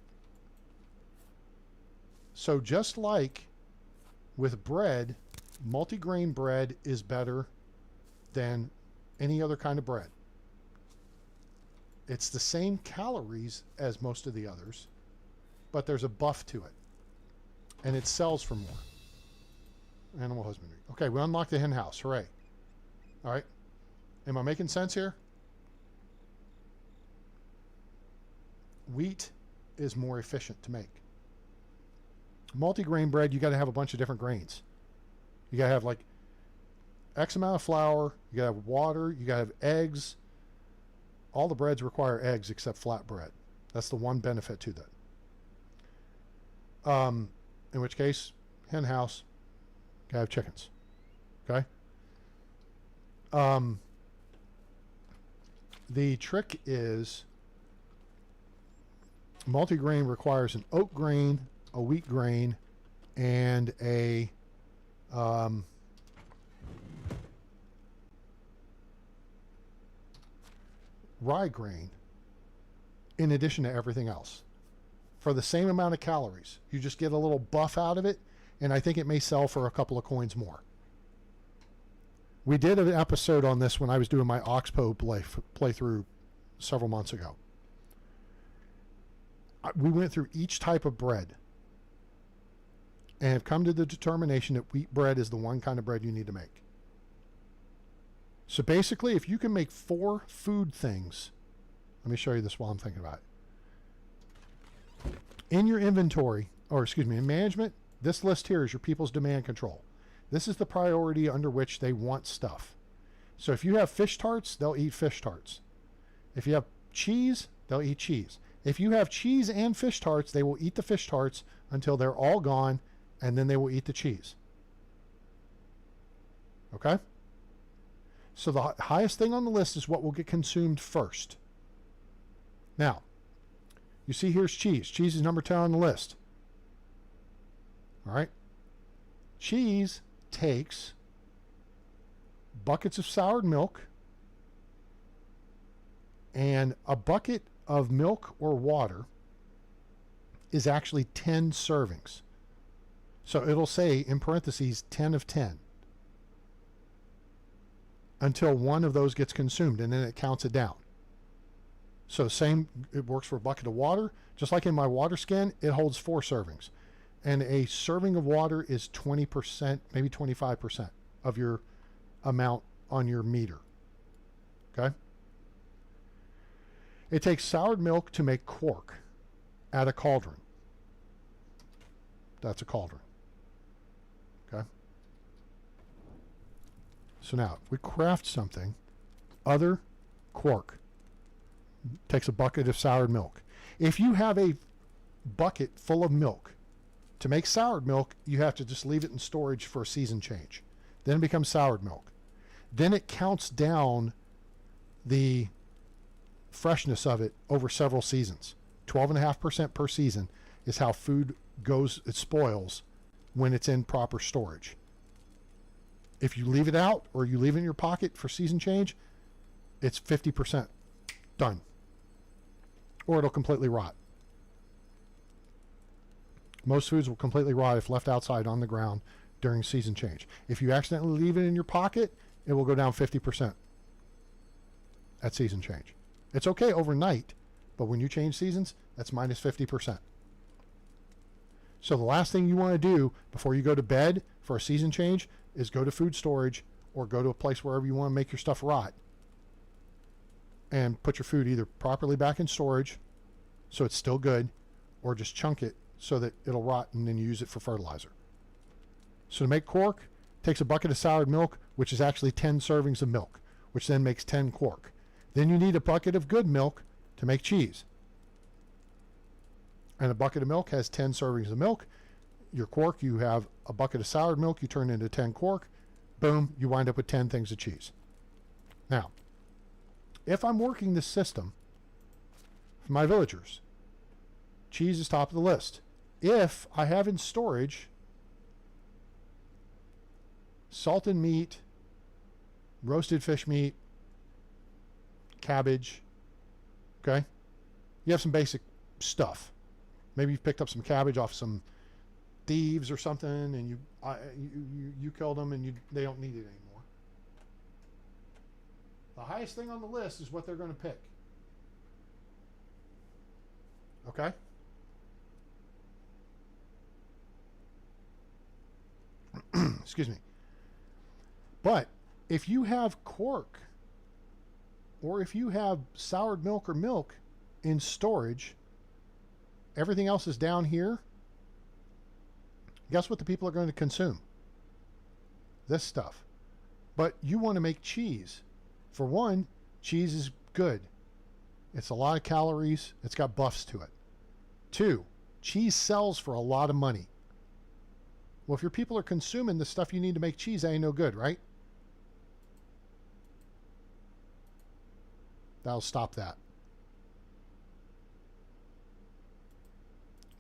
So just like with bread, multigrain bread is better than any other kind of bread. It's the same calories as most of the others, but there's a buff to it. And it sells for more. Animal husbandry. Okay, we unlocked the hen house. Hooray. All right. Am I making sense here? Wheat is more efficient to make. Multigrain bread, you got to have a bunch of different grains. You got to have like X amount of flour. You got to have water. You got to have eggs. All the breads require eggs except flat bread. That's the one benefit to that. In which case, hen house, gotta have chickens. Okay? The trick is multigrain requires an oat grain, a wheat grain, and a rye grain in addition to everything else. For the same amount of calories. You just get a little buff out of it, and I think it may sell for a couple of coins more. We did an episode on this when I was doing my Oxbow playthrough several months ago. We went through each type of bread and have come to the determination that wheat bread is the one kind of bread you need to make. So basically, if you can make 4 food things, let me show you this while I'm thinking about it. In your inventory, or excuse me, in management, this list here is your people's demand control. This is the priority under which they want stuff. So if you have fish tarts, they'll eat fish tarts. If you have cheese, they'll eat cheese. If you have cheese and fish tarts, they will eat the fish tarts until they're all gone, and then they will eat the cheese. Okay? So the highest thing on the list is what will get consumed first. Now, you see here's cheese. Cheese is number 10 on the list. All right? Cheese takes buckets of soured milk, and a bucket of milk or water is actually 10 servings. So it'll say in parentheses 10 of 10 until one of those gets consumed, and then it counts it down. So same, it works for a bucket of water. Just like in my water skin, it holds 4 servings. And a serving of water is 20%, maybe 25% of your amount on your meter. Okay? It takes soured milk to make quark at a cauldron. That's a cauldron. Okay? So now, if we craft something, other quark takes a bucket of soured milk. If you have a bucket full of milk, to make soured milk, you have to just leave it in storage for a season change. Then it becomes soured milk. Then it counts down the freshness of it over several seasons. 12.5% per season is how food goes, it spoils when it's in proper storage. If you leave it out or you leave it in your pocket for season change, it's 50% done. Or it'll completely rot. Most foods will completely rot if left outside on the ground during season change. If you accidentally leave it in your pocket, it will go down 50% at season change. It's okay overnight, but when you change seasons, that's minus 50%. So the last thing you want to do before you go to bed for a season change is go to food storage or go to a place wherever you want to make your stuff rot and put your food either properly back in storage so it's still good, or just chunk it so that it'll rot and then you use it for fertilizer. So to make quark, takes a bucket of soured milk, which is actually 10 servings of milk, which then makes 10 quark. Then you need a bucket of good milk to make cheese. And a bucket of milk has 10 servings of milk. Your quark, you have a bucket of soured milk, you turn into 10 quark. Boom, you wind up with 10 things of cheese. Now, if I'm working this system for my villagers, cheese is top of the list. If I have in storage salted meat, roasted fish meat, cabbage, okay? You have some basic stuff. Maybe you've picked up some cabbage off some thieves or something, and you killed them, and they don't need it anymore. The highest thing on the list is what they're going to pick. Okay? Excuse me. But if you have quark, or if you have soured milk or milk in storage, everything else is down here. Guess what the people are going to consume? This stuff. But you want to make cheese. For one, cheese is good. It's a lot of calories. It's got buffs to it. 2, cheese sells for a lot of money. Well, if your people are consuming the stuff you need to make cheese, that ain't no good, right? That'll stop that.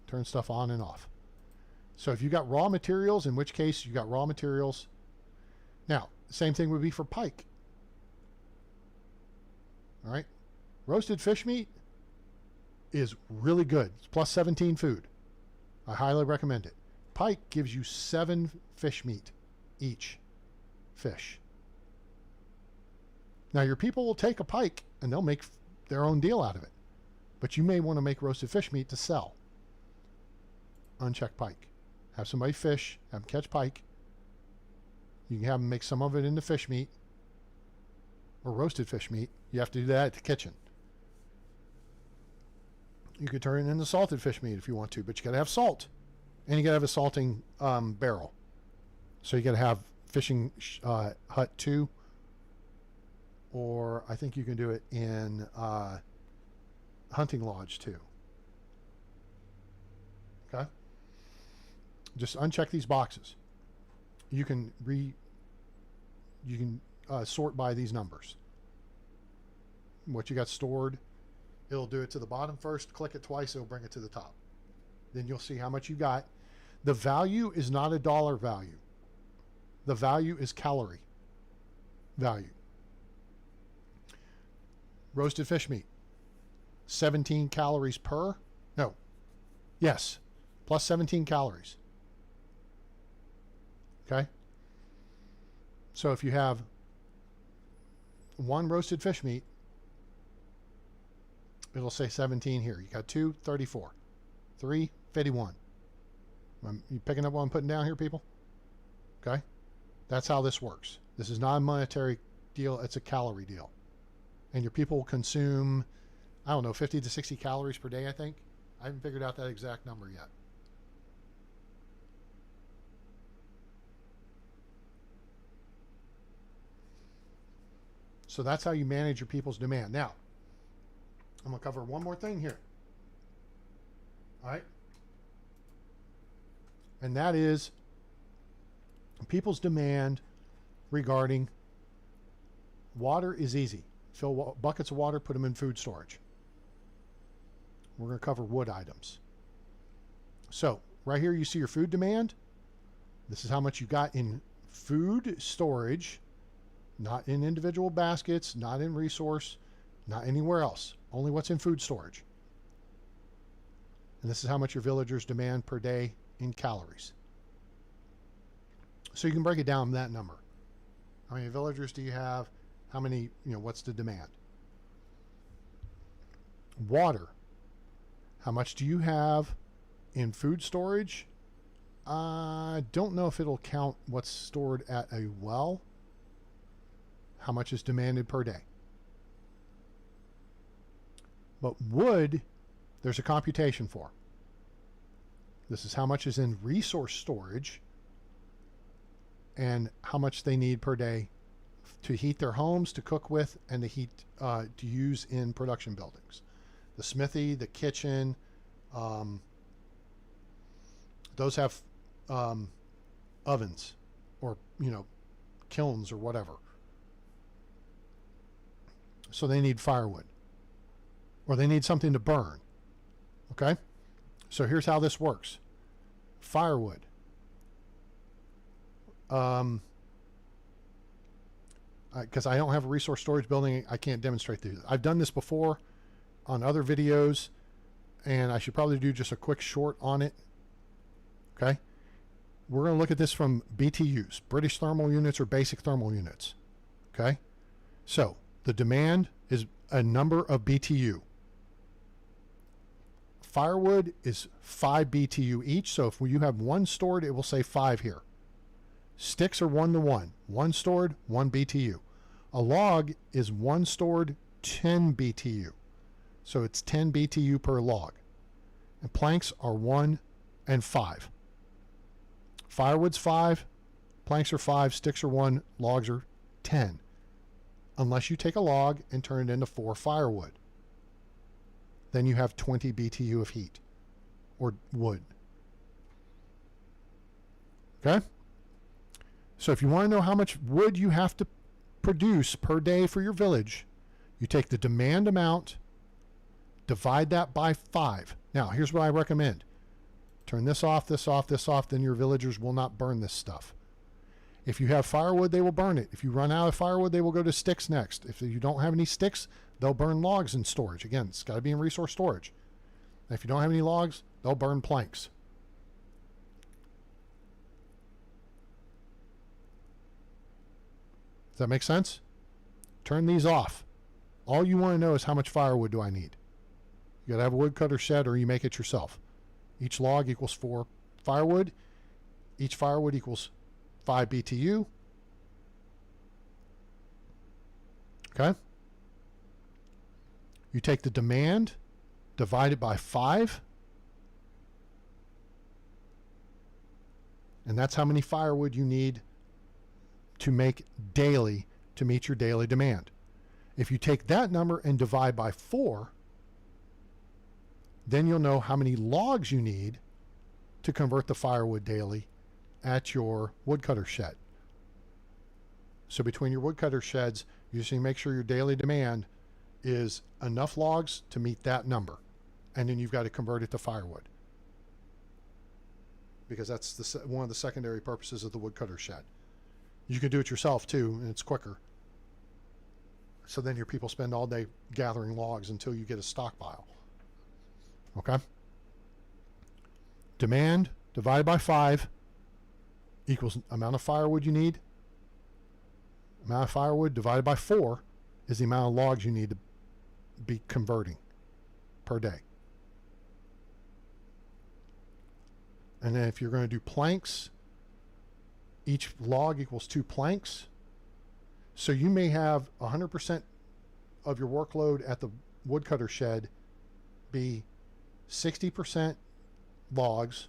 Turn stuff on and off. So if you got raw materials, in which case you got raw materials. Now, the same thing would be for pike. All right? Roasted fish meat is really good. It's plus 17 food. I highly recommend it. Pike gives you 7 fish meat each fish. Now, your people will take a pike and they'll make their own deal out of it. But you may want to make roasted fish meat to sell. Unchecked pike. Have somebody fish, have them catch pike. You can have them make some of it into fish meat or roasted fish meat. You have to do that at the kitchen. You could turn it into salted fish meat if you want to, but you got to have salt. And you got to have a salting barrel. So you got to have fishing hut 2. Or I think you can do it in hunting lodge 2. Okay? Just uncheck these boxes. You can sort by these numbers. What you got stored, it'll do it to the bottom first. Click it twice, it'll bring it to the top. Then you'll see how much you got. The value is not a dollar value. The value is calorie value. Roasted fish meat, 17 calories per. No. Yes. Plus 17 calories. Okay? So if you have one roasted fish meat, it'll say 17 here. You got 2, 34. 3, 51. You picking up what I'm putting down here, people? Okay? That's how this works. This is not a monetary deal. It's a calorie deal. And your people consume, I don't know, 50 to 60 calories per day, I think. I haven't figured out that exact number yet. So that's how you manage your people's demand. Now, I'm going to cover one more thing here. All right? And that is people's demand regarding water is easy. Fill buckets of water, put them in food storage. We're going to cover wood items. So, right here you see your food demand. This is how much you got in food storage, not in individual baskets, not in resource, not anywhere else. Only what's in food storage. And this is how much your villagers demand per day in calories. So you can break it down that number. How many villagers do you have? How many, what's the demand? Water. How much do you have in food storage? I don't know if it'll count what's stored at a well. How much is demanded per day? But wood, there's a computation for. This is how much is in resource storage and how much they need per day to heat their homes, to cook with, and to heat to use in production buildings. The smithy, the kitchen, those have ovens or kilns or whatever. So they need firewood, or they need something to burn. Okay? So here's how this works. Firewood. Because I don't have a resource storage building, I can't demonstrate this. I've done this before on other videos, and I should probably do just a quick short on it. Okay? We're going to look at this from BTUs, British thermal units or basic thermal units. Okay? So, the demand is a number of BTU. Firewood is 5 BTU each, so if you have one stored, it will say 5 here. Sticks are 1 to 1. 1 stored, 1 BTU. A log is 1 stored, 10 BTU. So it's 10 BTU per log. And planks are 1 and 5. Firewood's 5, planks are 5, sticks are 1, logs are 10. Unless you take a log and turn it into 4 firewood. Then you have 20 BTU of heat or wood. Okay? So if you want to know how much wood you have to produce per day for your village, you take the demand amount, divide that by 5. Now, here's what I recommend. Turn this off, this off, this off, then your villagers will not burn this stuff. If you have firewood, they will burn it. If you run out of firewood, they will go to sticks next. If you don't have any sticks, they'll burn logs in storage. Again, it's got to be in resource storage. And if you don't have any logs, they'll burn planks. Does that make sense? Turn these off. All you want to know is how much firewood do I need. You got to have a woodcutter shed or you make it yourself. Each log equals 4 firewood. Each firewood equals 5 BTU. Okay? You take the demand, divide it by 5. And that's how many firewood you need to make daily to meet your daily demand. If you take that number and divide by 4, then you'll know how many logs you need to convert the firewood daily at your woodcutter shed. So between your woodcutter sheds, you just need to make sure your daily demand is enough logs to meet that number. And then you've got to convert it to firewood. Because that's one of the secondary purposes of the woodcutter shed. You can do it yourself too, and it's quicker. So then your people spend all day gathering logs until you get a stockpile. Okay? Demand divided by 5 equals amount of firewood you need. Amount of firewood divided by 4 is the amount of logs you need to be converting per day. And then if you're going to do planks, each log equals 2 planks. So you may have 100% of your workload at the woodcutter shed be 60% logs,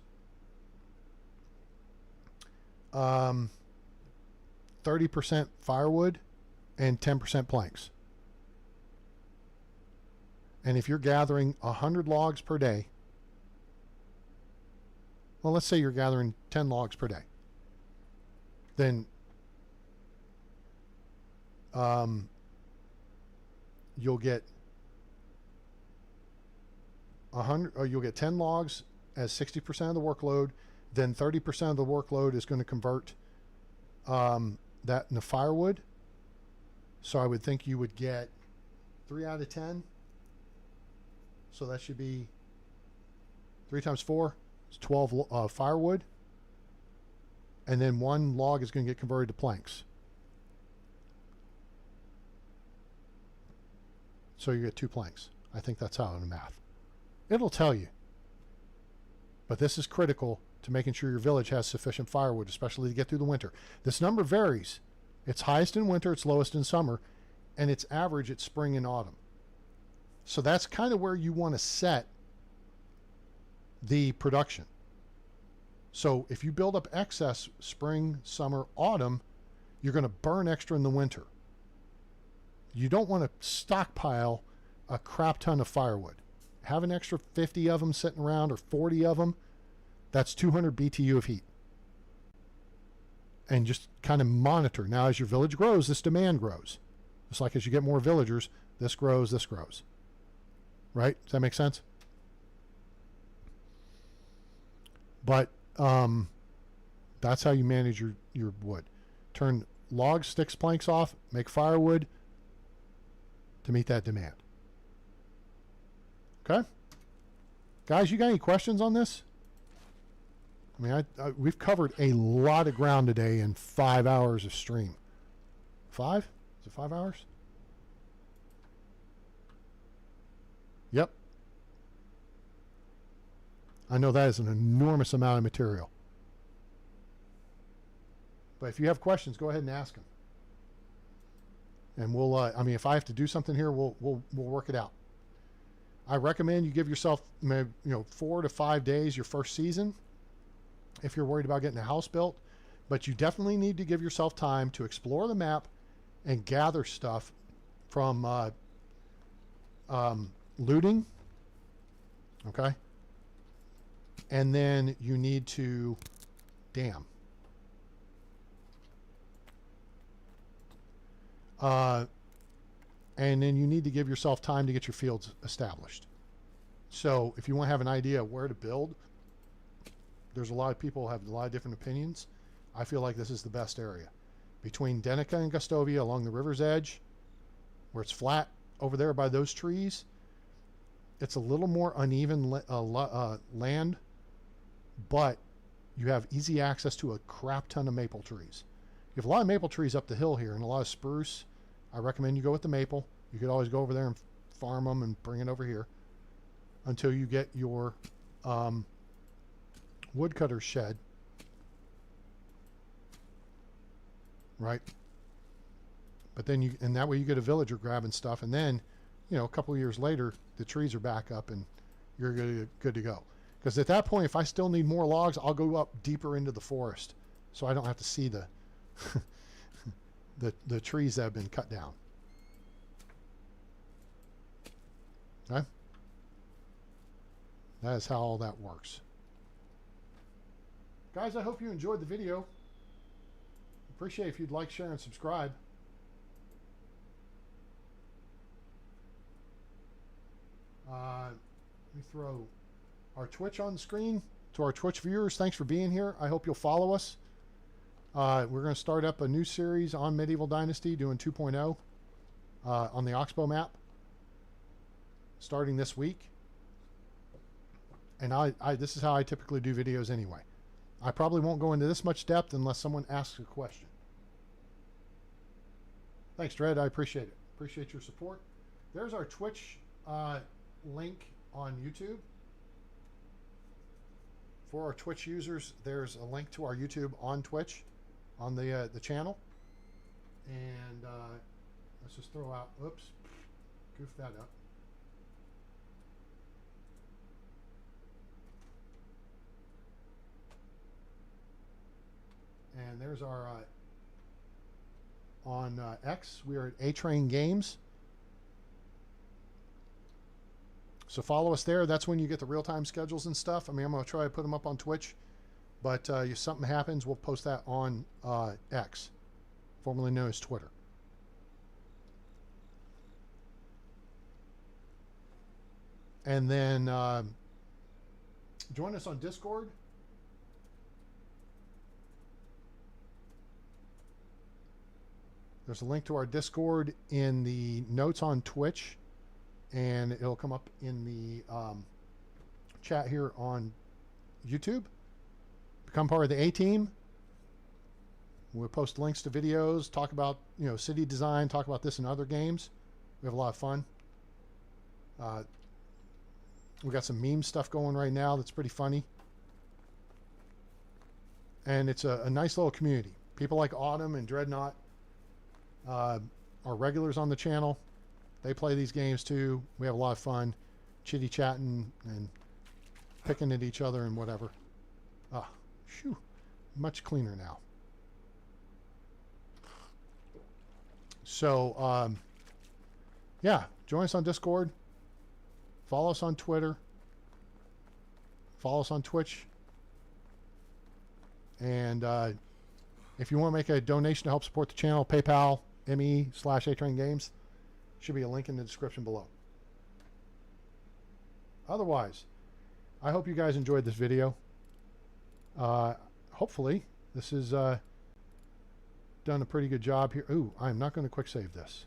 30% firewood, and 10% planks. And if you're gathering 100 logs per day, well, let's say you're gathering 10 logs per day, then you'll get 100, or you'll get 10 logs as 60% of the workload. Then 30% of the workload is going to convert that into firewood. So I would think you would get 3 out of 10. So that should be 3 times 4 is 12 firewood. And then 1 log is going to get converted to planks. So you get 2 planks. I think that's how in the math. It'll tell you. But this is critical to making sure your village has sufficient firewood, especially to get through the winter. This number varies. It's highest in winter, it's lowest in summer, and it's average at spring and autumn. So that's kind of where you want to set the production. So if you build up excess spring, summer, autumn, you're going to burn extra in the winter. You don't want to stockpile a crap ton of firewood. Have an extra 50 of them sitting around or 40 of them. That's 200 BTU of heat. And just kind of monitor. Now, as your village grows, this demand grows. Just like as you get more villagers, this grows, this grows. Right? Does that make sense? But that's how you manage your wood. Turn logs, sticks, planks off, make firewood to meet that demand. Okay? Guys, you got any questions on this? I mean, we've covered a lot of ground today in 5 hours of stream. 5? Is it 5 hours? Yep. I know that is an enormous amount of material. But if you have questions, go ahead and ask them. And we'll, I mean, if I have to do something here, we'll work it out. I recommend you give yourself, 4 to 5 days your first season if you're worried about getting a house built. But you definitely need to give yourself time to explore the map and gather stuff from looting. Okay? And then you need to dam. And then you need to give yourself time to get your fields established. So if you want to have an idea of where to build, there's a lot of people who have a lot of different opinions. I feel like this is the best area. Between Denica and Gustovia along the river's edge, where it's flat over there by those trees, it's a little more uneven land, but you have easy access to a crap ton of maple trees. You have a lot of maple trees up the hill here and a lot of spruce. I recommend you go with the maple. You could always go over there and farm them and bring it over here until you get your woodcutter shed. Right? But then and that way you get a villager grabbing stuff, and then, a couple of years later, the trees are back up and you're good to go. Because at that point, if I still need more logs, I'll go up deeper into the forest so I don't have to see the the trees that have been cut down. Okay? That is how all that works. Guys, I hope you enjoyed the video. Appreciate if you'd like, share, and subscribe. Let me throw our Twitch on the screen. To our Twitch viewers, thanks for being here. I hope you'll follow us. We're going to start up a new series on Medieval Dynasty, doing 2.0 on the Oxbow map, starting this week. And this is how I typically do videos anyway. I probably won't go into this much depth unless someone asks a question. Thanks, Dredd. I appreciate it. Appreciate your support. There's our Twitch link on YouTube. For our Twitch users, there's a link to our YouTube on Twitch, on the channel. And let's just throw out, oops, goofed that up. And there's our, on X, we are at A-Train Games. So follow us there. That's when you get the real-time schedules and stuff. I mean, I'm going to try to put them up on Twitch. But if something happens, we'll post that on X, formerly known as Twitter. And then join us on Discord. There's a link to our Discord in the notes on Twitch, and it'll come up in the chat here on YouTube. Become part of the A-Team. We'll post links to videos, talk about, you know, city design, talk about this and other games. We have a lot of fun. We got some meme stuff going right now that's pretty funny. And it's a nice little community. People like Autumn and Dreadnought are regulars on the channel. They play these games too. We have a lot of fun chitty chatting and picking at each other and whatever. Ah, shoo, much cleaner now. So yeah, join us on Discord, follow us on Twitter, follow us on Twitch, and if you want to make a donation to help support the channel, PayPal, ME/A-Train Games. Should be a link in the description below. Otherwise, I hope you guys enjoyed this video. Hopefully, this is done a pretty good job here. Ooh, I'm not going to quick save this.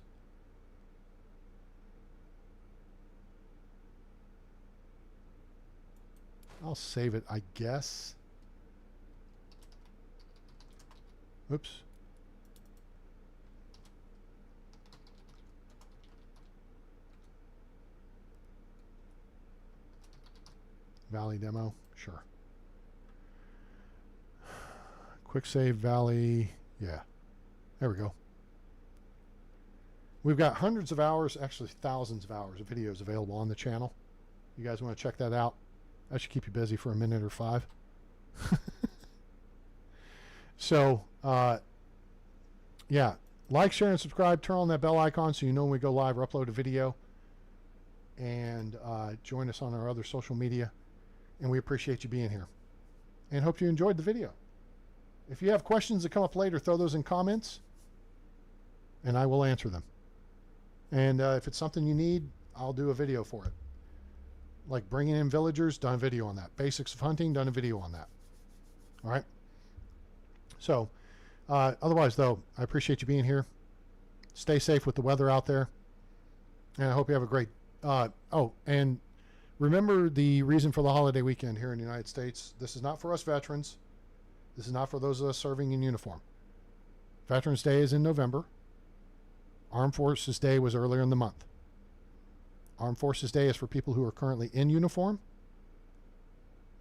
I'll save it, I guess. Oops. Valley demo, sure. Quick save Valley, yeah. There we go. We've got hundreds of hours, actually thousands of hours of videos available on the channel. You guys want to check that out? That should keep you busy for a minute or 5. So, yeah. Like, share, and subscribe. Turn on that bell icon so you know when we go live or upload a video. And join us on our other social media. And we appreciate you being here. And hope you enjoyed the video. If you have questions that come up later, throw those in comments. And I will answer them. And if it's something you need, I'll do a video for it. Like bringing in villagers, done a video on that. Basics of hunting, done a video on that. All right? So, otherwise, though, I appreciate you being here. Stay safe with the weather out there. And I hope you have a great... oh, and remember the reason for the holiday weekend here in the United States. This is not for us veterans. This is not for those of us serving in uniform. Veterans Day is in November. Armed Forces Day was earlier in the month. Armed Forces Day is for people who are currently in uniform.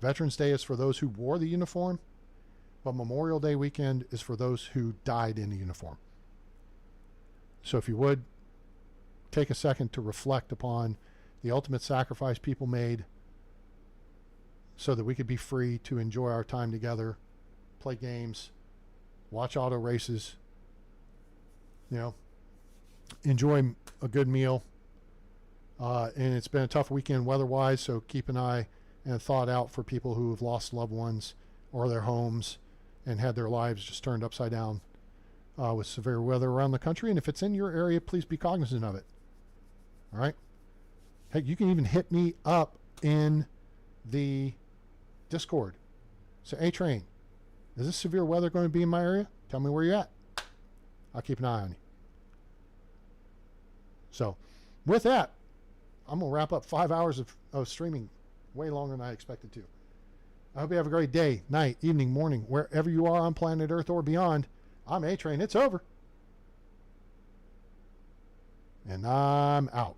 Veterans Day is for those who wore the uniform. But Memorial Day weekend is for those who died in the uniform. So if you would, take a second to reflect upon the ultimate sacrifice people made so that we could be free to enjoy our time together, play games, watch auto races, you know, enjoy a good meal. And it's been a tough weekend weather-wise, so keep an eye and a thought out for people who have lost loved ones or their homes and had their lives just turned upside down with severe weather around the country. And if it's in your area, please be cognizant of it. All right? Heck, you can even hit me up in the Discord. Say, hey, Train, is this severe weather going to be in my area? Tell me where you're at. I'll keep an eye on you. So, with that, I'm going to wrap up 5 hours of streaming, way longer than I expected to. I hope you have a great day, night, evening, morning, wherever you are on planet Earth or beyond. I'm A-Train. It's over. And I'm out.